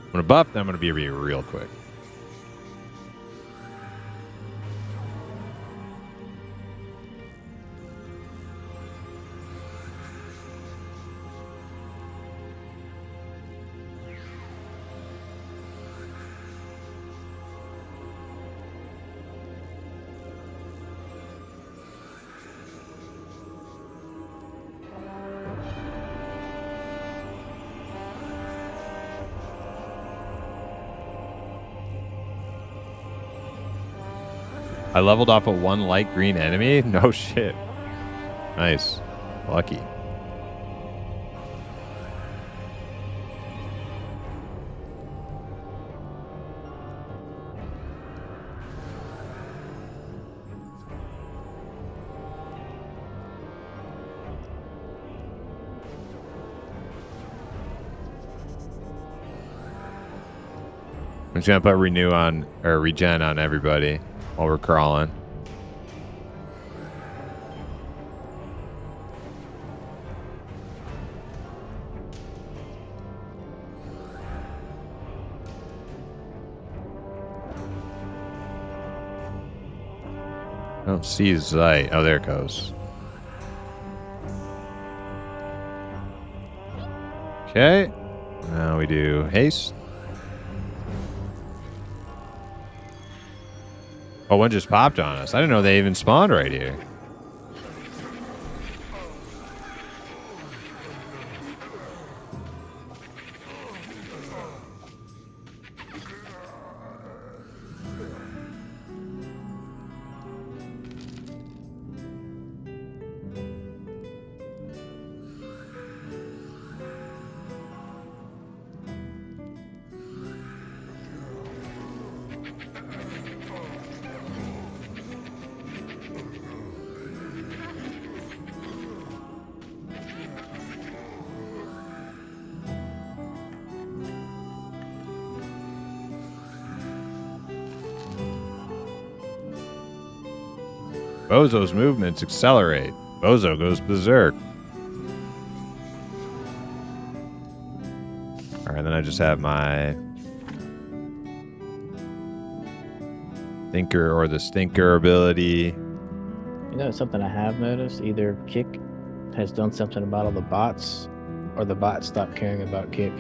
I'm gonna buff them. I'm gonna be real quick. I leveled off of 1 light green enemy? No shit. Nice. Lucky. I'm just gonna put renew on, or regen on everybody while we're crawling. I don't see Zeit. Oh, there it goes. Okay. Now we do haste. Oh, one just popped on us. I didn't know they even spawned right here. Bozo's movements accelerate. Bozo goes berserk. All right, then I just have my Thinker or the Stinker ability. You know, something I have noticed. Either Kick has done something about all the bots, or the bots stopped caring about Kick.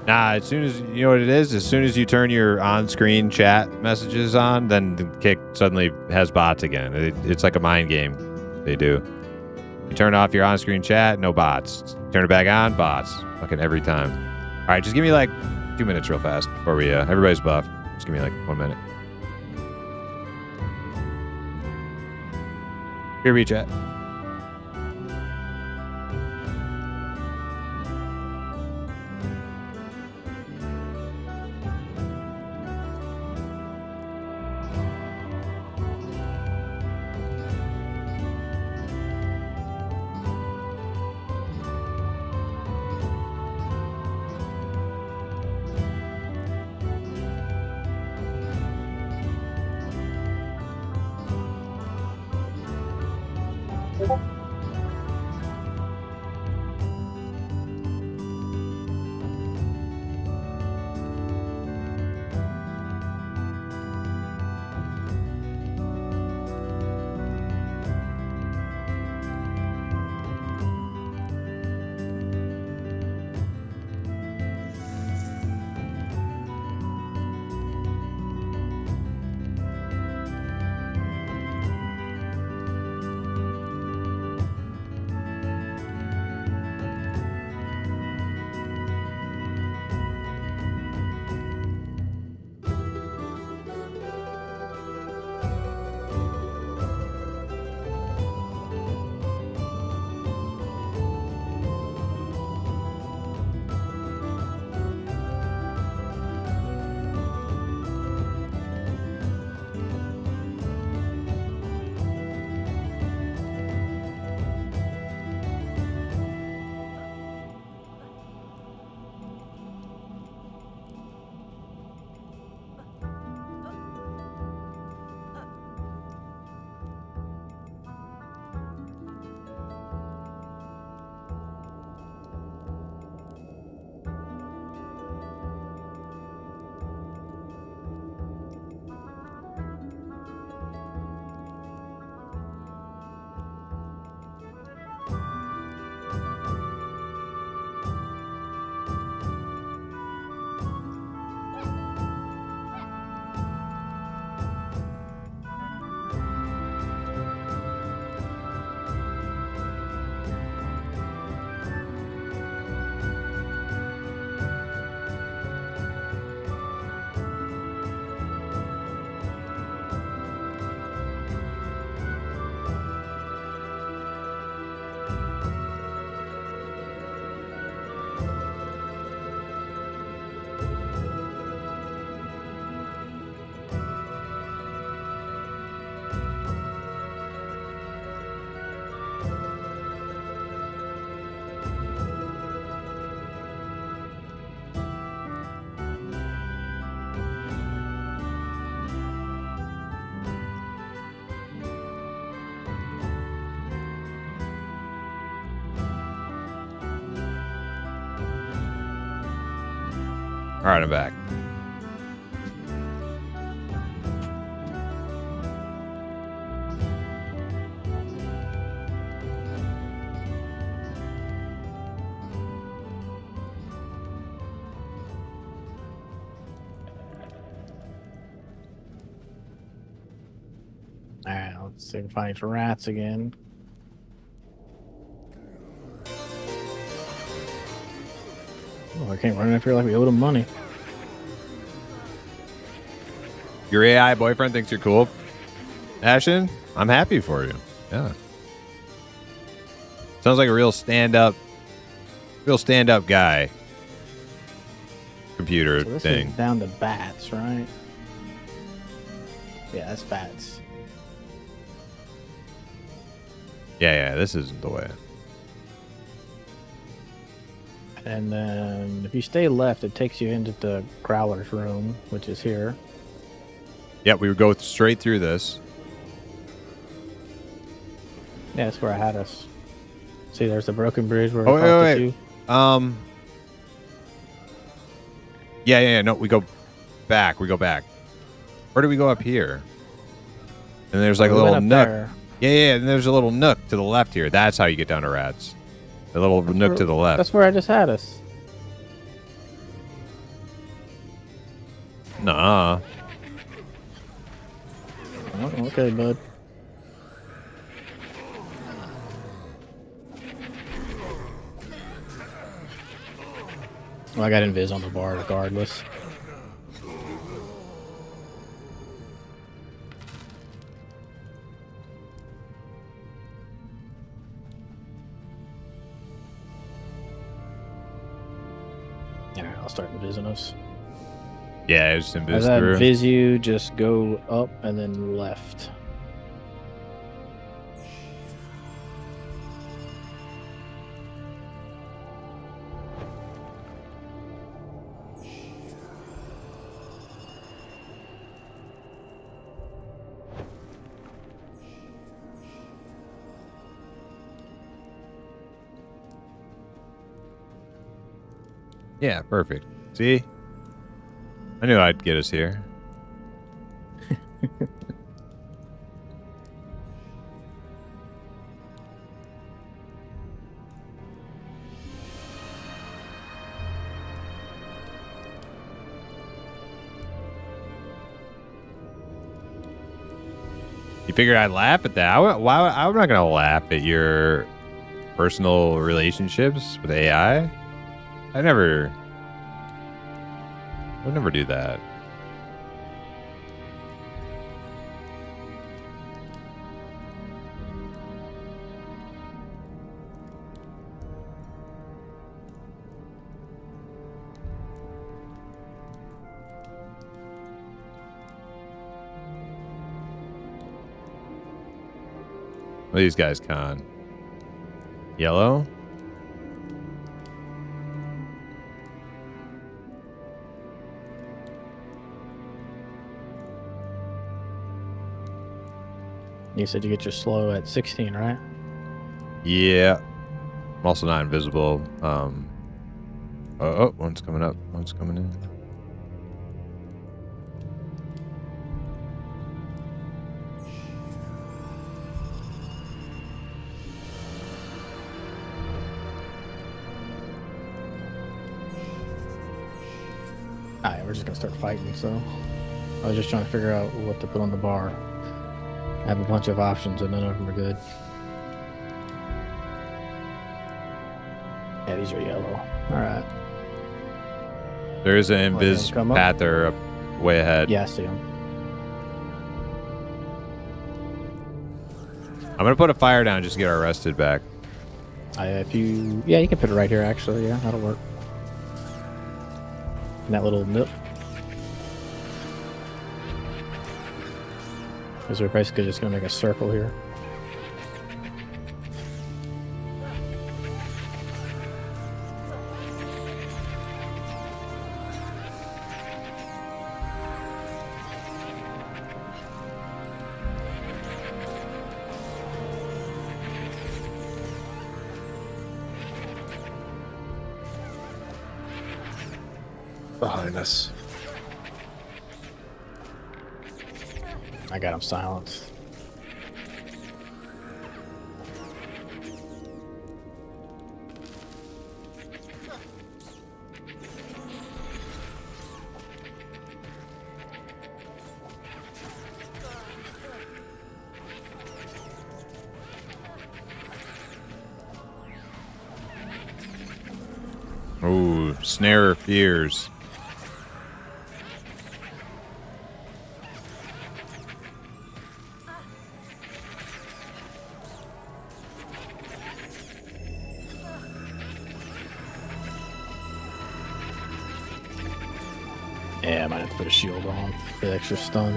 Nah, as soon as you know what it is, as soon as you turn your on-screen chat messages on, then the Kick suddenly has bots again. It's like a mind game. They do. You turn off your on-screen chat, no bots. Turn it back on, bots. Fucking every time. All right, just give me like 2 minutes real fast before we everybody's buffed. Just give me like 1 minute. Here we chat. All right, I'm back. All right, let's see if we can find some rats again. Oh, I can't run after like we owed him money. Your AI boyfriend thinks you're cool, Ashen. I'm happy for you. Yeah. Sounds like a real stand-up guy. Computer So this thing. is down to bats, right? Yeah, that's bats. Yeah, this isn't the way. And then if you stay left, it takes you into the Growler's room, which is here. Yep, we would go straight through this. Yeah, that's where I had us. See, there's the broken bridge where Oh, I wait. Yeah. No, we go back. We go back. Where do we go up here? And there's like a little nook. There. Yeah. And there's a little nook to the left here. That's how you get down to rats. The little nook to the left. That's where I just had us. Nah. Oh, okay, bud. Well, I got invis on the bar regardless. Yeah, I'll start invising us. Yeah, just invis As I through. invis you, just go up and then left. Yeah, perfect. See? I knew I'd get us here. You figured I'd laugh at that? I'm not going to laugh at your personal relationships with AI. I would never do that. What are these guys con? Yellow? You said you get your slow at 16, right? Yeah. I'm also not invisible. Oh, one's coming up. One's coming in. Alright, we're just gonna start fighting, so I was just trying to figure out what to put on the bar. I have a bunch of options and none of them are good. Yeah, these are yellow. Alright. There is an invis path there up way ahead. Yeah, I see them. I'm gonna put a fire down just to get our rested back. Yeah, you can put it right here actually, yeah, that'll work. In that little nook. Because we're basically just going to make a circle here. Behind us. I got him silenced. Ooh, snare of fears. Yeah, I might have to put a shield on for the extra stun.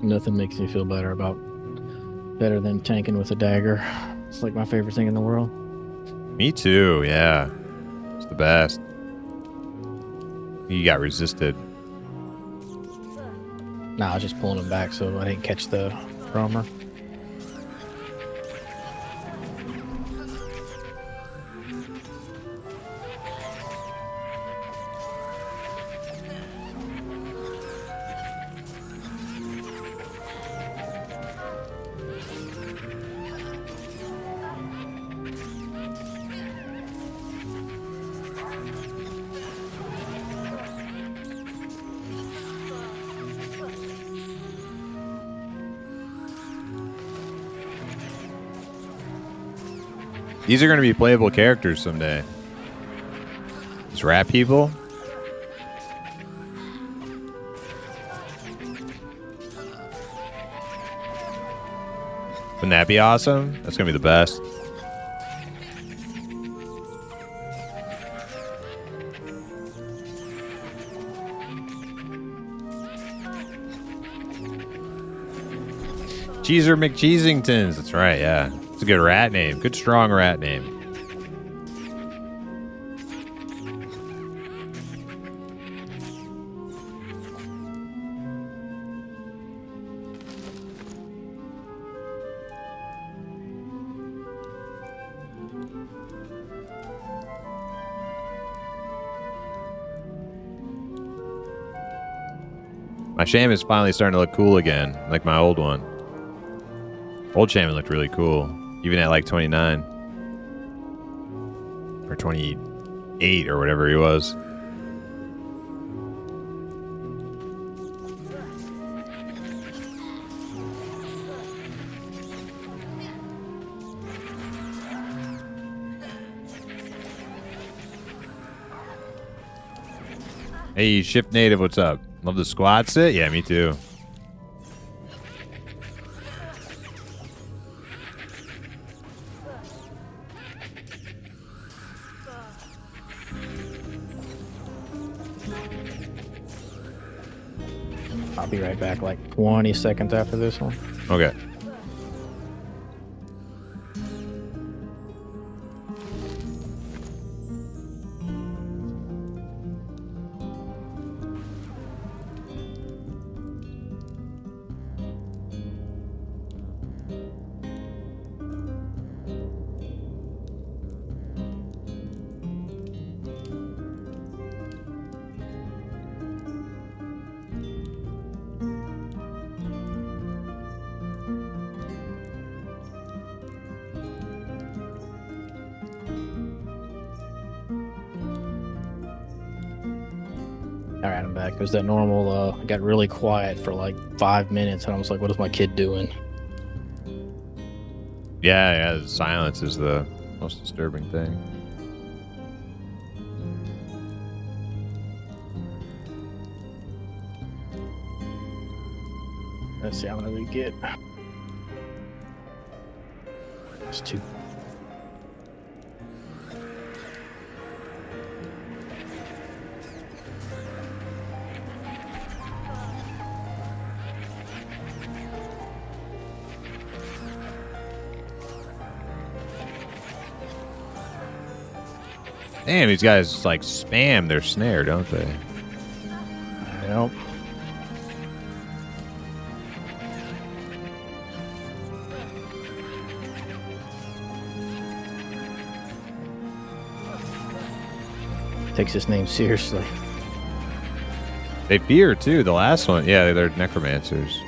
Nothing makes me feel better than tanking with a dagger. It's like my favorite thing in the world. Me too, yeah. It's the best. You got resisted. Nah, I was just pulling him back so I didn't catch the roamer. These are going to be playable characters someday. These rat people. Wouldn't that be awesome? That's going to be the best. Cheeser McCheesingtons. That's right, yeah. It's a good rat name. Good, strong rat name. My shaman is finally starting to look cool again, like my old one. Old shaman looked really cool, even at like 29 or 28 or whatever he was. Hey, Shift Native, what's up? Love the squad sit? Yeah, me too. I'll be right back like 20 seconds after this one. Okay. All right, I'm back. It was that normal, I got really quiet for like 5 minutes, and I was like, what is my kid doing? Yeah, the silence is the most disturbing thing. Let's see how many we get. It's 2. Damn, these guys like spam their snare, don't they? Yep. Takes his name seriously. They fear too. The last one, yeah, they're necromancers.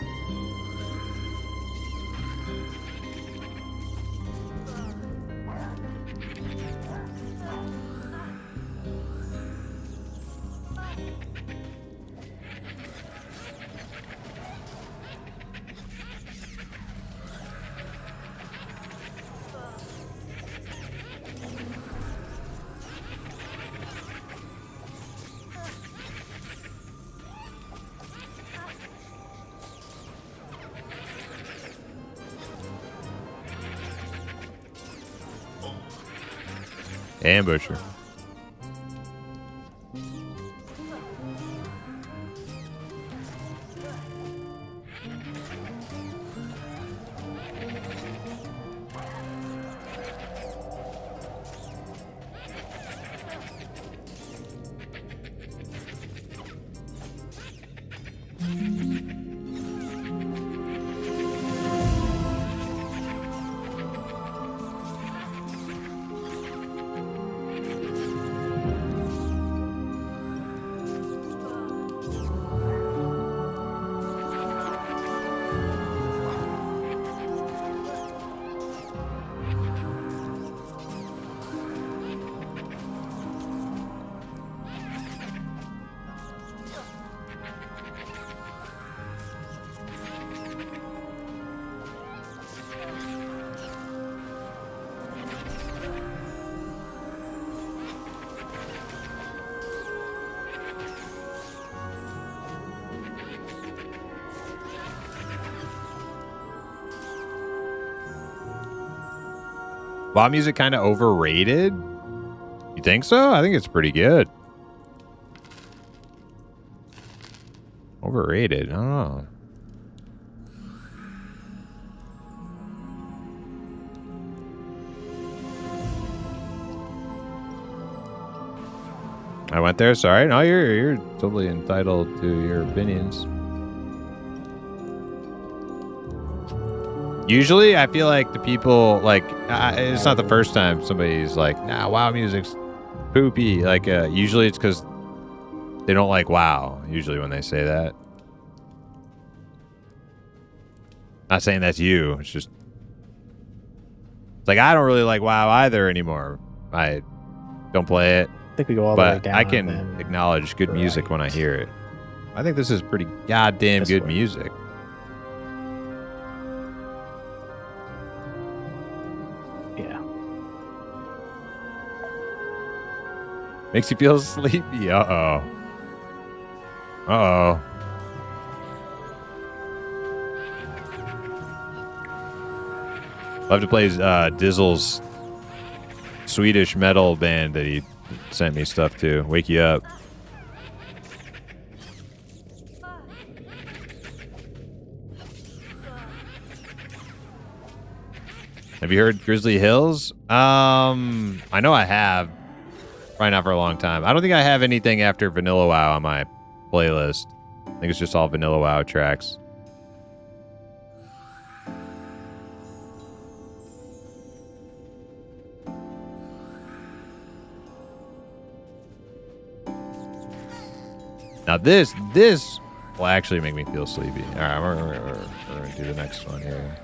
Ambusher. WoW music kind of overrated? You think so? I think it's pretty good. Overrated? I don't know. I went there. Sorry. No, you're totally entitled to your opinions. Usually, I feel like the people like it's not the first time somebody's like, "Nah, WoW music's poopy." Like, usually it's because they don't like WoW. Usually, when they say that, not saying that's you. It's just it's like I don't really like WoW either anymore. I don't play it. I think we go all the way down. I can acknowledge good music when I hear it. I think this is pretty goddamn good music. Yeah. Makes you feel sleepy. Uh-oh. Uh-oh. Love to play Dizzle's Swedish metal band that he sent me stuff to. Wake you up. Have you heard Grizzly Hills? I know I have. Probably not for a long time. I don't think I have anything after Vanilla WoW on my playlist. I think it's just all Vanilla WoW tracks. Now this will actually make me feel sleepy. All right, we're going to do the next one here.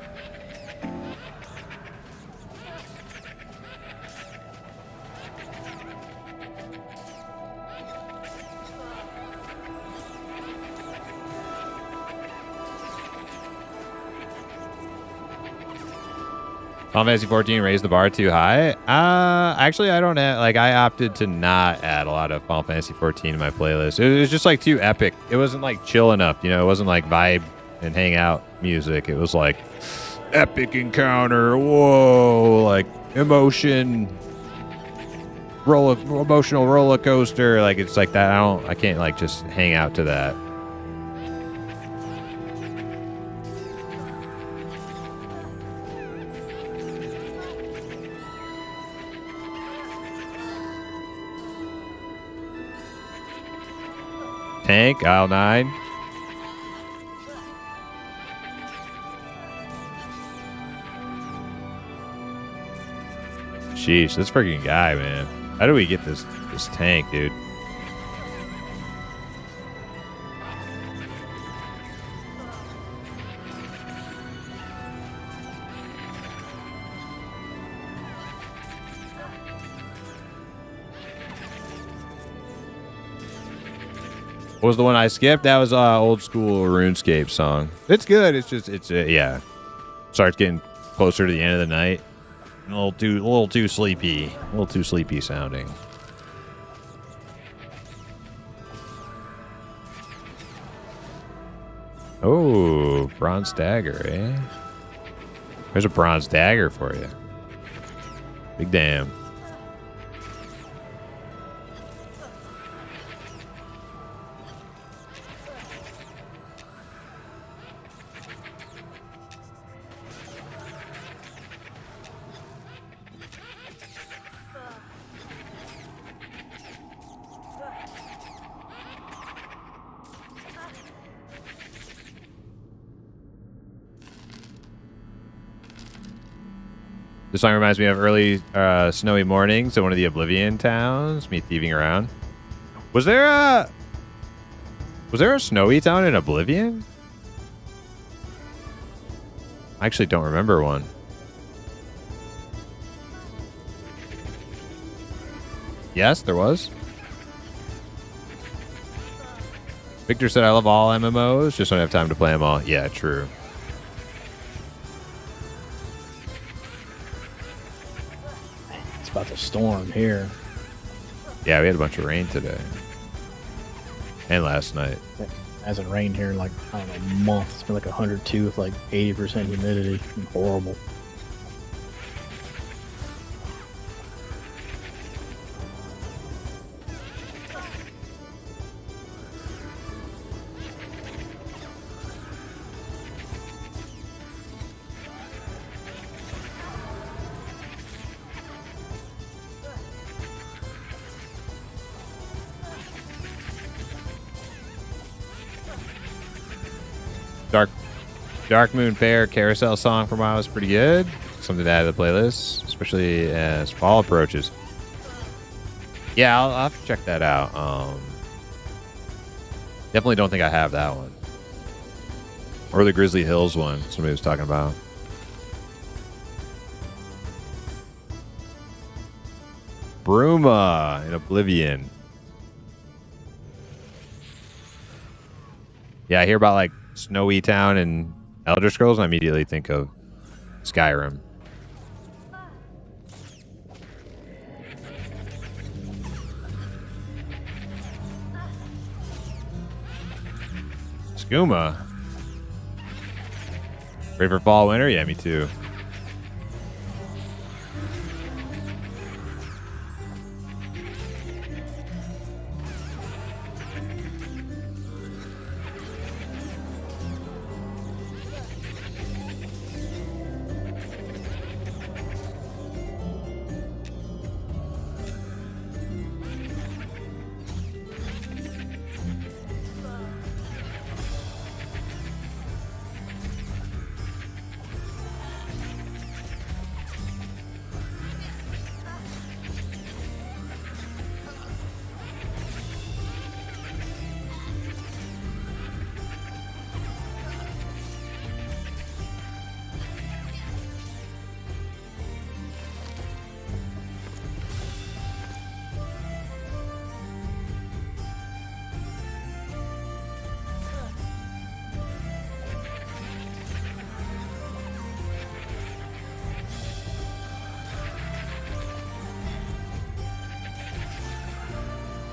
Final Fantasy 14 raised the bar too high. Actually, I don't have, like, I opted to not add a lot of Final Fantasy 14 to my playlist. It was just like too epic. It wasn't like chill enough, you know. It wasn't like vibe and hang out music. It was like epic encounter. Whoa, like emotional roller coaster. Like it's like that. I can't like just hang out to that. Tank, aisle 9. Sheesh, this freaking guy, man. How do we get this tank, dude? What was the one I skipped? That was old school RuneScape song. It's good. It's just yeah. Starts getting closer to the end of the night. A little too sleepy. A little too sleepy sounding. Oh, bronze dagger, eh? There's a bronze dagger for you. Big damn. This song reminds me of early snowy mornings in one of the Oblivion towns. Me thieving around. Was there a snowy town in Oblivion? I actually don't remember one. Yes, there was. Victor said, I love all MMOs, just don't have time to play them all. Yeah, true. About the storm here. Yeah, we had a bunch of rain today. And last night. It hasn't rained here in like, I don't know, a month. It's been like 102 with like 80% humidity. Horrible. Dark Moon Fair carousel song from WoW is pretty good. Something to add to the playlist, especially as fall approaches. Yeah, I'll have to check that out. Definitely don't think I have that one. Or the Grizzly Hills one somebody was talking about. Bruma in Oblivion. Yeah, I hear about like Snowy Town and Elder Scrolls, and I immediately think of Skyrim. Skooma. Ready for fall, winter? Yeah, me too.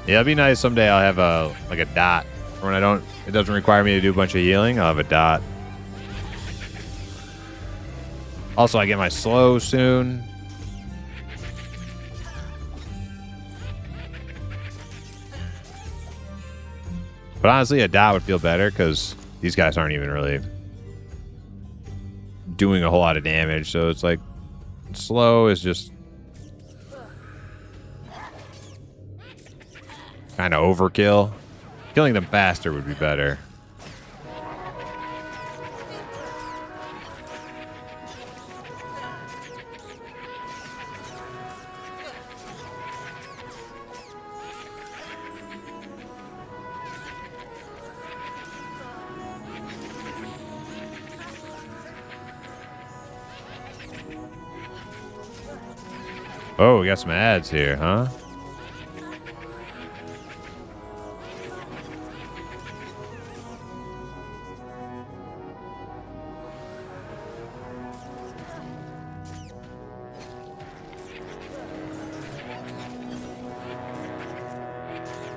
Yeah, it'd be nice someday. I'll have a dot when I don't. It doesn't require me to do a bunch of healing. I'll have a dot. Also, I get my slow soon. But honestly, a dot would feel better because these guys aren't even really doing a whole lot of damage. So it's like slow is just kind of overkill. Killing them faster would be better. Oh, we got some ads here, huh?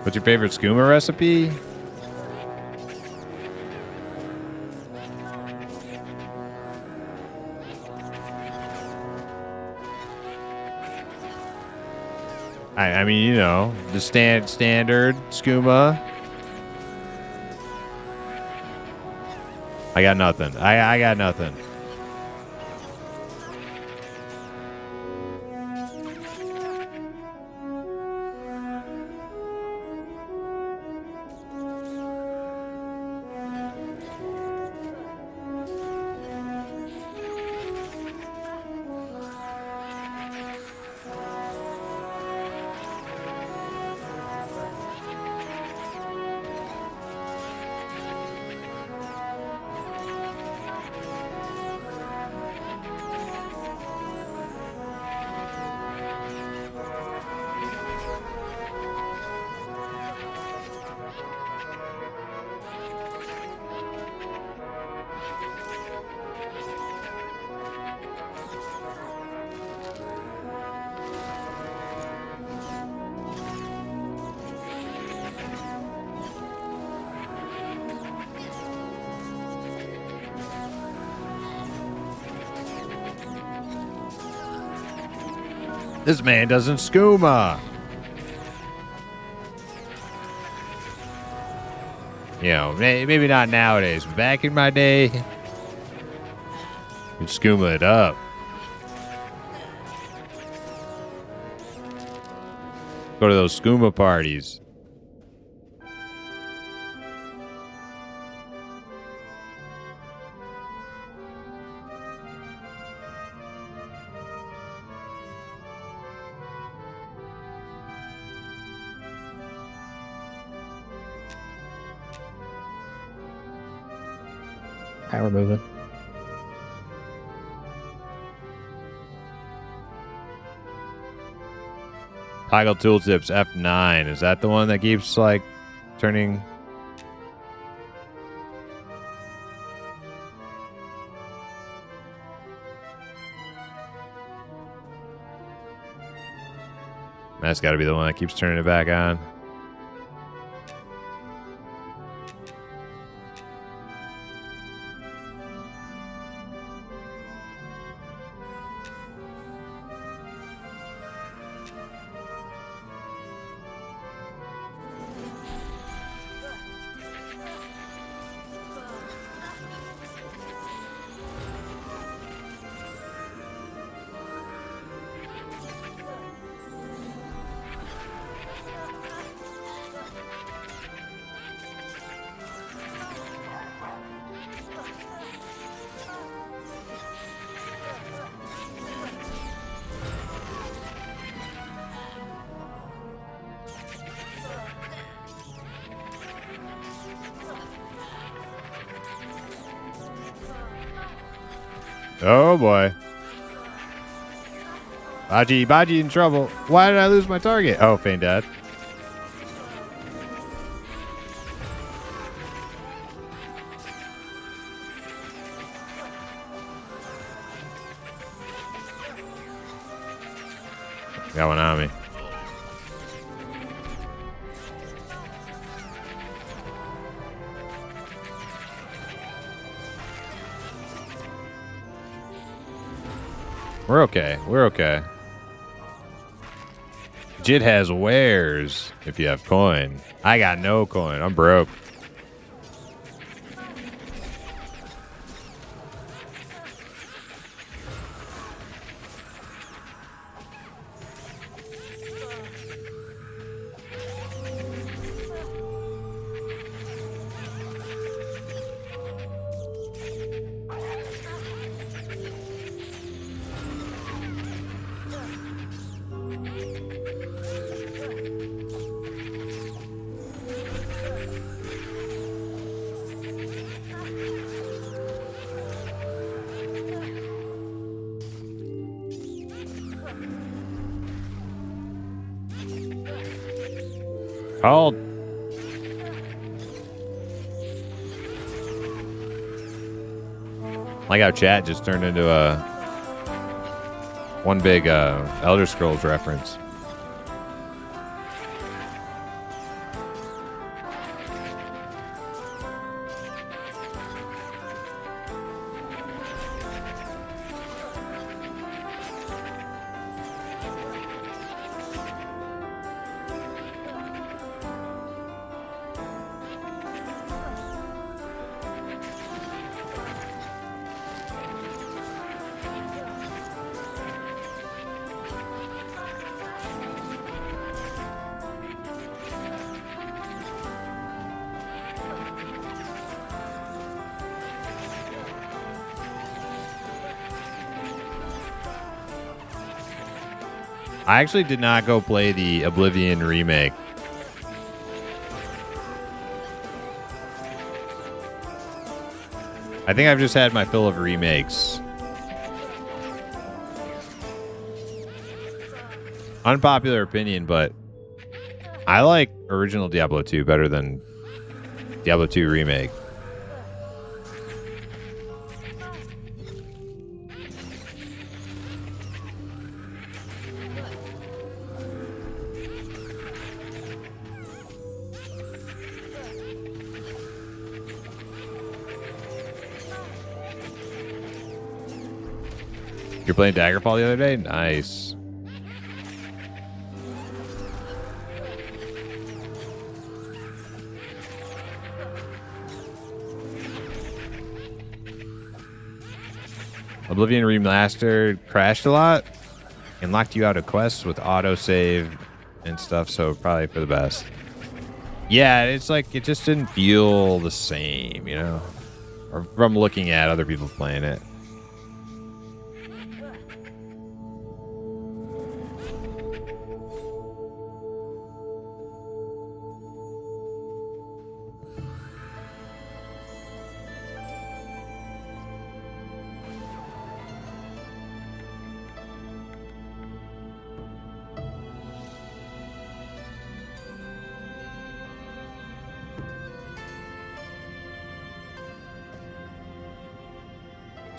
What's your favorite skooma recipe? I mean, you know, the standard skooma. I got nothing. I got nothing. This man doesn't skooma. You know, maybe not nowadays, but back in my day, you'd skooma it up. Go to those skooma parties. Alright, we're moving. Toggle tooltips F9. Is that the one that keeps like turning? That's got to be the one that keeps turning it back on. Oh boy. Baji in trouble. Why did I lose my target? Oh, Feign dead. Got one on me. We're okay. We're okay. Jit has wares if you have coin. I got no coin. I'm broke. Called. Like how chat just turned into a one big Elder Scrolls reference. I actually did not go play the Oblivion remake. I think I've just had my fill of remakes. Unpopular opinion, but I like original Diablo 2 better than Diablo 2 remake. You're playing Daggerfall the other day? Nice. Oblivion Remastered crashed a lot and locked you out of quests with autosave and stuff, so probably for the best. Yeah, it's like it just didn't feel the same, you know? Or from looking at other people playing it.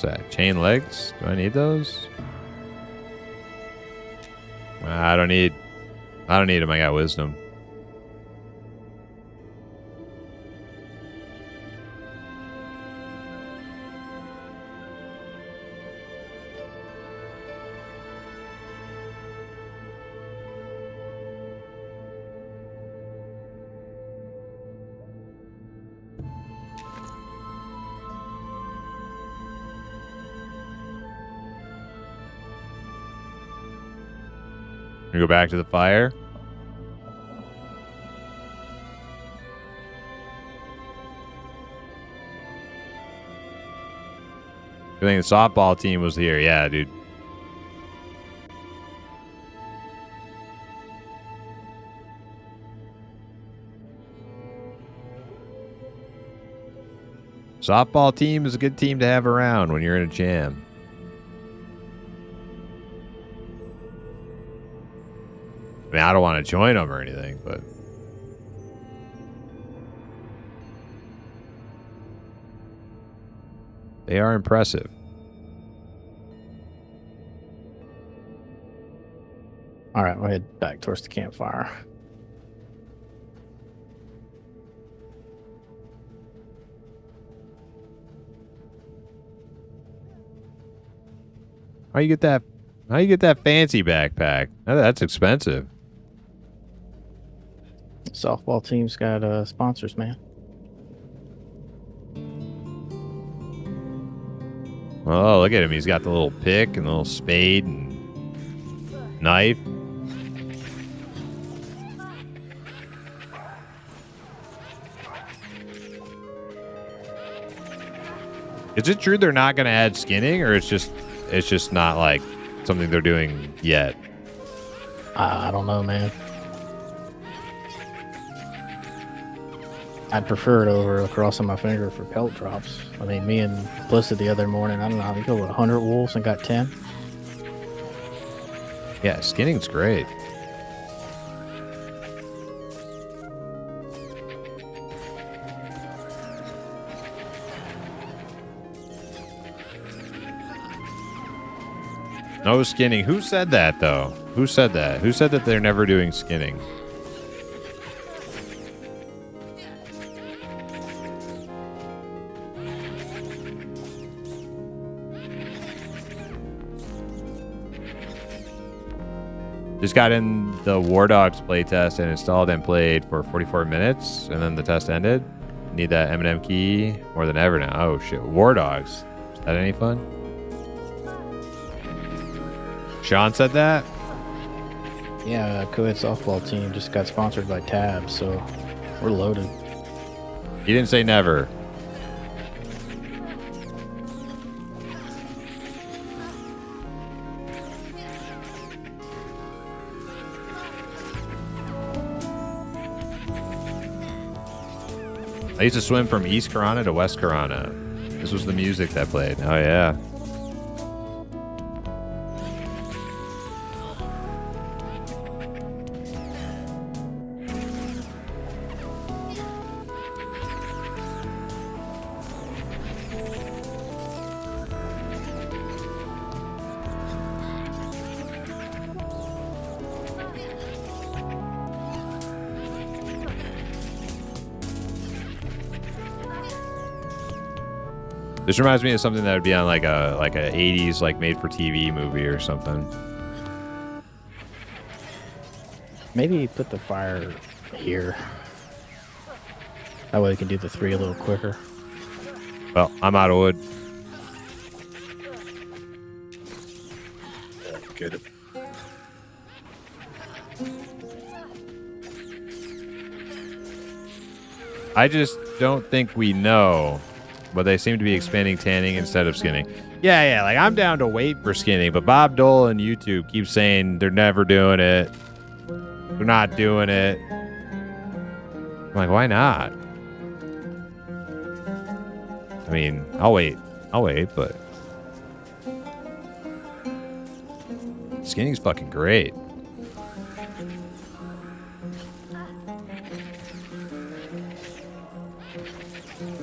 that? Chain legs? Do I need those? I don't need them. I got wisdom. We go back to the fire. I think the softball team was here. Yeah, dude. Softball team is a good team to have around when you're in a jam. I mean, I don't want to join them or anything, but they are impressive. All right, we'll head back towards the campfire. How you get that? How you get that fancy backpack? That's expensive. Softball team's got sponsors, man. Oh, look at him. He's got the little pick and the little spade and knife. Is it true they're not going to add skinning, or it's just not like something they're doing yet? I don't know, man. I'd prefer it over crossing my finger for pelt drops. I mean, me and Blizzard the other morning, I don't know, we killed 100 wolves and got 10. Yeah, skinning's great. No skinning. Who said that, though? Who said that? Who said that they're never doing skinning? Just got in the War Dogs playtest and installed and played for 44 minutes, and then the test ended. Need that M&M key more than ever now. Oh, shit. War Dogs. Is that any fun? Sean said that? Yeah, co-ed softball team just got sponsored by Tab, so we're loaded. He didn't say never. I used to swim from East Corona to West Corona. This was the music that played. Oh, yeah. This reminds me of something that would be on like a 80s like made for TV movie or something. Maybe put the fire here. That way we can do the 3 a little quicker. Well, I'm out of wood. Good. I just don't think we know. But they seem to be expanding tanning instead of skinning. Yeah, like I'm down to wait for skinning, but Bob Dole and YouTube keep saying they're never doing it. They're not doing it. I'm like, why not? I mean, I'll wait, but skinning's fucking great.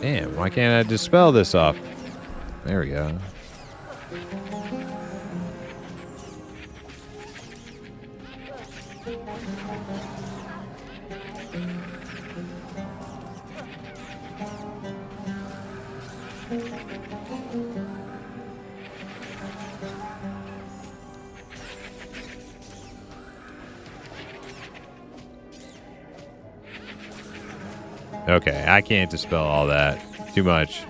Damn, why can't I dispel this off? There we go. Okay, I can't dispel all that. Too much.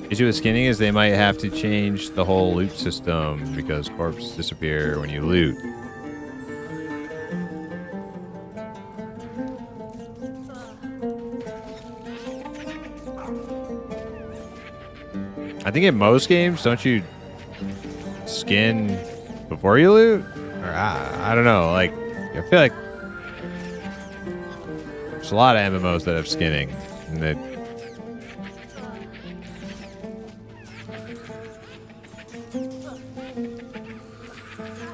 Issue with skinning is they might have to change the whole loot system because corpses disappear when you loot. I think in most games, don't you skin before you loot? Or I don't know. Like, I feel like there's a lot of MMOs that have skinning, and that.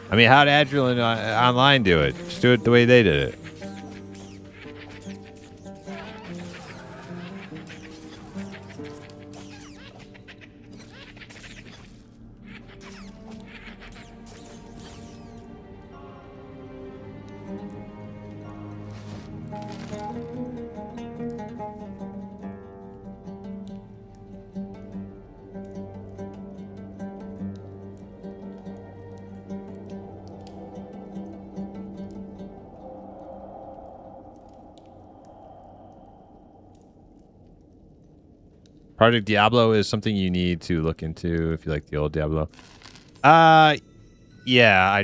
I mean, how'd Adrenaline Online do it? Just do it the way they did it. Project Diablo is something you need to look into if you like the old Diablo. Yeah,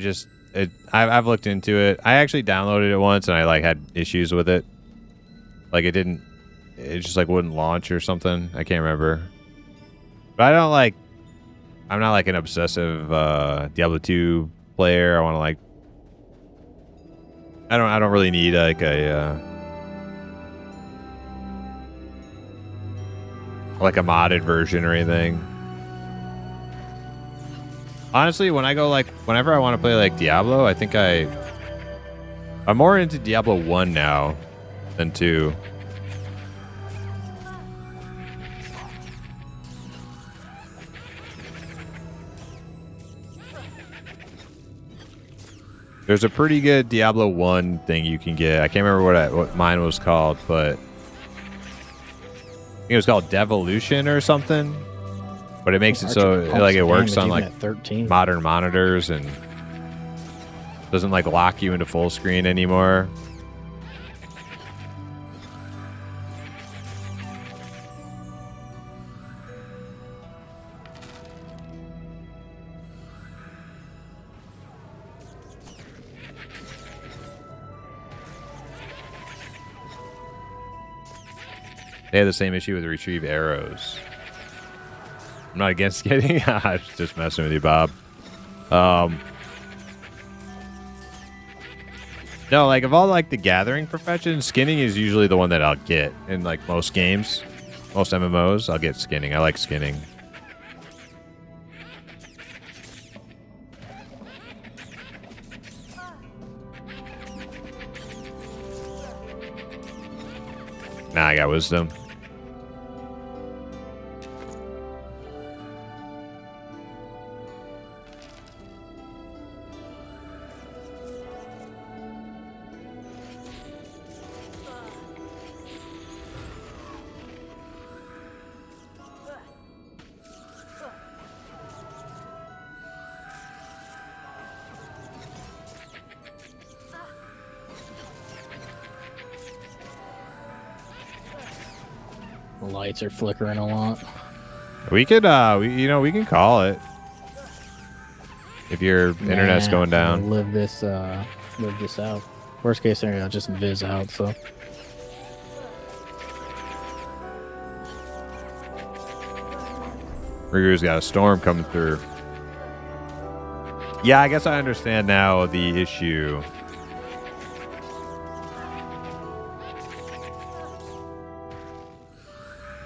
I've looked into it. I actually downloaded it once and I like had issues with it. Like it just like wouldn't launch or something. I can't remember. But I'm not like an obsessive Diablo 2 player. I want to like I don't really need like a modded version or anything. Honestly, whenever I want to play like Diablo, I think I'm more into Diablo 1 now than 2. There's a pretty good Diablo 1 thing you can get. I can't remember what mine was called, but I think it was called Devolution or something. But it makes it so like it works on like 13 modern monitors and doesn't like lock you into full screen anymore. They have the same issue with retrieve arrows. I'm not against getting. I'm just messing with you, Bob. No, like of all like the gathering professions, skinning is usually the one that I'll get in like most games, most MMOs. I'll get skinning. I like skinning. Nah, I got wisdom. The lights are flickering a lot. We could, we can call it if your internet's going down. Live this out. Worst case scenario, I'll just viz out. So. Rigu's got a storm coming through. Yeah, I guess I understand now the issue.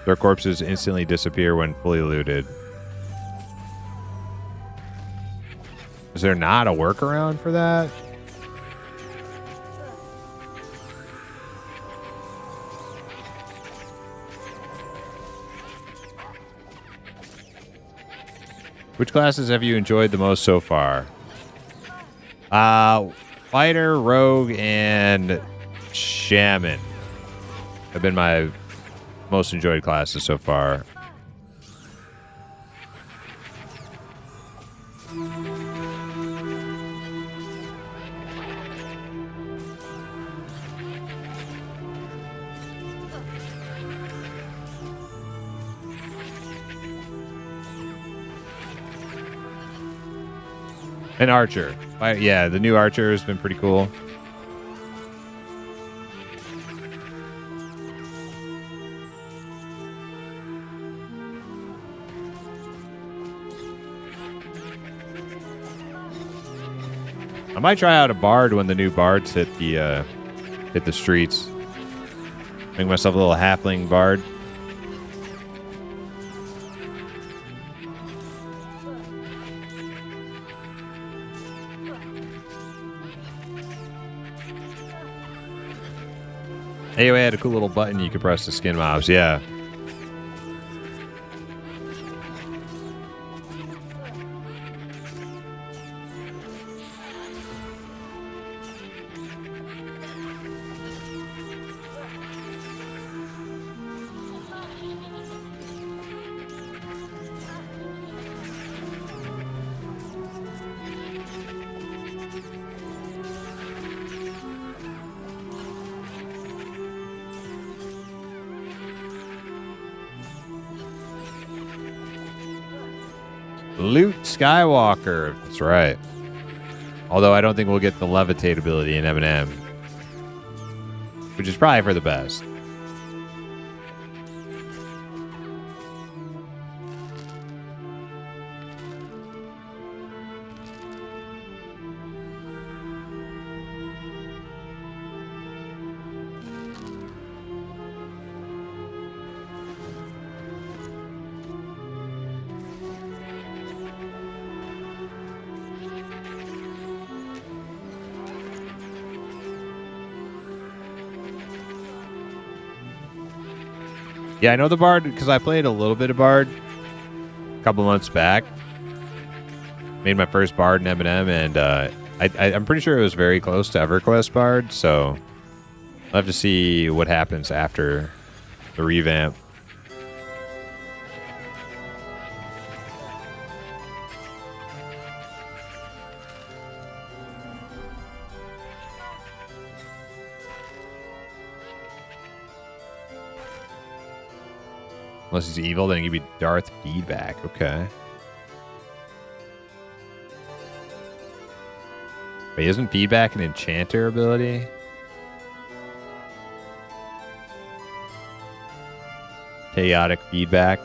Their corpses instantly disappear when fully looted. Is there not a workaround for that? Which classes have you enjoyed the most so far? Fighter, Rogue, and Shaman have been my most enjoyed classes so far. And Archer. Yeah, the new Archer has been pretty cool. I might try out a Bard when the new Bards hit the streets. Make myself a little halfling Bard. Anyway, I had a cool little button you could press to skin mobs. Yeah. Luke Skywalker. That's right. Although I don't think we'll get the levitate ability in M&M. Which is probably for the best. Yeah, I know the Bard because I played a little bit of Bard a couple months back. Made my first Bard in M&M, and I'm pretty sure it was very close to EverQuest Bard, so I'll have to see what happens after the revamp. Unless he's evil, then give me Darth feedback. Okay. Wait, isn't feedback an enchanter ability? Chaotic feedback.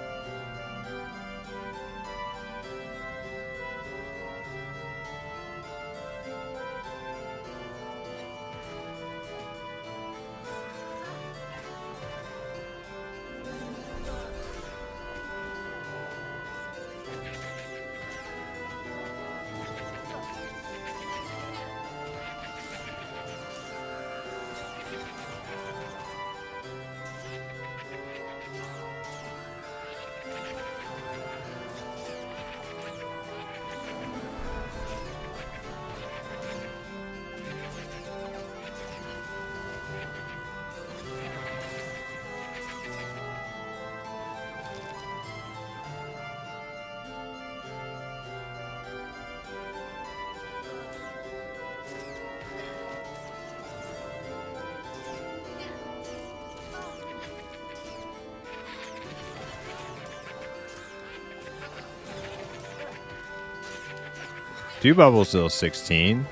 Two bubbles still 16.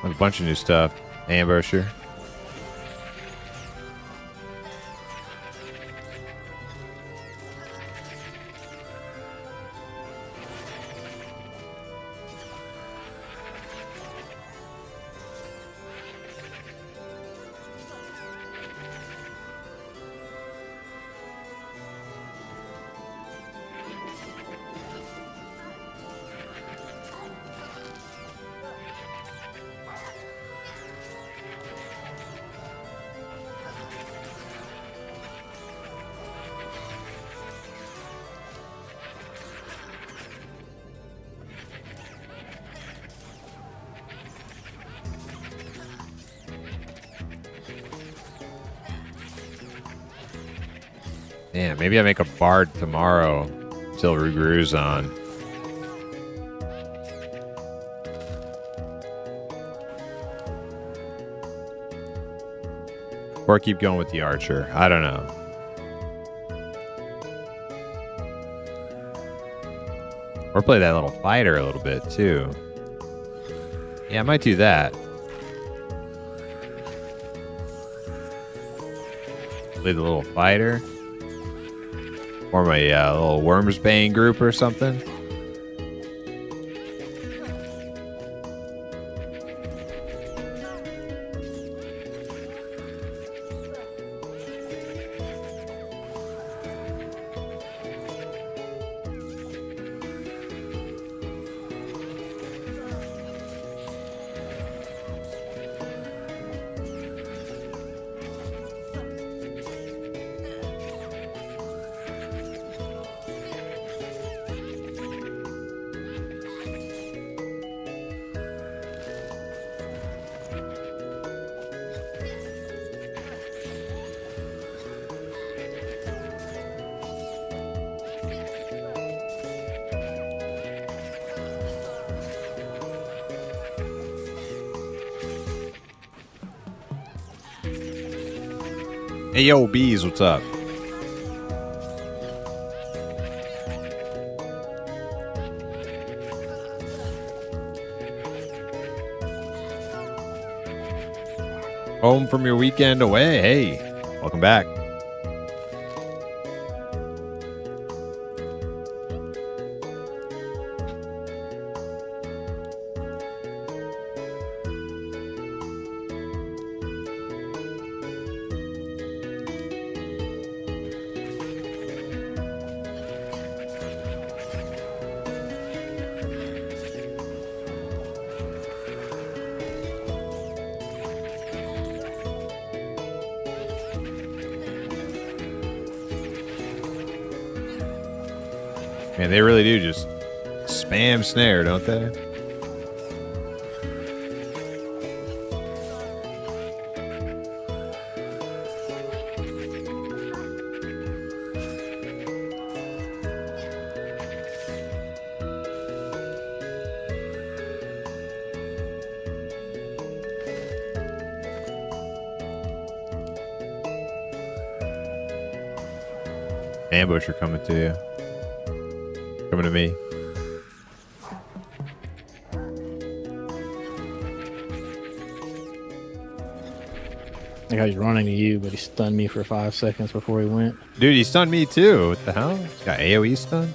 A bunch of new stuff. Ambusher. Man, maybe I make a bard tomorrow until Ruguru's on. Or keep going with the archer. I don't know. Or play that little fighter a little bit too. Yeah, I might do that. Play the little fighter. Or my little Wormsbane group or something. Hey, yo, Bees, what's up? Home from your weekend away. Hey, welcome back. Man, they really do just spam snare, don't they? Ambusher coming to you. Coming to me. Like how he's running to you, but he stunned me for 5 seconds before he went. Dude, he stunned me too. What the hell? He's got AoE stun?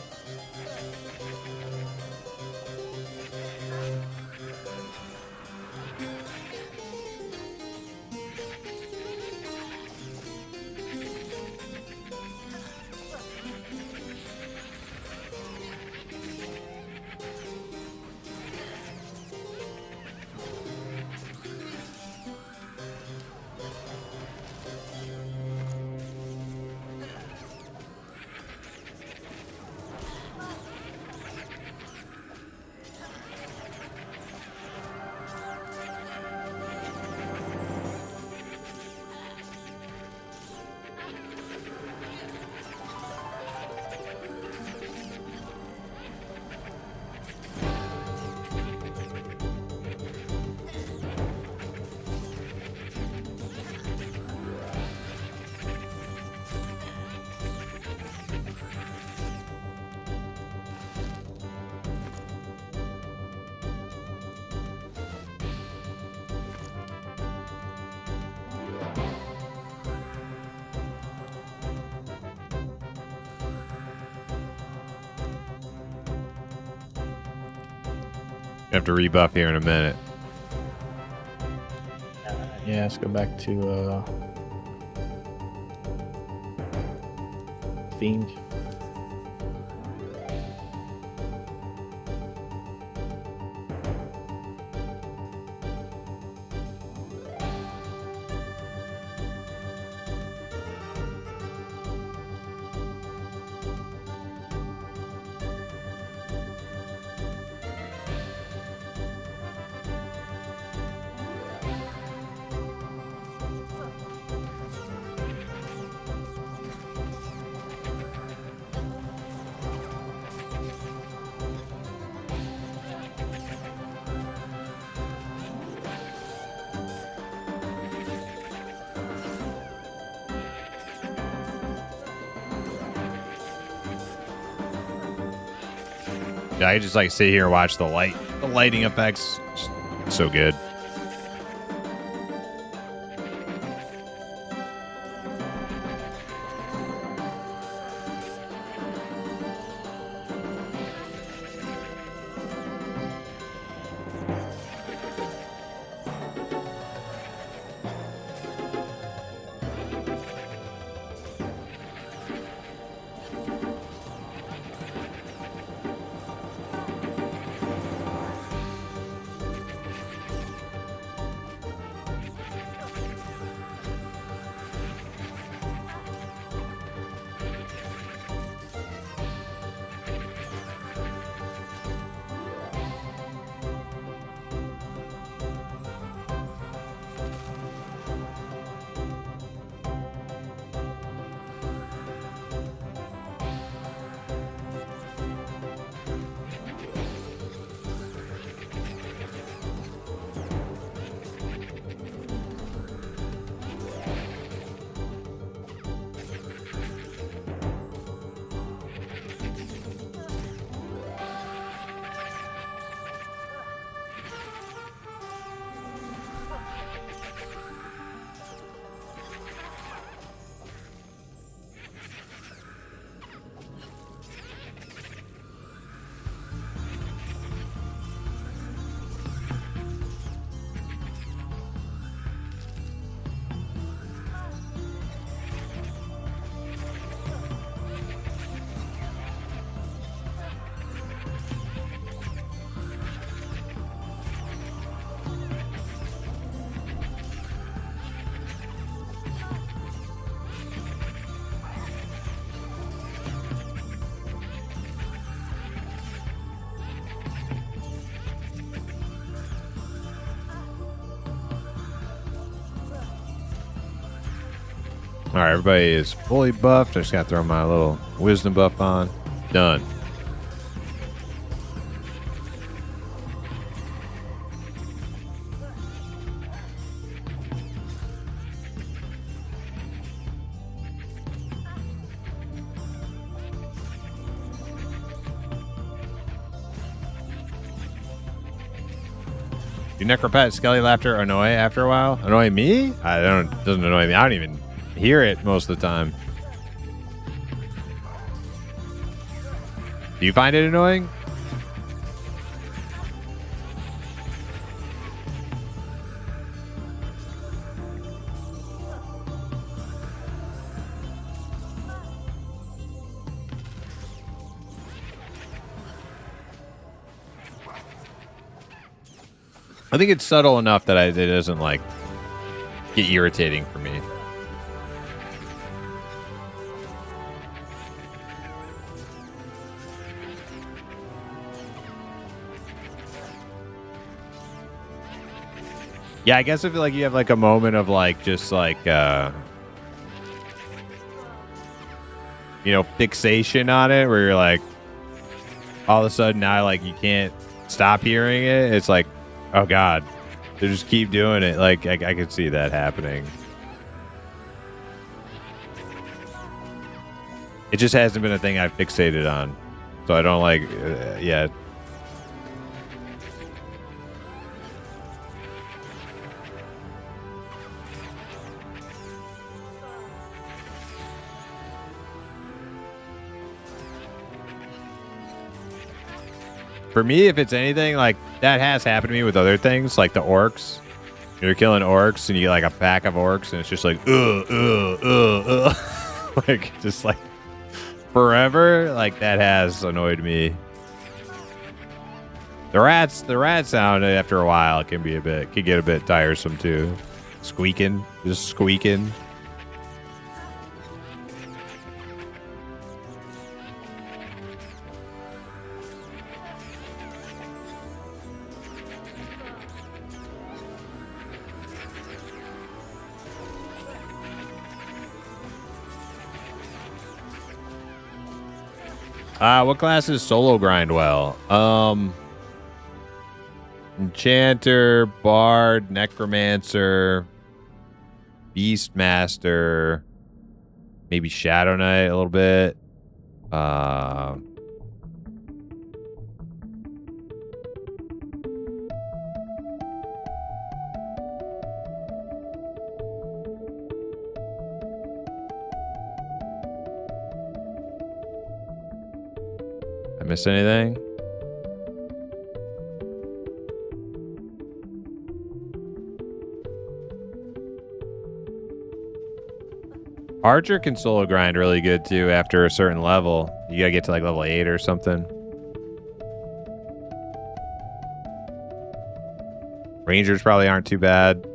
Have to rebuff here in a minute. Yeah, let's go back to Fiend. Yeah, I just like sit here and watch the lighting effects. It's so good. All right, everybody is fully buffed. I just got to throw my little wisdom buff on. Done. Do necropat skelly laughter annoy after a while? Annoy me? Doesn't annoy me. I don't even hear it most of the time. Do you find it annoying? I think it's subtle enough that it doesn't like get irritating for me. Yeah, I guess I feel like you have like a moment of like just like fixation on it where you're like all of a sudden now like you can't stop hearing it. It's like, oh god, they just keep doing it. Like I could see that happening. It just hasn't been a thing I've fixated on, so I don't like yeah. For me, if it's anything, like, that has happened to me with other things, like the orcs. You're killing orcs, and you get, like, a pack of orcs, and it's just like, like, just, like, forever. Like, that has annoyed me. The rat sound, after a while, could get a bit tiresome, too. Squeaking. Just squeaking. What classes solo grind well? Enchanter, Bard, Necromancer, Beastmaster, maybe Shadow Knight a little bit. miss anything? Archer can solo grind really good too after a certain level. You gotta get to like level 8 or something. Rangers probably aren't too bad.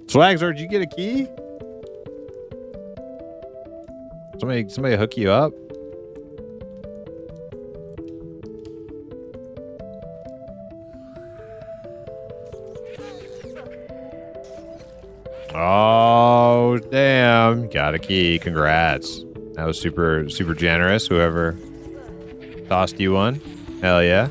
Swagzor, did you get a key? Somebody hook you up? Oh, damn. Got a key. Congrats. That was super generous, whoever tossed you one. Hell yeah.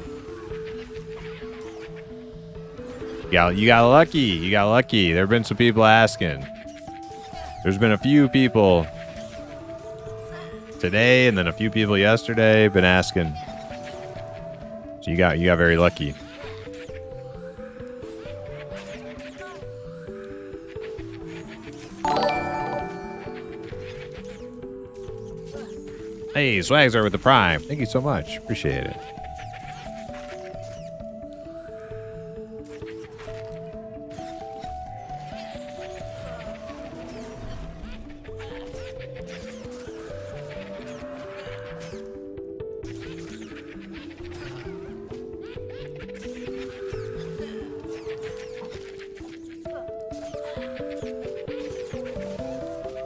You got lucky. You got lucky. There have been some people asking. There's been a few people today and then a few people yesterday been asking. So you got very lucky. Hey, Swagzor with the Prime. Thank you so much. Appreciate it.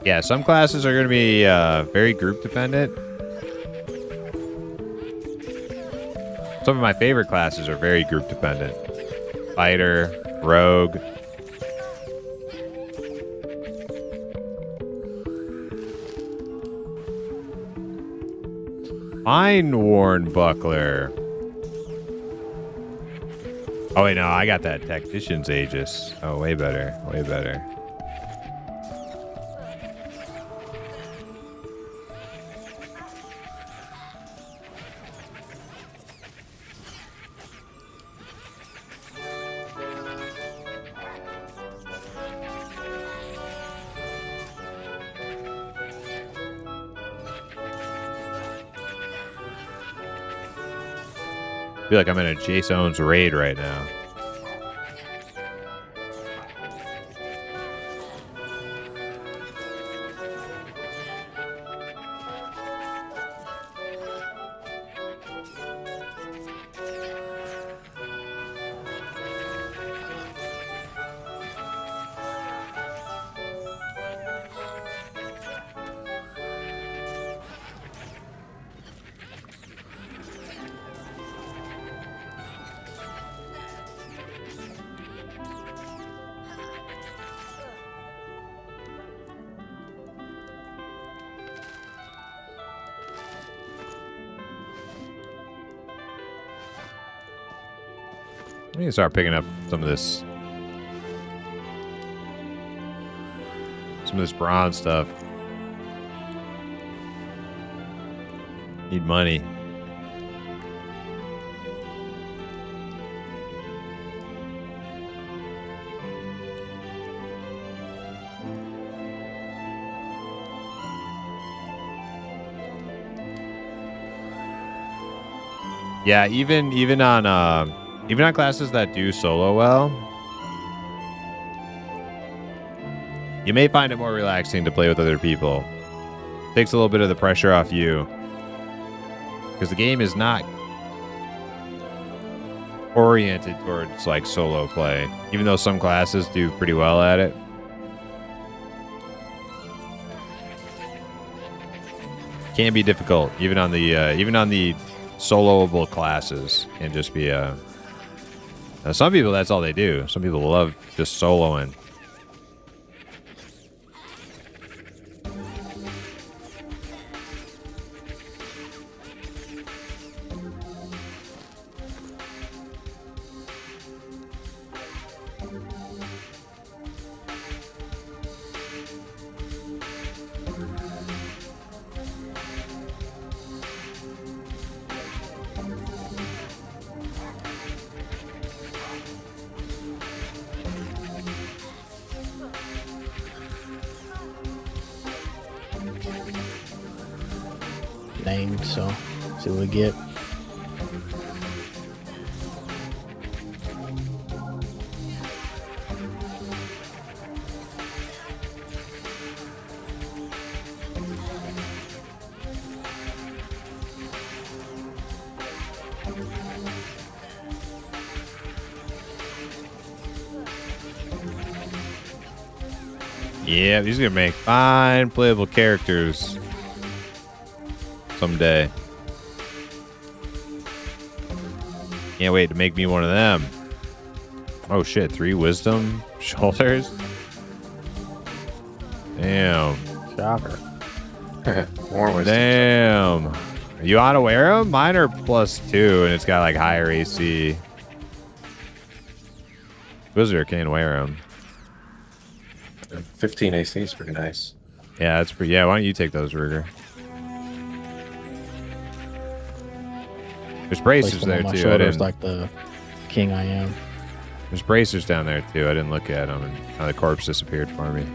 Yeah, some classes are going to be very group dependent. Some of my favorite classes are very group dependent. Fighter, rogue. Fine worn buckler. Oh wait, no, I got that tactician's Aegis. Oh, way better, way better. I feel like I'm in a Jason's raid right now. I need to start picking up some of this bronze stuff. Need money. Yeah, even on classes that do solo well, you may find it more relaxing to play with other people. Takes a little bit of the pressure off you. Because the game is not oriented towards like solo play, even though some classes do pretty well at it. Can be difficult, even on the soloable classes, can just be now, some people, that's all they do. Some people love just soloing. named, so see what we get. Yeah, he's gonna make fine playable characters someday. Can't wait to make me one of them. Oh shit, 3 wisdom shoulders. Damn. Shocker. More wisdom. Damn. Are you ought to wear them? Mine are +2 and it's got like higher AC. Wizard can't wear them. 15 AC is pretty nice. Yeah, that's pretty. Yeah, why don't you take those, Ruger? There's bracers there too. I didn't like the king I am. There's bracers down there too. I didn't look at them, and the corpse disappeared for me.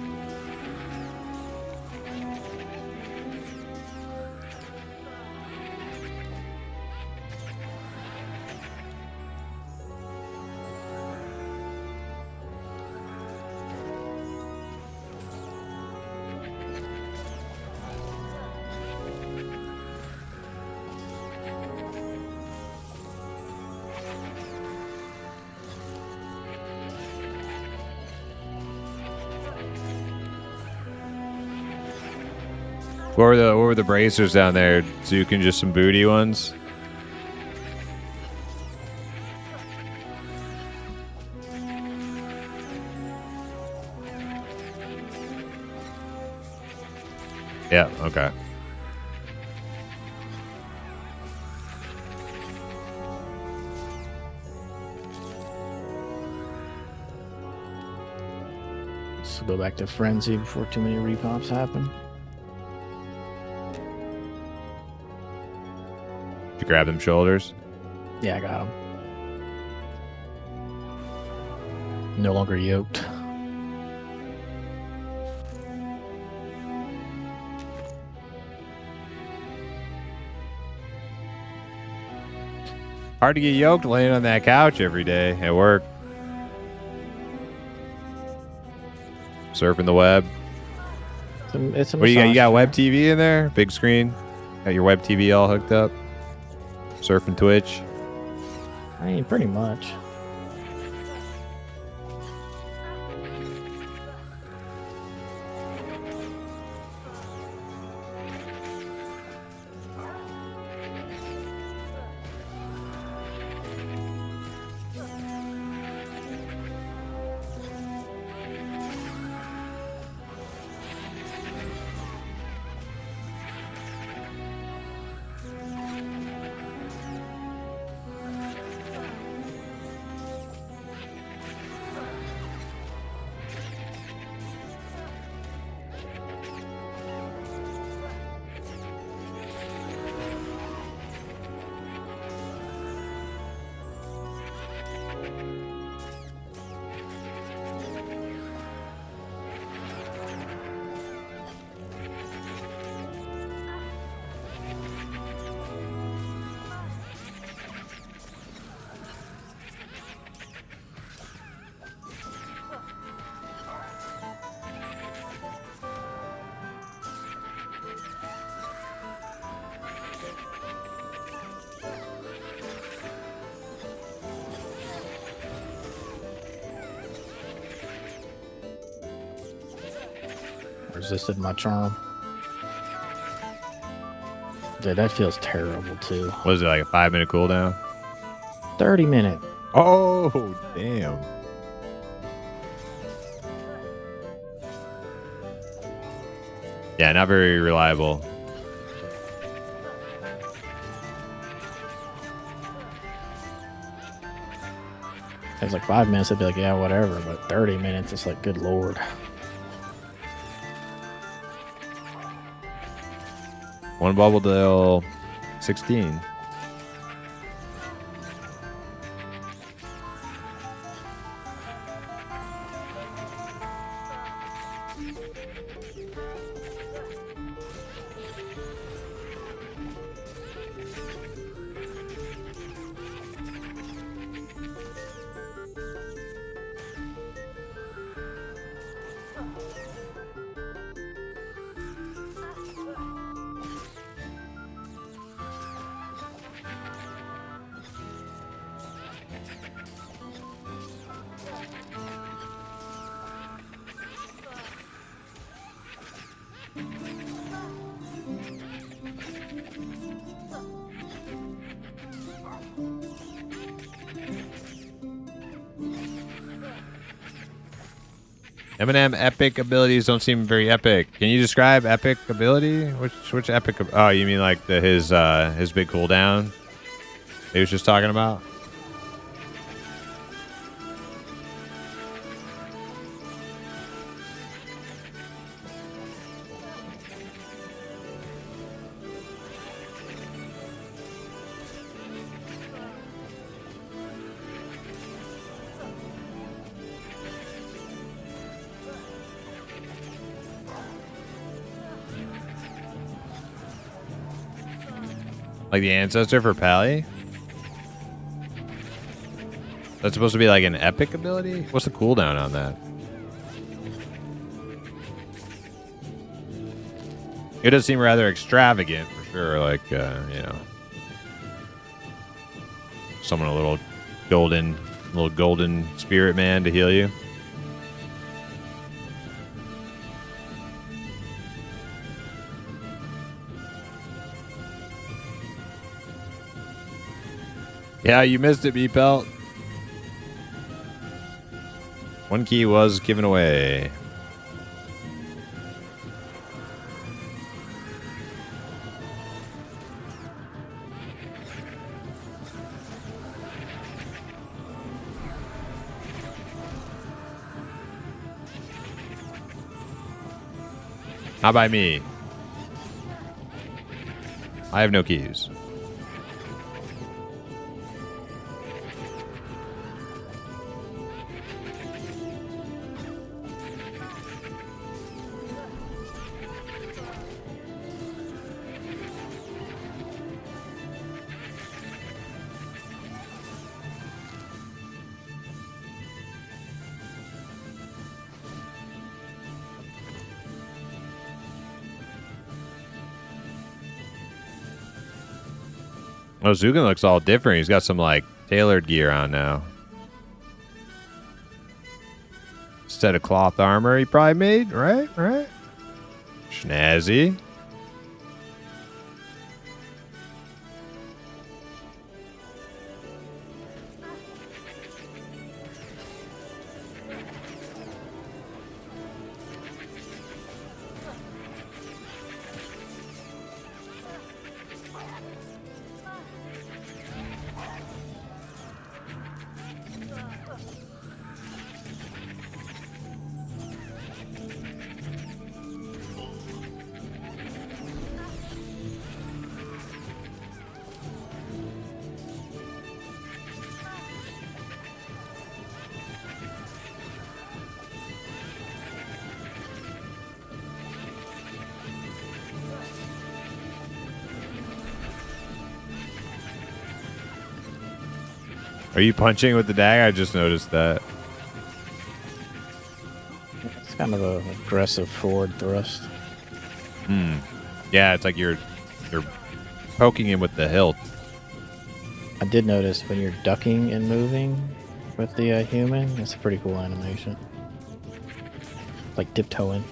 What were the bracers down there? Zukin, just some booty ones? Yeah, okay. Let's go back to Frenzy before too many repops happen. Did you grab them shoulders? Yeah, I got them. No longer yoked. Hard to get yoked laying on that couch every day at work. Surfing the web. It's a what do you got? You got massage web TV in there? Big screen? Got your web TV all hooked up? Surfing Twitch? I mean, pretty much. Resisted my charm. Dude, that feels terrible too. Was it like a 5-minute cooldown? 30 minute. Oh, damn. Yeah, not very reliable. It's like 5 minutes, I'd be like, yeah, whatever. But 30 minutes, it's like, good lord. One bubble till 16. Eminem epic abilities don't seem very epic. Can you describe epic ability? Which epic? Oh, you mean like his big cooldown he was just talking about? Like the ancestor for Pally? That's supposed to be like an epic ability? What's the cooldown on that? It does seem rather extravagant for sure. Like, you know, summon a little golden spirit man to heal you. Yeah, you missed it, B-Pelt. One key was given away. Not by me. I have no keys. Oh, Zugan looks all different. He's got some, like, tailored gear on now. Instead of cloth armor he probably made, right? Right? Snazzy. Are you punching with the dagger? I just noticed that. It's kind of an aggressive forward thrust. Hmm. Yeah, it's like you're poking him with the hilt. I did notice when you're ducking and moving with the human, it's a pretty cool animation. Like tiptoeing.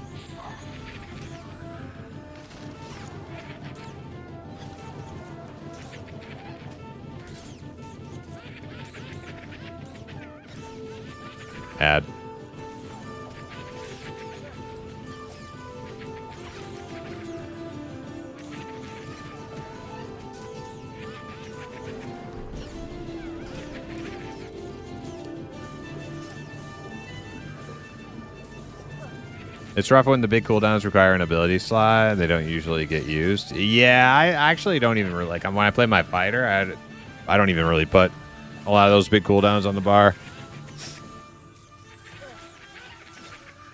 Add. It's rough when the big cooldowns require an ability slot. They don't usually get used. Yeah, I actually don't even really like. When I play my fighter, I don't even really put a lot of those big cooldowns on the bar.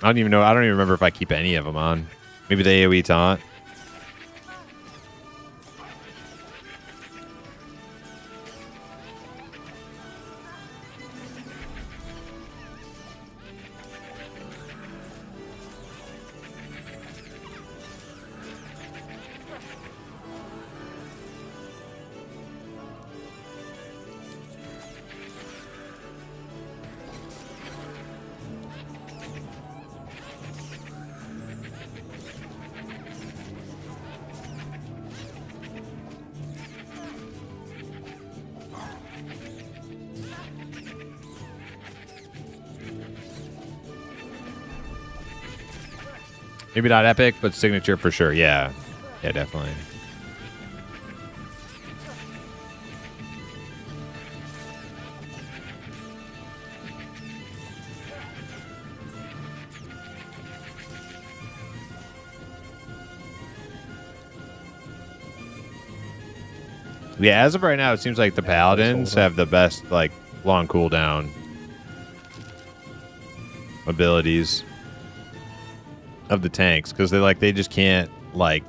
I don't even know. I don't even remember if I keep any of them on. Maybe the AoE taunt. Maybe not epic, but signature for sure. Yeah. Yeah, definitely. Yeah, as of right now, it seems like the paladins have the best, like, long cooldown abilities of the tanks, because they just can't, like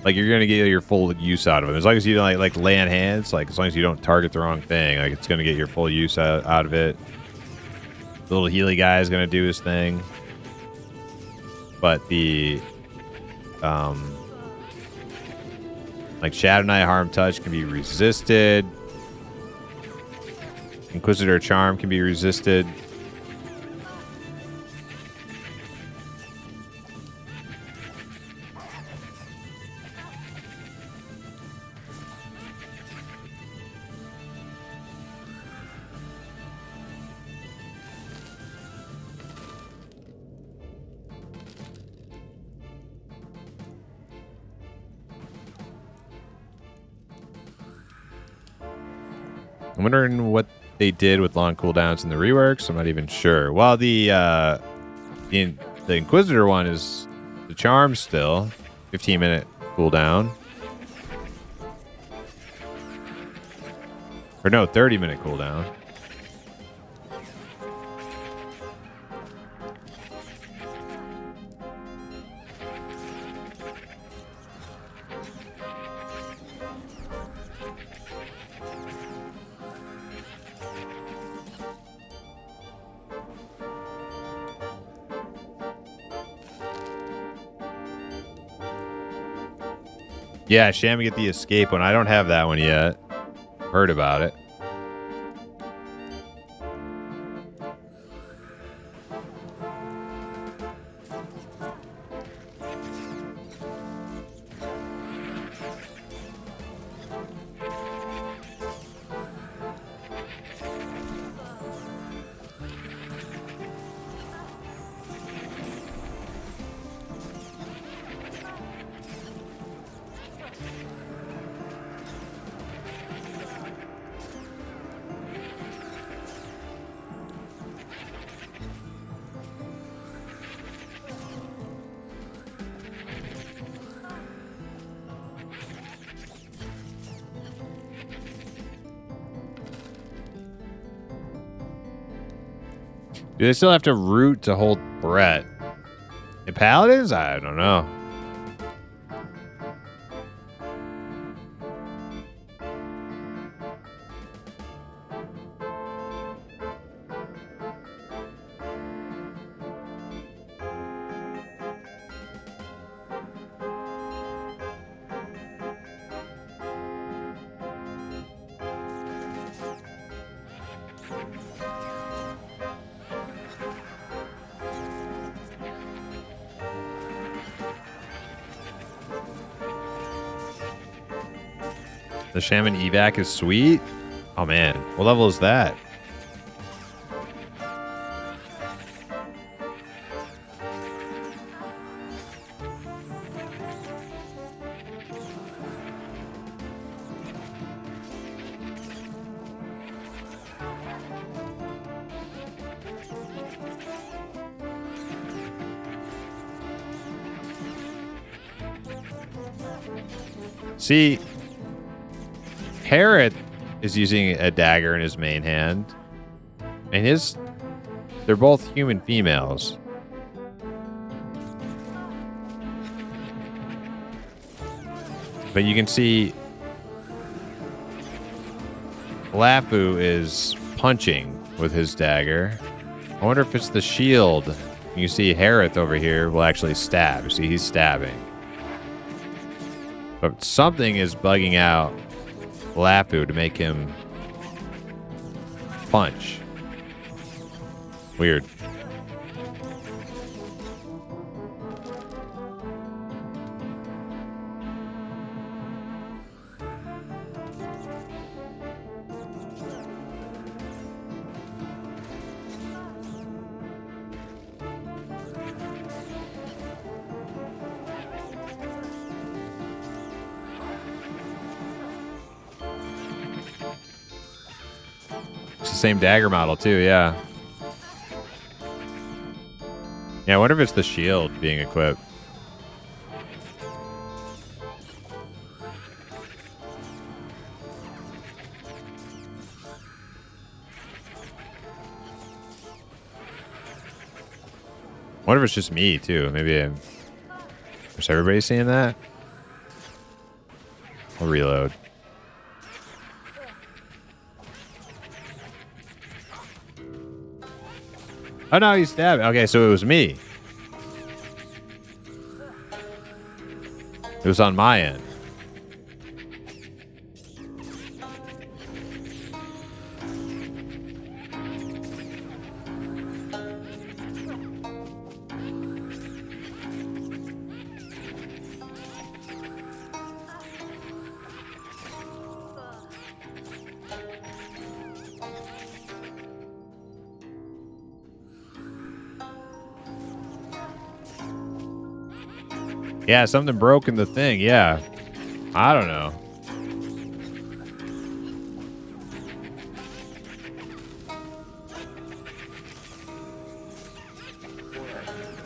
you're gonna get your full use out of them as long as you don't like lay on hands. Like as long as you don't target the wrong thing, like it's gonna get your full use out of it. The little Healy guy is gonna do his thing, but the like Shadow Knight Harm Touch can be resisted. Inquisitor Charm can be resisted. I'm wondering what they did with long cooldowns in the reworks. I'm not even sure. Well, the Inquisitor one is the charm still. 15-minute cooldown. Or no, 30-minute cooldown. Yeah, Sham get the escape one. I don't have that one yet. Heard about it. Do they still have to root to hold Brett? The Paladins? I don't know. The Shaman evac is sweet. Oh man, what level is that? See, Harrod is using a dagger in his main hand, and they're both human females. But you can see Lafu is punching with his dagger. I wonder if it's the shield. You see Harrod over here will actually stab. You see he's stabbing. But something is bugging out Lafu to make him punch. Weird. the same dagger model too, yeah. Yeah, I wonder if it's the shield being equipped. I wonder if it's just me too. Maybe is everybody seeing that? I'll reload. Oh no, he's stabbing. Okay, so it was me. It was on my end. Yeah, something broke in the thing. Yeah. I don't know.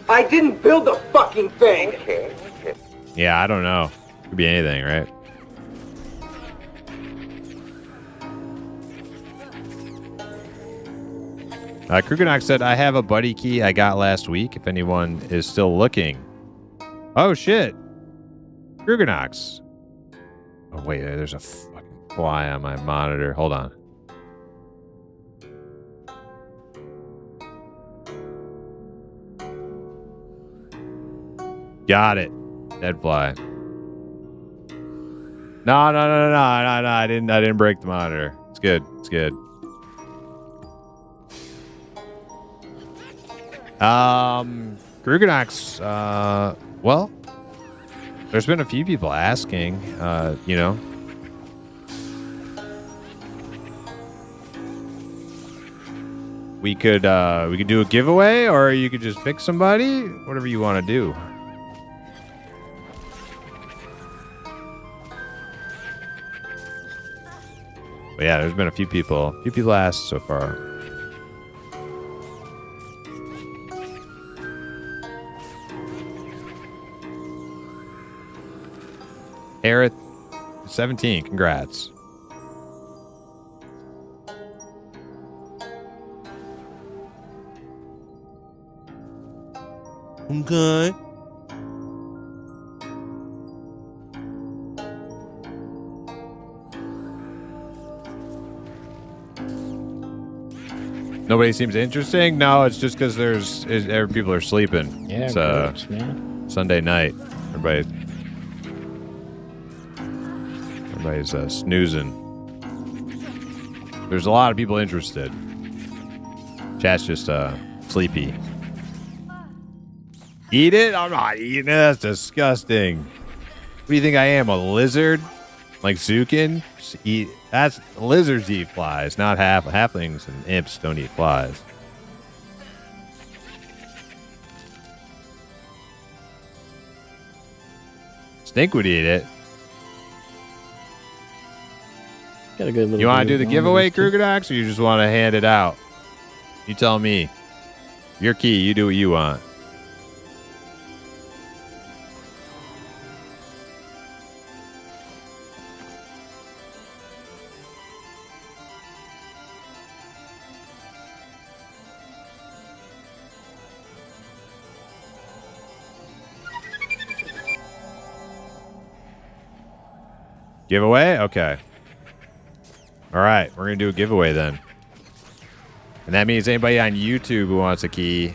I didn't build the fucking thing. Yeah, I don't know. Could be anything, right? Kruganox said, I have a buddy key I got last week if anyone is still looking. Oh, shit. Kruganox. Oh, wait. There's a fucking fly on my monitor. Hold on. Got it. Dead fly. No. I didn't break the monitor. It's good. It's good. Kruganox, well, there's been a few people asking, you know. We could do a giveaway, or you could just pick somebody, whatever you want to do. But yeah, there's been a few people asked so far. Aerith, 17, congrats. Okay. Nobody seems interesting? No, it's just because people are sleeping. Yeah, it's groups, man. Sunday night. Everybody's snoozing. There's a lot of people interested. Chat's just sleepy. Eat it? I'm not eating it. That's disgusting. What do you think I am, a lizard? Like Zukin? Lizards eat flies, not halflings and imps don't eat flies. Snake would eat it. Got a good little. You want to do the giveaway, Kruganox, or you just want to hand it out? You tell me. Your key. You do what you want. Giveaway? Okay. All right. We're going to do a giveaway then. And that means anybody on YouTube who wants a key,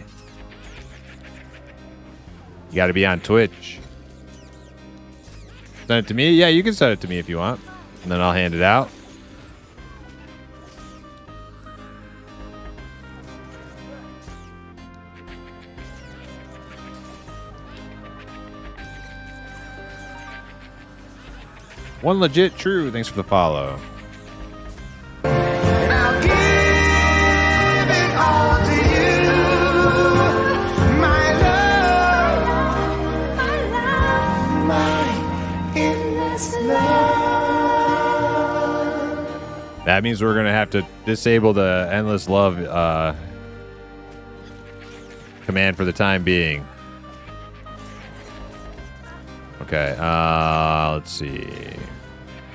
you got to be on Twitch. Send it to me? Yeah, you can send it to me if you want. And then I'll hand it out. One legit true. Thanks for the follow. I'll give it all to you, my love, my endless love. That means we're going to have to disable the endless love command for the time being. Okay, let's see.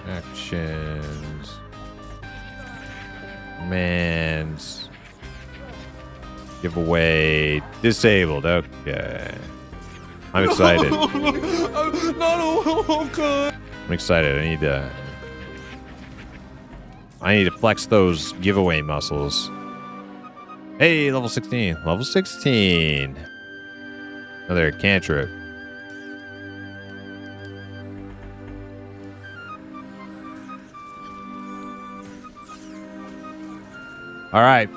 Actions. Commands. Giveaway. Disabled. Okay. I'm excited. I'm excited. I need to flex those giveaway muscles. Hey, level 16. Level 16. Another cantrip. All right.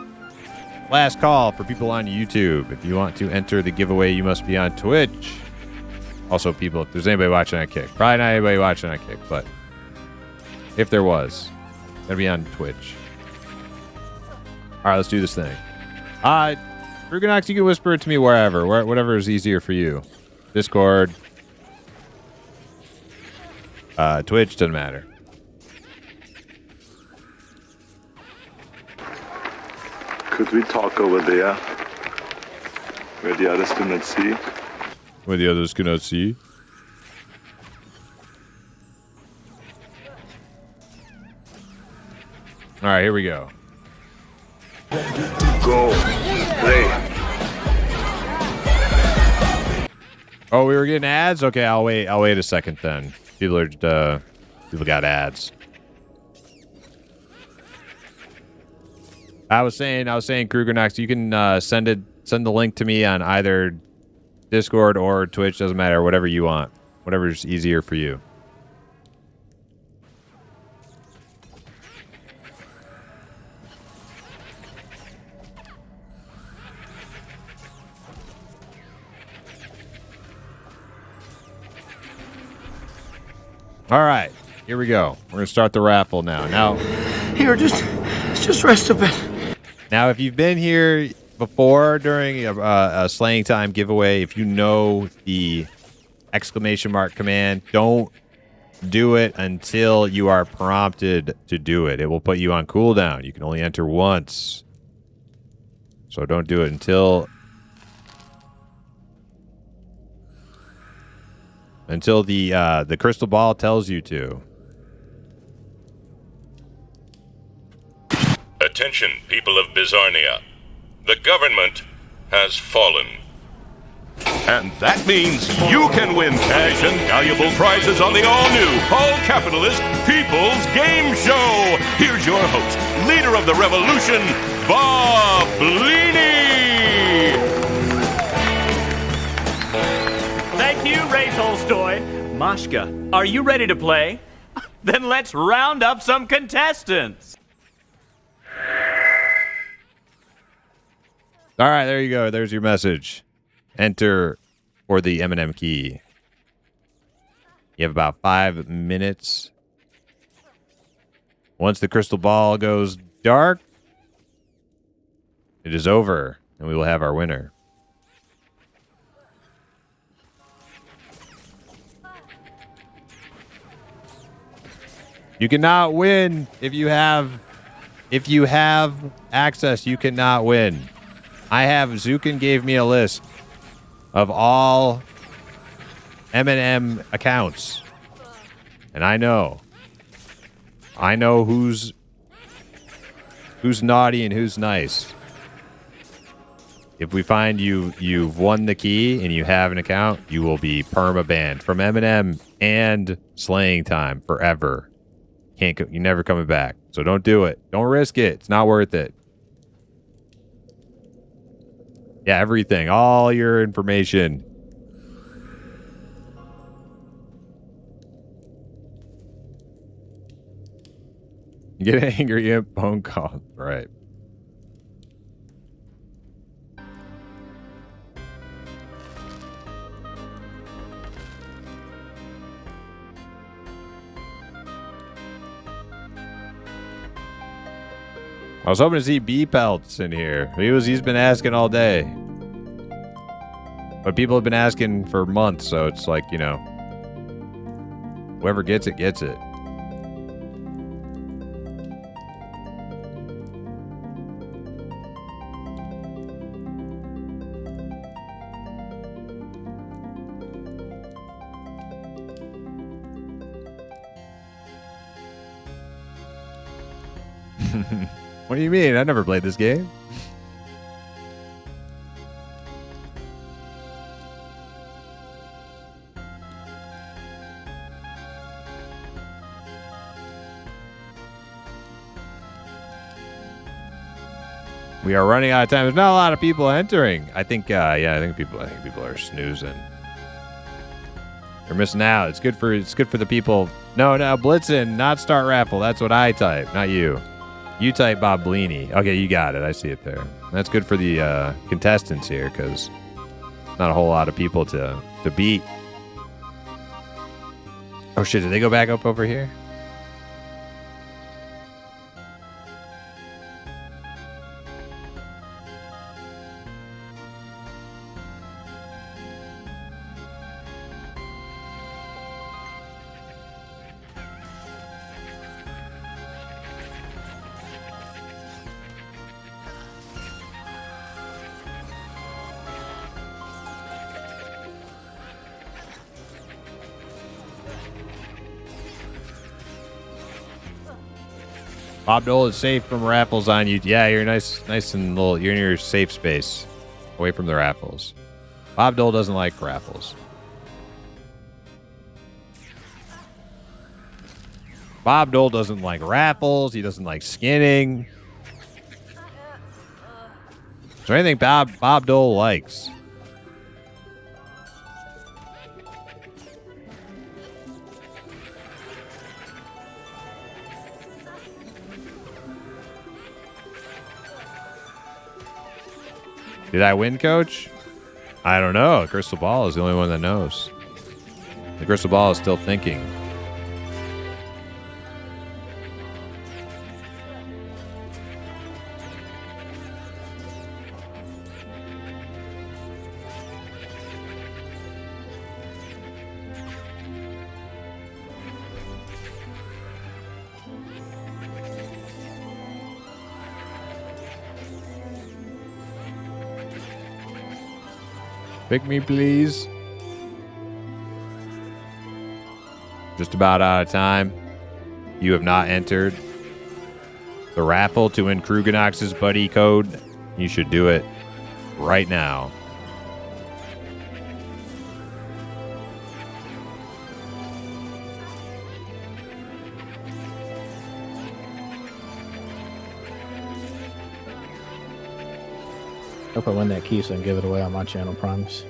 Last call for people on YouTube. If you want to enter the giveaway, you must be on Twitch. Also, people, if there's anybody watching on Kick. Probably not anybody watching on Kick, but if there was, gotta be on Twitch. All right, let's do this thing. Ruganox, you can whisper it to me wherever. Whatever is easier for you. Discord. Twitch, doesn't matter. Could we talk over there? Where the others do not see? Where the others cannot see? Alright, here we go. Go. Play. Oh, we were getting ads? Okay, I'll wait a second then. People got ads. I was saying, Krugernox, you can send the link to me on either Discord or Twitch, doesn't matter, whatever you want. Whatever's easier for you. All right, here we go. We're gonna start the raffle now. Here, just rest a bit. Now, if you've been here before during a slaying time giveaway, if you know the exclamation mark command, don't do it until you are prompted to do it. It will put you on cooldown. You can only enter once. So don't do it until the crystal ball tells you to. Attention, people of Bizarnia. The government has fallen. And that means you can win cash and valuable prizes on the all-new, all-capitalist People's Game Show. Here's your host, leader of the revolution, Bob Bellini. Thank you, Ray Tolstoy. Mashka, are you ready to play? Then let's round up some contestants. All right, there you go. There's your message. Enter for the M&M key. You have about 5 minutes. Once the crystal ball goes dark, it is over, and we will have our winner. You cannot win if you have access. You cannot win. Zukin gave me a list of all M&M accounts, and I know who's naughty and who's nice. If we find you've won the key and you have an account, you will be perma-banned from M&M and Slaying Time forever. You're never coming back. So don't do it. Don't risk it. It's not worth it. Yeah, everything. All your information. You get an angry imp phone call. Right. I was hoping to see B Pelts in here. He's been asking all day. But people have been asking for months, so it's like, whoever gets it, gets it. What do you mean? I never played this game. We are running out of time. There's not a lot of people entering. I think, I think people are snoozing. They're missing out. It's good for the people. No, Blitzen, not start raffle. That's what I type, not you. You type Bob Blaney. Okay, you got it. I see it there. That's good for the contestants here because not a whole lot of people to beat. Oh shit! Did they go back up over here? Bob Dole is safe from raffles on you. Yeah, you're nice and little. You're in your safe space, away from the raffles. Bob Dole doesn't like raffles. Bob Dole doesn't like raffles. He doesn't like skinning. Is there anything Bob Dole likes? Did I win, Coach? I don't know. The crystal ball is the only one that knows. The crystal ball is still thinking. Pick me, please. Just about out of time. You have not entered the raffle to win Kruganox's buddy code. You should do it right now. Hope I win that key so I can give it away on my channel, promise.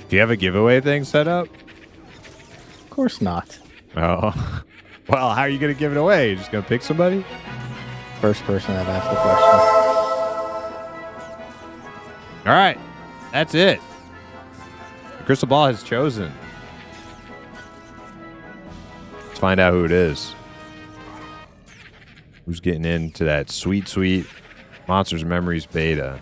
Do you have a giveaway thing set up? Of course not. Oh. Well, how are you going to give it away? You're just going to pick somebody? First person that asked the question. All right. That's it. The crystal ball has chosen. Let's find out who it is. Who's getting into that sweet, sweet Monsters and Memories beta.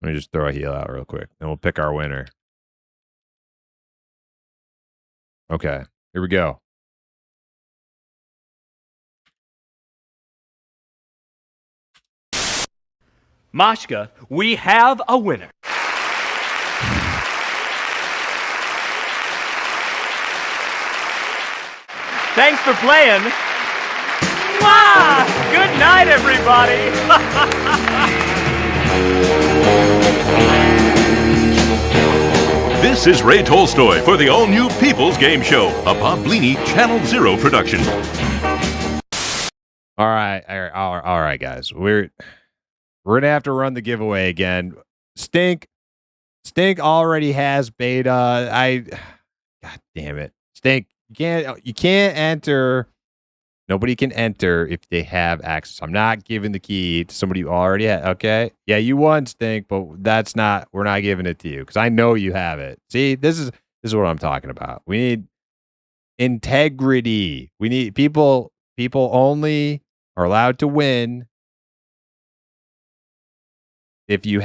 Let me just throw a heal out real quick, and we'll pick our winner. Okay, here we go. Mashka, we have a winner. Thanks for playing. Mwah! Good night, everybody. This is Ray Tolstoy for the all-new People's Game Show, a Bob Blaney Channel Zero production. All right, guys. We're gonna have to run the giveaway again. Stink already has beta. God damn it, Stink. You can't enter. Nobody can enter if they have access. I'm not giving the key to somebody who already had. Okay, yeah, you won, Stink, but we're not giving it to you because I know you have it. See, this is what I'm talking about. We need integrity. We need people only are allowed to win if you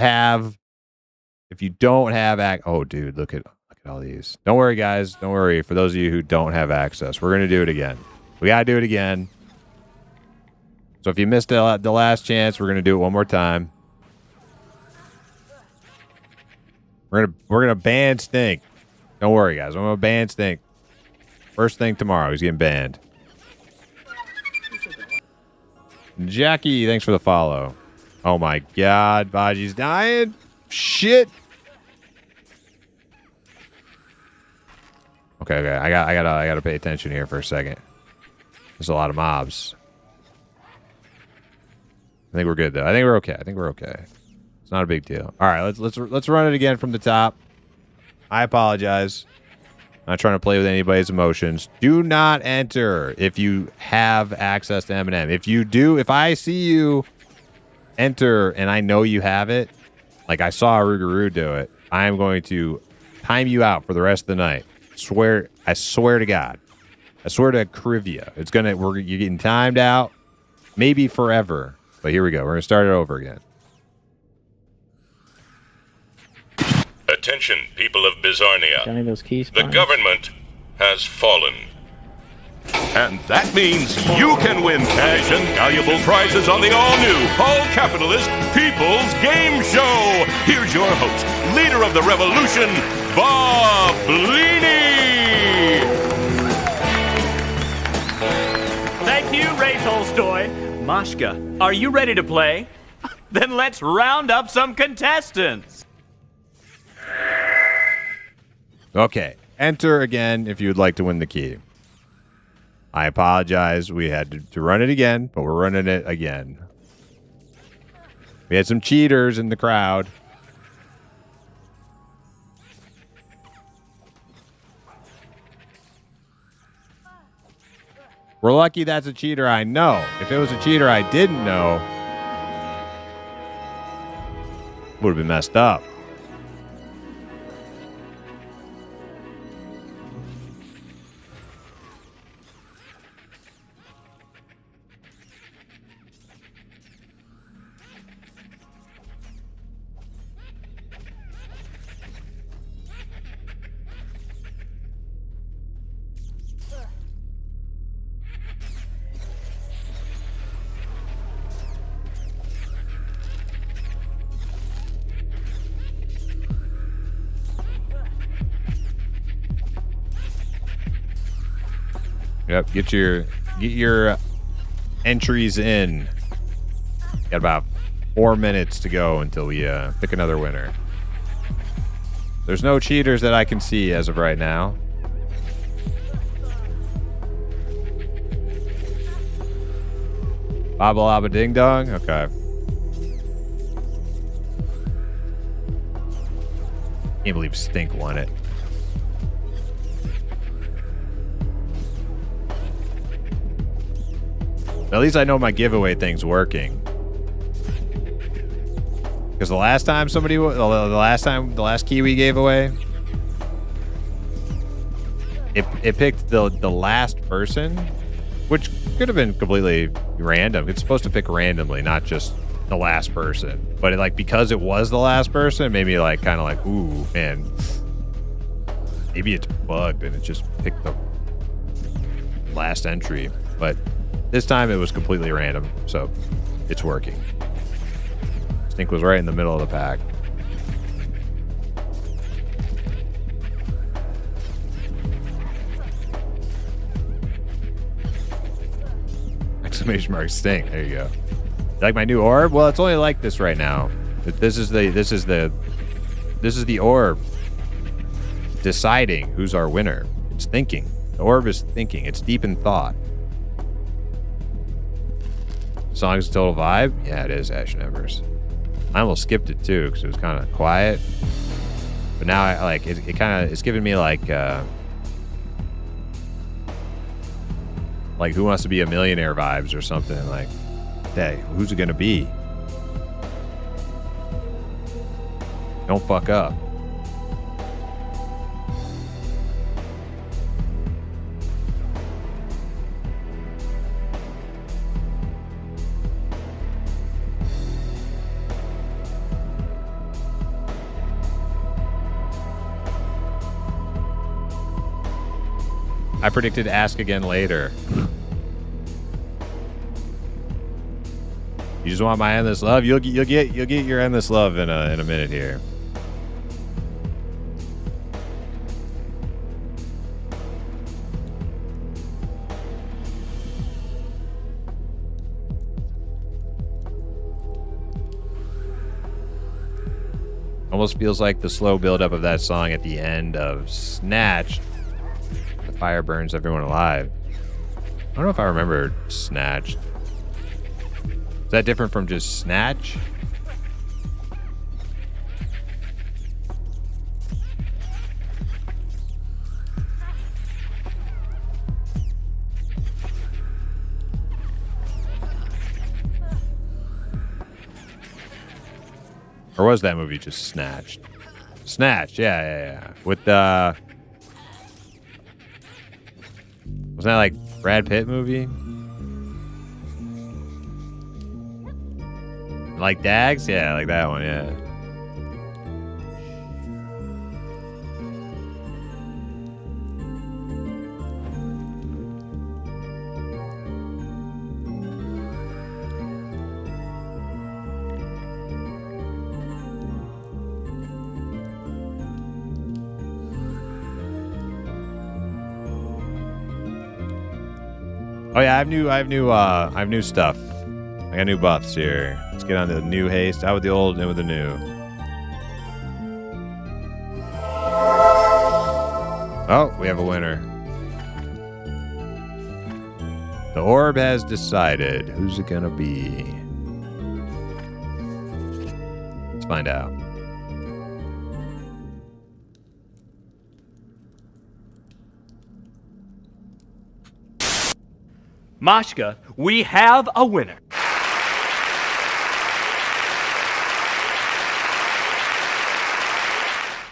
don't have oh dude, look at all these. Don't worry, guys. Don't worry. For those of you who don't have access, we're gonna do it again. We gotta do it again. So if you missed the last chance, we're gonna do it one more time. We're gonna ban Stink. Don't worry, guys. I'm gonna ban Stink. First thing tomorrow, he's getting banned. Jackie, thanks for the follow. Oh my God, Baji's dying. Shit. Okay. I gotta pay attention here for a second. There's a lot of mobs. I think we're good though. I think we're okay. It's not a big deal. All right, let's run it again from the top. I apologize. I'm not trying to play with anybody's emotions. Do not enter if you have access to M&M. If you do, if I see you enter and I know you have it, like I saw Arugaru do it, I am going to time you out for the rest of the night. I swear to God. I swear to Krivia. You're getting timed out, maybe forever. But here we go. We're gonna start it over again. Attention, people of Bizarnia. Any of those keys? The government has fallen. And that means you can win cash and valuable prizes on the all-new, all-capitalist People's Game Show. Here's your host, leader of the revolution, Bob Bleedy. Thank you, Ray Tolstoy. Mashka, are you ready to play? Then let's round up some contestants. Okay, enter again if you would like to win the key. I apologize. We had to run it again, but we're running it again. We had some cheaters in the crowd. We're lucky that's a cheater I know. If it was a cheater I didn't know, would have been messed up. Yep, get your entries in. Got about 4 minutes to go until we pick another winner. There's no cheaters that I can see as of right now. Baba Laba Ding Dong? Okay. Can't believe Stink won it. At least I know my giveaway thing's working. Because the last time the last key we gave away, it picked the last person, which could have been completely random. It's supposed to pick randomly, not just the last person. But because it was the last person, it made me kind of ooh, man, maybe it's bugged and it just picked the last entry. But this time it was completely random, so it's working. Stink was right in the middle of the pack. Exclamation mark Stink. There you go. You like my new orb? Well, it's only like this right now. This is the orb deciding who's our winner. It's thinking. The orb is thinking. It's deep in thought. Song's a total vibe? Yeah, it is, Ashen Embers. I almost skipped it too because it was kind of quiet. But now it's giving me like Who Wants to Be a Millionaire vibes or something. Hey, who's it gonna be? Don't fuck up. I predicted ask again later. You just want my endless love? You'll get your endless love in a minute here. Almost feels like the slow buildup of that song at the end of Snatched. The fire burns everyone alive. I don't know if I remember Snatched. Is that different from just Snatch? Or was that movie just Snatched? Snatched, yeah. With the... wasn't that like Brad Pitt movie? Like Dags? Yeah, like that one, yeah. Oh yeah, I have new stuff. I got new buffs here. Let's get on the new haste. Out with the old, in with the new. Oh, we have a winner. The orb has decided. Who's it gonna be? Let's find out. Mashka, we have a winner.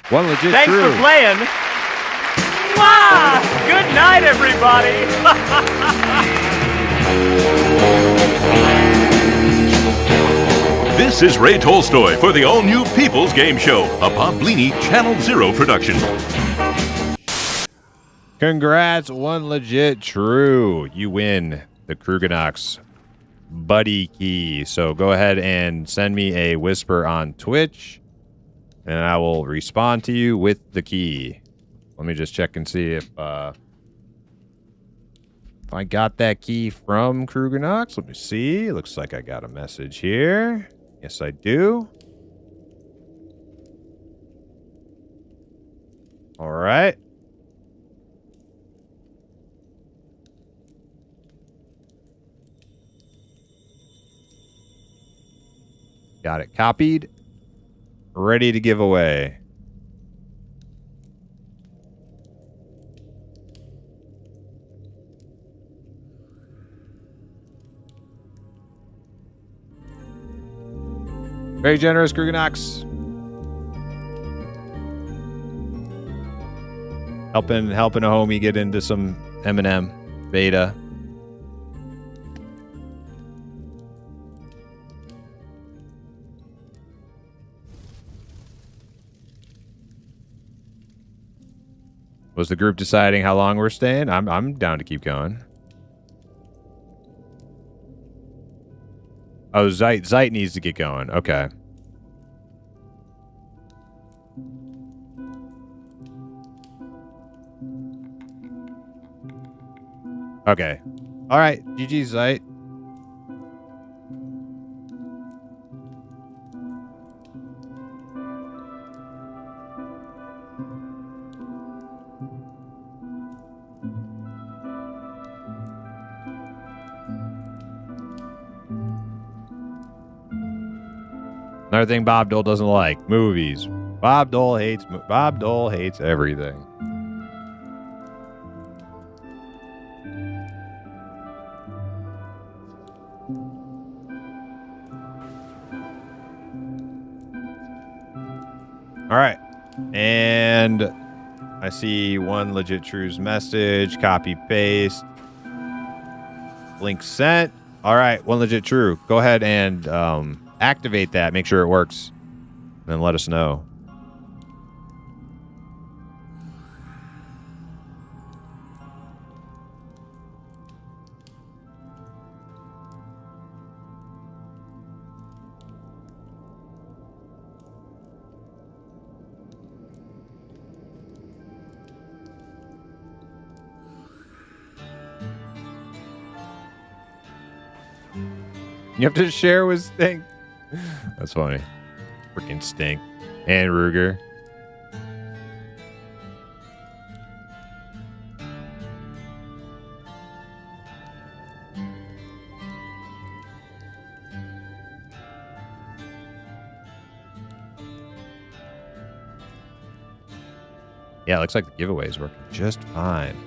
One legit Thanks true. for playing. Mwah! Good night, everybody. This is Ray Tolstoy for the all-new People's Game Show, a Bob Blaney Channel Zero production. Congrats, one legit true. You win the Kruganox buddy key. So go ahead and send me a whisper on Twitch, and I will respond to you with the key. Let me just check and see if I got that key from Kruganox. Let me see. Looks like I got a message here. Yes, I do. All right. Got it copied. Ready to give away. Very generous, Kruganox. Helping a homie get into some M&M beta. Was the group deciding how long we're staying? I'm down to keep going. Oh, Zeit needs to get going. Okay. Okay. All right. GG, Zeit. Another thing Bob Dole doesn't like, movies. Bob Dole hates everything. All right. And I see one legit true's message, copy paste. Link sent. All right, one legit true. Go ahead and activate that, make sure it works, and then let us know. You have to share with Stink. That's funny. Freaking Stink. And Ruger. Yeah, it looks like the giveaway is working just fine.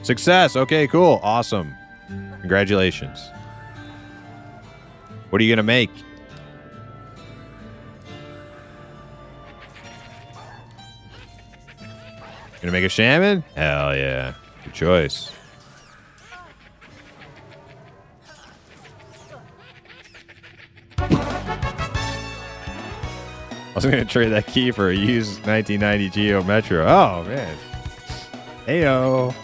Success. Okay, cool. Awesome. Congratulations. What are you going to make? Gonna make a shaman? Hell yeah. Good choice. I was gonna trade that key for a used 1990 Geo Metro. Oh man. Heyo.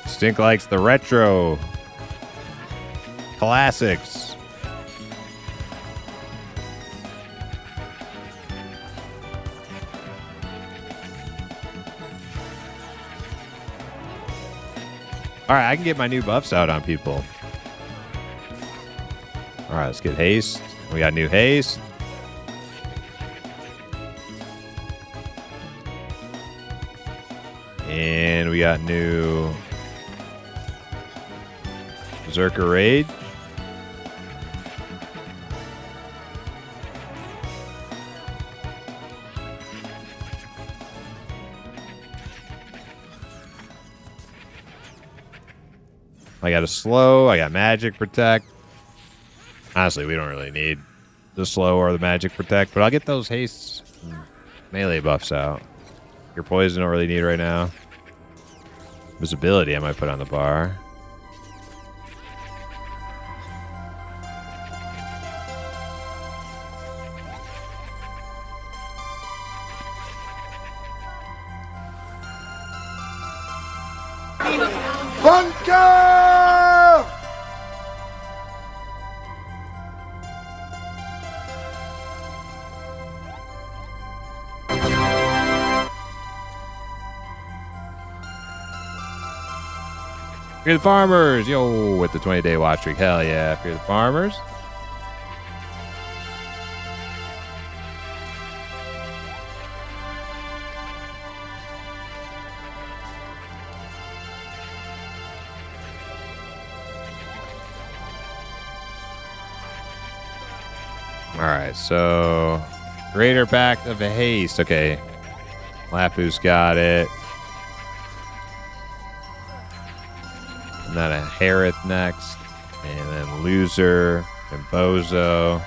Stink likes the retro classics. All right, I can get my new buffs out on people. All right, let's get haste. We got new haste. And we got new Berserker Rage. I got a slow. I got magic protect. Honestly, we don't really need the slow or the magic protect, but I'll get those hastes and melee buffs out. Your poison don't really need right now. Visibility I might put on the bar. Bunker! Fear the farmers, yo, with the 20-day watch streak. Hell yeah, fear the farmers. All right, so Greater Pact of Haste. Okay, Lapu's got it. And then a Harith next, and then Loser and Bozo.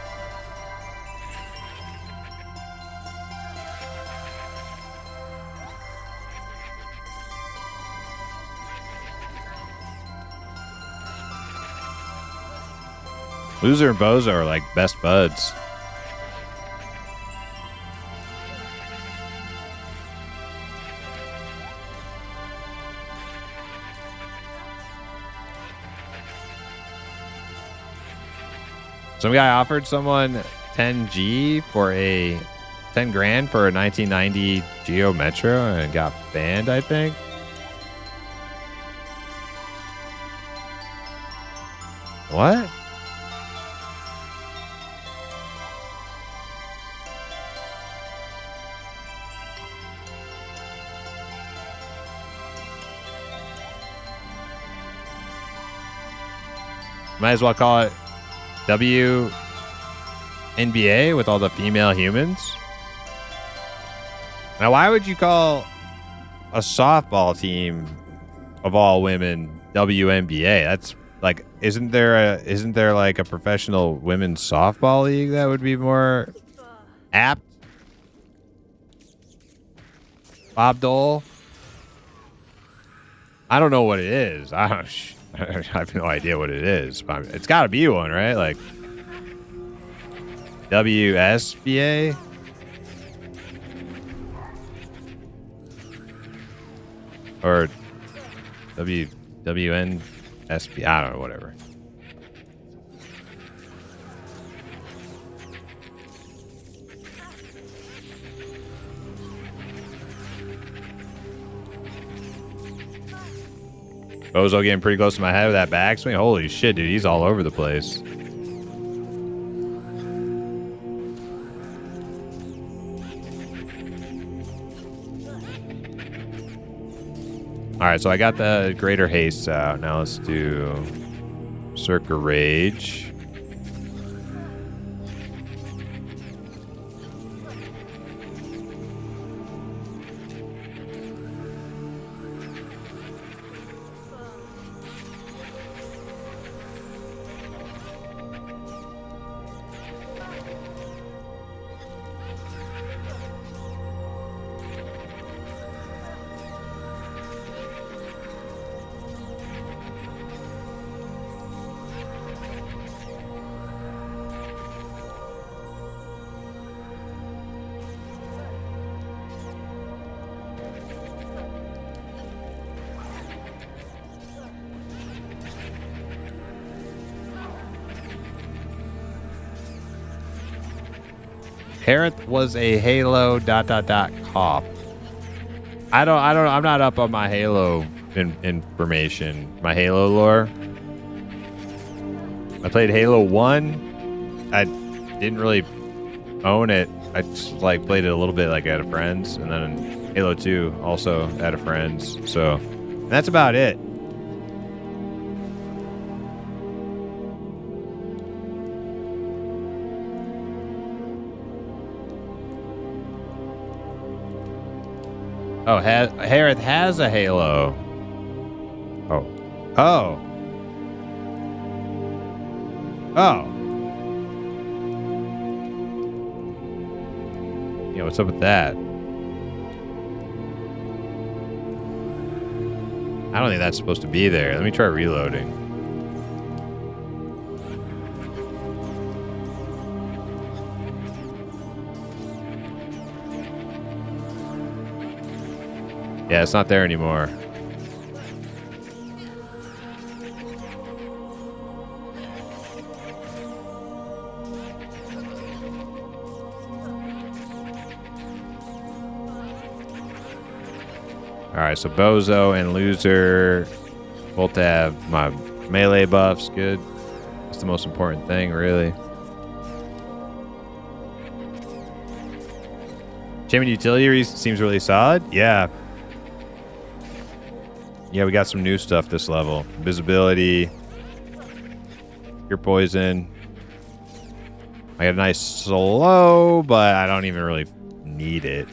Loser and Bozo are like best buds. Some guy offered someone 10G for a 10 grand for a 1990 Geo Metro and got banned, I think. What? Might as well call it WNBA with all the female humans. Now, why would you call a softball team of all women WNBA? That's like, isn't there like a professional women's softball league that would be more apt? Bob Dole? I don't know what it is. I have no idea what it is. But it's got to be one, right? Like WSBA? Or WNSB? I don't know, whatever. Bozo getting pretty close to my head with that backswing. Holy shit, dude. He's all over the place. All right, so I got the Greater Haste out. Now let's do Circa Rage. Harith was a Halo ... cop. I'm not up on my Halo information. My Halo lore. I played Halo 1. I didn't really own it. I just like played it a little bit like at a friend's, and then Halo 2 also at a friend's. So that's about it. Oh, Harith has a Halo. Oh. Oh. Oh. Yeah, what's up with that? I don't think that's supposed to be there. Let me try reloading. Yeah, it's not there anymore. Alright, so Bozo and Loser both have my melee buffs. Good. That's the most important thing, really. Champion Utility seems really solid. Yeah. Yeah, we got some new stuff this level. Visibility. Your poison. I got a nice slow, but I don't even really need it.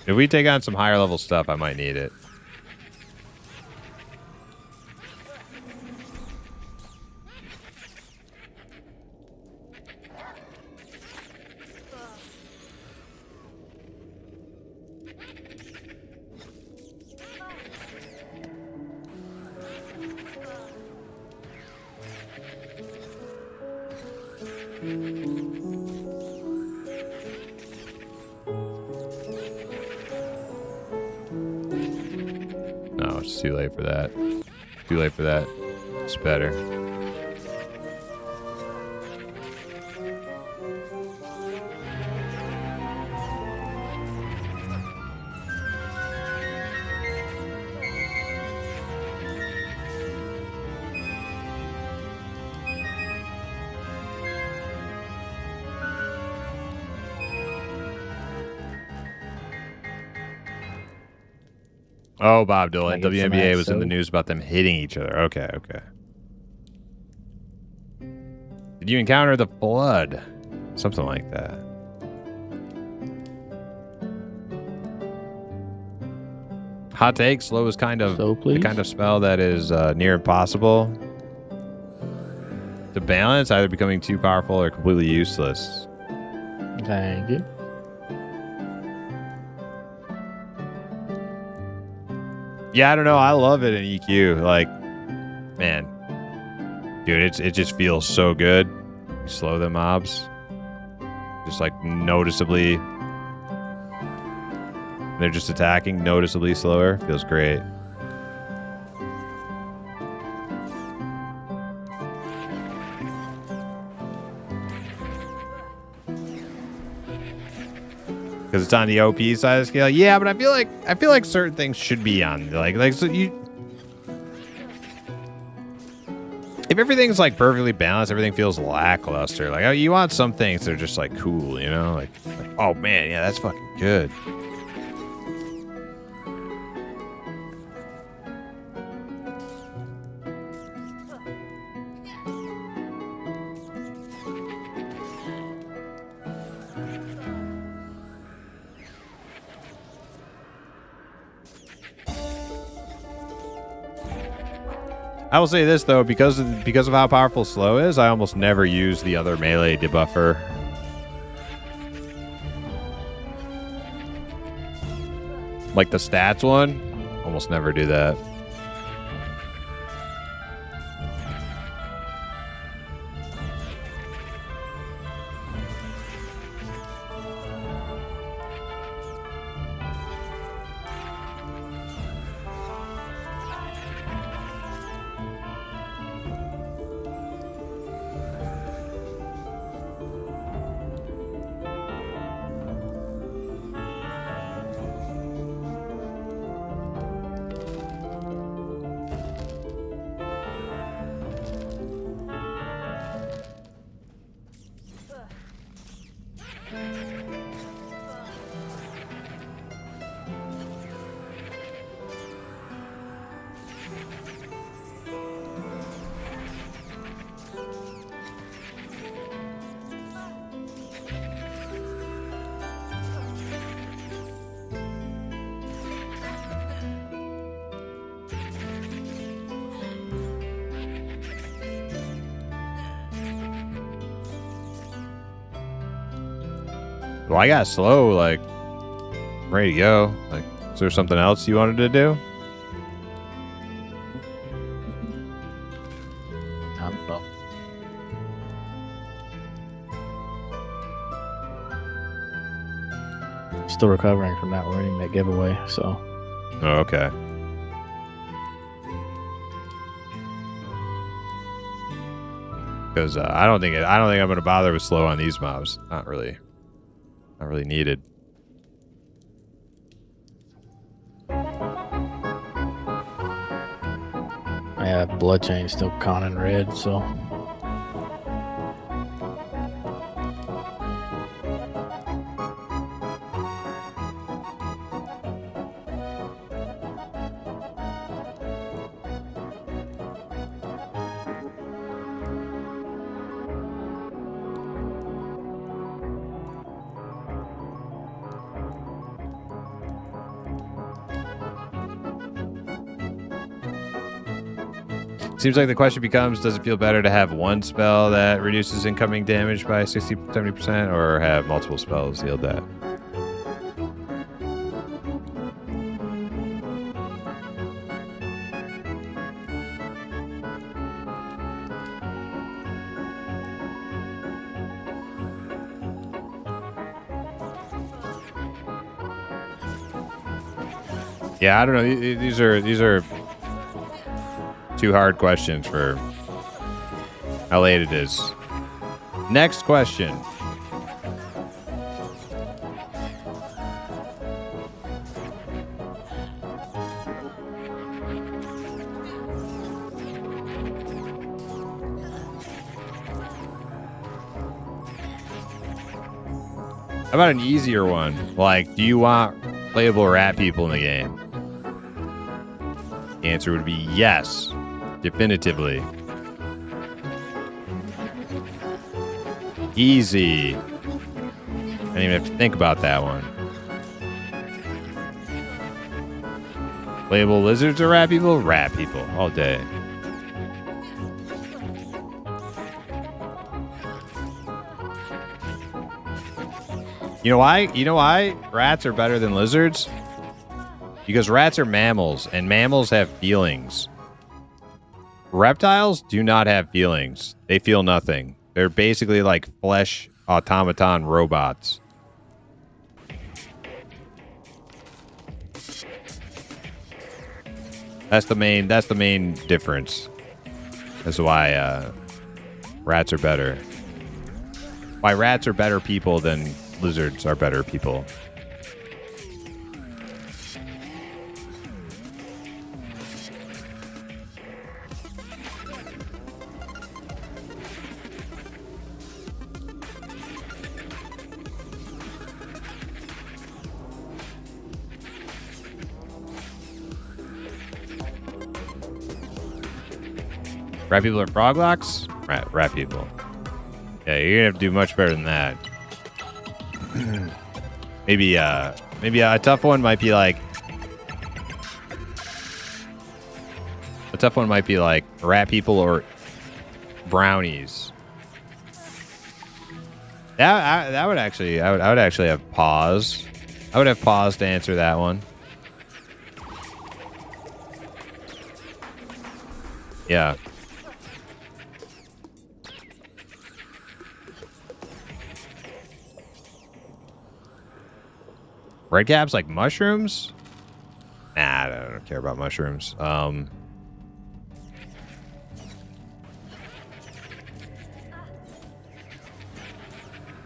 If we take on some higher level stuff, I might need it. No, it's too late for that. Too late for that. It's better. Oh, Bob Dylan. WNBA was in the news about them hitting each other. Okay, okay. Did you encounter the flood? Something like that. Hot take. Slow is kind of the kind of spell that is near impossible to balance, either becoming too powerful or completely useless. Thank you. Yeah, I don't know. I love it in EQ. Like, man, dude, it just feels so good. You slow the mobs, just like noticeably. They're just attacking noticeably slower. Feels great. because it's on the OP side of the scale. Yeah, but I feel like certain things should be on like so you. If everything's like perfectly balanced, everything feels lackluster. Like, oh, you want some things that are just like cool, you know? Like oh man, yeah, that's fucking good. I will say this though, because of how powerful slow is, I almost never use the other melee debuffer. Like the stats one, almost never do that. Well, I got slow, like, ready to go. Like, is there something else you wanted to do? I don't know. Still recovering from that winning that giveaway, so. Oh, okay. Because I don't think I'm gonna bother with slow on these mobs. Not really needed. I have blood chain still conning red, so. Seems like the question becomes, does it feel better to have one spell that reduces incoming damage by 60-70% or have multiple spells yield that? Yeah, I don't know. These are two hard questions for how late it is. Next question. How about an easier one? Like, do you want playable rat people in the game? The answer would be yes. Definitively. Easy. I didn't even have to think about that one. Playable lizards or rat people? Rat people all day. You know why? You know why rats are better than lizards? Because rats are mammals, and mammals have feelings. Reptiles do not have feelings. They feel nothing. They're basically like flesh automaton robots. That's the main difference. That's why rats are better. Why rats are better people than lizards are better people. Rat people are froglocks? Rat people. Yeah, you're gonna have to do much better than that. maybe a tough one might be like. A tough one might be like rat people or brownies. That would actually, I would actually have pause. I would have pause to answer that one. Yeah. Red caps like mushrooms? Nah, I don't care about mushrooms.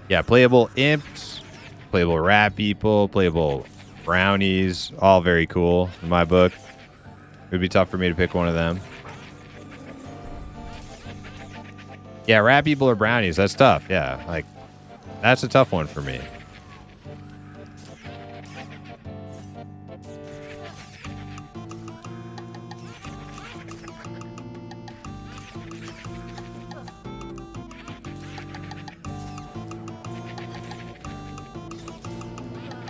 Yeah, playable imps, playable rat people, playable brownies, all very cool in my book. It would be tough for me to pick one of them. Yeah, rat people or brownies, that's tough. Yeah, like, that's a tough one for me.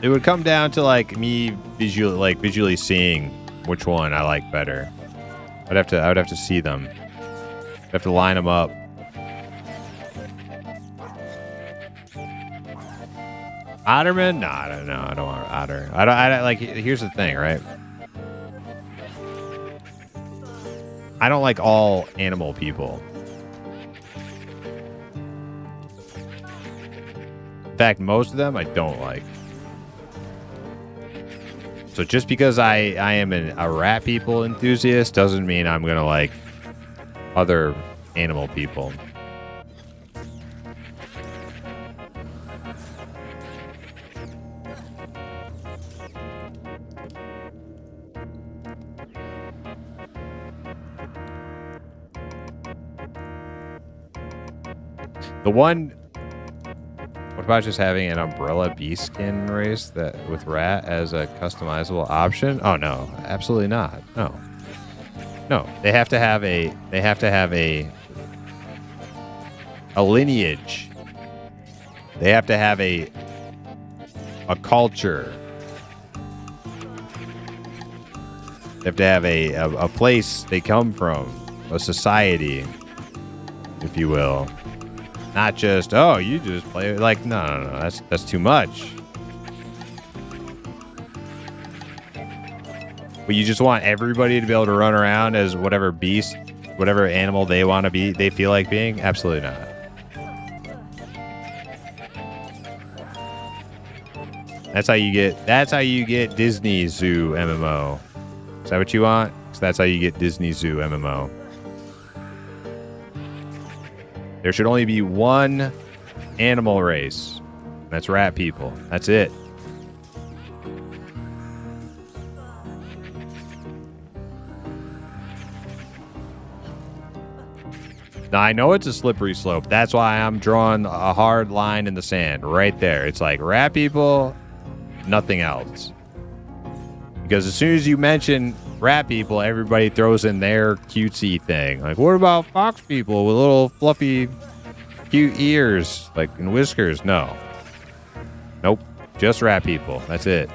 It would come down to like me visually seeing which one I like better. I would have to see them. I'd have to line them up. Otterman? No, I don't know. I don't want otter. I like. Here's the thing, right? I don't like all animal people. In fact, most of them I don't like. So just because I am a rat people enthusiast doesn't mean I'm gonna like other animal people. The one. What about just having an umbrella bee skin race that with rat as a customizable option? Oh no, absolutely not. No. No, they have to have a lineage. They have to have a culture. They have to have a place they come from, a society, if you will. Not just, oh, you just play like no, that's too much. But you just want everybody to be able to run around as whatever beast, whatever animal they want to be, they feel like being? Absolutely not. That's how you get Disney Zoo MMO. Is that what you want? 'Cause that's how you get Disney Zoo MMO. There should only be one animal race. That's rat people. That's it. Now, I know it's a slippery slope. That's why I'm drawing a hard line in the sand right there. It's like rat people, nothing else. Because as soon as you mention rat people, everybody throws in their cutesy thing. Like, what about fox people with little fluffy, cute ears, like and whiskers? No. Nope. Just rat people. That's it.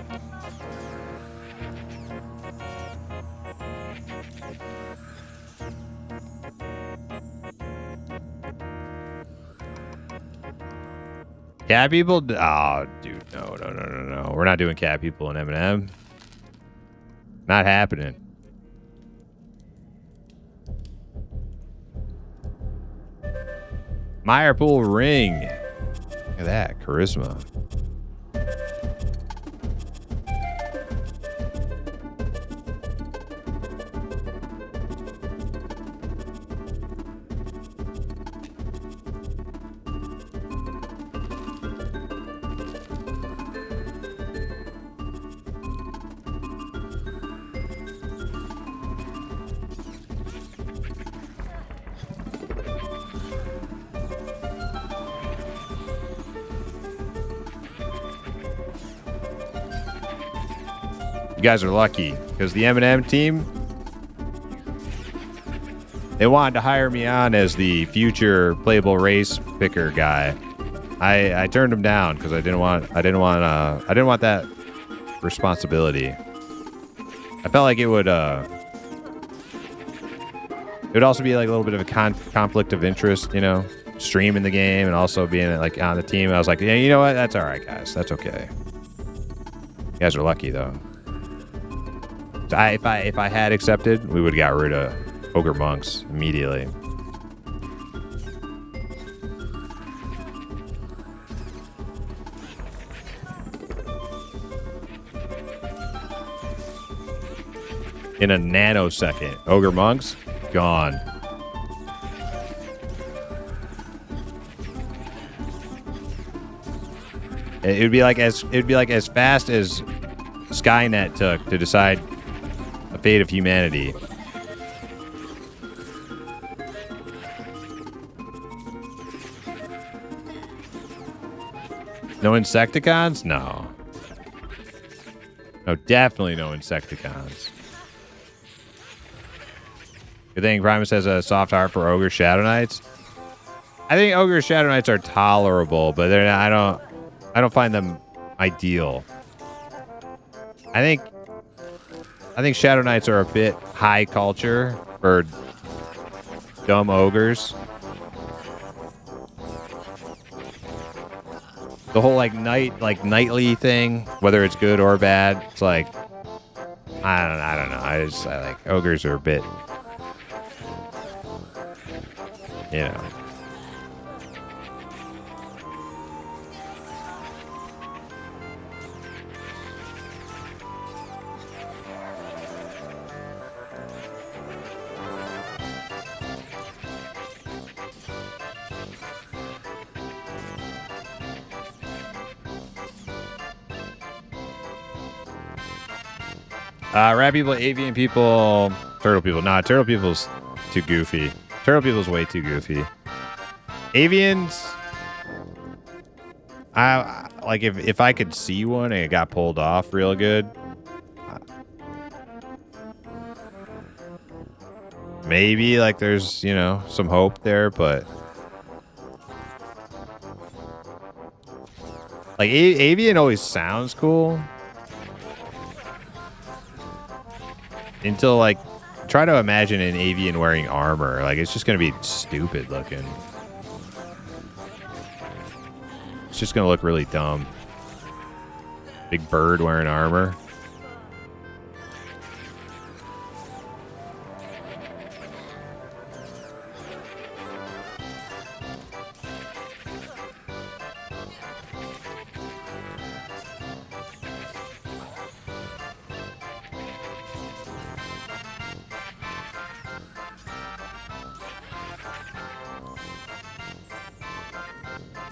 Cat people? Oh, dude, no. We're not doing cat people in M&M. Not happening. Meyerpool ring. Look at that. Charisma. You guys are lucky because the M&M team, They wanted to hire me on as the future playable race picker guy. I turned them down because I didn't want that responsibility. I felt like it would also be like a little bit of a conflict of interest, you know, streaming the game and also being like on the team. I was like, yeah, you know what? That's all right, guys. That's okay. You guys are lucky though. So if I had accepted, we would have got rid of Ogre Monks immediately. In a nanosecond, Ogre Monks gone. It'd be like as fast as Skynet took to decide the fate of humanity. No Insecticons? No. No, definitely no Insecticons. Good thing Primus has a soft heart for Ogre Shadow Knights. I think Ogre Shadow Knights are tolerable, but they're not, I don't find them ideal. I think Shadow Knights are a bit high culture for dumb ogres. The whole nightly thing, whether it's good or bad, it's like I don't know. I like ogres are a bit, you know. Rat people, avian people, turtle people. Nah, turtle people's too goofy. Turtle people's way too goofy. Avians, I like if I could see one and it got pulled off real good. Maybe like there's, you know, some hope there, but like avian always sounds cool. Until, like, try to imagine an avian wearing armor. Like, it's just going to be stupid looking. It's just going to look really dumb. Big bird wearing armor.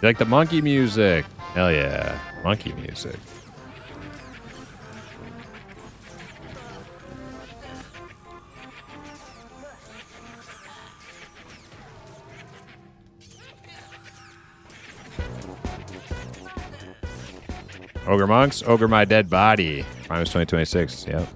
You like the monkey music? Hell yeah. Monkey music. Ogre Monks, Ogre My Dead Body. Primus 2026, yep.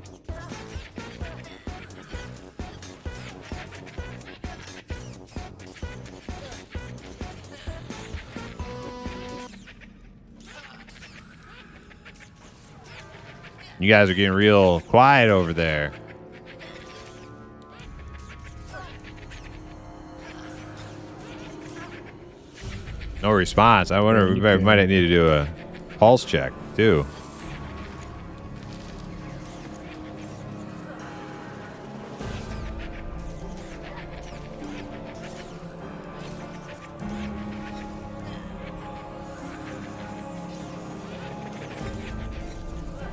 You guys are getting real quiet over there. No response. I wonder, we might need to do a pulse check, too.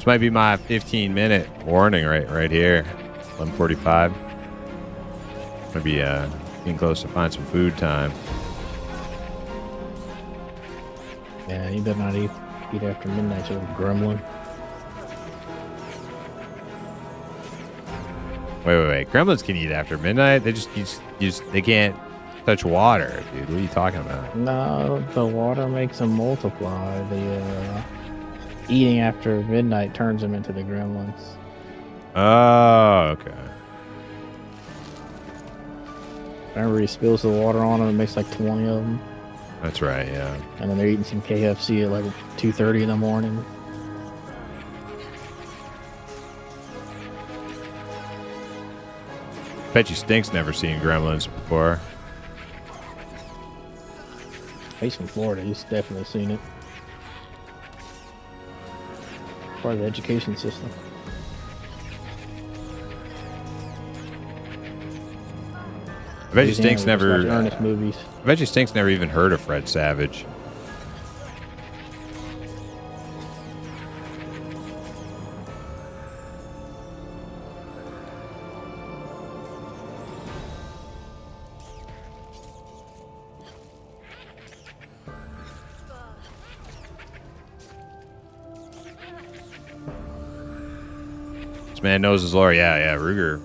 Might be my 15-minute warning right here. 11:45. Gonna be getting close to find some food time. Yeah, you better not eat after midnight, you gremlin. Wait. Gremlins can eat after midnight. They just they can't touch water, dude. What are you talking about? No, the water makes them multiply. The eating after midnight turns them into the gremlins. Oh, okay. Remember he spills the water on them and makes like 20 of them. That's right, yeah. And then they're eating some KFC at like 2:30 in the morning. Bet you Stink's never seen Gremlins before. He's from Florida. He's definitely seen it. Part of the education system. I bet you Stink's never. Ernest movies. I bet you Stink's never even heard of Fred Savage. This man knows his lore. Yeah. Ruger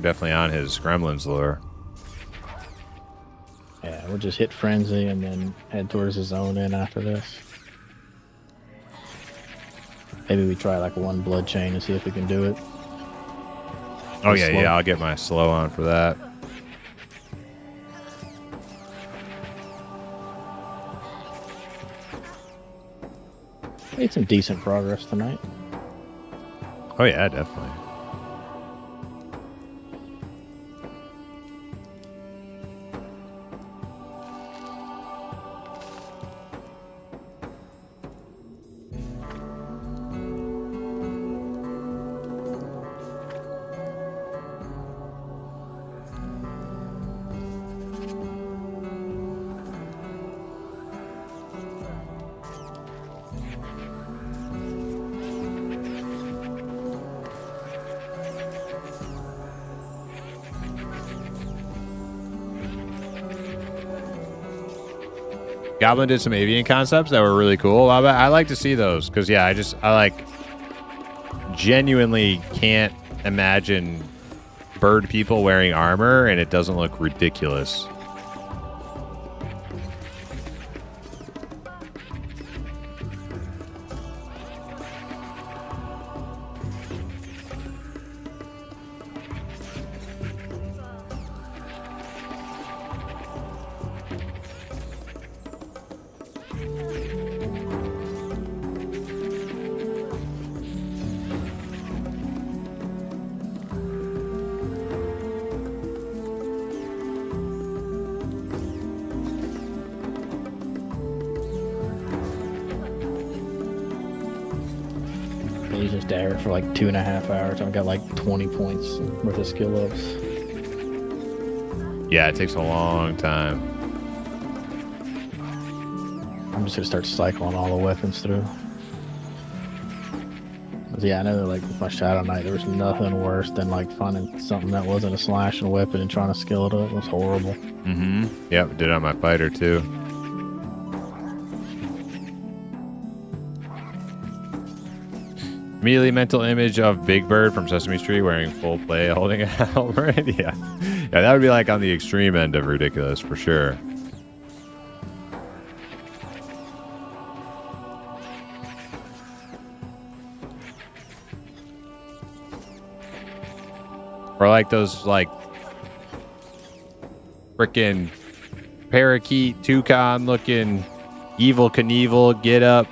definitely on his Gremlins lore. Yeah, we'll just hit Frenzy and then head towards the zone in after this. Maybe we try like one blood chain and see if we can do it. Oh, yeah, I'll get my slow on for that. Made some decent progress tonight. Oh, yeah, definitely. Goblin did some avian concepts that were really cool. I like to see those because, yeah, I like genuinely can't imagine bird people wearing armor and it doesn't look ridiculous. He's just there for like 2.5 hours. I've got like 20 points worth of skill ups. Yeah, it takes a long time. I'm just gonna start cycling all the weapons through. Yeah, I know like with my Shadow Knight, there was nothing worse than like finding something that wasn't a slashing weapon and trying to skill it up. It was horrible. Mm-hmm. Yep, did it on my fighter too. Immediately mental image of Big Bird from Sesame Street wearing full play holding a helmet. Yeah, that would be like on the extreme end of ridiculous for sure. Or like those like frickin' parakeet, toucan looking Evil Knievel get up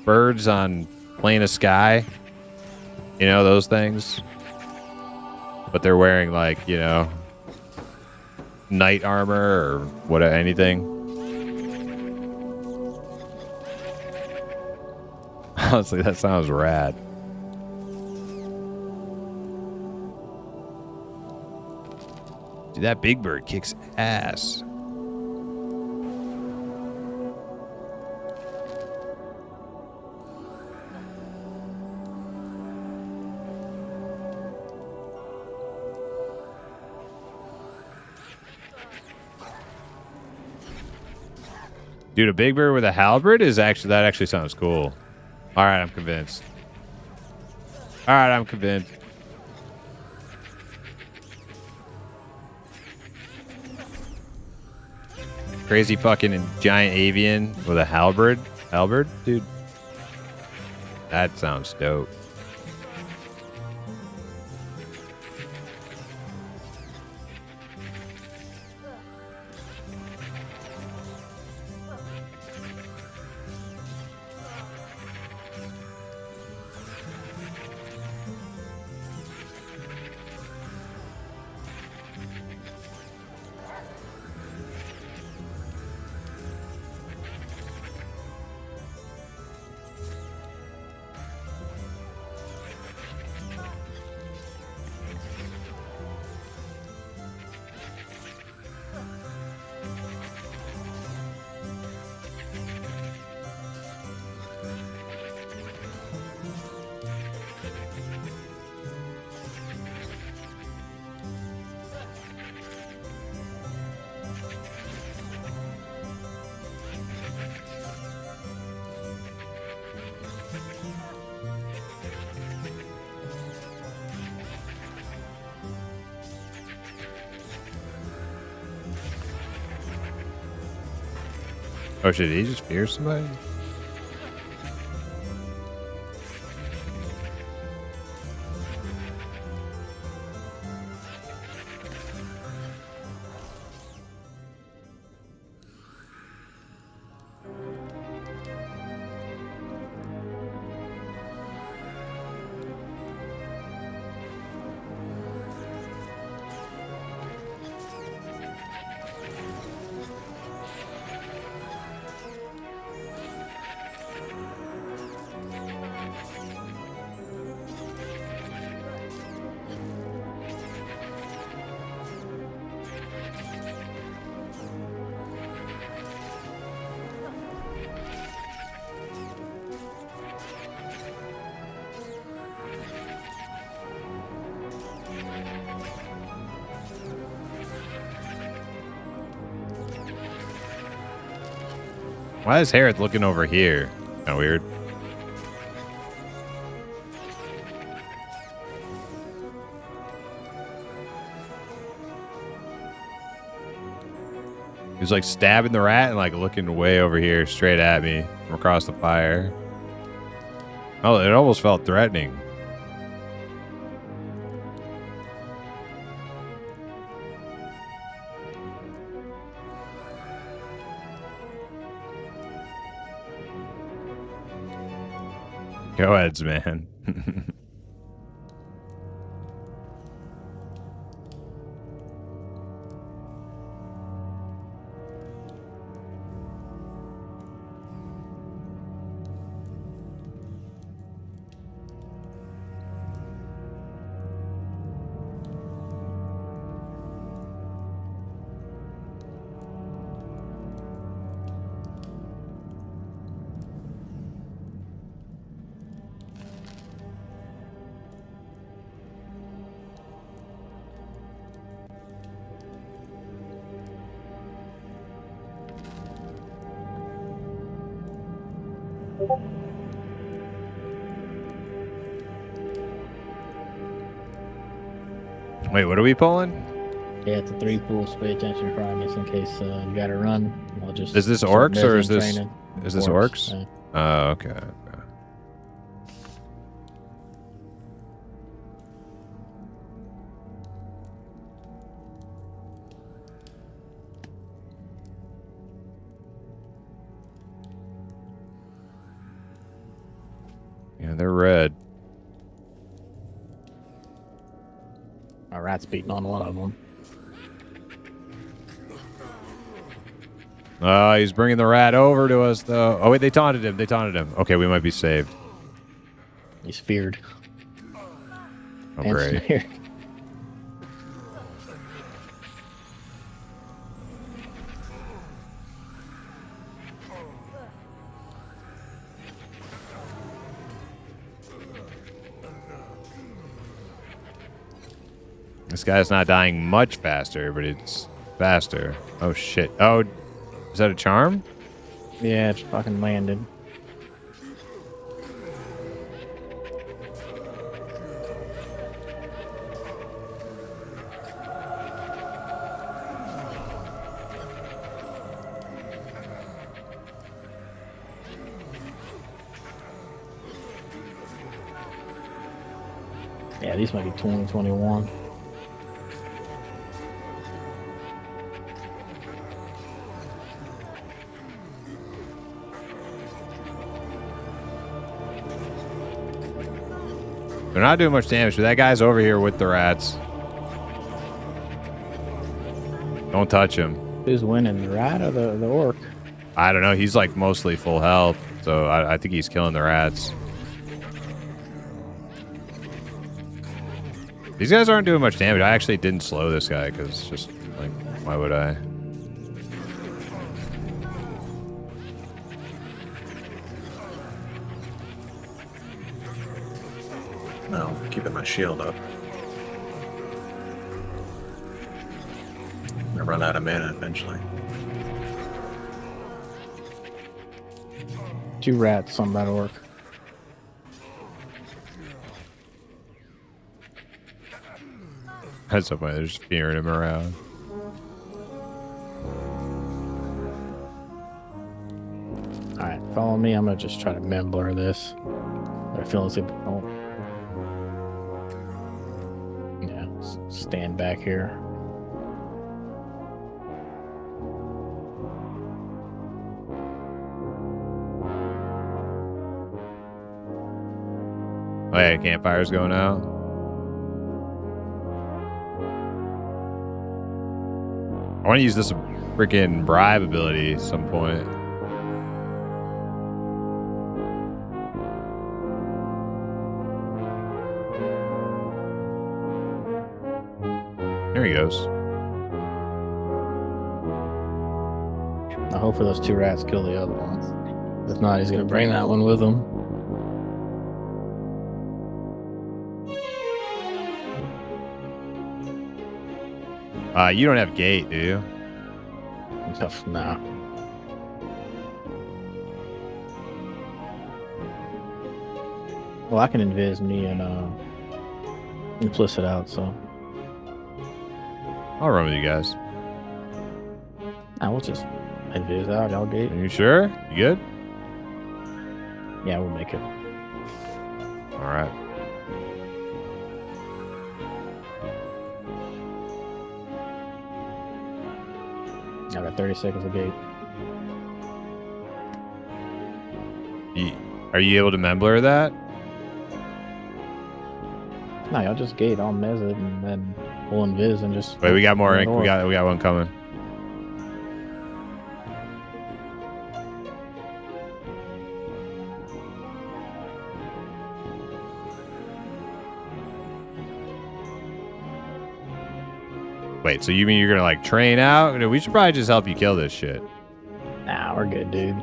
birds on plane of sky. You know, those things. But they're wearing like, you know, knight armor or what, anything. Honestly, that sounds rad. Dude, that Big Bird kicks ass. Dude, a Big Bird with a halberd is actually, that actually sounds cool. All right, I'm convinced. All right, I'm convinced. Crazy fucking giant avian with a halberd. Halberd? Dude. That sounds dope. Oh, should he just fear somebody? Why is Harrod looking over here? Kind of weird. He's like stabbing the rat and like looking way over here straight at me from across the fire. Oh, it almost felt threatening. Go ahead, man. Wait, what are we pulling? Yeah, it's a 3 pools. Pay attention, Primus, in case you gotta run. I'll just. Is this orcs or is this training. is this orcs? Yeah. Oh, okay. Yeah, they're red. My rat's beating on one of them. He's bringing the rat over to us, though. Oh, wait, they taunted him. They taunted him. Okay, we might be saved. He's feared. Oh, great. Snared. This guy's not dying much faster, but it's faster. Oh, shit. Oh, is that a charm? Yeah, it's fucking landed. Yeah, these might be 2021. They're not doing much damage, but that guy's over here with the rats. Don't touch him. Who's winning, the rat or the orc? I don't know. He's like mostly full health, so I think he's killing the rats. These guys aren't doing much damage. I actually didn't slow this guy because just like, why would I? No, keeping my shield up. I'm gonna run out of mana eventually. 2 rats on that orc. That's so funny. They're just fearing him around. follow me. I'm gonna just try to memblur this. I feel as if stand back here. Oh yeah, campfire's going out. I want to use this freaking bribe ability at some point. There he goes. I hope for those 2 rats kill the other ones. If not, he's gonna bring that one with him. You don't have gate, do you? Nah. Well, I can invis me and implicit out, so I'll run with you guys. I will just invis out, y'all gate. Are you sure? You good? Yeah, we'll make it. All right. I got 30 seconds of gate. Are you able to memblur that? No, y'all just gate. I'll mez it and then we'll invis and just. Wait, we got more ink. We got one coming. Wait, so you mean you're gonna like train out? We should probably just help you kill this shit. Nah, we're good, dude.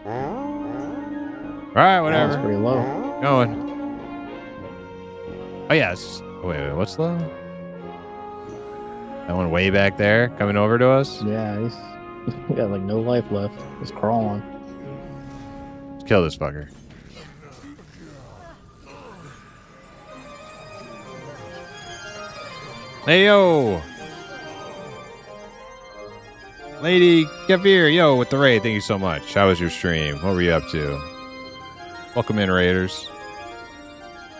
All right, whatever. That's pretty low. Going. Oh yeah. Wait, what's low? That one way back there, coming over to us. Yeah, he's got like no life left. He's crawling. Let's kill this fucker. Hey, yo. Lady Kefir, yo, with the raid. Thank you so much. How was your stream? What were you up to? Welcome in, Raiders.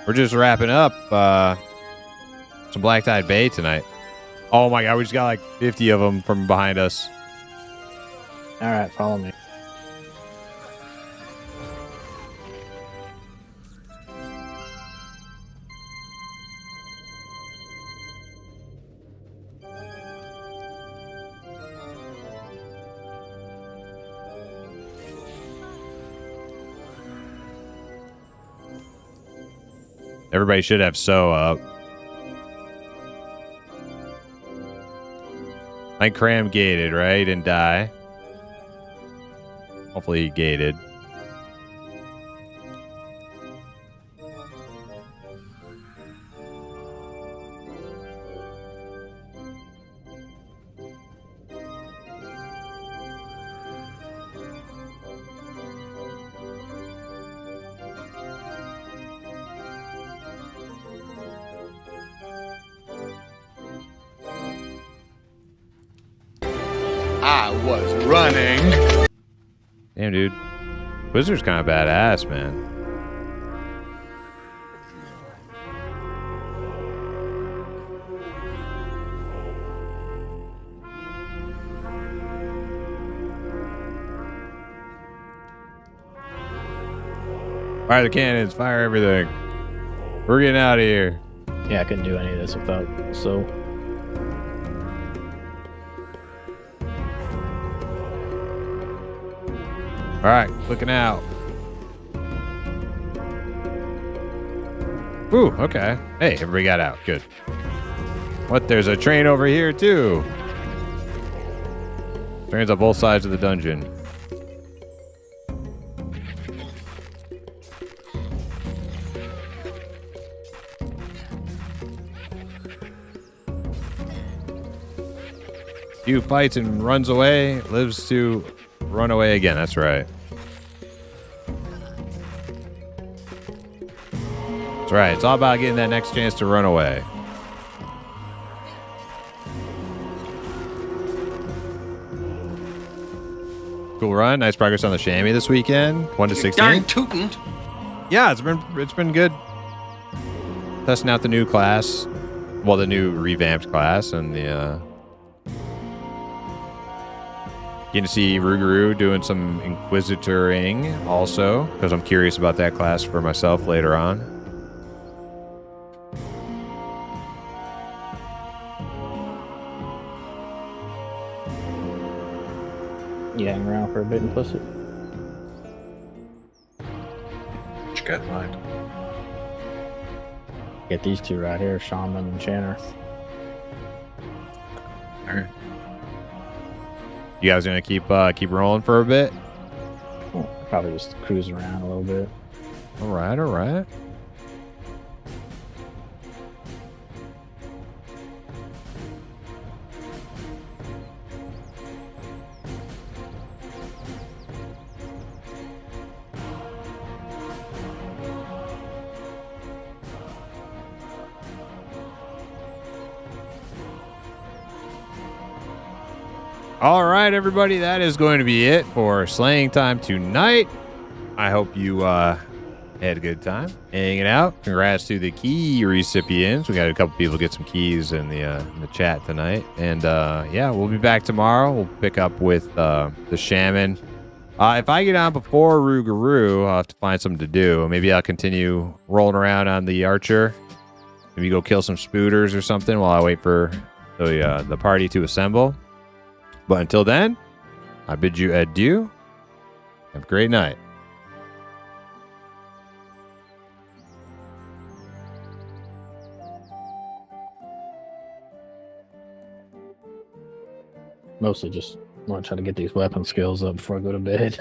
We're just wrapping up some Black Tide Bay tonight. Oh my god, we just got like 50 of them from behind us. All right, follow me. Everybody should have so up. Like Cram gated, right? He didn't die. Hopefully he gated. I was running. Damn, dude. Wizard's kind of badass, man. Fire the cannons, fire everything. We're getting out of here. Yeah, I couldn't do any of this without so. All right, looking out. Ooh, okay. Hey, everybody got out. Good. What? There's a train over here, too. Trains on both sides of the dungeon. Few fights and runs away, lives to run away again. That's right. That's right. It's all about getting that next chance to run away. cool run. Nice progress on the chamois this weekend. 1 to 16. Darn tootin'. Yeah, it's been good. Testing out the new class. Well, the new revamped class and the getting to see Rougarou doing some inquisitoring also, because I'm curious about that class for myself later on. Yeah, hang around for a bit and pussy. What you got in mind? Get these two right here, Shaman and Channer. All right. You guys gonna keep rolling for a bit? Probably just cruise around a little bit. All right. All right, everybody, that is going to be it for Slaying Time tonight. I hope you had a good time hanging out. Congrats to the key recipients. We got a couple people get some keys in the chat tonight. And yeah, we'll be back tomorrow. We'll pick up with the shaman. If I get on before Rougarou, I'll have to find something to do. Maybe I'll continue rolling around on the archer. Maybe go kill some spooters or something while I wait for the party to assemble. But until then, I bid you adieu. Have a great night. Mostly just want to try to get these weapon skills up before I go to bed.